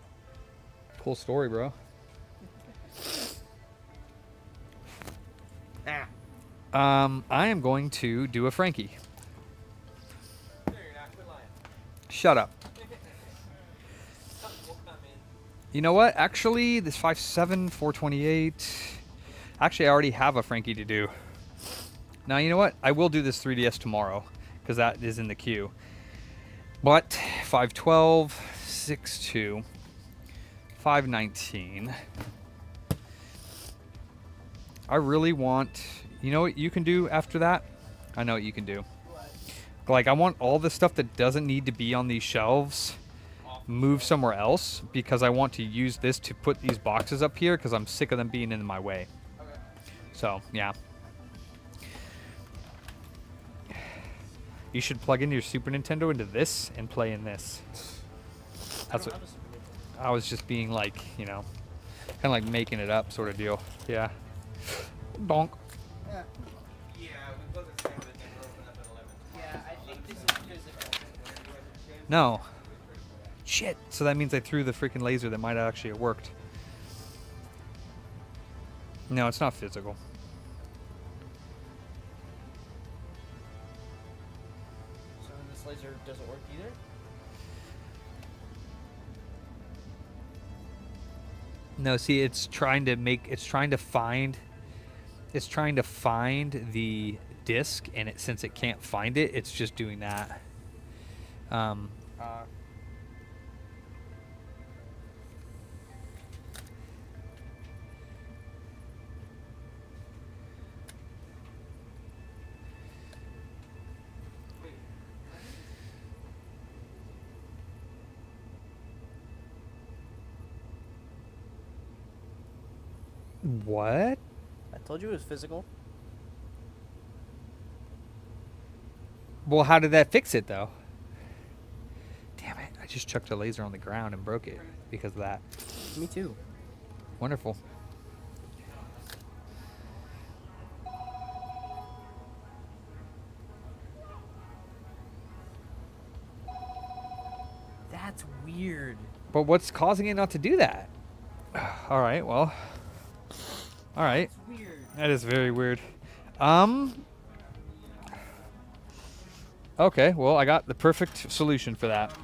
Speaker 9: Cool story, bro. I am going to do a Frankie. Shut up. You know what? Actually, this 5.7, 428. Actually, I already have a Frankie to do. Now, you know what? I will do this 3DS tomorrow because that is in the queue. But 512, 6.2, 519. I really want... You know what you can do after that? I know what you can do. Like, I want all the stuff that doesn't need to be on these shelves move somewhere else because I want to use this to put these boxes up here because I'm sick of them being in my way. So, yeah. You should plug in your Super Nintendo into this and play in this. That's what I was just being like, you know, kind of like making it up sort of deal. Yeah. Donk.
Speaker 8: Yeah, we both at the same time open up at 11.
Speaker 2: Yeah, I think this is physical.
Speaker 9: No. Shit. So that means I threw the freaking laser that might have actually worked. No, it's not physical.
Speaker 2: So this laser doesn't work either?
Speaker 9: No, see, it's trying to find the disc, and since it can't find it, it's just doing that. What?
Speaker 2: I told you it was physical.
Speaker 9: Well, how did that fix it, though? Damn it. I just chucked a laser on the ground and broke it because of that.
Speaker 2: Me too.
Speaker 9: Wonderful.
Speaker 2: That's weird.
Speaker 9: But what's causing it not to do that? All right, well. All right.
Speaker 2: That's weird.
Speaker 9: That is very weird. Okay, well, I got the perfect solution for that.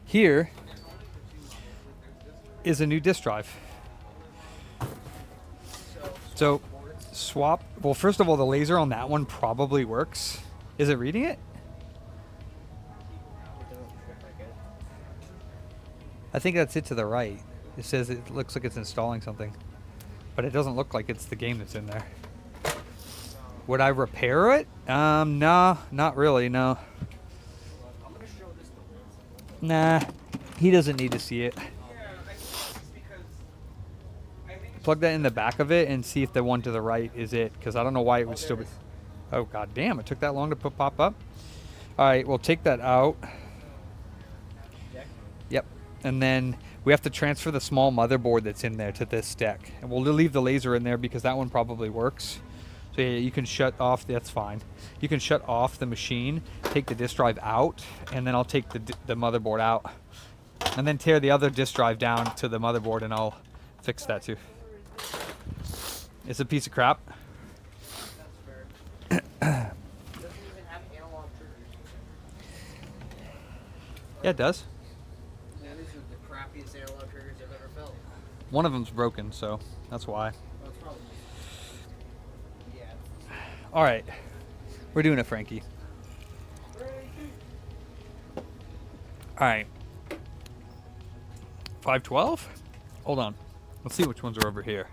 Speaker 9: Here is a new disk drive. So swap. Well, first of all, the laser on that one probably works. Is it reading it? I think that's it to the right. It says it looks like it's installing something, but it doesn't look like it's the game that's in there. Would I repair it? No, not really, no. Nah, he doesn't need to see it. Plug that in the back of it and see if the one to the right is it, because I don't know why it would still be... Oh, god damn, it took that long to pop up? Alright, we'll take that out. Yep. And then we have to transfer the small motherboard that's in there to this deck. And we'll leave the laser in there because that one probably works. So yeah, you can shut off, that's fine. You can shut off the machine, take the disk drive out, and then I'll take the motherboard out. And then tear the other disk drive down to the motherboard and I'll fix that too. It's a piece of crap.
Speaker 2: It doesn't even have analog triggers.
Speaker 9: Yeah, it does.
Speaker 2: These are the crappiest analog triggers I've ever felt.
Speaker 9: One of them's broken, so that's why.
Speaker 2: That's probably... Yeah.
Speaker 9: All right, we're doing it, Frankie. All right. 512? Hold on. Let's see which ones are over here.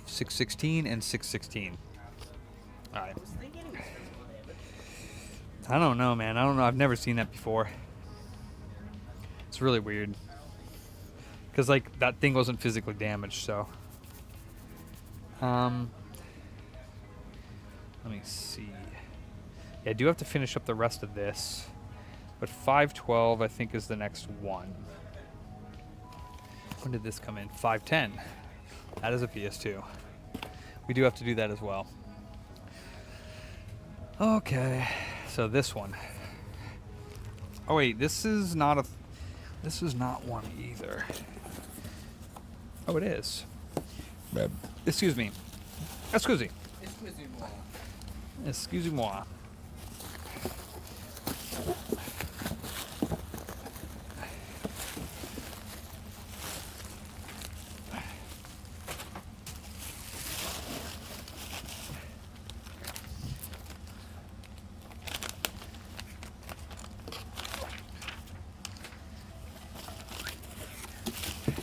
Speaker 9: 616 and 616. All right. I don't know, man. I don't know. I've never seen that before. It's really weird. Because, like, that thing wasn't physically damaged, so. Let me see. Yeah, I do have to finish up the rest of this. But 512, I think, is the next one. When did this come in? 510. That is a PS2. We do have to do that as well. Okay. So So this one. Oh wait, this is not a. This is not one either. Oh, it is. Excuse me. Excuse me.
Speaker 4: Excusez-moi.
Speaker 9: Excusez-moi.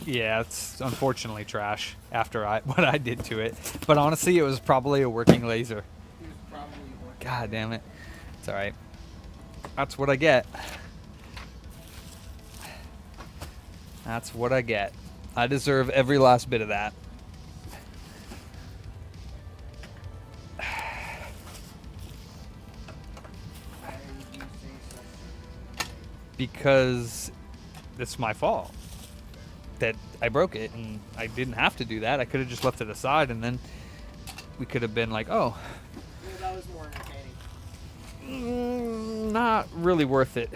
Speaker 9: Yeah, it's unfortunately trash after what I did to it. But honestly, it was probably a working laser.
Speaker 4: He was probably working.
Speaker 9: God damn it. It's alright. That's what I get. That's what I get. I deserve every last bit of that.
Speaker 4: Why did you say such a thing?
Speaker 9: Because it's my fault that I broke it, and I didn't have to do that. I could have just left it aside, and then we could have been like, oh,
Speaker 4: Yeah, that was more entertaining.
Speaker 9: not really worth it.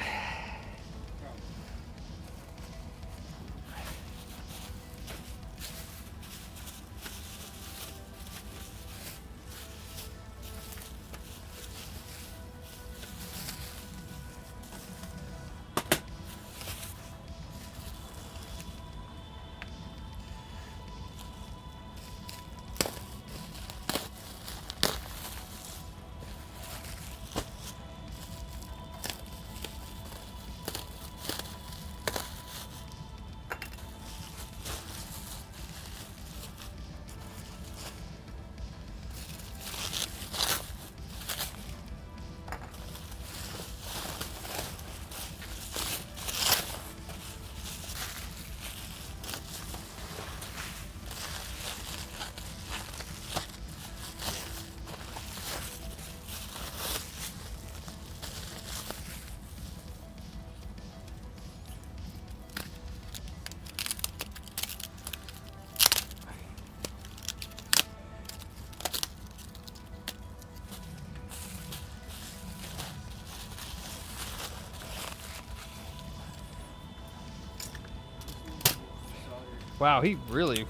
Speaker 9: Wow, he really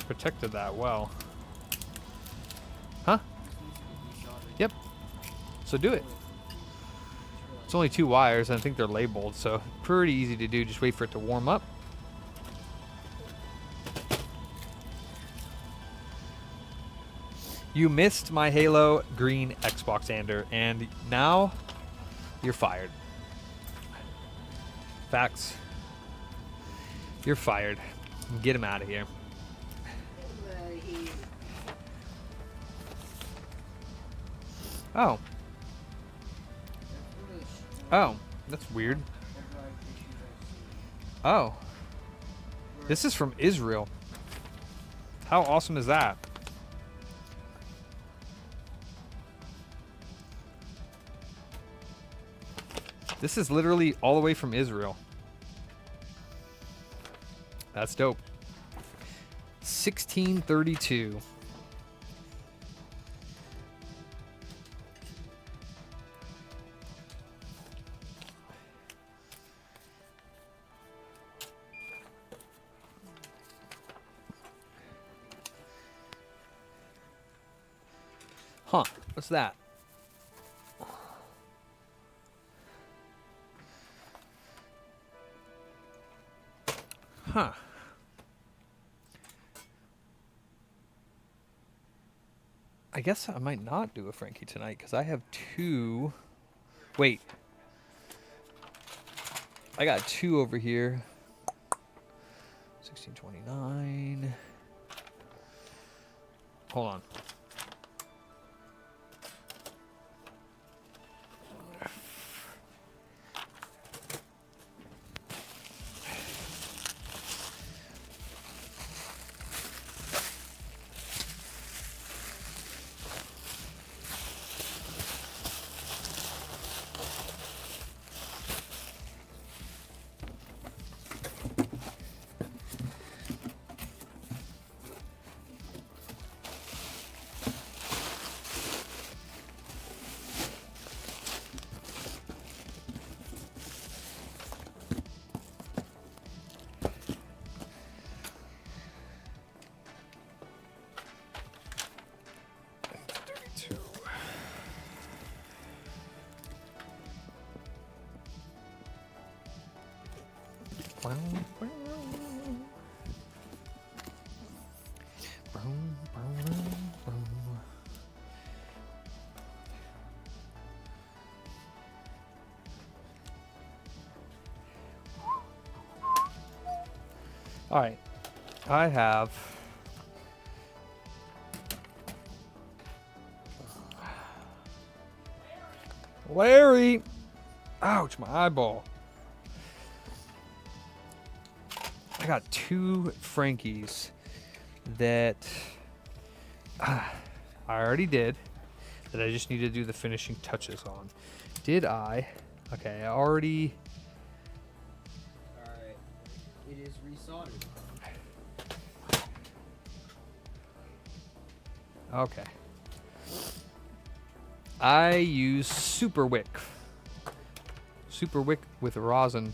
Speaker 9: protected that well. Huh? Yep. So do it. It's only 2 wires, and I think they're labeled, so pretty easy to do. Just wait for it to warm up. You missed my Halo green Xbox Ander, and now you're fired. Facts. You're fired. Get him out of here. Oh. Oh, that's weird. Oh. This is from Israel. How awesome is that? This is literally all the way from Israel. That's dope. 1632. Huh, what's that? Huh. I guess I might not do a Frankie tonight because I have 2. Wait. I got 2 over here. 1629. Hold on. All right, I have Larry. Ouch, my eyeball. I got 2 Frankies that I already did, that I just need to do the finishing touches on. Did I? Okay, I already.
Speaker 4: Alright. It is resoldered.
Speaker 9: Okay. I use Super Wick. Super Wick with rosin.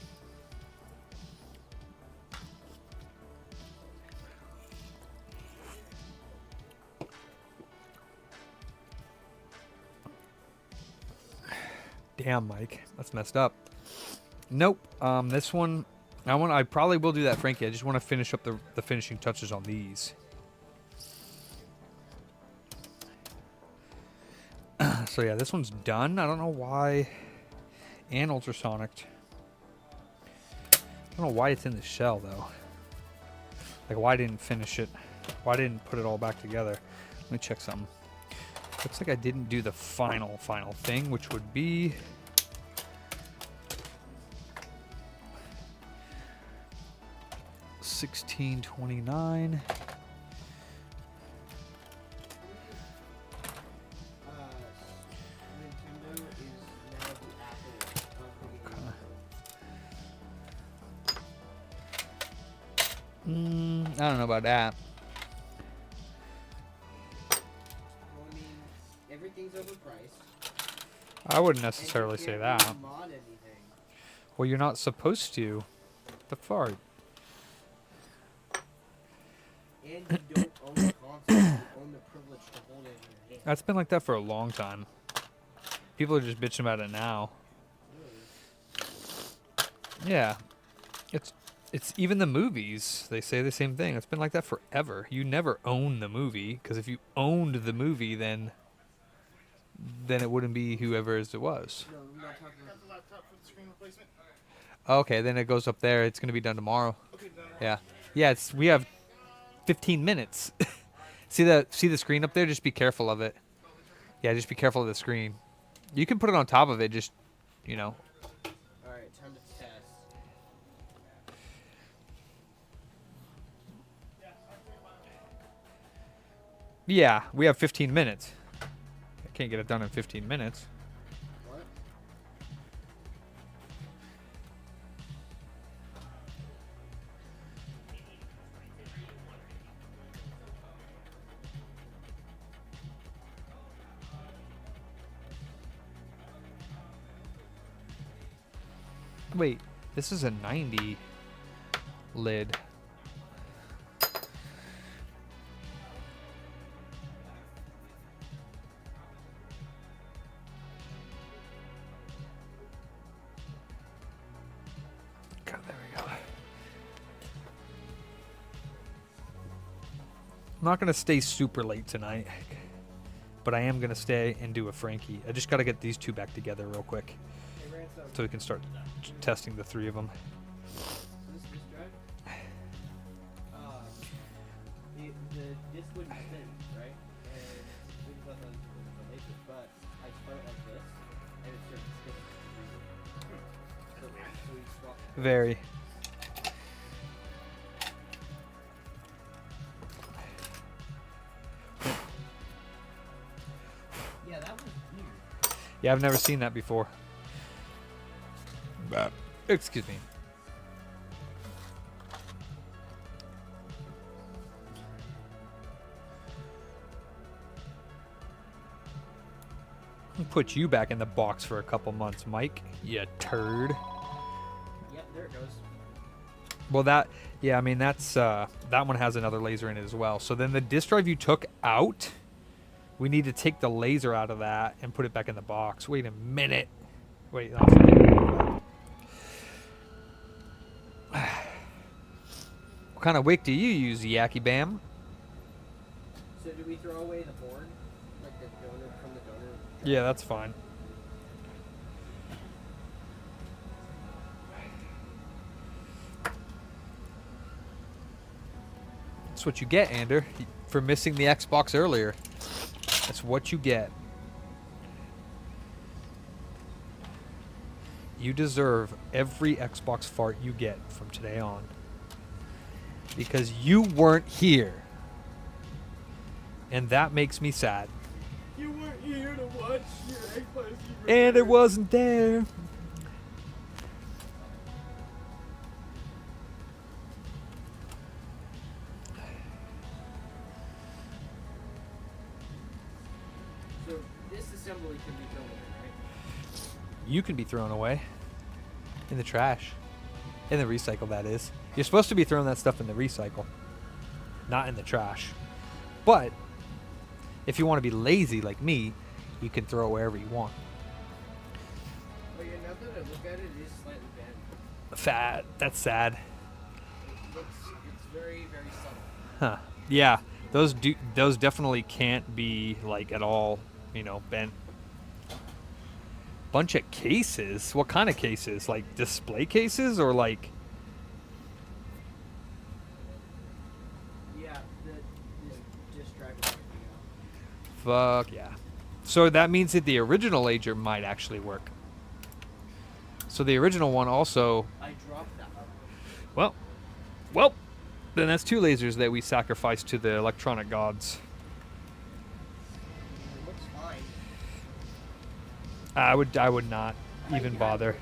Speaker 9: Damn, Mike, that's messed up. Nope. This one, I probably will do that, Frankie. I just want to finish up the finishing touches on these. So yeah, this one's done. I don't know why. And ultrasonic. I don't know why it's in the shell though. Like why I didn't finish it. Why I didn't put it all back together. Let me check something. Looks like I didn't do the final thing, which would be $16.29.
Speaker 4: Nintendo is now the Apple of the game.
Speaker 9: I don't know about that.
Speaker 4: Well, I mean, everything's overpriced.
Speaker 9: I wouldn't necessarily say that.
Speaker 4: Really mod anything.
Speaker 9: Well, you're not supposed to. The fart.
Speaker 4: And you don't own the console. You own the privilege to hold it in your hand.
Speaker 9: That's been like that for a long time. People are just bitching about it now. Yeah. It's even the movies. They say the same thing. It's been like that forever. You never own the movie, because if you owned the movie, then it wouldn't be whoever's it was.
Speaker 4: No, I'm not talking about
Speaker 7: Got the laptop for the screen replacement.
Speaker 9: Okay, then it goes up there. It's gonna be done tomorrow.
Speaker 7: Okay, done.
Speaker 9: Yeah. Yeah. We have 15 minutes. see the screen up there? Just be careful of it. Yeah, just be careful of the screen. You can put it on top of it. Just, you know.
Speaker 4: Alright, time to test.
Speaker 9: Yeah, we have 15 minutes. I can't get it done in 15 minutes.
Speaker 4: What?
Speaker 9: Wait, this is a 90 lid. God, there we go. I'm not gonna stay super late tonight, but I am gonna stay and do a Frankie. I just gotta get these 2 back together real quick,
Speaker 4: Hey, Ransom.
Speaker 9: so we can start testing the 3 of them.
Speaker 4: This drive? The disc wouldn't spin, right? And we thought that was the laser, but I spun it like this, and it started spinning. So we swapped.
Speaker 9: Very.
Speaker 4: Yeah, that was weird.
Speaker 9: Yeah, I've never seen that before. Excuse me. I'll put you back in the box for a couple months, Mike. You turd.
Speaker 4: Yep, there it goes.
Speaker 9: Well, that, yeah, I mean, that's, that one has another laser in it as well. So then the disk drive you took out, we need to take the laser out of that and put it back in the box. Wait a minute. Wait, that's
Speaker 1: What kind of wick do you use, Yaki Bam?
Speaker 4: So do we throw away the board? Like the donor from the donor?
Speaker 1: Yeah, that's fine. That's what you get, Ander, for missing the Xbox earlier. That's what you get. You deserve every Xbox fart you get from today on. Because you weren't here. And that makes me sad.
Speaker 4: You weren't here to watch your Xbox.
Speaker 1: And it wasn't there.
Speaker 4: So this assembly can be thrown away, right?
Speaker 1: You can be thrown away. In the trash. In the recycle, that is. You're supposed to be throwing that stuff in the recycle. Not in the trash. But, if you want to be lazy like me, you can throw it wherever you want.
Speaker 4: Oh yeah, now that I look at it, it is slightly bent.
Speaker 1: Fat. That's sad.
Speaker 4: It's very, very subtle.
Speaker 1: Huh. Yeah. Those definitely can't be, like, at all, you know, bent. Bunch of cases? What kind of cases? Like, display cases or, like...
Speaker 4: Yeah, just drag everything out.
Speaker 1: Fuck yeah. So that means that the original laser might actually work. So the original one also...
Speaker 4: I dropped that.
Speaker 1: Well, then that's 2 lasers that we sacrificed to the electronic gods.
Speaker 4: It looks fine.
Speaker 1: I would not even bother.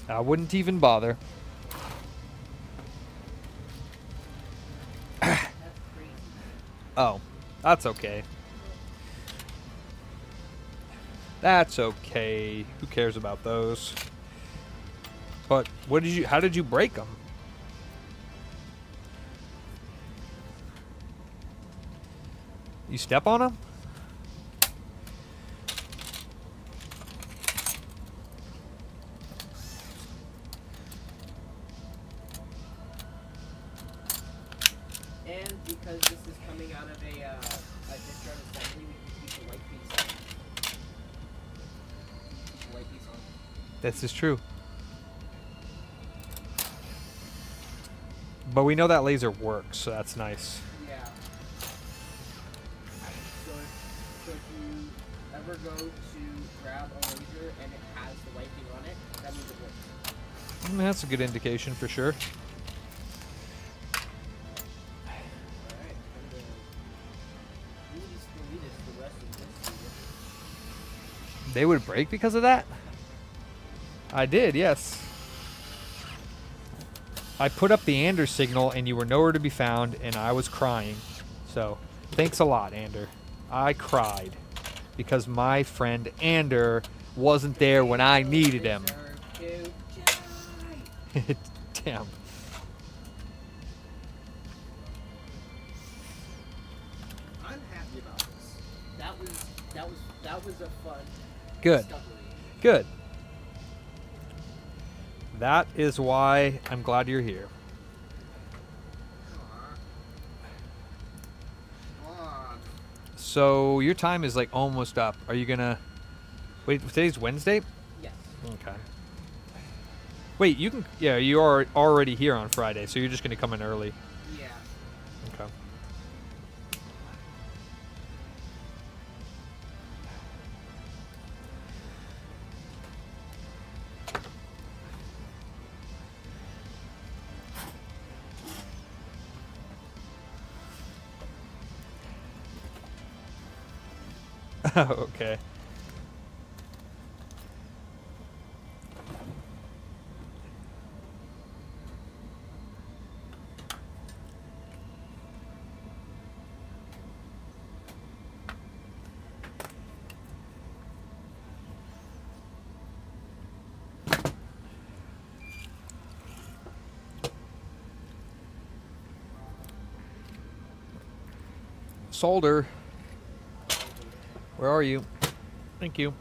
Speaker 1: I wouldn't even bother.
Speaker 4: That's crazy.
Speaker 1: Oh, that's okay. That's okay. Who cares about those? But how did you break them? You step on them?
Speaker 4: And because this is coming out of a discharge assembly, we can keep the white piece on. Keep the white piece on.
Speaker 1: This is true. But we know that laser works, so that's nice.
Speaker 4: Yeah. So if you ever go to grab a laser and it has the white thing on it, that means it works.
Speaker 1: That's a good indication for sure.
Speaker 4: Alright, I'm gonna delete the rest of this laser.
Speaker 1: They would break because of that? I did, yes. I put up the Ander signal and you were nowhere to be found and I was crying. So, thanks a lot, Ander. I cried because my friend Ander wasn't there when I needed him. Damn.
Speaker 4: I'm happy about this. That was a fun
Speaker 1: Good.
Speaker 4: discovery.
Speaker 1: Good. That is why I'm glad you're here. So your time is like almost up. Are you gonna wait? Today's Wednesday.
Speaker 4: Yes.
Speaker 1: Okay. Wait, you can. Yeah, you are already here on Friday, so you're just gonna come in early.
Speaker 4: Yeah.
Speaker 1: Okay. Okay. Solder. Where are you? Thank you.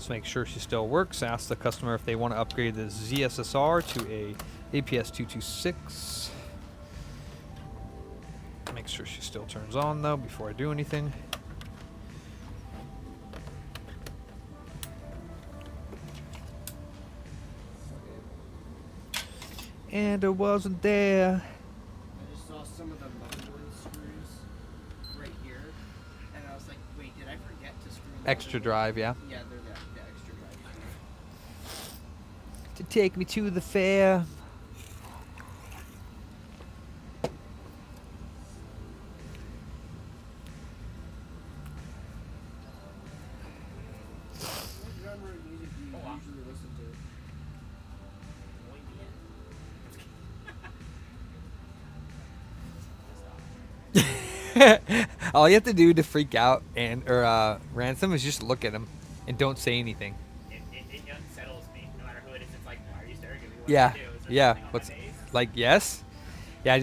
Speaker 9: Let's make sure she still works. Ask the customer if they want to upgrade the ZSSR to a APS 226. Make sure she still turns on though before I do anything. And it wasn't there.
Speaker 4: I just saw some of the motherboard screws right here, and I was like, wait, did I forget to screw in the
Speaker 9: Extra
Speaker 4: motherboard?
Speaker 9: drive, yeah.
Speaker 4: Yeah, they're the extra drive.
Speaker 9: To take me to the fair.
Speaker 4: What genre of music do you usually listen to?
Speaker 9: All you have to do to freak out and or ransom is just look at him and don't say anything.
Speaker 3: It unsettles me. No matter who it is, it's like, why are you staring at me? What
Speaker 9: Yeah,
Speaker 3: did I do? Is there
Speaker 9: yeah.
Speaker 3: something on my
Speaker 9: What's
Speaker 3: face?
Speaker 9: like yes? Yeah, I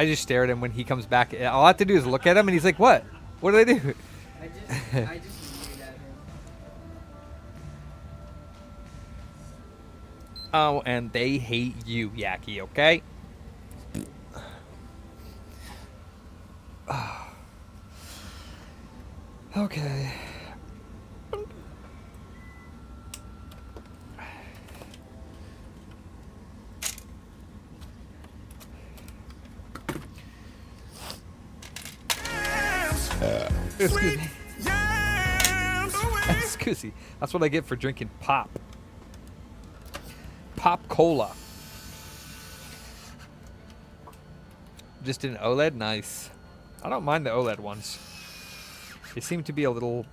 Speaker 9: just stare at him when he comes back. All I have to do is look at him and he's like, "What? What did I do?"
Speaker 4: I just muted at him.
Speaker 9: Oh, and they hate you, Yaki, okay? Okay. Excuse me. Excuse me. That's what I get for drinking pop. Pop cola. Just an OLED? Nice. I don't mind the OLED ones. They seem to be a little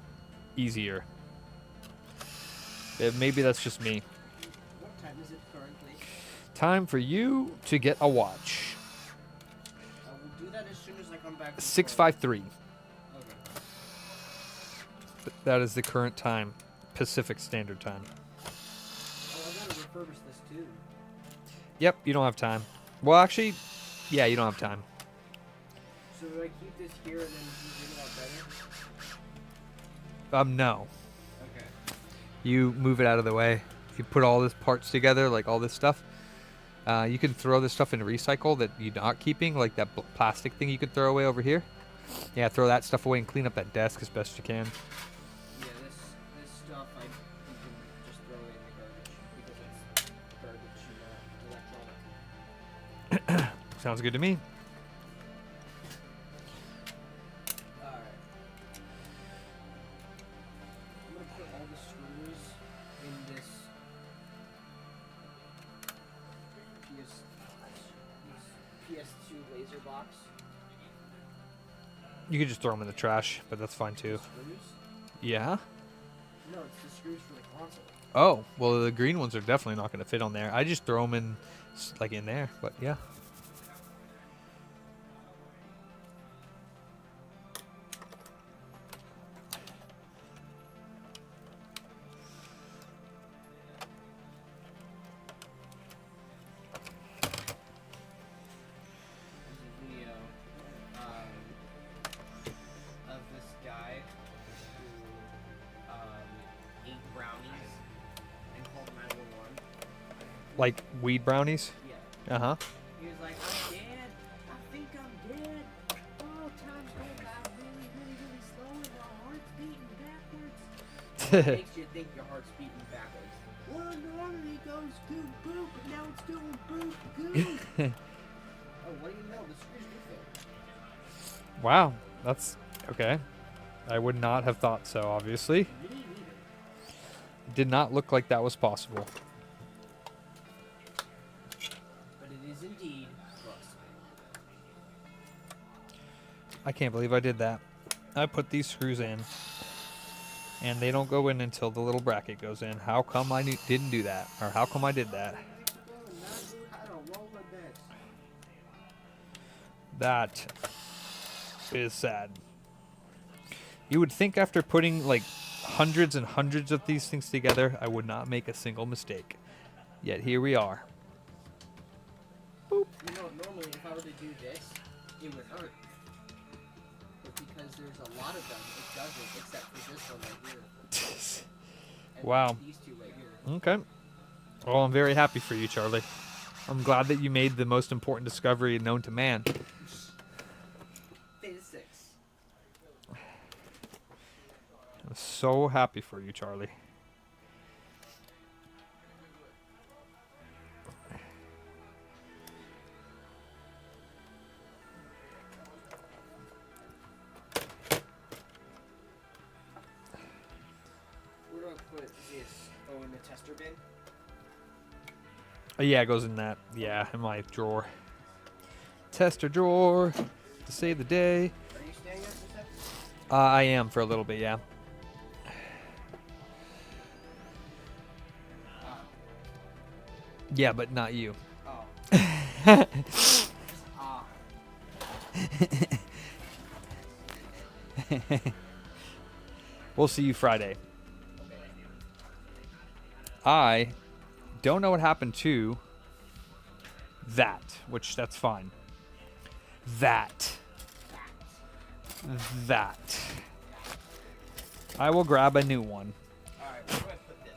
Speaker 9: easier. Maybe that's just me.
Speaker 4: What time is it currently?
Speaker 9: Time for you to get a watch.
Speaker 4: I will do that as soon as I come back.
Speaker 9: 6:53.
Speaker 4: Okay.
Speaker 9: That is the current time. Pacific Standard Time.
Speaker 4: Oh, I gotta refurbish this too.
Speaker 9: Yep, you don't have time. Well, actually, yeah, you don't have time.
Speaker 4: So do I keep this here and then move it out better?
Speaker 9: No.
Speaker 4: Okay.
Speaker 9: You move it out of the way. You put all these parts together, like all this stuff. You can throw this stuff in recycle that you're not keeping, like that plastic thing you could throw away over here. Yeah, throw that stuff away and clean up that desk as best you can.
Speaker 4: Yeah, this stuff I you can just throw it in the garbage because it's garbage electronic.
Speaker 9: Sounds good to me.
Speaker 4: Alright. I'm gonna put all the screws in this PS2 laser box.
Speaker 9: You could just throw them in the trash, but that's fine too.
Speaker 4: Screws?
Speaker 9: Yeah?
Speaker 4: No, it's the screws for the console.
Speaker 9: Oh, well, the green ones are definitely not going to fit on there. I just throw them in, like, in there, but yeah.
Speaker 4: There's a video of this guy who ate brownies and called 911.
Speaker 9: Like weed brownies?
Speaker 4: Yeah.
Speaker 9: Uh-huh.
Speaker 4: He was like, I'm dead. I think I'm dead. Oh, time's going by really, really, really slow and my heart's beating backwards. What makes you think your heart's beating backwards? Well, normally it goes goop, goop, but now it's doing boop, goop. Oh, what do you know? The screws do fit.
Speaker 9: Wow, that's okay. I would not have thought so, obviously.
Speaker 4: Me neither.
Speaker 9: Did not look like that was possible.
Speaker 4: But it is indeed rust.
Speaker 9: I can't believe I did that. I put these screws in, and they don't go in until the little bracket goes in. How come I didn't do that? Or how come I did that? That is sad. You would think after putting like hundreds and hundreds of these things together, I would not make a single mistake. Yet here we are.
Speaker 4: You know, normally if I were to do this, it would hurt. But because because there's a lot of them. It doesn't, except for this one right here. And
Speaker 1: Wow.
Speaker 4: these two right here.
Speaker 1: Okay. Well, I'm very happy for you, Charlie. I'm glad that you made the most important discovery known to man.
Speaker 4: Physics.
Speaker 1: I'm so happy for you, Charlie.
Speaker 4: Where do I put this? Oh, in the tester bin?
Speaker 1: Oh, yeah, it goes in that. Yeah, in my drawer. Tester drawer to save the day.
Speaker 4: Are you staying at this episode?
Speaker 1: I am for a little bit, yeah. Yeah, but not you.
Speaker 4: Oh. Ah.
Speaker 1: We'll see you Friday. I don't know what happened to that, which that's fine. That. I will grab a new one.
Speaker 4: Alright, where do I put this?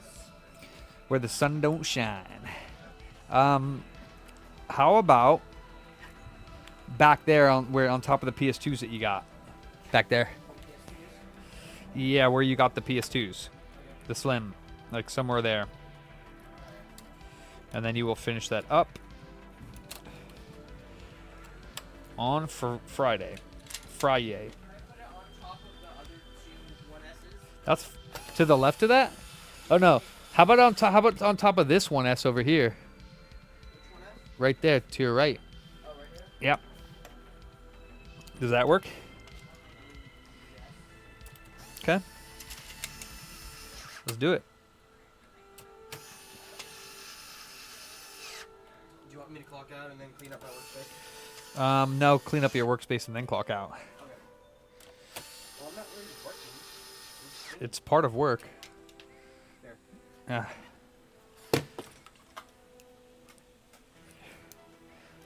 Speaker 1: Where the sun don't shine. How about back there on top of the PS2s that you got? Back there. Yeah, where you got the PS2s. The Slim. Like somewhere there. And then you will finish that up on Friday. Friday. That's to the left of that? Oh no. How about on top of this 1S over here? Right there to your right.
Speaker 4: Oh, right here?
Speaker 1: Yep. Does that work? Okay. Let's do it.
Speaker 4: Do you want me to clock out and then clean up my workspace?
Speaker 1: No, clean up your workspace and then clock out.
Speaker 4: Okay. Well, I'm not really working.
Speaker 1: It's part of work.
Speaker 4: There.
Speaker 1: Yeah.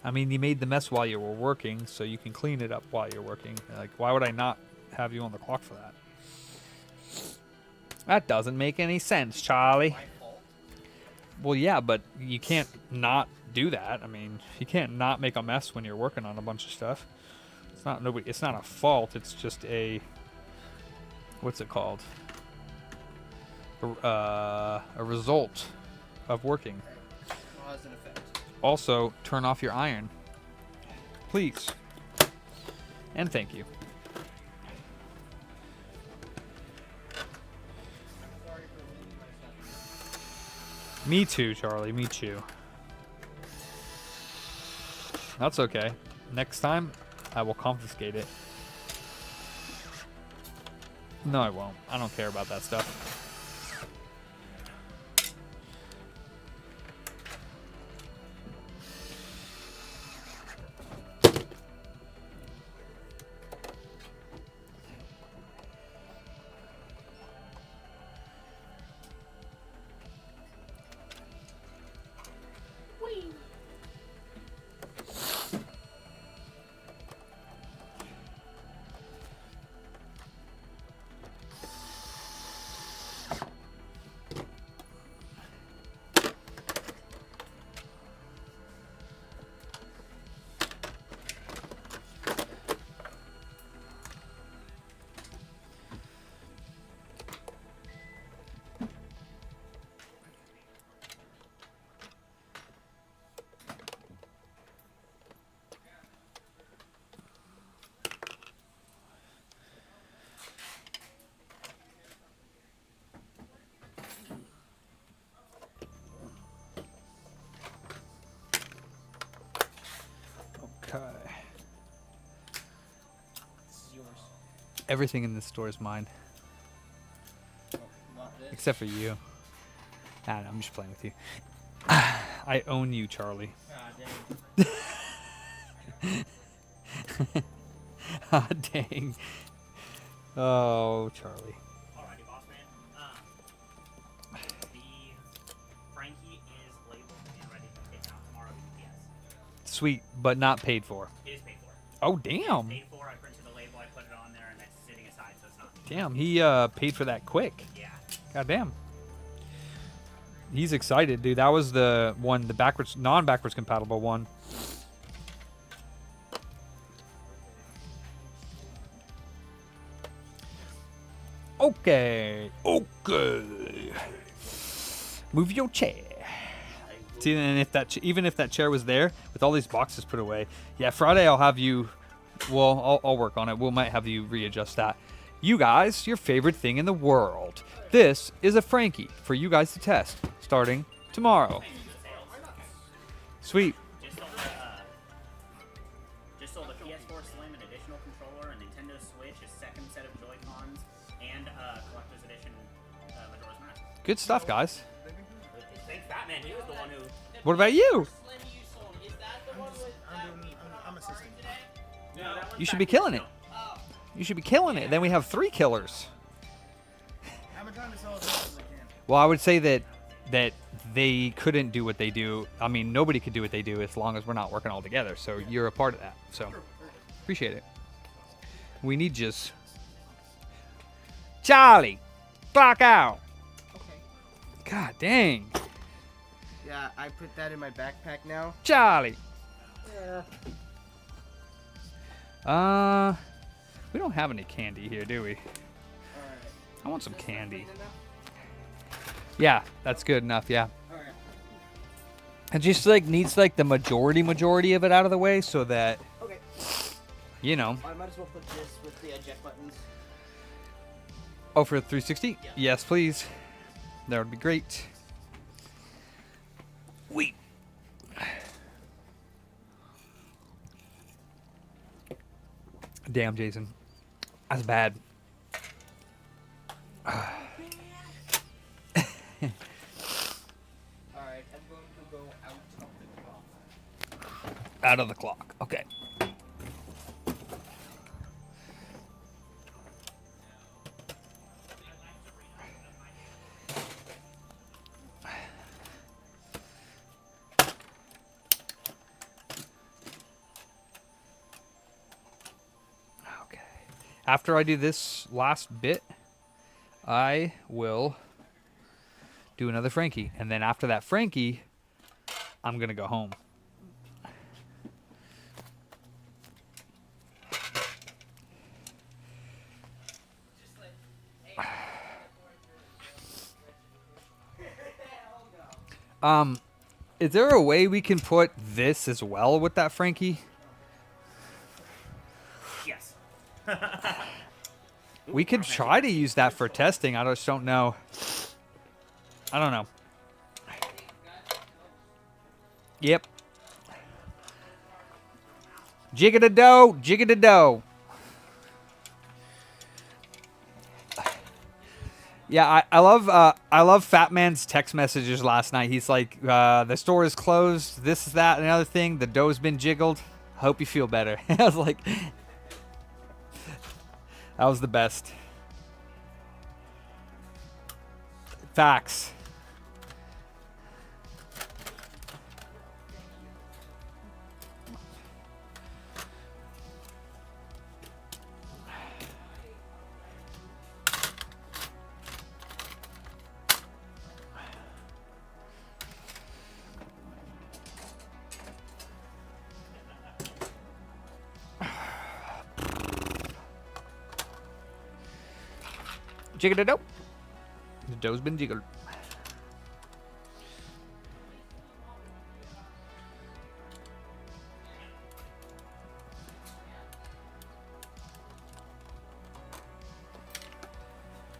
Speaker 1: I mean, you made the mess while you were working, so you can clean it up while you're working. Like, why would I not have you on the clock for that? That doesn't make any sense, Charlie.
Speaker 4: My fault.
Speaker 1: Well, yeah, but you can't not do that. I mean, you can't not make a mess when you're working on a bunch of stuff. It's not a fault. It's just a, what's it called? A result of working.
Speaker 4: Cause and effect.
Speaker 1: Also, turn off your iron, please, and thank you.
Speaker 4: Sorry for leaving my stuff.
Speaker 1: Me too, Charlie. Me too. That's okay. Next time, I will confiscate it. No, I won't. I don't care about that stuff. Okay.
Speaker 4: This is yours.
Speaker 1: Everything in this store is mine,
Speaker 4: Oh, not this.
Speaker 1: except for you. I don't know, I'm just playing with you. I own you, Charlie.
Speaker 4: Ah, dang.
Speaker 1: Ah, dang. Oh, Charlie.
Speaker 3: Alrighty, boss man. The Frankie is labeled and ready to take out tomorrow with UPS.
Speaker 1: Sweet, but not paid for.
Speaker 3: It is paid for.
Speaker 1: Oh, damn.
Speaker 3: Paid for. I printed the label. I put it on there, and it's
Speaker 9: Damn, he paid for that quick.
Speaker 3: Yeah.
Speaker 9: God damn. He's excited, dude. That was the one, the backwards, non-backwards compatible one. Okay. Okay. Move your chair. See, and if that even if that chair was there with all these boxes put away, yeah. Friday I'll have you. Well, I'll work on it. We might have you readjust that. You guys, your favorite thing in the world. This is a Frankie for you guys to test starting tomorrow. Sweet.
Speaker 3: Just sold a PS4 Slim, an additional controller, a Nintendo Switch, a second set of Joy-Cons, and a collector's edition Majora's Mask.
Speaker 9: Good stuff, guys.
Speaker 3: Thanks, Batman. He was the one who.
Speaker 9: What about you?
Speaker 2: Slim you sold. Is that the one with
Speaker 7: I'm assisting.
Speaker 3: No, that one's
Speaker 9: You should
Speaker 3: back
Speaker 9: be
Speaker 3: in
Speaker 9: killing it.
Speaker 3: still.
Speaker 9: You should be killing it. Then we have 3 killers.
Speaker 7: I've been trying to sell as much as I can.
Speaker 9: Well, I would say that they couldn't do what they do. I mean, nobody could do what they do as long as we're not working all together. So you're a part of that. So appreciate it. We need just Charlie, clock out.
Speaker 4: Okay.
Speaker 9: God dang,
Speaker 4: Yeah, I put that in my backpack now.
Speaker 9: Charlie.
Speaker 4: Yeah.
Speaker 9: We don't have any candy here, do we?
Speaker 4: Alright.
Speaker 9: I want some candy. Yeah, that's good enough. Yeah.
Speaker 4: Alright.
Speaker 9: It just like needs like the majority of it out of the way so that
Speaker 4: Okay.
Speaker 9: you know.
Speaker 4: I might as well put this with the eject buttons.
Speaker 9: Oh, for 360?
Speaker 4: Yeah.
Speaker 9: Yes, please. That would be great. Wait. Damn, Jason. That's bad.
Speaker 4: Alright, I'm going to go out of the clock.
Speaker 9: Out of the clock. Okay. Okay. After I do this last bit, I will do another Frankie. And then after that Frankie, I'm going to go home. Is there a way we can put this as well with that Frankie?
Speaker 3: Yes.
Speaker 9: We could try to use that for testing. I just don't know. I don't know. Yep. Jigga-da-dough, jigga-da-dough. Yeah, I love Fat Man's text messages last night. He's like, the store is closed, this is that, and another thing. The dough's been jiggled. Hope you feel better. I was like, that was the best. Facts. Jiggle it up. The dough's been jiggled.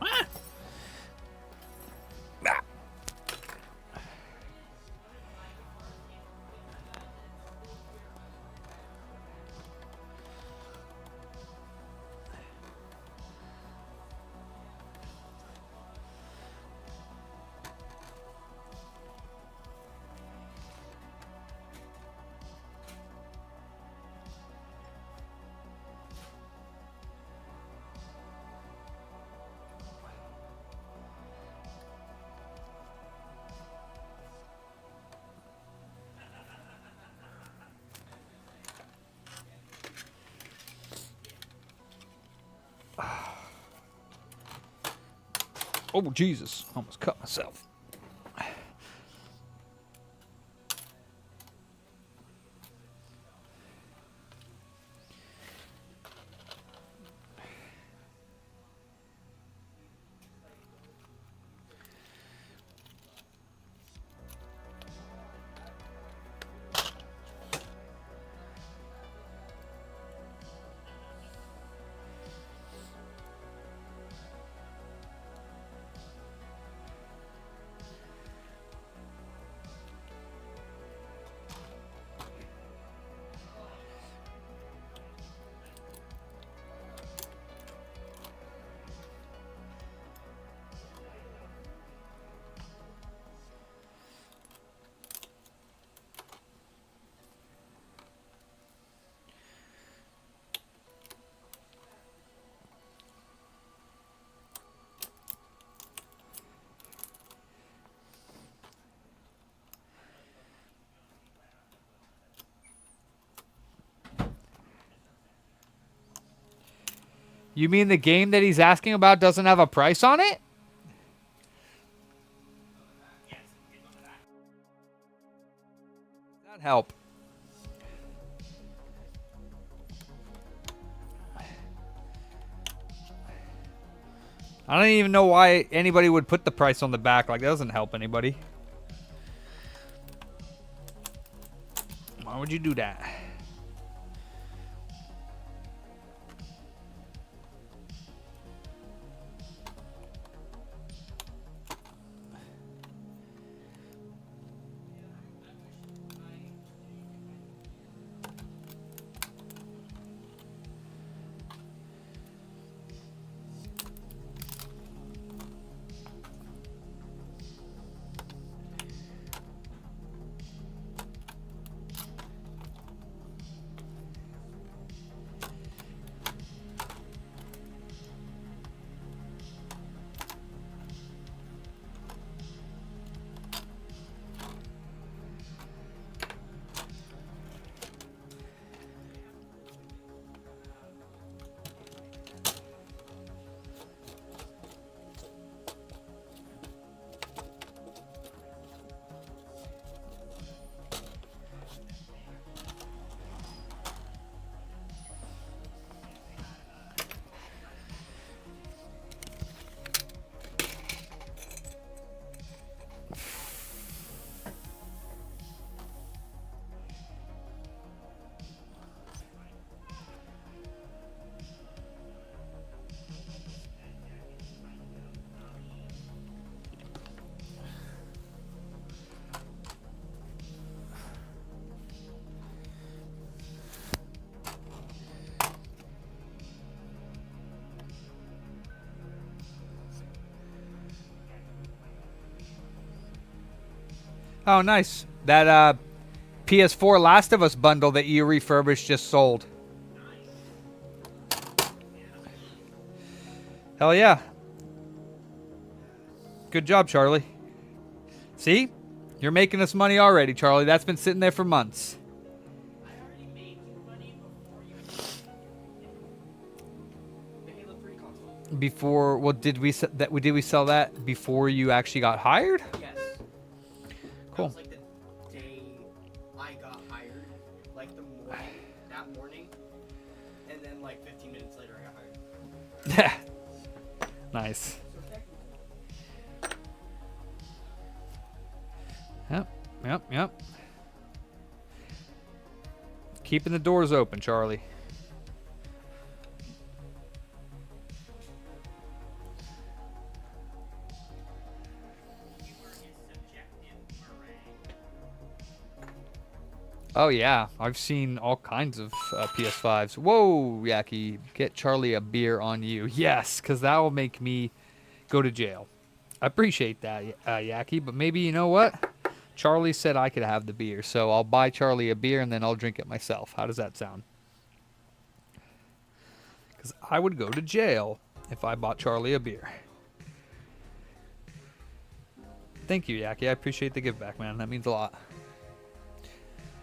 Speaker 9: Ah. Ah. Oh, Jesus. Almost cut myself. You mean the game that he's asking about doesn't have a price on it? That help. I don't even know why anybody would put the price on the back. Like, that doesn't help anybody. Why would you do that? Oh, nice. That PS4 Last of Us bundle that you refurbished just sold. Hell yeah. Good job, Charlie. See? You're making us money already, Charlie. That's been sitting there for months. Before, well, did we sell that before you actually got hired?
Speaker 4: Yes.
Speaker 9: Cool.
Speaker 4: That was like the day I got hired, like that morning, and then like 15 minutes later I got hired.
Speaker 9: Nice. Yep. Keeping the doors open, Charlie. Oh yeah, I've seen all kinds of PS5s. Whoa, Yaki, get Charlie a beer on you. Yes, because that will make me go to jail. I appreciate that, Yaki, but maybe you know what? Charlie said I could have the beer, so I'll buy Charlie a beer and then I'll drink it myself. How does that sound? Because I would go to jail if I bought Charlie a beer. Thank you, Yaki. I appreciate the give back, man. That means a lot.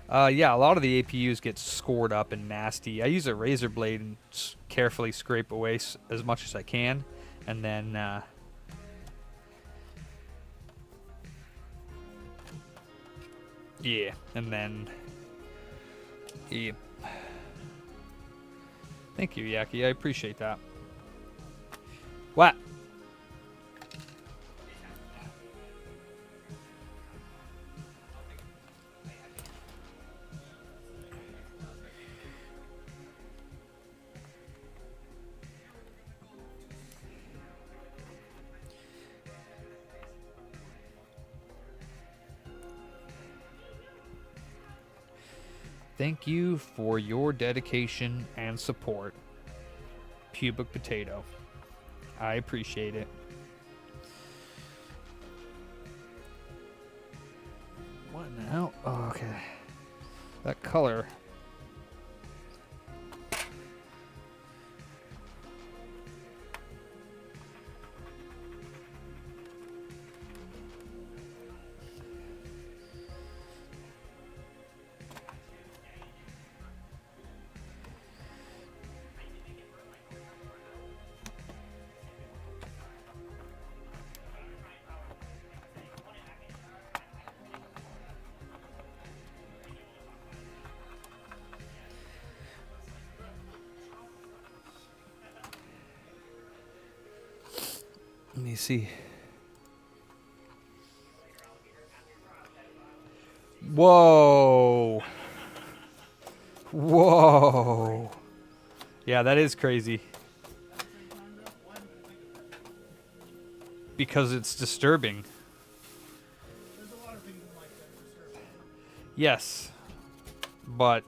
Speaker 9: Yeah, a lot of the APUs get scored up and nasty. I use a razor blade and carefully scrape away as much as I can, and then Yeah, and then yeah. Thank you, Yaki. I appreciate that. What? Thank you for your dedication and support, Pubic Potato. I appreciate it. What now? Oh, okay. That color. Let me see. Whoa. Whoa. Yeah, that is crazy. Because it's disturbing.
Speaker 7: There's a lot of things in life that are disturbing.
Speaker 9: Yes. But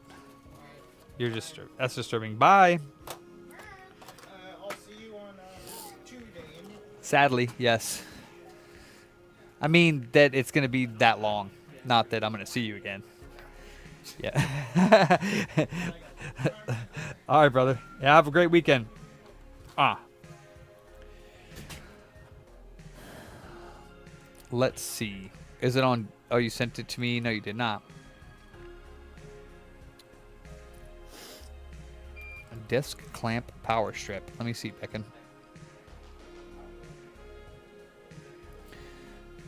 Speaker 9: you're just that's disturbing. Bye.
Speaker 7: I'll see you on Tuesday.
Speaker 9: Sadly, yes. I mean that it's going to be that long. Not that I'm going to see you again. Yeah. All right, brother. Yeah, have a great weekend. Let's see. Is it on? Oh, you sent it to me? No, you did not. A disc clamp power strip. Let me see, Beckon.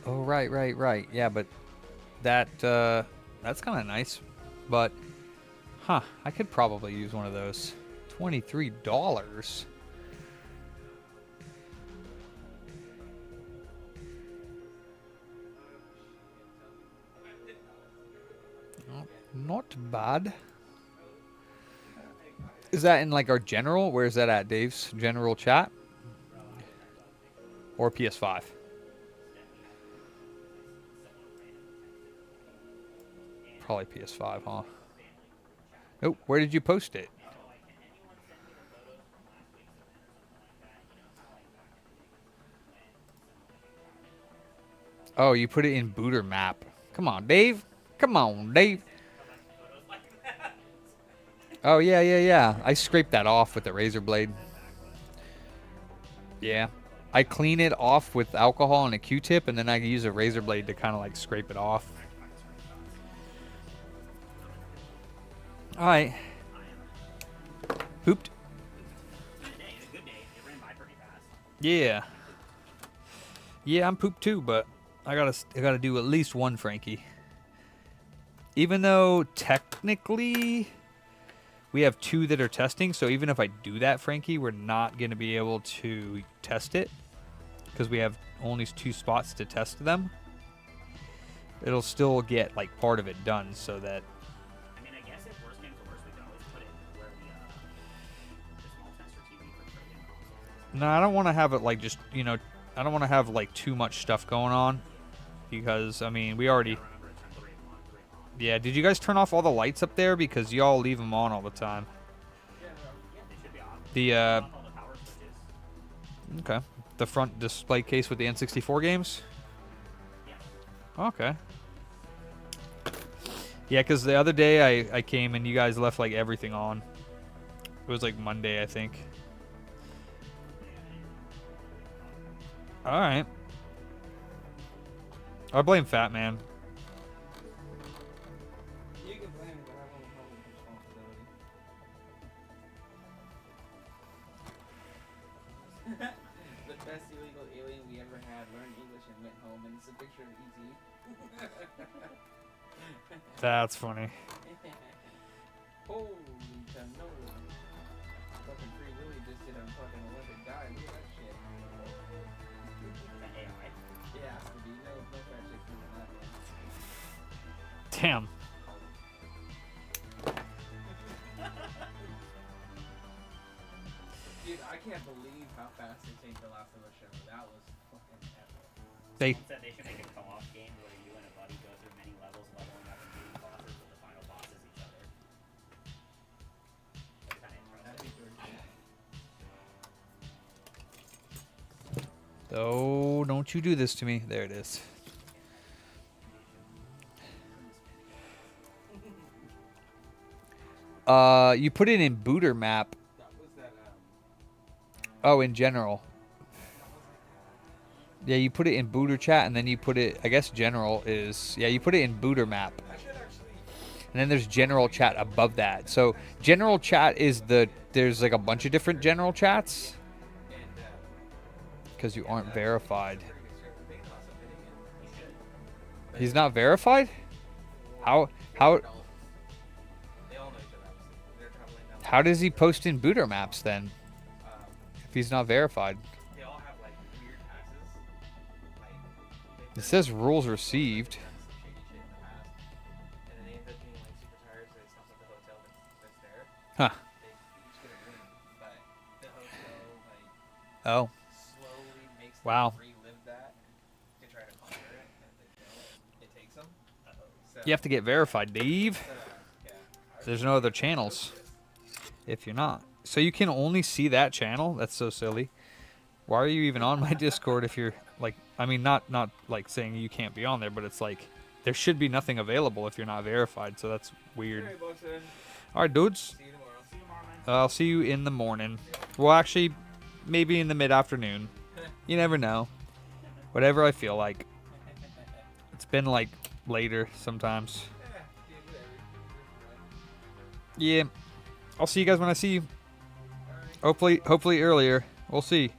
Speaker 9: Oh, right. Yeah, but that that's kind of nice. But, I could probably use one of those. $23. Not bad. Is that in like our general? Where is that at, Dave's general chat? Or PS5? Probably PS5, huh? Oh, where did you post it? Oh, you put it in Booter map. Come on, Dave. Come on, Dave. Oh, yeah. I scraped that off with the razor blade. Yeah. I clean it off with alcohol and a Q-tip, and then I use a razor blade to kind of like scrape it off. All right. Pooped. Yeah. Yeah, I'm pooped too, but I gotta do at least one Frankie. Even though technically we have 2 that are testing, so even if I do that Frankie, we're not gonna be able to test it because we have only 2 spots to test them. It'll still get like part of it done, so that.
Speaker 3: I mean, I guess if worst came to worst, we could always put it where the small tester TV for trade-in consoles.
Speaker 9: No, I don't want to have it like just, I don't want to have like too much stuff going on because, I mean, we already. Yeah, did you guys turn off all the lights up there? Because y'all leave them on all the time. The, okay. The front display case with the N64 games? Okay. Yeah, because the other day I came and you guys left like everything on. It was like Monday, I think. Alright. I blame Fat Man.
Speaker 8: You can blame me, but I won't hold responsibility. The best illegal alien we ever had learned English and went home, and it's a picture of E.T.
Speaker 9: That's funny.
Speaker 8: Holy cannoli. Fucking Free Willy just did a fucking Olympic dive. Look at that shit.
Speaker 3: The AI.
Speaker 8: It has to be. No fat shit doing that.
Speaker 9: Damn.
Speaker 8: Dude, I can't believe how fast they changed the Last of Us show. That was fucking epic.
Speaker 9: They
Speaker 3: Someone said they should make a co-op game where you and a buddy go through many levels, leveling up and beating bosses, but the final boss is each other. That's kind of
Speaker 8: That'd
Speaker 3: interesting.
Speaker 8: be pretty cool.
Speaker 9: Oh, don't you do this to me. There it is. You put it in booter map.
Speaker 8: That was that,
Speaker 9: Oh, in general. Yeah, you put it in booter chat, and then you put it, I guess general is, yeah, you put it in booter map.
Speaker 8: I should actually.
Speaker 9: And then there's general chat above that. So general chat is there's like a bunch of different general chats.
Speaker 8: And,
Speaker 9: Because you aren't verified.
Speaker 8: pretty good straight with being awesome hitting it. You should.
Speaker 9: He's not verified? How
Speaker 8: They all know each other, obviously. They're traveling down.
Speaker 9: how does he post in booter maps then?
Speaker 8: Um,
Speaker 9: If he's not verified?
Speaker 8: they all have like weird passes. Like,
Speaker 9: It says rules received.
Speaker 8: some shady shit in the past. And then they end up being like super tired, so they stop at the hotel that's there.
Speaker 9: Huh.
Speaker 8: They each get a room, but the hotel like
Speaker 9: Oh.
Speaker 8: slowly makes
Speaker 9: Wow.
Speaker 8: them relive that to try to conquer it, and if they don't, it takes them. So,
Speaker 9: You have to get verified, Dave.
Speaker 8: yeah.
Speaker 9: There's no other channels if you're not. So you can only see that channel? That's so silly. Why are you even on my Discord if you're like, I mean, not like saying you can't be on there, but it's like there should be nothing available if you're not verified. So that's weird.
Speaker 8: Alright, Boston.
Speaker 9: All right, dudes.
Speaker 8: See you tomorrow. See you tomorrow, man.
Speaker 9: I'll see you in the morning. Well, actually, maybe in the mid-afternoon. You never know. Whatever I feel like. It's been like later sometimes. Yeah. I'll see you guys when I see you. Hopefully earlier. We'll see.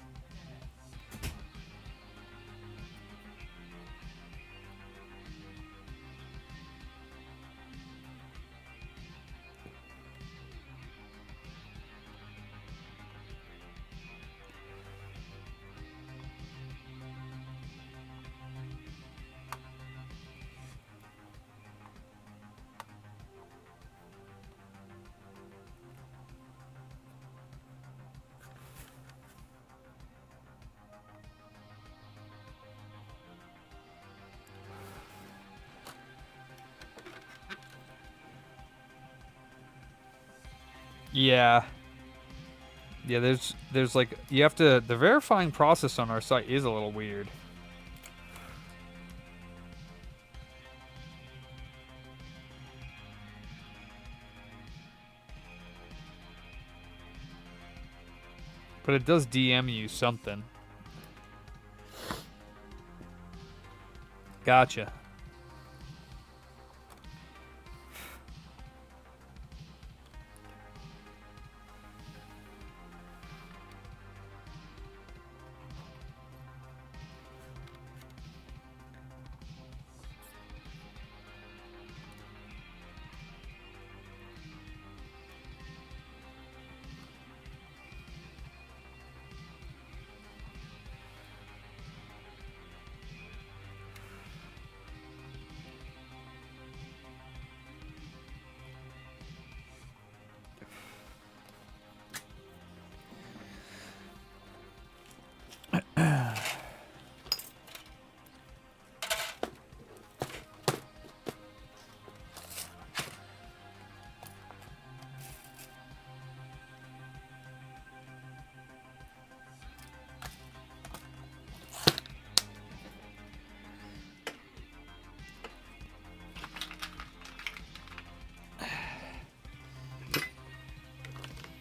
Speaker 9: Yeah. Yeah, there's like you have to the verifying process on our site is a little weird. But it does DM you something. Gotcha.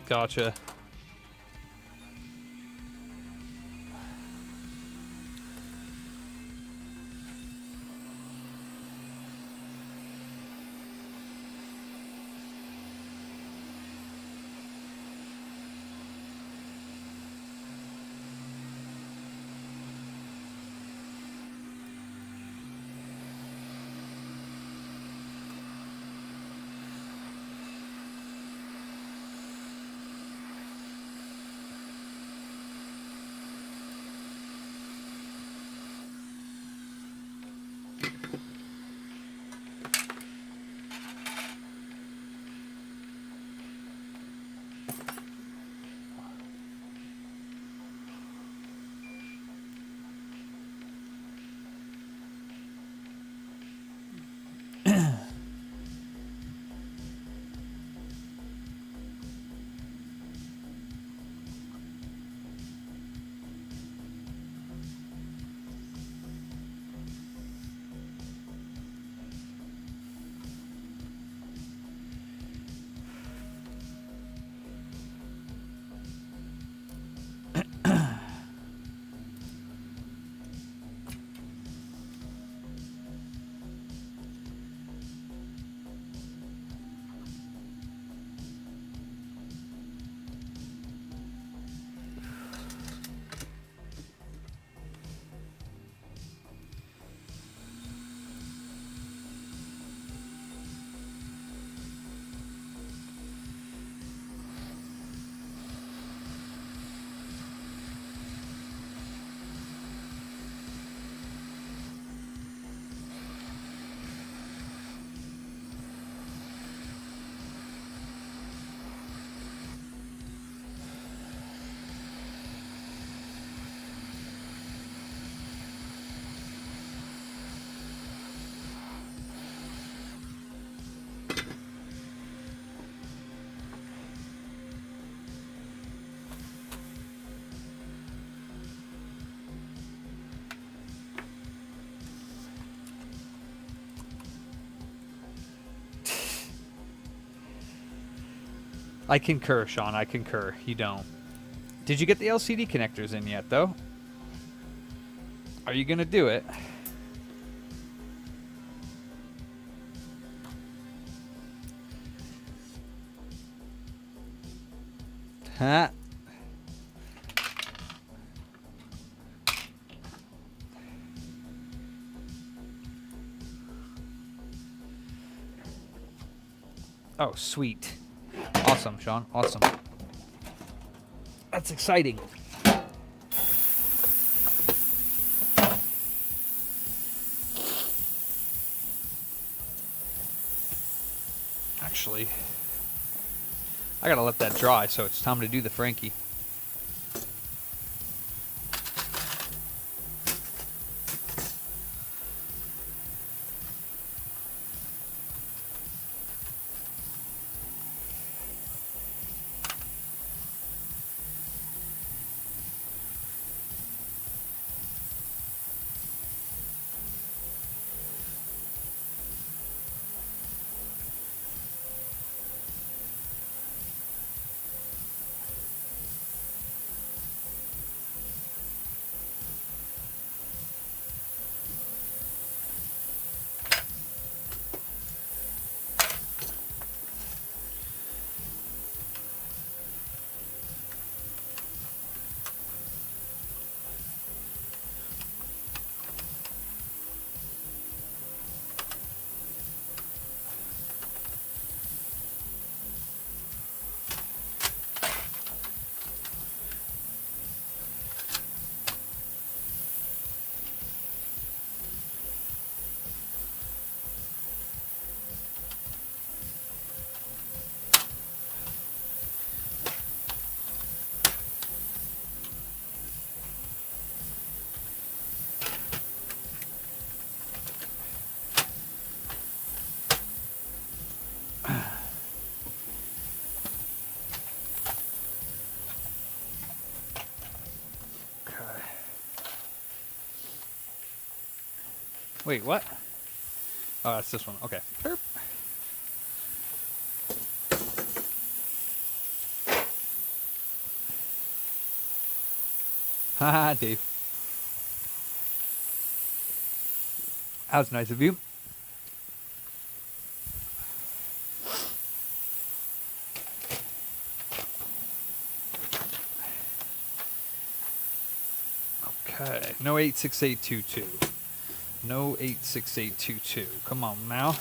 Speaker 9: Gotcha. I concur, Sean. I concur. You don't. Did you get the LCD connectors in yet, though? Are you gonna do it? Huh? Oh, sweet. Awesome, Sean. Awesome. That's exciting. Actually, I gotta let that dry, so it's time to do the Frankie. Wait, what? Oh, that's this one. Okay. Burp. Haha, Dave. That was nice of you. Okay. No 86822. No 86822. Come on now.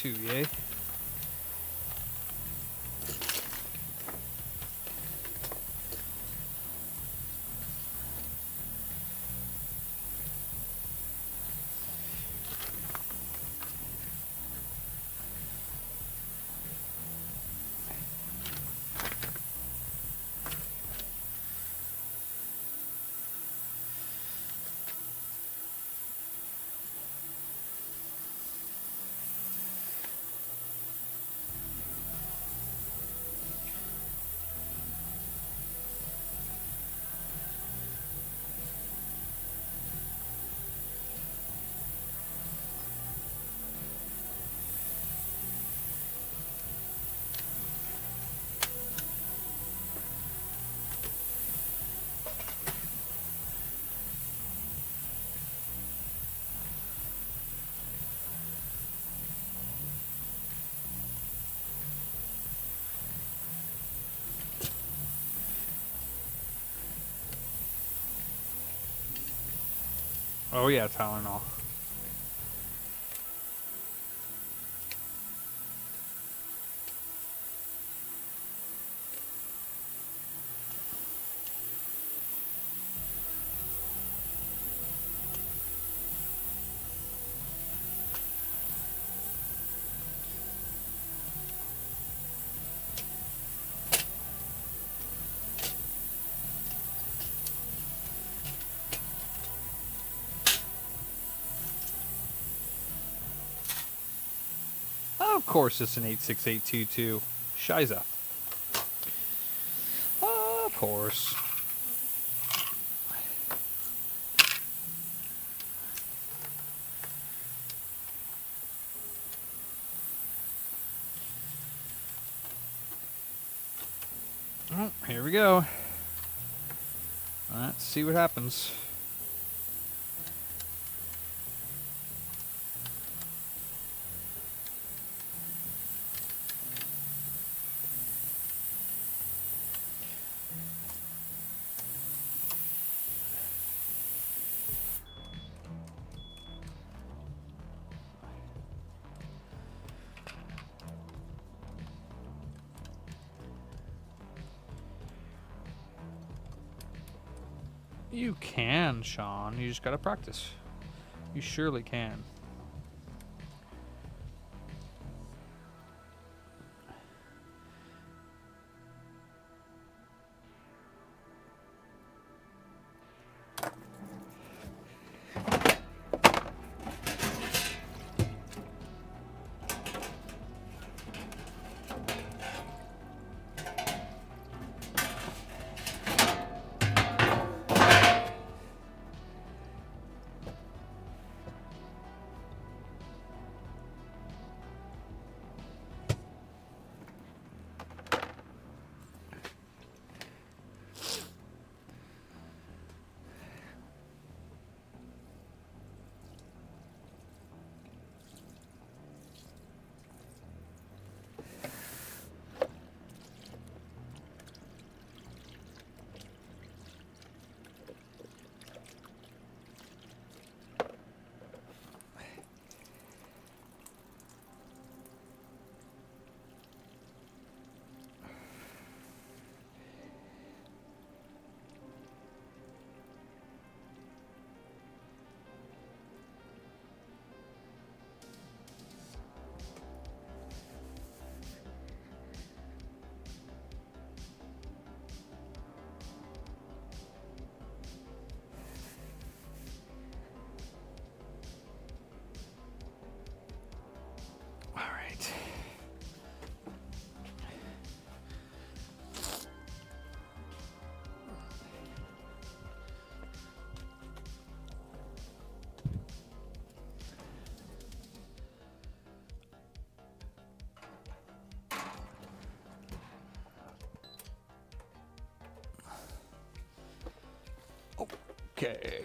Speaker 9: Yay. Oh yeah, Tylenol. Of course it's an 86822. Shiza. course. Oh, here we go. Let's see what happens. You can, Sean. You just gotta practice. You surely can. Okay.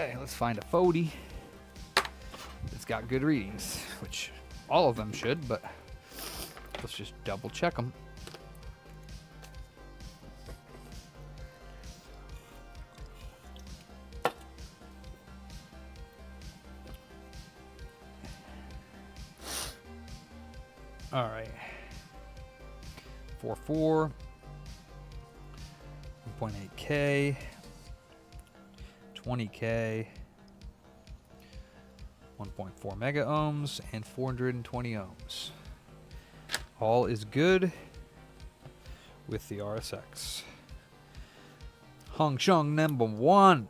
Speaker 9: Okay, let's find a 40. It's got good readings, which all of them should, but let's just double check them. All right. 4.4, 1.8K, 20K, 1.4 mega ohms, and 420 ohms. All is good with the RSX. Hong Sheng number 1.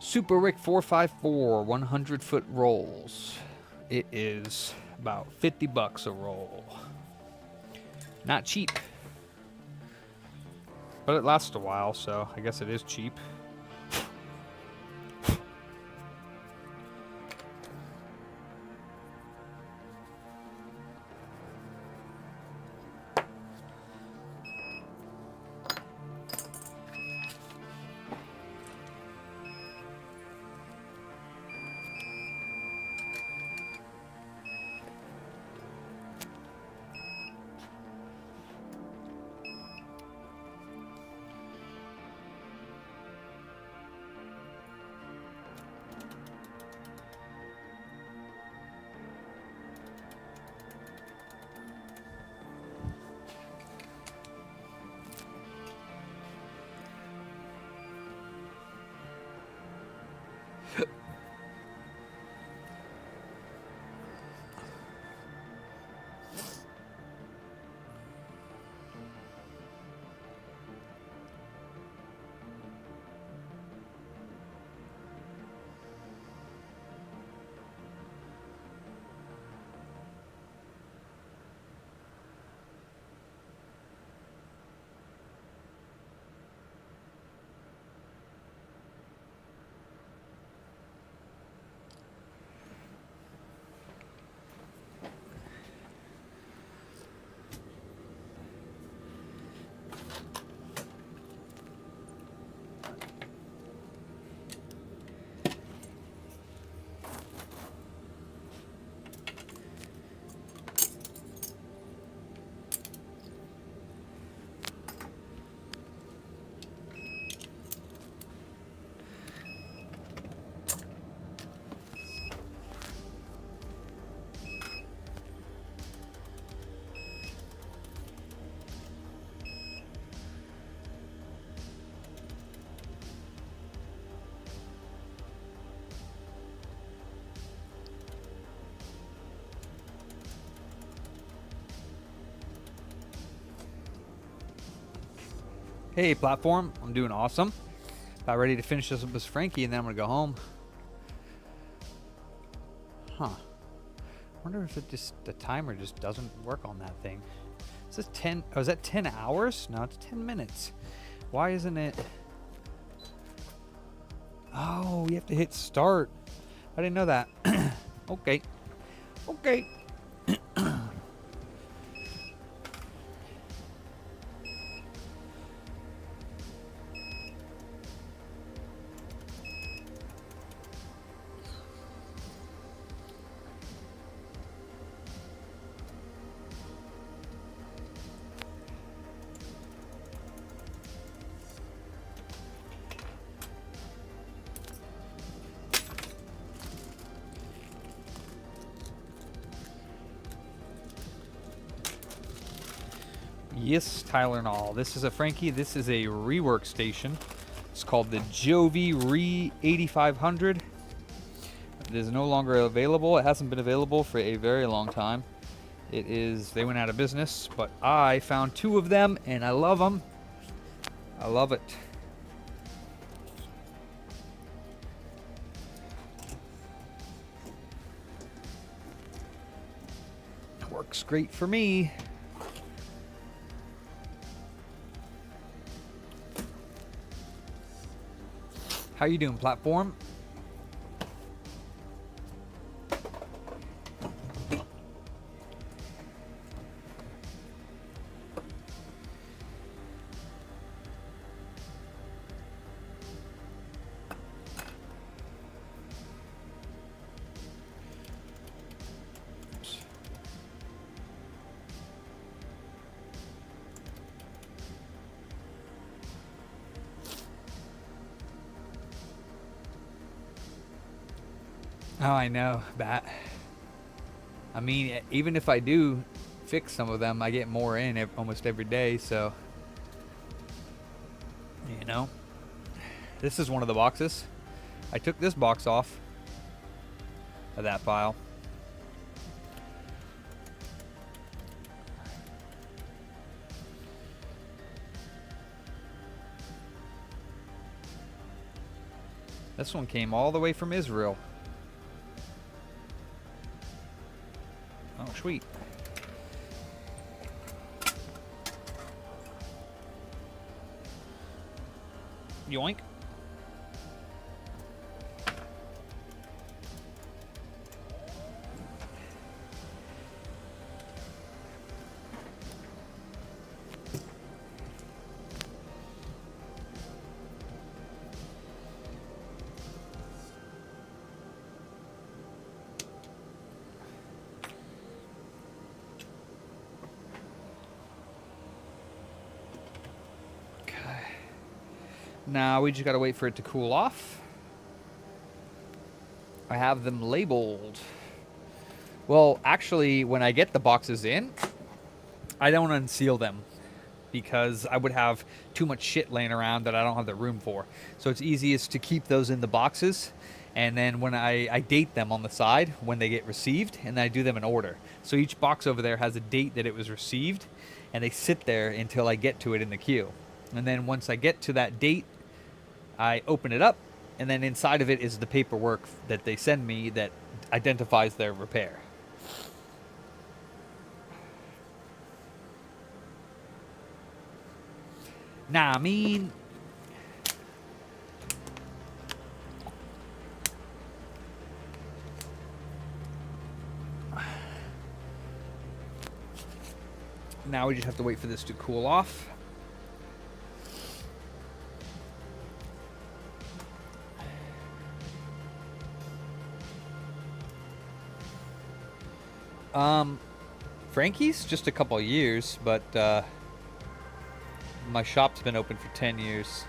Speaker 9: Super Rick 454 100-foot rolls. It is about $50 a roll. Not cheap. But it lasts a while, so I guess it is cheap. Hey, platform. I'm doing awesome. About ready to finish this up with Frankie, and then I'm gonna go home. Huh. Wonder if it just the timer just doesn't work on that thing. Is this 10? Oh, is that 10 hours? No, it's 10 minutes. Why isn't it? Oh, you have to hit start. I didn't know that. Okay. Okay. Yes, Tyler and all. This is a Frankie. This is a rework station. It's called the Jovi Re 8500. It is no longer available. It hasn't been available for a very long time. It is, they went out of business, but I found 2 of them and I love them. I love it. Works great for me. How you doing, platform? Oh, I know, Bat. I mean, even if I do fix some of them, I get more in almost every day, so... You know? This is one of the boxes. I took this box off of that file. This one came all the way from Israel. Oh, sweet. Yoink. Now we just gotta wait for it to cool off. I have them labeled. Well, actually, when I get the boxes in, I don't unseal them because I would have too much shit laying around that I don't have the room for. So it's easiest to keep those in the boxes, and then when I date them on the side when they get received, and then I do them in order. So each box over there has a date that it was received, and they sit there until I get to it in the queue. And then once I get to that date, I open it up, and then inside of it is the paperwork that they send me that identifies their repair. Nah, I mean... Now we just have to wait for this to cool off. Frankie's just a couple of years, but my shop's been open for 10 years.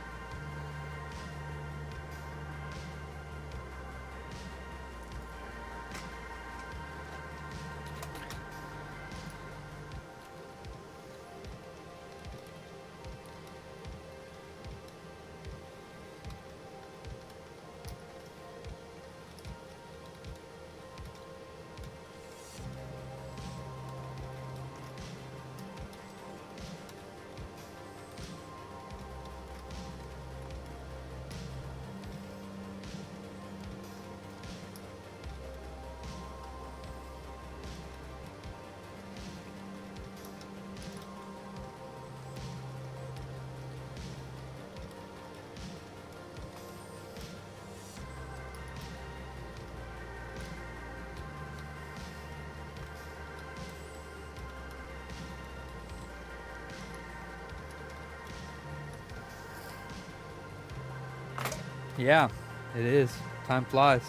Speaker 9: Yeah, it is. Time flies.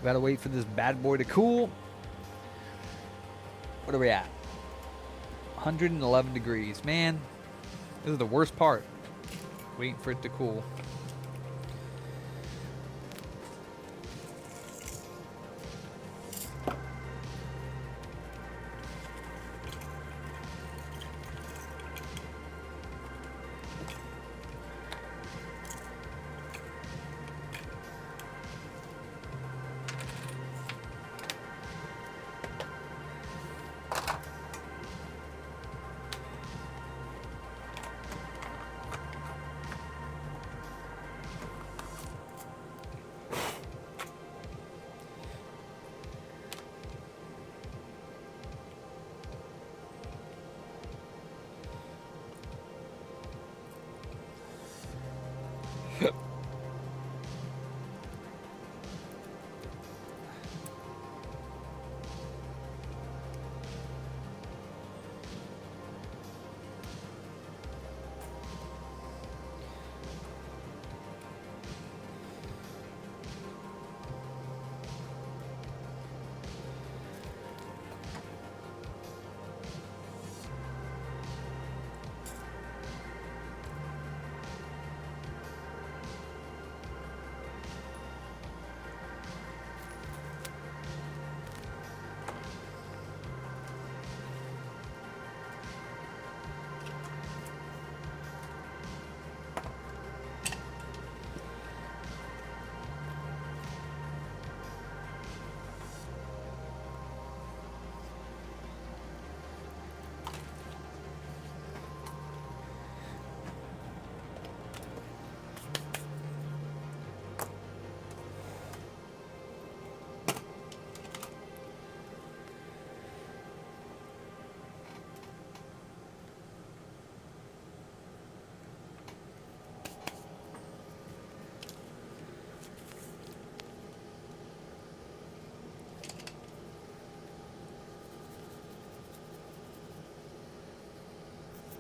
Speaker 9: Gotta wait for this bad boy to cool. What are we at? 111 degrees. Man, this is the worst part. Waiting for it to cool.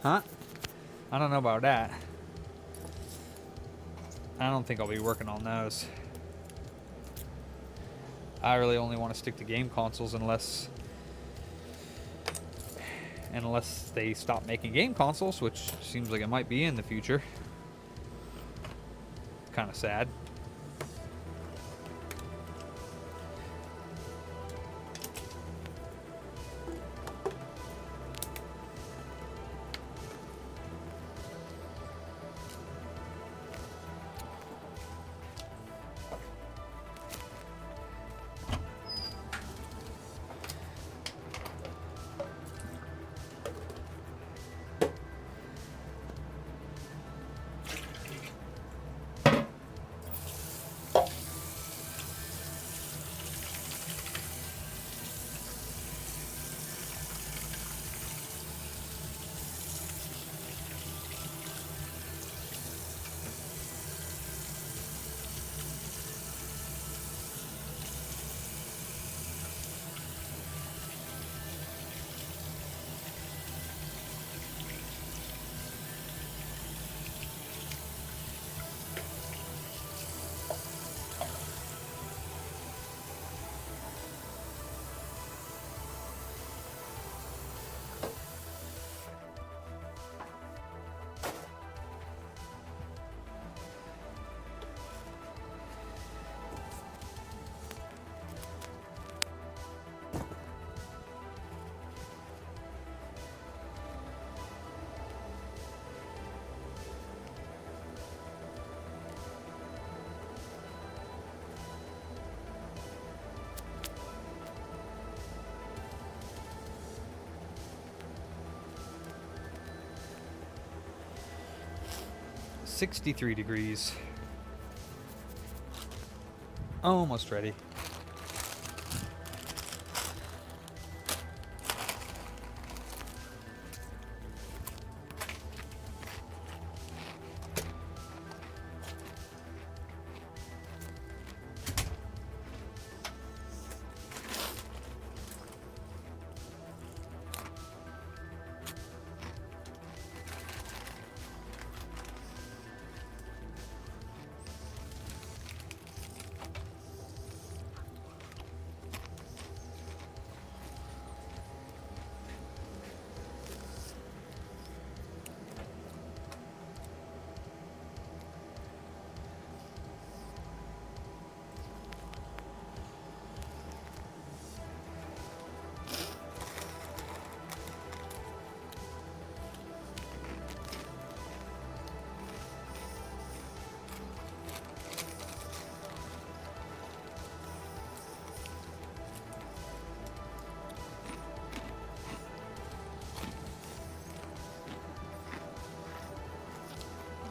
Speaker 9: Huh? I don't know about that. I don't think I'll be working on those. I really only want to stick to game consoles unless they stop making game consoles, which seems like it might be in the future. Kind of sad. $63 degrees. Almost ready.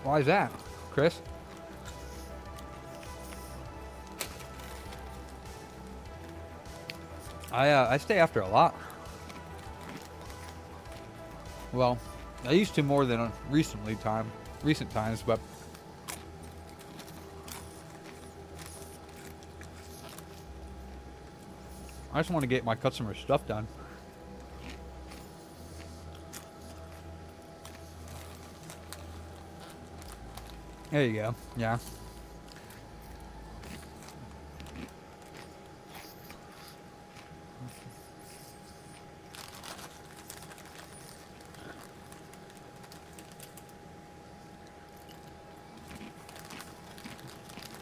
Speaker 9: Why is that, Chris? I stay after a lot. Well, I used to more than recent times, but I just want to get my customer stuff done. There you go. Yeah.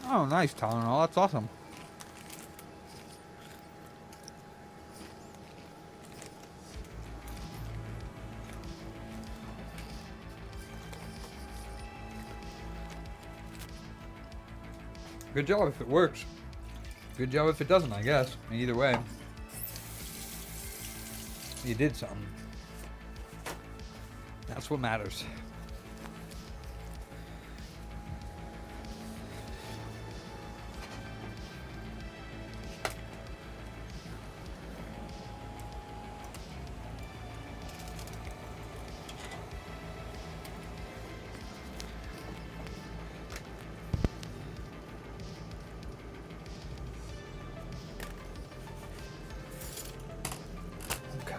Speaker 9: Oh, nice, Tylenol. That's awesome. Good job if it works. Good job if it doesn't, I guess. Either way, you did something. That's what matters.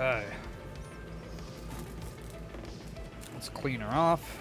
Speaker 9: Okay. Let's clean her off.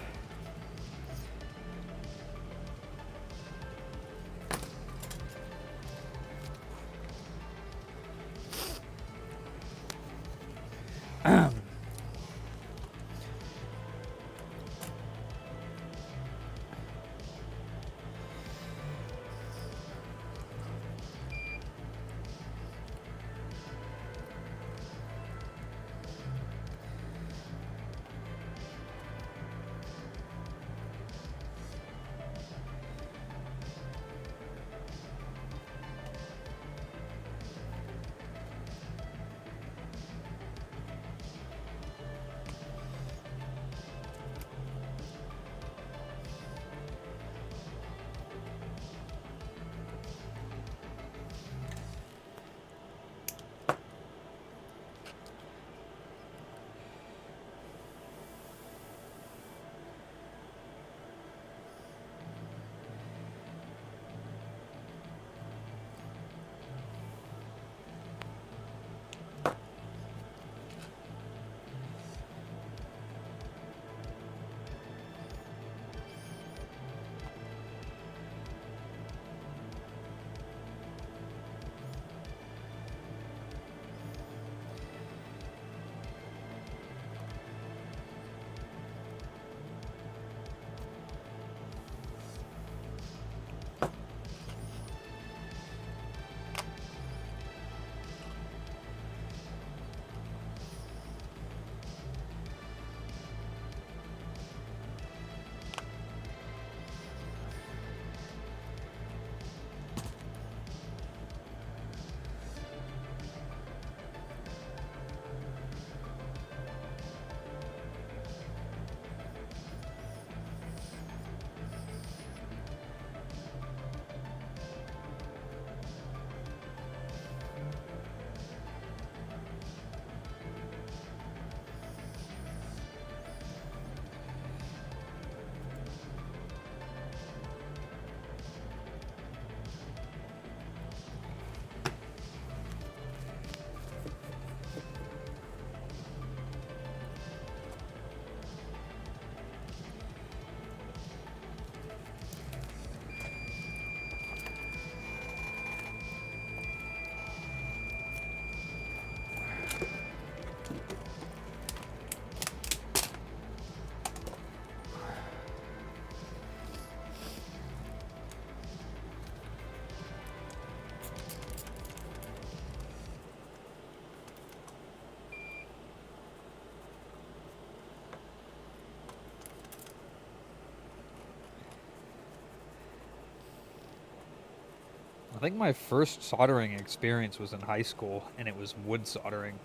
Speaker 9: I think my first soldering experience was in high school, and it was wood soldering,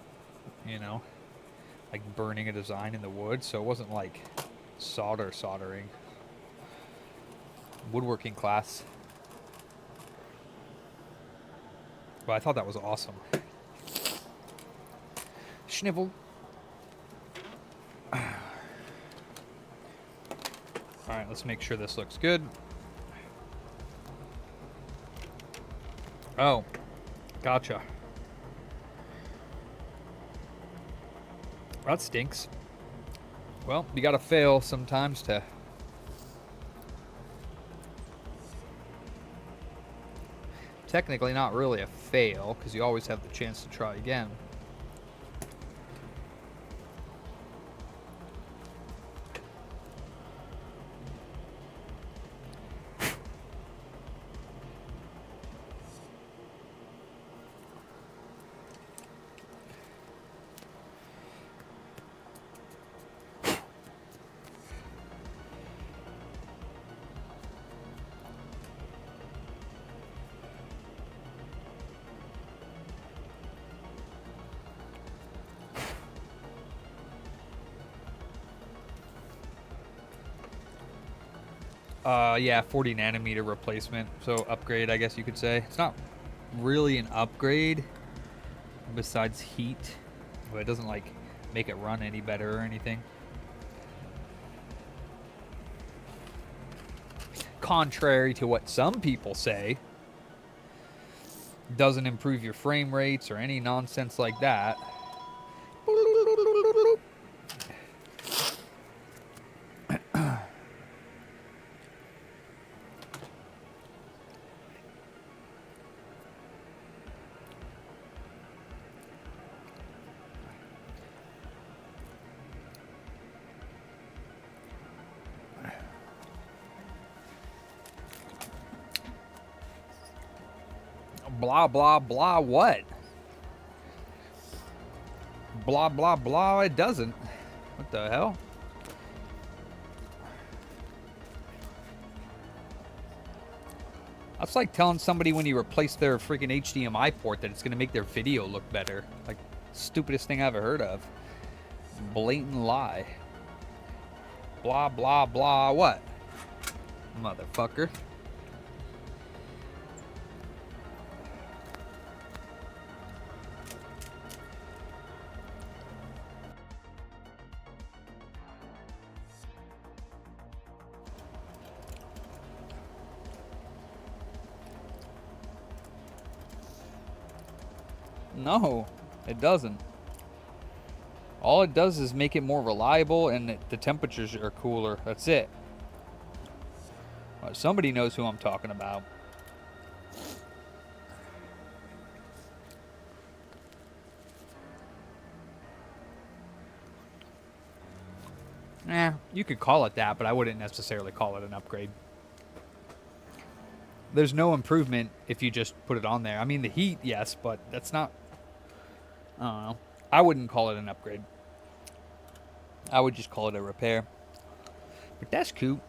Speaker 9: you know, like burning a design in the wood. So it wasn't like soldering. Woodworking class. But I thought that was awesome. Schnivel. Alright, let's make sure this looks good. Oh, gotcha. That stinks. Well, you gotta fail sometimes to... Technically not really a fail, because you always have the chance to try again. Yeah, 40 nanometer replacement. So upgrade, I guess you could say. It's not really an upgrade besides heat, but it doesn't like make it run any better or anything. Contrary to what some people say, doesn't improve your frame rates or any nonsense like that. Blah, blah, blah, what? Blah, blah, blah, it doesn't. What the hell? That's like telling somebody when you replace their freaking HDMI port that it's going to make their video look better. Like, stupidest thing I ever heard of. Blatant lie. Blah, blah, blah, what? Motherfucker. No, it doesn't. All it does is make it more reliable and the temperatures are cooler. That's it. Somebody knows who I'm talking about. You could call it that, but I wouldn't necessarily call it an upgrade. There's no improvement if you just put it on there. I mean, the heat, yes, but that's not... I don't know. I wouldn't call it an upgrade. I would just call it a repair. But that's cool.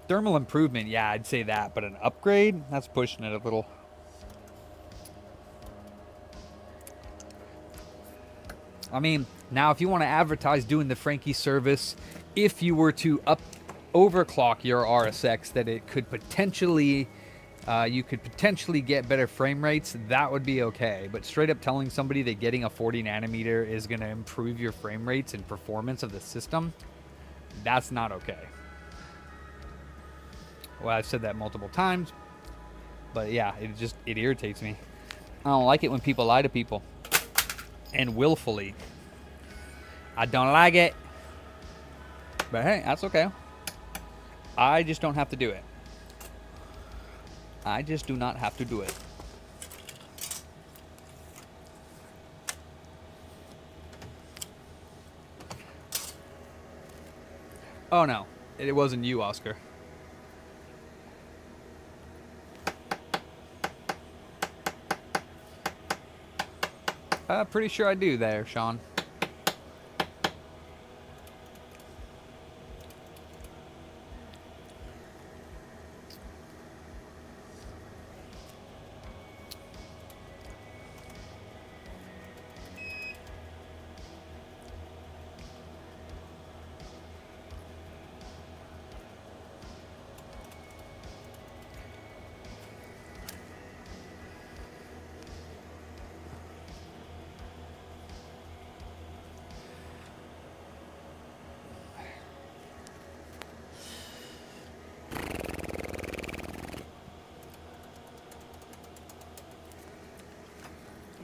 Speaker 9: Thermal improvement, yeah, I'd say that. But an upgrade, that's pushing it a little. I mean, now if you want to advertise doing the Frankie service, if you were to overclock your RSX, that it could potentially, you could potentially get better frame rates, that would be okay. But straight up telling somebody that getting a 40 nanometer is going to improve your frame rates and performance of the system, that's not okay. Well, I've said that multiple times, but yeah, it irritates me. I don't like it when people lie to people. And willfully. I don't like it. But hey, that's okay. I just don't have to do it. I just do not have to do it. Oh no, it wasn't you, Oscar. Pretty sure I do there, Sean.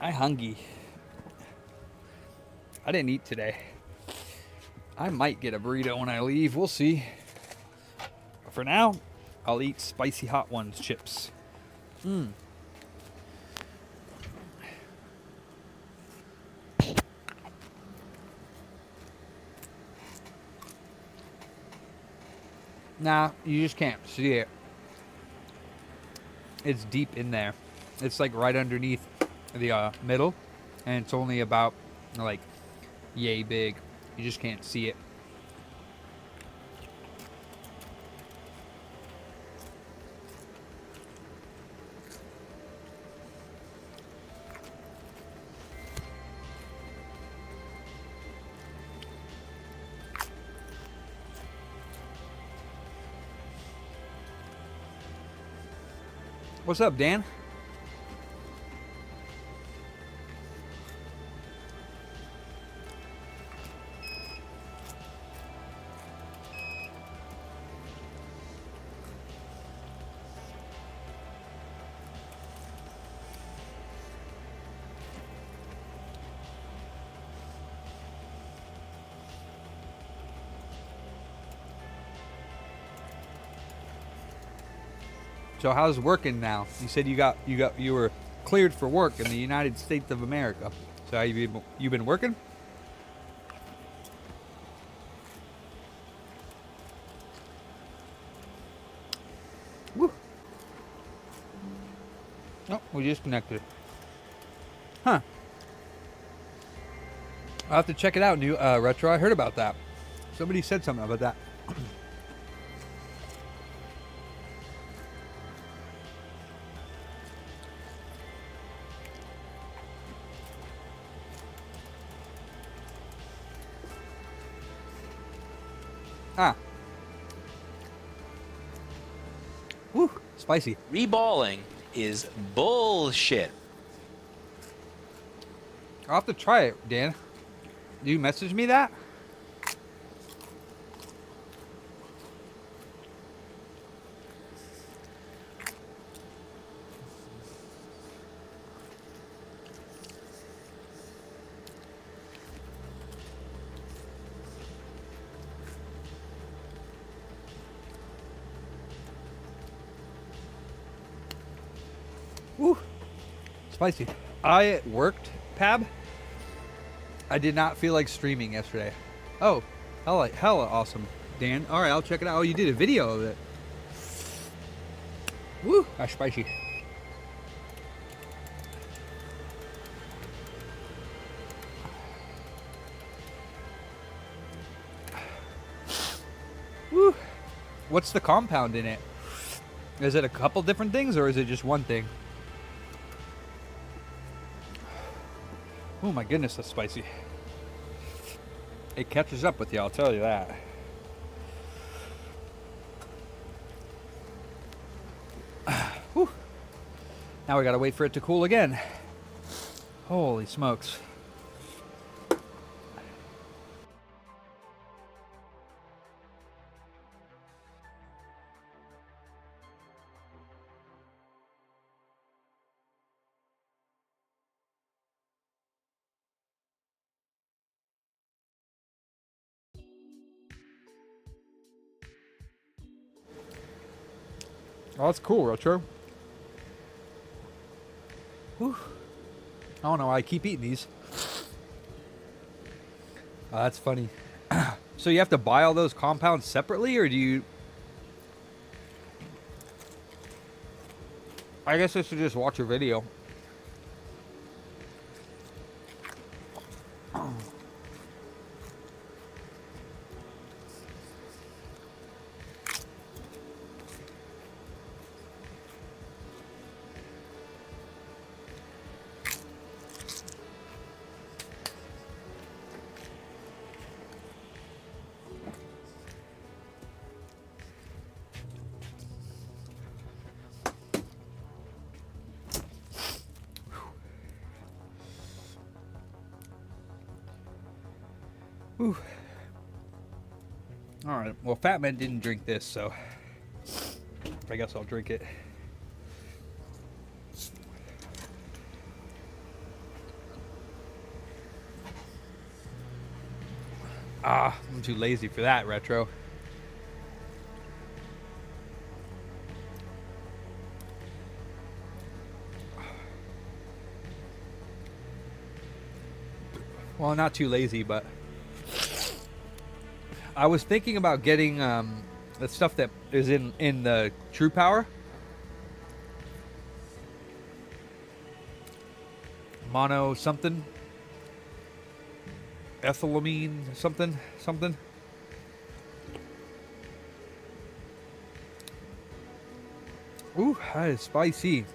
Speaker 9: I'm hungry. I didn't eat today. I might get a burrito when I leave. We'll see. But for now, I'll eat spicy hot ones chips. Nah, you just can't see it. It's deep in there. It's like right underneath the middle, and it's only about like yay big. You just can't see it. What's up, Dan? So how's working now? You said you were cleared for work in the United States of America. So how you been working? Woo. Oh, we just connected. Huh. I'll have to check it out, new Retro. I heard about that. Somebody said something about that. Ah. Woo, spicy.
Speaker 13: Reballing is bullshit.
Speaker 9: I'll have to try it, Dan. Do you message me that? Woo, spicy. I worked, Pab. I did not feel like streaming yesterday. Oh, hella awesome, Dan. All right, I'll check it out. Oh, you did a video of it. Woo, that's spicy. Woo. What's the compound in it? Is it a couple different things or is it just one thing? Oh my goodness, that's spicy. It catches up with you, I'll tell you that. Whew. Now we gotta wait for it to cool again. Holy smokes. Oh, that's cool, Retro. Whew. I don't know why I keep eating these. Oh, that's funny. So you have to buy all those compounds separately, or do you... I guess I should just watch a video. Whew. All right. Well, Fat Man didn't drink this, so I guess I'll drink it. Ah, I'm too lazy for that, Retro. Well, not too lazy, but I was thinking about getting the stuff that is in the True Power. Mono something. Ethylamine something. Ooh, that is spicy.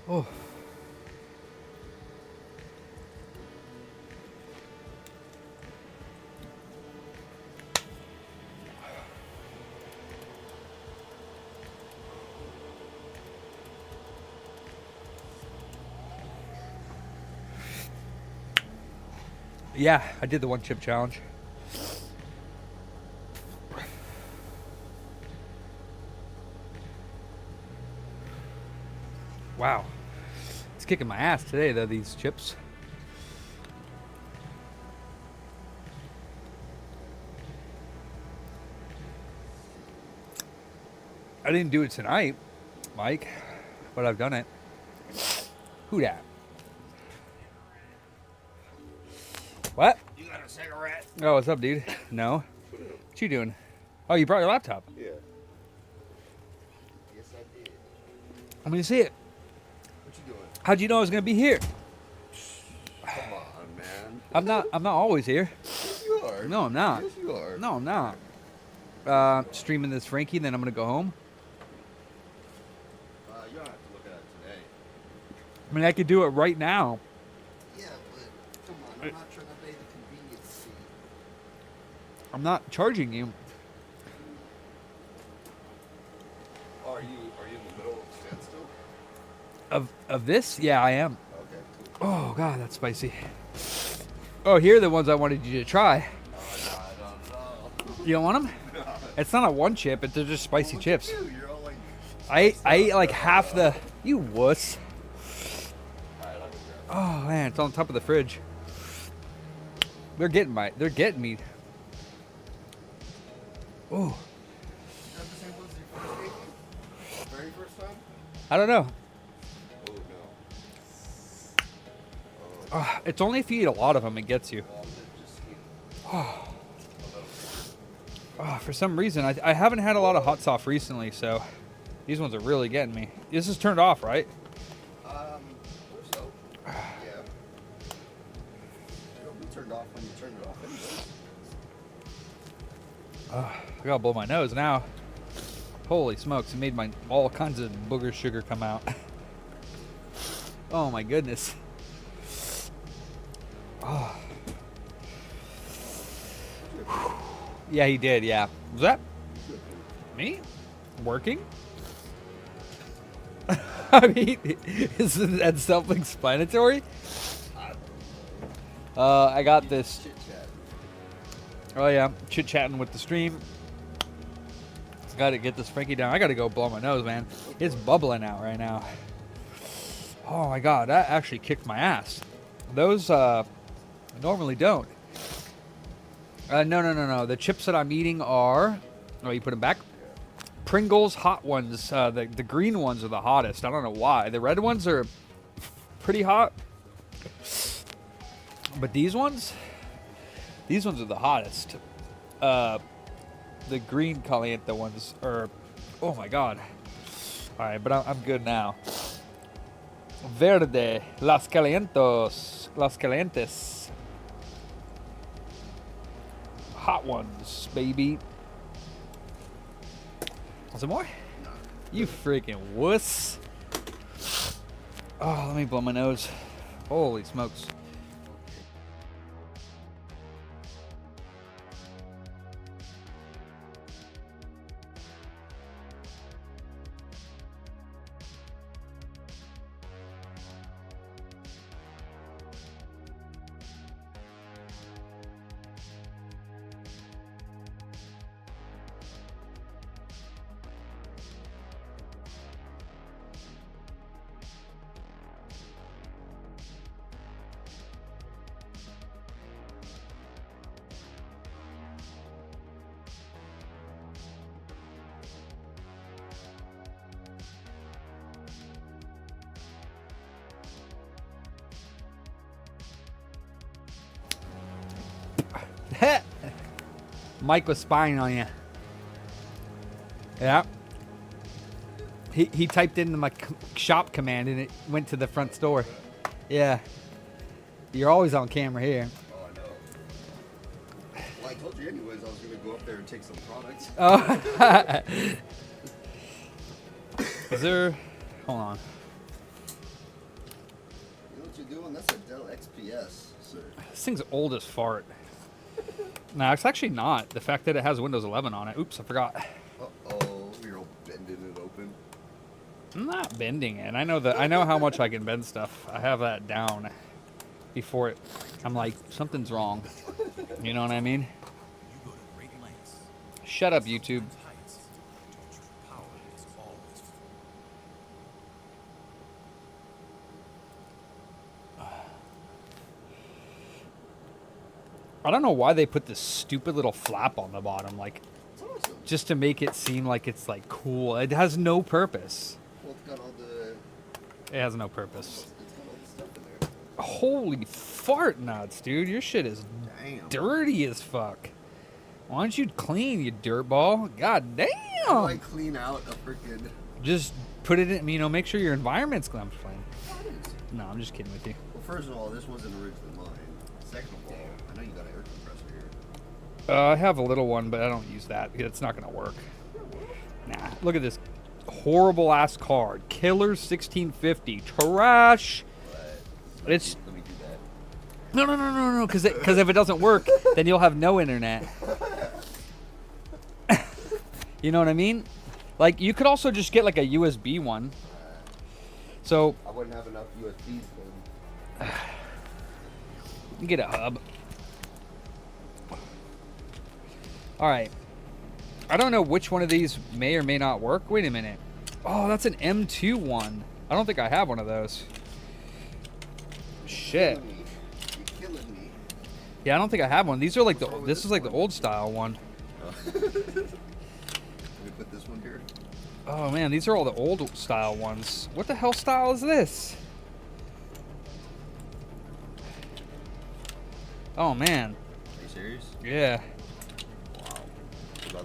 Speaker 9: Oh. Yeah, I did the one chip challenge. Wow. It's kicking my ass today, though, these chips. I didn't do it tonight, Mike, but I've done it. Who dat? What?
Speaker 7: You got a cigarette?
Speaker 9: Oh, what's up, dude? No. What you doing? Oh, you brought your laptop.
Speaker 7: Yeah. Yes, I did.
Speaker 9: I'm gonna see it.
Speaker 7: What you doing?
Speaker 9: How'd you know I was gonna be here?
Speaker 7: Come on, man.
Speaker 9: I'm not always here.
Speaker 7: Yes, you are.
Speaker 9: No, I'm not.
Speaker 7: Yes, you are.
Speaker 9: No, I'm not. Streaming this Frankie, then I'm gonna go home.
Speaker 7: You don't have to look at it today.
Speaker 9: I mean, I could do it right now.
Speaker 7: Yeah, but come on, I'm not trying to pay the convenience fee.
Speaker 9: I'm not charging you.
Speaker 7: Are you in the middle of standstill?
Speaker 9: Of this? Yeah, I am.
Speaker 7: Okay, cool.
Speaker 9: Oh god, that's spicy. Oh, here are the ones I wanted you to try.
Speaker 7: Oh, no, I don't know.
Speaker 9: You don't want them?
Speaker 7: No.
Speaker 9: It's not a one chip, they're just spicy chips.
Speaker 7: You. You're all like,
Speaker 9: I ate like half the... You wuss.
Speaker 7: alright, I'll go grab
Speaker 9: Oh man, it's on top of the fridge. They're getting me. Oh,
Speaker 7: it. Is that the same ones you first ate? Very first time?
Speaker 9: I don't know.
Speaker 7: Oh, no.
Speaker 9: It's only if you eat a lot of them, it gets you.
Speaker 7: Well, then just eat
Speaker 9: Oh,
Speaker 7: a little bit.
Speaker 9: Oh, for some reason, I haven't had a lot of hot sauce recently, so these ones are really getting me. This is turned off, right?
Speaker 14: So, yeah. It'll be turned off when you turn it off anyways.
Speaker 9: I gotta blow my nose now. Holy smokes, it made all kinds of booger sugar come out. Oh my goodness. Oh. Yeah, he did, yeah. Was that me? Working? I mean, isn't that self-explanatory? I got this. Oh yeah, chit-chatting with the stream. Gotta get this Frankie down. I gotta go blow my nose, man. It's bubbling out right now. Oh my god, that actually kicked my ass. Those normally don't. No. The chips that I'm eating are... Oh, you put them back? Pringles hot ones. The green ones are the hottest. I don't know why. The red ones are pretty hot. But these ones are the hottest. The green caliente ones are... Oh my god. Alright, but I'm good now. Verde. Las calientes. Hot ones, baby. Some more? You freaking wuss. Oh, let me blow my nose. Holy smokes. Mike was spying on you. Yeah. He typed in my shop command and it went to the front store. Yeah. You're always on camera here.
Speaker 14: Oh, I know. Well, I told you anyways I was going to go up there and take some products.
Speaker 9: Oh. Is there... Hold on.
Speaker 14: You know what you're doing? That's a Dell XPS, sir.
Speaker 9: This thing's old as fart. No, it's actually not. The fact that it has Windows 11 on it. Oops, I forgot.
Speaker 14: Uh-oh, you're all bending it open.
Speaker 9: I'm not bending it. I know how much I can bend stuff. I have that down. Before it, I'm like, something's wrong. You know what I mean? Shut up, YouTube. I don't know why they put this stupid little flap on the bottom, like, just to make it seem like it's like cool. It has no purpose.
Speaker 14: Well, it's got all the...
Speaker 9: It has no purpose.
Speaker 14: It's got all the stuff in there.
Speaker 9: Holy fart nuts, dude. Your shit is dirty as fuck. Why don't you clean, you dirtball? God damn.
Speaker 14: How do I clean out a freaking...
Speaker 9: Just put it in, make sure your environment's clean. No, I'm just kidding with you.
Speaker 14: Well, first of all, this wasn't originally mine. Second of all, I know you got an air compressor here.
Speaker 9: I have a little one, but I don't use that because it's not going to work. Nah, look at this horrible ass card. Killer 1650. Trash. It's...
Speaker 14: Let me do that.
Speaker 9: No, because if it doesn't work, then you'll have no internet. You know what I mean? Like, you could also just get like a USB one. So...
Speaker 14: I wouldn't have enough USBs then.
Speaker 9: You get a hub. Alright. I don't know which one of these may or may not work. Wait a minute. Oh, that's an M2 one. I don't think I have one of those. Shit.
Speaker 14: You're killing me.
Speaker 9: Yeah, I don't think I have one. These are like the... This is like the old style one.
Speaker 14: Let me put this one here.
Speaker 9: Oh man, these are all the old style ones. What the hell style is this? Oh man.
Speaker 14: Are you serious?
Speaker 9: Yeah.
Speaker 14: Wow. What about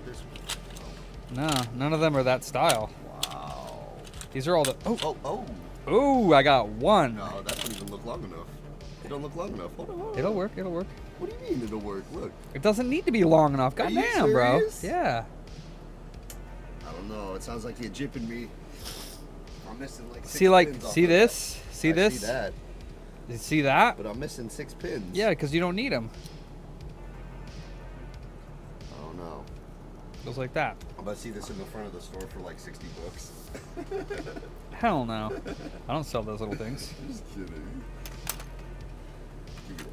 Speaker 9: No, none of them are that style.
Speaker 14: Wow.
Speaker 9: These are all the.
Speaker 14: Oh.
Speaker 9: Ooh, I got one.
Speaker 14: No, that doesn't even look long enough. It don't look long enough. Hold on.
Speaker 9: It'll work. It'll work.
Speaker 14: What do you mean it'll work? Look.
Speaker 9: It doesn't need to be long enough.
Speaker 14: Are you
Speaker 9: Goddamn, bro.
Speaker 14: serious?
Speaker 9: Yeah.
Speaker 14: I don't know. It sounds like you're jipping me. I'm missing like 6
Speaker 9: See, like,
Speaker 14: pins off
Speaker 9: see
Speaker 14: of
Speaker 9: this?
Speaker 14: that.
Speaker 9: See
Speaker 14: I
Speaker 9: this?
Speaker 14: See that.
Speaker 9: You see that?
Speaker 14: But I'm missing 6 pins.
Speaker 9: Yeah, because you don't need them.
Speaker 14: I don't know.
Speaker 9: Goes like that.
Speaker 14: I'm about to see this in the front of the store for like $60.
Speaker 9: Hell no. I don't sell those little things.
Speaker 14: Just kidding.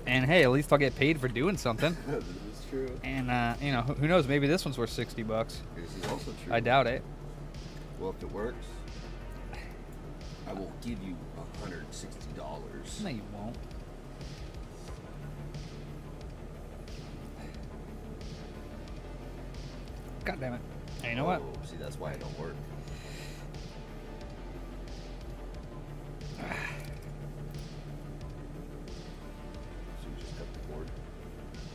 Speaker 9: And hey, at least I'll get paid for doing something.
Speaker 14: This is true.
Speaker 9: And you know, who knows? Maybe this one's worth $60.
Speaker 14: This is also true.
Speaker 9: I doubt it.
Speaker 14: Well, if it works, I will give you $160.
Speaker 9: No, you won't. God damn it. Hey, you know what?
Speaker 14: Oh, see, that's why it don't work. So you just cut the cord.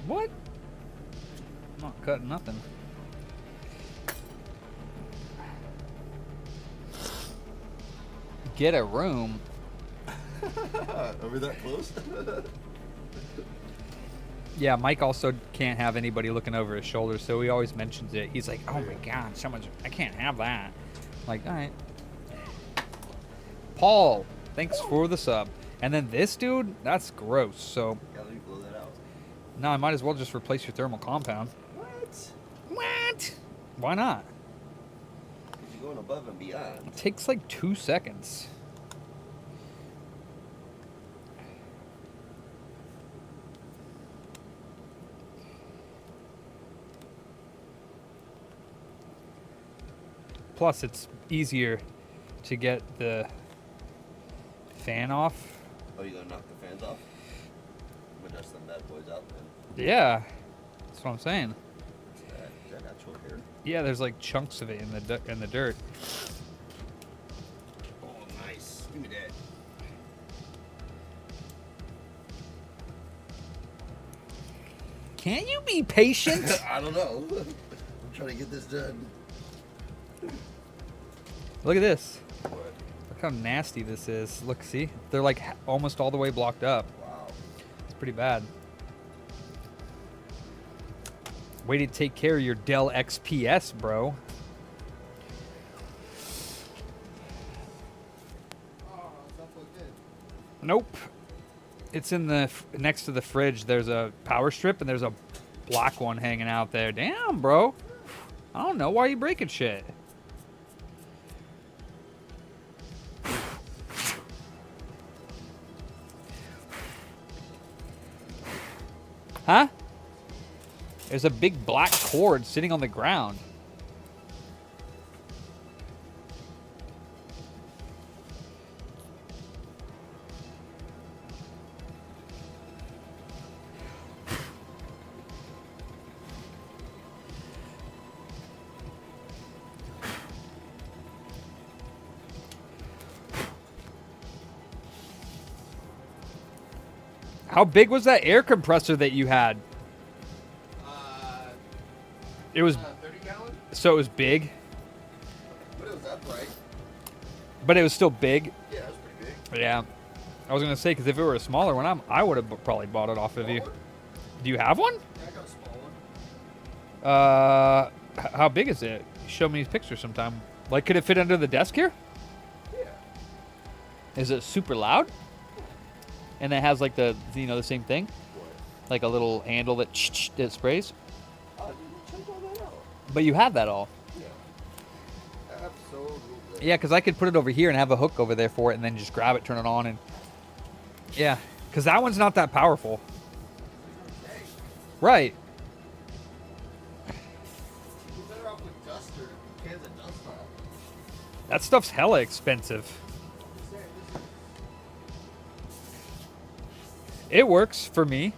Speaker 9: What? I'm not cutting nothing. Get a room.
Speaker 14: Are we that close?
Speaker 9: Yeah, Mike also can't have anybody looking over his shoulder, so he always mentions it. He's like, "Oh my God, I can't have that." I'm like, all right. Paul, thanks for the sub. And then this dude, that's gross. So,
Speaker 14: Yeah, let me blow that out.
Speaker 9: no, I might as well just replace your thermal compound. What? Why not?
Speaker 14: Because you're going above and beyond.
Speaker 9: It takes like 2 seconds. Plus, it's easier to get the fan off.
Speaker 14: Oh, you gonna knock the fans off? I'm gonna dust them bad boys out then.
Speaker 9: Yeah, that's what I'm saying.
Speaker 14: Is that natural hair?
Speaker 9: Yeah, there's like chunks of it in the dirt.
Speaker 14: Oh, nice. Give me that.
Speaker 9: Can't you be patient?
Speaker 14: I don't know. I'm trying to get this done.
Speaker 9: Look at this.
Speaker 14: What?
Speaker 9: Look how nasty this is. Look, see? They're like almost all the way blocked up.
Speaker 14: Wow.
Speaker 9: It's pretty bad. Way to take care of your Dell XPS, bro. Nope. It's in the next to the fridge. There's a power strip and there's a black one hanging out there. Damn, bro. I don't know why you breaking shit. Huh? There's a big black cord sitting on the ground. How big was that air compressor that you had? It was
Speaker 14: 30 gallon?
Speaker 9: so it was big,
Speaker 14: But it was upright.
Speaker 9: but it was still big.
Speaker 14: Yeah, it was pretty big.
Speaker 9: Yeah, I was gonna say because if it were a smaller one, I would have probably bought it off of you. Do you have one?
Speaker 14: Yeah, I got a small one.
Speaker 9: How big is it? Show me pictures sometime. Like, could it fit under the desk here?
Speaker 14: Yeah.
Speaker 9: Is it super loud? And it has like the the same thing,
Speaker 14: What?
Speaker 9: like a little handle that that sprays.
Speaker 14: Check all that out.
Speaker 9: But you have that all.
Speaker 14: Yeah. Absolutely.
Speaker 9: Yeah, because I could put it over here and have a hook over there for it, and then just grab it, turn it on, and yeah, because that one's not that powerful. Right.
Speaker 14: You're better off with duster. Cans of dust off.
Speaker 9: That stuff's hella expensive. It works for me.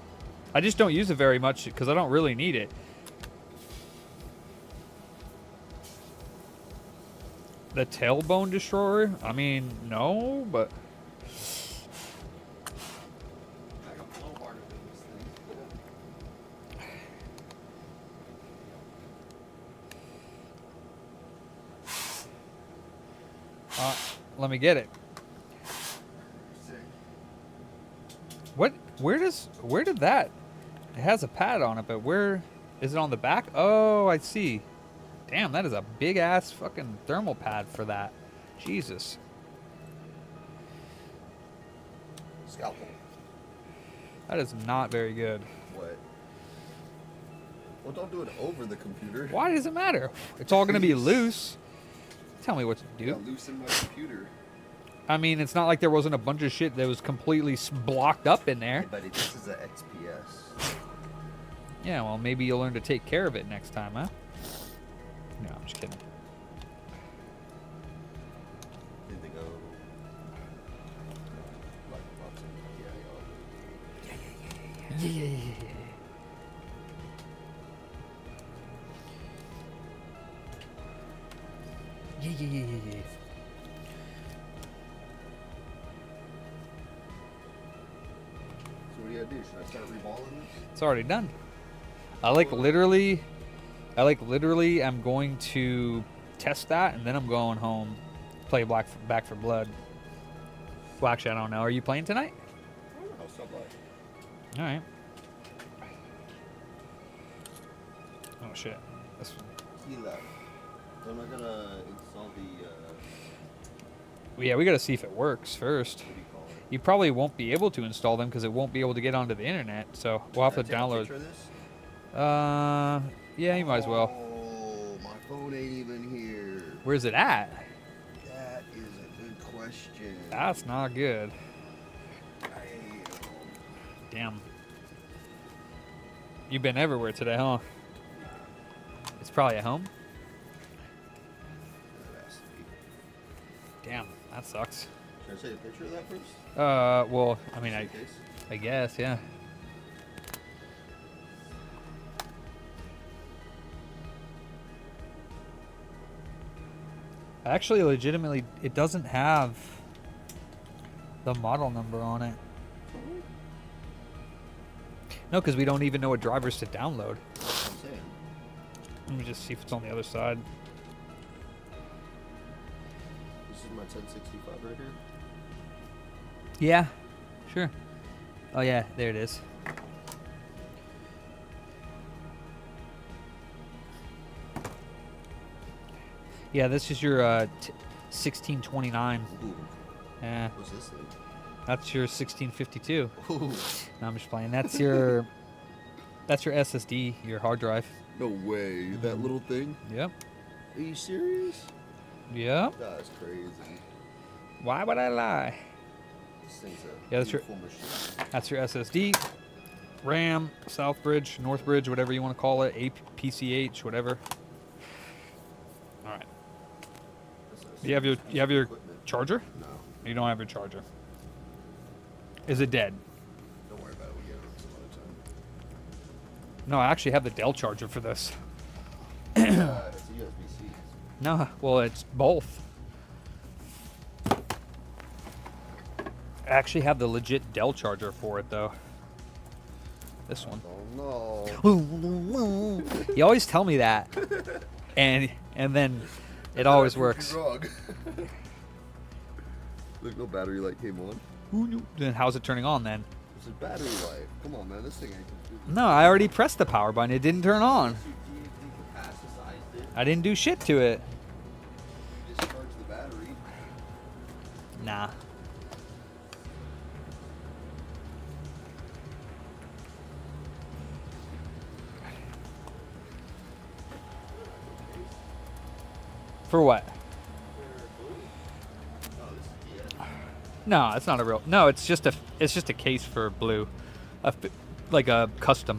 Speaker 9: I just don't use it very much because I don't really need it. The tailbone destroyer? I mean, no, but
Speaker 14: I got blow harder than this thing.
Speaker 9: Let me get it. What? Where did that? It has a pad on it, but where is it on the back? Oh, I see. Damn, that is a big ass fucking thermal pad for that. Jesus.
Speaker 14: Scalpel.
Speaker 9: That is not very good.
Speaker 14: What? Well, don't do it over the computer.
Speaker 9: Why does it matter? It's all going to be loose. Tell me what to do.
Speaker 14: Yeah, loosen my computer.
Speaker 9: I mean, it's not like there wasn't a bunch of shit that was completely blocked up in there.
Speaker 14: Hey, buddy, this is a XPS.
Speaker 9: Yeah, well, maybe you'll learn to take care of it next time, huh? No, I'm just kidding.
Speaker 14: Did they go?
Speaker 9: Yeah. Yeah.
Speaker 14: So what do you gotta do? Should I start reballing this?
Speaker 9: It's already done. I literally am going to test that, and then I'm going home, play Back for Blood. Well, actually, I don't know. Are you playing tonight?
Speaker 14: I'll stop by.
Speaker 9: All right. Oh shit. This one.
Speaker 14: So am I gonna install the?
Speaker 9: Yeah, we got to see if it works first.
Speaker 14: What do you call it?
Speaker 9: You probably won't be able to install them because it won't be able to get onto the internet. So we'll have to
Speaker 14: Can I take a
Speaker 9: download.
Speaker 14: picture of this?
Speaker 9: Yeah, you might as well.
Speaker 14: Oh, my phone ain't even here.
Speaker 9: Where's it at?
Speaker 14: That is a good question.
Speaker 9: That's not good. Damn. You've been everywhere today, huh? It's probably at home. Damn, that sucks.
Speaker 14: Should I take a picture of that first?
Speaker 9: Well, I mean,
Speaker 14: Just in case?
Speaker 9: I guess, yeah. Actually, legitimately, it doesn't have the model number on it. No, because we don't even know what drivers to download.
Speaker 14: That's what I'm saying.
Speaker 9: Let me just see if it's on the other side.
Speaker 14: This is my 1065 right here.
Speaker 9: Yeah, sure. Oh yeah, there it is. Yeah, this is your 1629.
Speaker 14: Ooh.
Speaker 9: Yeah,
Speaker 14: What's this thing?
Speaker 9: that's your 1652.
Speaker 14: Ooh.
Speaker 9: No, I'm just playing. That's your SSD, your hard drive.
Speaker 14: No way. That little thing?
Speaker 9: Yep.
Speaker 14: Are you serious?
Speaker 9: Yep.
Speaker 14: That's crazy.
Speaker 9: Why would I lie?
Speaker 14: This thing's a
Speaker 9: Yeah, that's your
Speaker 14: beautiful machine.
Speaker 9: That's your SSD, RAM, Southbridge, Northbridge, whatever you want to call it, PCH, whatever. All right. You have your
Speaker 14: equipment.
Speaker 9: charger?
Speaker 14: No.
Speaker 9: You don't have your charger. Is it dead?
Speaker 14: Don't worry about it. We'll get it some other time.
Speaker 9: No, I actually have the Dell charger for this.
Speaker 14: It's a USB-C.
Speaker 9: No, well, it's both. I actually have the legit Dell charger for it, though. This one.
Speaker 14: Oh no.
Speaker 9: You always tell me that, and then it always works.
Speaker 14: Wrong. Look, no battery light came on.
Speaker 9: Then how's it turning on then?
Speaker 14: It's a battery light. Come on, man. This thing ain't completely.
Speaker 9: No, I already pressed the power button. It didn't turn on.
Speaker 14: You decapacitized it.
Speaker 9: I didn't do shit to it.
Speaker 14: You discharged the battery.
Speaker 9: Nah. For what? No, it's not a real. No, it's just a case for blue, like a custom.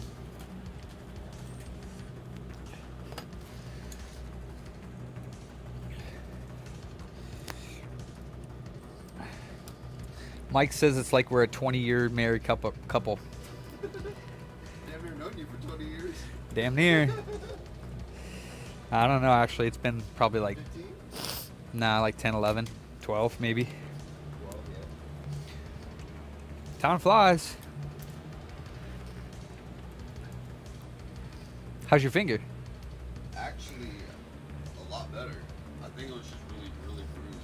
Speaker 9: Mike says it's like we're a 20-year married couple.
Speaker 14: Never known you for 20 years.
Speaker 9: Damn near. I don't know, actually. It's been probably like,
Speaker 14: 15?
Speaker 9: nah, like 10, 11, 12 maybe.
Speaker 14: 12, yeah.
Speaker 9: Time flies. How's your finger?
Speaker 14: Actually, a lot better. I think it was just really, really bruised.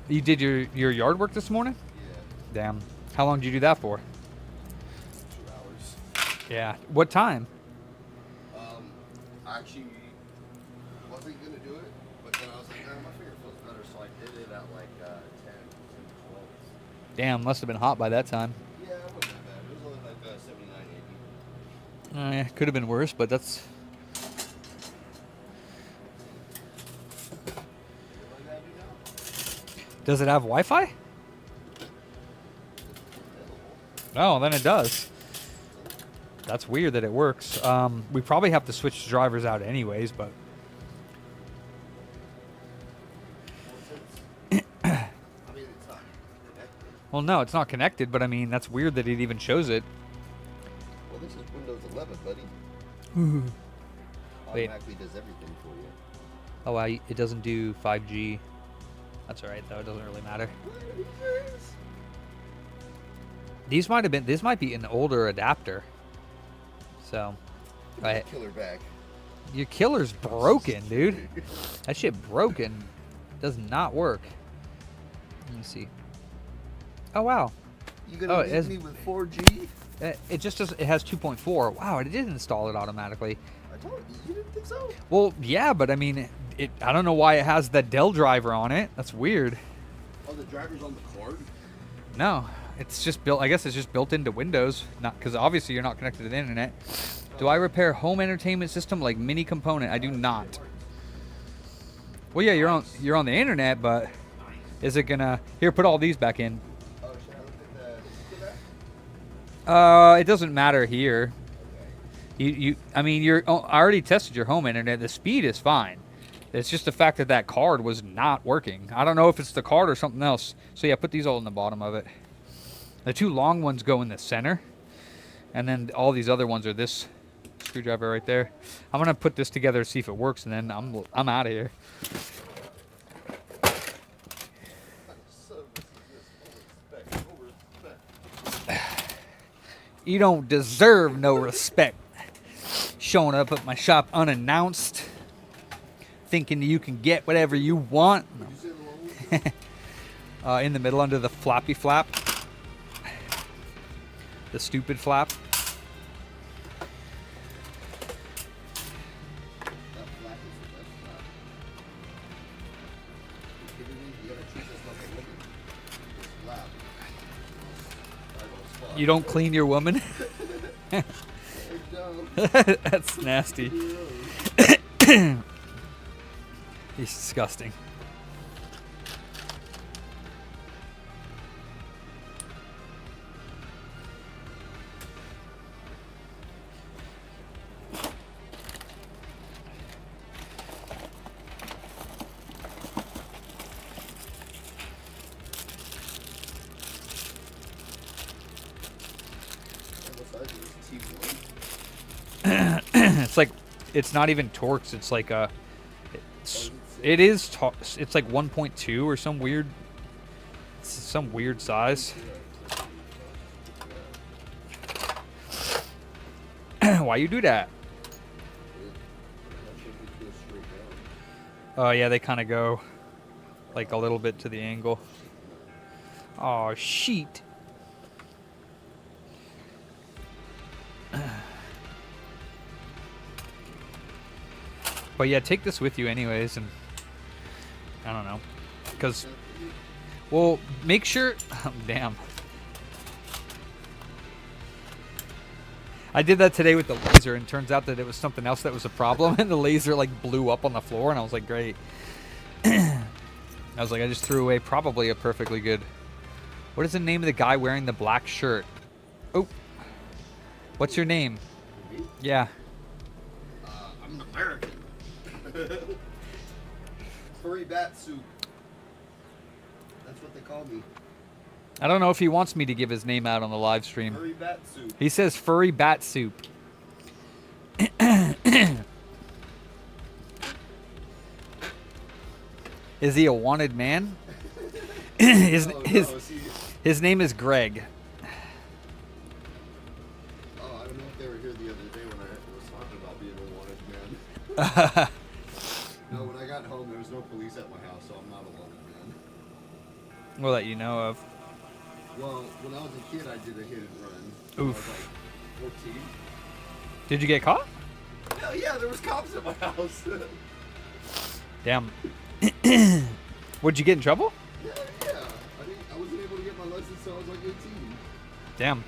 Speaker 9: You did your yard work this morning?
Speaker 14: Yeah.
Speaker 9: Damn. How long did you do that for?
Speaker 14: 2 hours.
Speaker 9: Yeah. What time?
Speaker 14: I actually wasn't gonna do it, but then I was like, my finger feels better, so I did it at like 10, 12.
Speaker 9: Damn, must have been hot by that time.
Speaker 14: Yeah, it wasn't that bad. It was only like 79, 80.
Speaker 9: Yeah, could have been worse, but that's. Does it have Wi-Fi? Oh, then it does. That's weird that it works. We probably have to switch drivers out anyways, but.
Speaker 14: I mean, it's not connected.
Speaker 9: Well, no, it's not connected, but I mean, that's weird that it even shows it.
Speaker 14: Well, this is Windows 11, buddy.
Speaker 9: Wait.
Speaker 14: Automatically does everything for you.
Speaker 9: Oh, wow, it doesn't do 5G. That's alright, though. It doesn't really matter. These might have been. This might be an older adapter. So,
Speaker 14: Killer back.
Speaker 9: Your killer's broken, dude. That shit broken. Does not work. Let me see. Oh wow.
Speaker 14: You gonna
Speaker 9: it has,
Speaker 14: leave me with 4G?
Speaker 9: It just does. It has 2.4. Wow, it did install it automatically.
Speaker 14: I told you. You didn't think so?
Speaker 9: Well, yeah, but I mean, it. I don't know why it has that Dell driver on it. That's weird.
Speaker 14: Oh, the driver's on the card?
Speaker 9: No, it's just built. I guess it's just built into Windows. Not because obviously you're not connected to the internet. Do I repair home entertainment system like mini component? I do not. Well, yeah, you're on the internet, but is it gonna here? Put all these back in.
Speaker 14: Oh, should I look at the
Speaker 9: It doesn't matter here. I mean, I already tested your home internet. The speed is fine. It's just the fact that that card was not working. I don't know if it's the card or something else. So yeah, put these all in the bottom of it. The two long ones go in the center, and then all these other ones are this screwdriver right there. I'm gonna put this together to see if it works, and then I'm out of here. You don't deserve no respect. Showing up at my shop unannounced, thinking you can get whatever you want. In the middle under the floppy flap. The stupid flap. You don't clean your woman? That's nasty. He's disgusting. It's like, it's not even Torx. It's like a, it's like 1.2 or some weird size. Why you do that? Oh yeah, they kind of go like a little bit to the angle. Oh shit. But yeah, take this with you anyways, and I don't know, because, well, make sure, damn. I did that today with the laser, and turns out that it was something else that was a problem, and the laser like blew up on the floor, and I was like, great. I was like, I just threw away probably a perfectly good, what is the name of the guy wearing the black shirt? Oh, what's your name? Yeah.
Speaker 14: I'm an American. Furry bat soup. That's what they call me.
Speaker 9: I don't know if he wants me to give his name out on the live stream.
Speaker 14: Furry bat soup.
Speaker 9: He says furry bat soup. Is he a wanted man? His name is Greg.
Speaker 14: Oh, I don't know if they were here the other day when I was talking about being a wanted man. No, when I got home, there was no police at my house, so I'm not a wanted man.
Speaker 9: Well, that you know of.
Speaker 14: Well, when I was a kid, I did a hit and run.
Speaker 9: Oof.
Speaker 14: I was like 14.
Speaker 9: Did you get caught?
Speaker 14: Hell yeah, there was cops at my house.
Speaker 9: Damn. Would you get in trouble?
Speaker 14: Yeah. I wasn't able to get my license until I was like 18.
Speaker 9: Damn.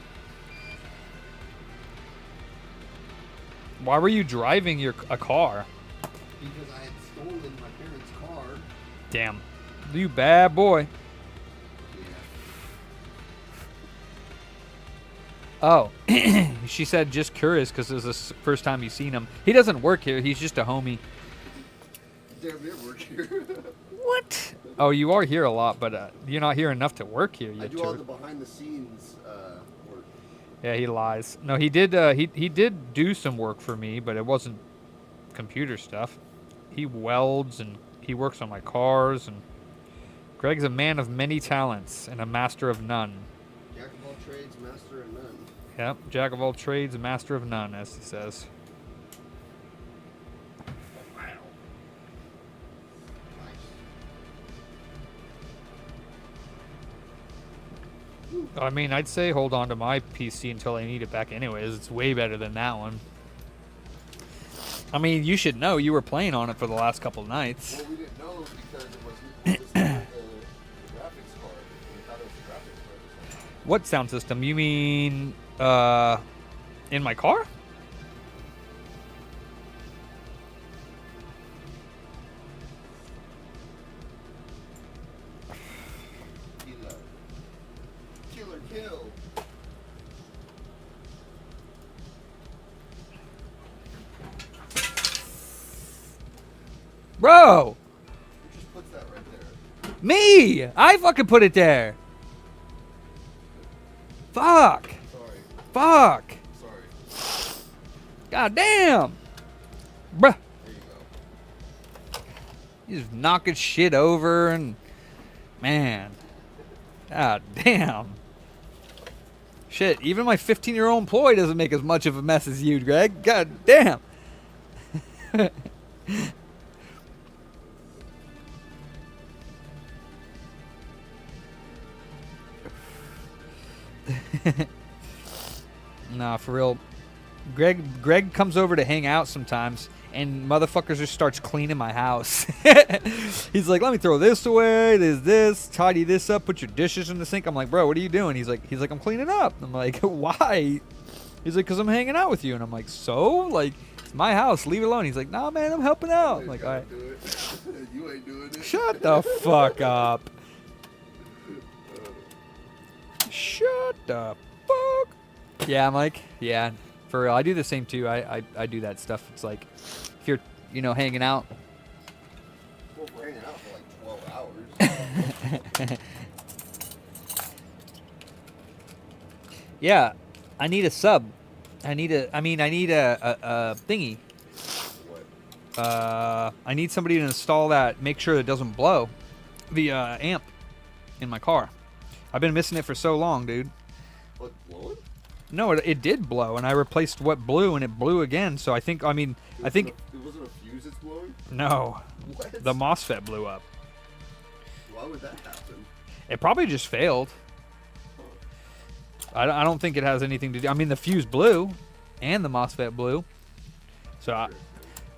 Speaker 9: Why were you driving a car?
Speaker 14: Because I had stolen my parents' car.
Speaker 9: Damn. You bad boy. Oh, she said just curious because this is the first time you've seen him. He doesn't work here. He's just a homie.
Speaker 14: Damn near work here.
Speaker 9: What? Oh, you are here a lot, but you're not here enough to work here.
Speaker 14: I do all the behind the scenes work.
Speaker 9: Yeah, he lies. No, he did. He did do some work for me, but it wasn't computer stuff. He welds and he works on my cars. And Greg's a man of many talents and a master of none.
Speaker 14: Jack of all trades, master of none.
Speaker 9: Yep, jack of all trades, master of none, as he says. I mean, I'd say hold on to my PC until I need it back anyways. It's way better than that one. I mean, you should know. You were playing on it for the last couple of nights.
Speaker 14: Well, we didn't know because it was the graphics card. We thought it was the graphics card.
Speaker 9: What sound system? You mean in my car?
Speaker 14: Killer kill.
Speaker 9: Bro!
Speaker 14: Who just puts that right there?
Speaker 9: Me! I fucking put it there. Fuck.
Speaker 14: Sorry.
Speaker 9: Fuck.
Speaker 14: Sorry.
Speaker 9: God damn. Bruh.
Speaker 14: There you go.
Speaker 9: He's just knocking shit over and man. God damn. Shit, even my 15-year-old employee doesn't make as much of a mess as you, Greg. God damn. Nah, for real. Greg comes over to hang out sometimes, and motherfuckers just starts cleaning my house. He's like, let me throw this away, this, tidy this up, put your dishes in the sink. I'm like, bro, what are you doing? He's like, I'm cleaning up. I'm like, why? He's like, because I'm hanging out with you. And I'm like, so? Like, it's my house. Leave it alone. He's like, nah, man, I'm helping out. I'm like, all right.
Speaker 14: You ain't doing it.
Speaker 9: Shut the fuck up. Shut the fuck. Yeah, I'm like, yeah, for real. I do the same too. I do that stuff. It's like, if you're, hanging out.
Speaker 14: Well, we're hanging out for like 12 hours.
Speaker 9: Yeah, I need a sub. I need a thingy.
Speaker 14: What?
Speaker 9: I need somebody to install that, make sure it doesn't blow the amp in my car. I've been missing it for so long, dude.
Speaker 14: What, blowing?
Speaker 9: No, it did blow, and I replaced what blew, and it blew again. So I think,
Speaker 14: It wasn't a fuse that's blowing?
Speaker 9: No.
Speaker 14: What?
Speaker 9: The MOSFET blew up.
Speaker 14: Why would that happen?
Speaker 9: It probably just failed. I don't think it has anything to do. I mean, the fuse blew, and the MOSFET blew. So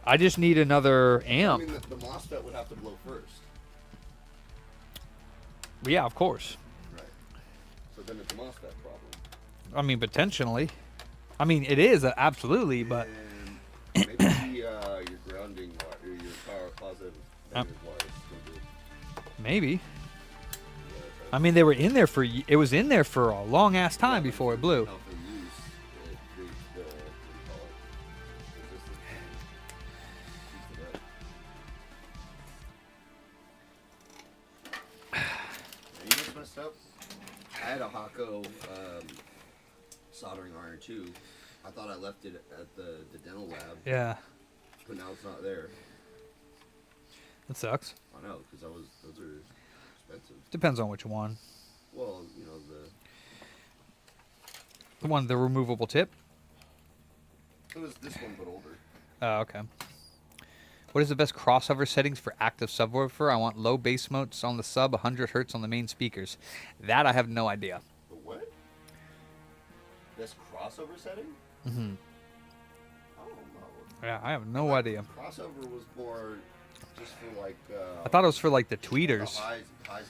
Speaker 9: I just need another amp.
Speaker 14: I mean, the MOSFET would have to blow first.
Speaker 9: Yeah, of course.
Speaker 14: Right. So then it's a MOSFET problem.
Speaker 9: I mean, potentially. I mean, it is, absolutely, but...
Speaker 14: And maybe your grounding, your power positive, negative wires.
Speaker 9: Maybe. I mean, they were in there it was in there for a long ass time before it blew.
Speaker 14: You know what's messed up? I had a Hako soldering iron too. I thought I left it at the dental lab.
Speaker 9: Yeah.
Speaker 14: But now it's not there.
Speaker 9: That sucks.
Speaker 14: I know, because those are expensive.
Speaker 9: Depends on which one.
Speaker 14: Well, you know,
Speaker 9: the removable tip?
Speaker 14: it was this one, but older.
Speaker 9: Oh, okay. What is the best crossover settings for active subwoofer? I want low bass notes on the sub, 100 hertz on the main speakers. That I have no idea.
Speaker 14: The what? This crossover setting?
Speaker 9: Mm-hmm.
Speaker 14: I don't know.
Speaker 9: Yeah, I have no idea.
Speaker 14: Crossover was more just for like.
Speaker 9: I thought it was for like the
Speaker 14: The
Speaker 9: tweeters.
Speaker 14: highs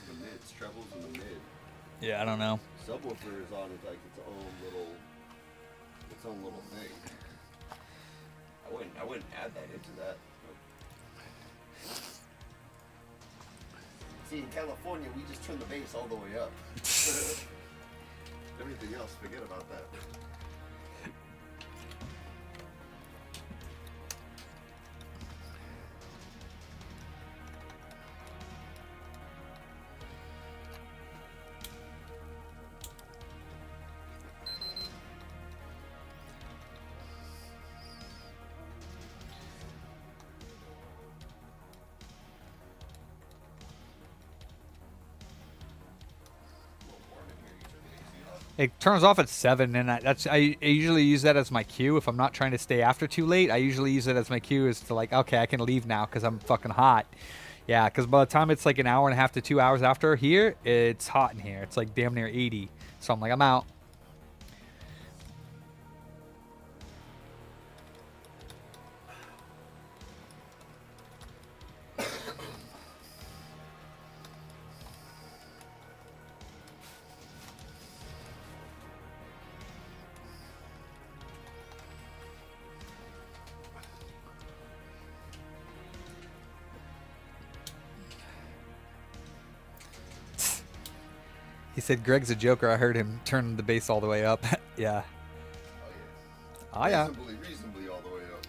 Speaker 14: and the mids, trebles and the mid.
Speaker 9: Yeah, I don't know.
Speaker 14: Subwoofer is on like its own little thing. I wouldn't add that into that. See, in California, we just turn the bass all the way up. Everything else, forget about that.
Speaker 9: It turns off at 7, and I usually use that as my cue if I'm not trying to stay after too late. I usually use it as my cue is to like, okay, I can leave now because I'm fucking hot. Yeah, because by the time it's like an hour and a half to 2 hours after here, it's hot in here. It's like damn near 80. So I'm like, I'm out. He said Greg's a joker. I heard him turn the bass all the way up. Yeah. Oh yeah.
Speaker 14: Reasonably all the way up.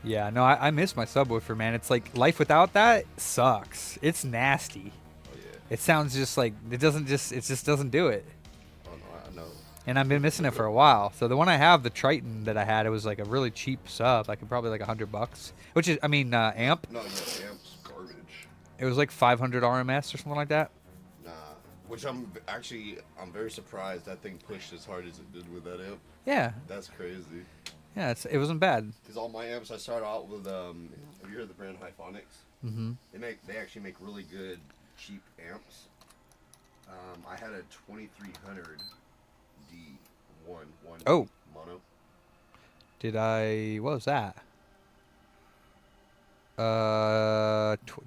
Speaker 9: Yeah, no, I miss my subwoofer, man. It's like life without that sucks. It's nasty.
Speaker 14: Oh yeah.
Speaker 9: It sounds just like it just doesn't do it.
Speaker 14: Oh no, I know.
Speaker 9: And I've been missing it for a while. So the one I have, the Triton that I had, it was like a really cheap sub. Like probably like $100, which is, I mean, amp.
Speaker 14: No, yeah, amp's garbage.
Speaker 9: It was like 500 RMS or something like that.
Speaker 14: Nah, which I'm very surprised that thing pushed as hard as it did with that amp.
Speaker 9: Yeah.
Speaker 14: That's crazy.
Speaker 9: Yeah, it wasn't bad.
Speaker 14: Because all my amps, I started out with, have you heard of the brand Hyphonics?
Speaker 9: Mm-hmm.
Speaker 14: They actually make really good, cheap amps. I had a 2300 D1
Speaker 9: Oh.
Speaker 14: mono.
Speaker 9: Did what was that?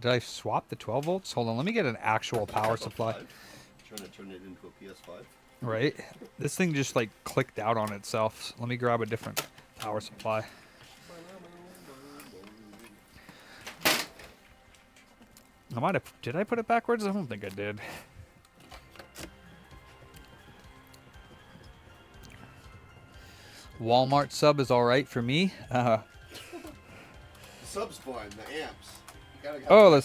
Speaker 9: Did I swap the 12 volts? Hold on, let me get an actual power supply.
Speaker 14: Trying to turn it into a PS5.
Speaker 9: Right? This thing just like clicked out on itself. So let me grab a different power supply. Did I put it backwards? I don't think I did. Walmart sub is alright for me.
Speaker 14: The sub's fine, the amps. You gotta have
Speaker 9: Oh,
Speaker 14: amp.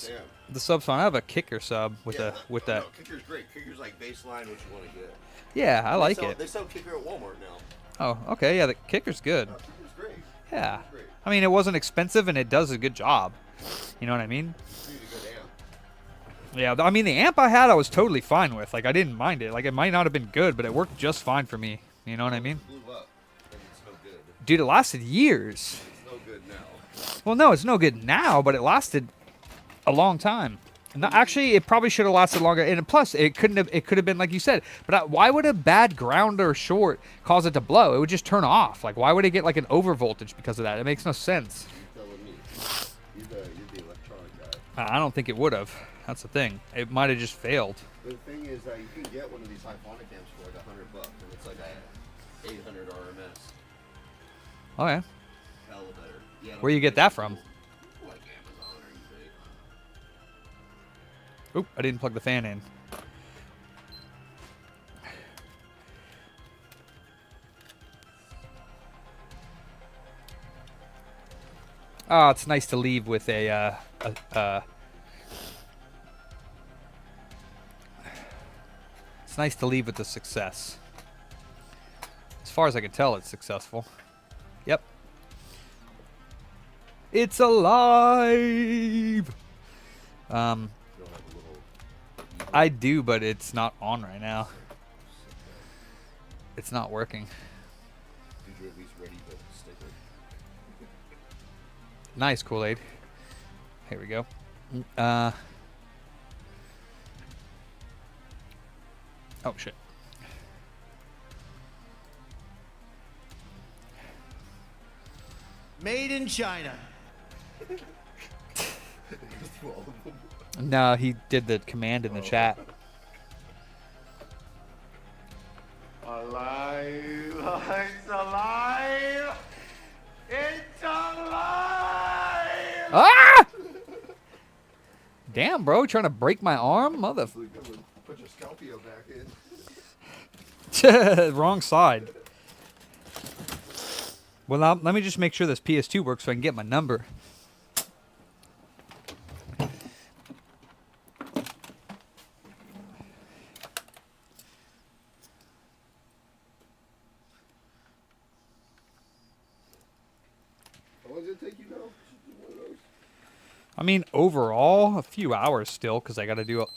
Speaker 9: the sub's fine. I have a kicker sub with
Speaker 14: Yeah,
Speaker 9: that.
Speaker 14: No, kicker's great. Kicker's like baseline, what you want to get.
Speaker 9: Yeah, I like it.
Speaker 14: They sell kicker at Walmart now.
Speaker 9: Oh, okay. Yeah, the kicker's good.
Speaker 14: Kicker's great.
Speaker 9: Yeah.
Speaker 14: Kicker's great.
Speaker 9: I mean, it wasn't expensive and it does a good job. You know what I mean?
Speaker 14: Really good amp.
Speaker 9: Yeah, I mean, the amp I had, I was totally fine with. Like, I didn't mind it. Like, it might not have been good, but it worked just fine for me. You know what I mean?
Speaker 14: Blew up, and it's no good.
Speaker 9: Dude, it lasted years.
Speaker 14: It's no good now.
Speaker 9: Well, no, it's no good now, but it lasted a long time. No, actually, it probably should have lasted longer. And plus, it could have been like you said. But why would a bad ground or short cause it to blow? It would just turn off. Like, why would it get like an over voltage because of that? It makes no sense.
Speaker 14: You're telling me. You're the electronic guy.
Speaker 9: I don't think it would have. That's the thing. It might have just failed.
Speaker 14: The thing is that you can get one of these Hyphonic amps for like $100, and it's like a 800 RMS.
Speaker 9: Oh yeah.
Speaker 14: Hell better. Yeah,
Speaker 9: Where you get that from?
Speaker 14: Like Amazon or eBay.
Speaker 9: Oop, I didn't plug the fan in. Oh, it's nice to leave with it's nice to leave with a success. As far as I can tell, it's successful. Yep. It's alive! I do, but it's not on right now. It's not working.
Speaker 14: Did you at least ready the sticker?
Speaker 9: Nice Kool-Aid. Here we go. Oh shit.
Speaker 15: Made in China.
Speaker 9: No, he did the command in the chat.
Speaker 10: Alive! It's alive! It's alive!
Speaker 9: Ah! Damn, bro, trying to break my arm, mother.
Speaker 14: Put your Scalpio back in.
Speaker 9: Wrong side. Well, now, let me just make sure this PS2 works so I can get my number.
Speaker 14: How long does it take you now? One of those?
Speaker 9: I mean, overall, a few hours still, because I got to do a...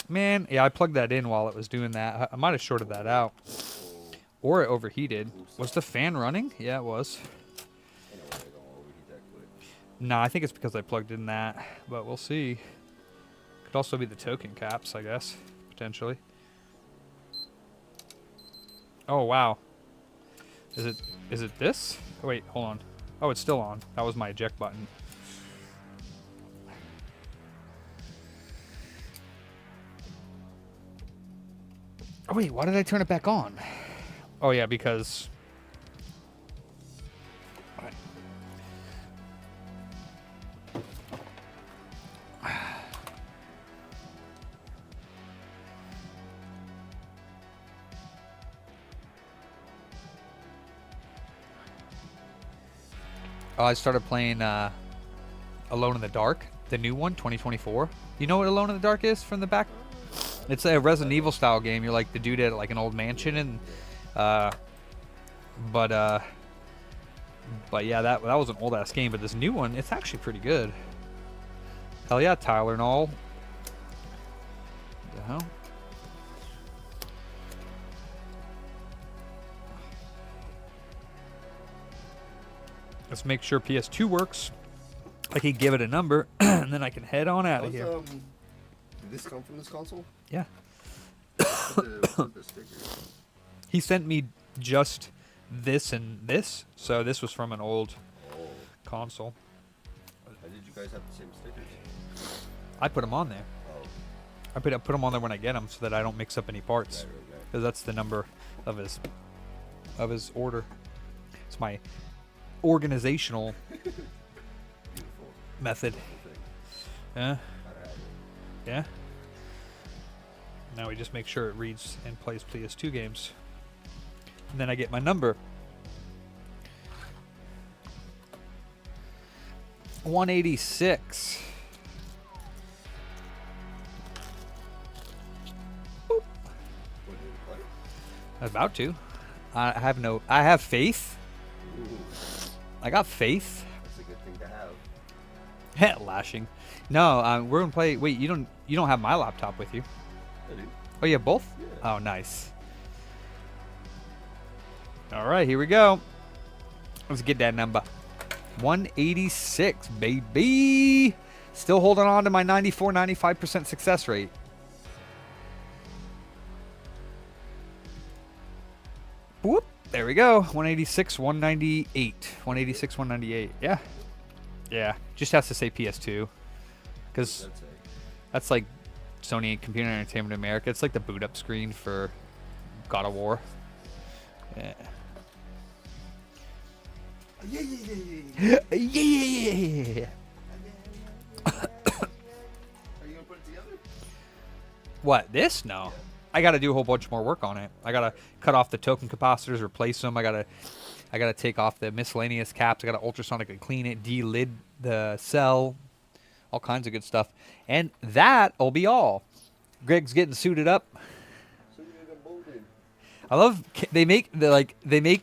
Speaker 9: Man, yeah, I plugged that in while it was doing that. I might have shorted that out. Or it overheated. Was the fan running? Yeah, it was. No, I think it's because I plugged in that, but we'll see. Could also be the token caps, I guess, potentially. Oh, wow. Is it this? Oh, wait, hold on. Oh, it's still on. That was my eject button. Oh, wait, why did I turn it back on? Oh, yeah, because... Oh, I started playing Alone in the Dark, the new one, 2024. You know what Alone in the Dark is from the back? It's a Resident Evil style game. You're like the dude at like an old mansion, and but yeah, that was an old ass game. But this new one, it's actually pretty good. Hell yeah, Tyler and all. What the hell? Let's make sure PS2 works. I can give it a number, and then I can head on out of here.
Speaker 14: Did this come from this console?
Speaker 9: Yeah.
Speaker 14: What's the sticker?
Speaker 9: He sent me just this and this, so this was from an old console.
Speaker 14: Did you guys have the same stickers?
Speaker 9: I put them on there.
Speaker 14: Oh.
Speaker 9: I put them on there when I get them, so that I don't mix up any parts,
Speaker 14: Right.
Speaker 9: because that's the number of his order. It's my organizational method. Yeah. Yeah. Now we just make sure it reads and plays PS2 games. And then I get my number. 186. Boop. About to. I have faith.
Speaker 14: Ooh.
Speaker 9: I got faith.
Speaker 14: That's a good thing to have.
Speaker 9: Lashing. No, we're gonna play. Wait, you don't have my laptop with you?
Speaker 14: I do.
Speaker 9: Oh, you have both?
Speaker 14: Yeah.
Speaker 9: Oh, nice. All right, here we go. Let's get that number. 186, baby. Still holding on to my 95% success rate. Whoop. There we go. 186, 198. 186, 198. Yeah. Yeah. Just has to say PS2. Because that's like Sony Computer Entertainment America. It's like the boot up screen for God of War. Yeah.
Speaker 14: Yeah.
Speaker 9: Yeah.
Speaker 14: Are you gonna put it together?
Speaker 9: What? This? No. I got to do a whole bunch more work on it. I got to cut off the token capacitors, replace them. I got to take off the miscellaneous caps. I got to ultrasonically clean it, de-lid the cell, all kinds of good stuff. And that'll be all. Greg's getting suited up. I love they make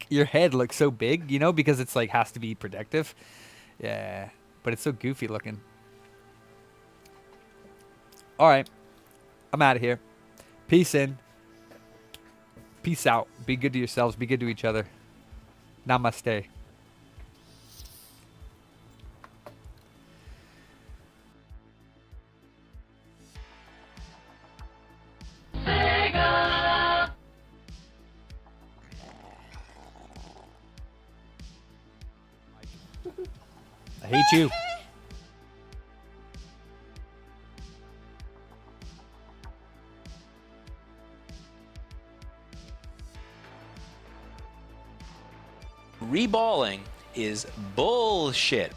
Speaker 9: your head look so big, you know, because it's like has to be protective. Yeah, but it's so goofy looking. All right, I'm out of here. Peace in. Peace out. Be good to yourselves. Be good to each other. Namaste. at you.
Speaker 13: Reballing is bullshit.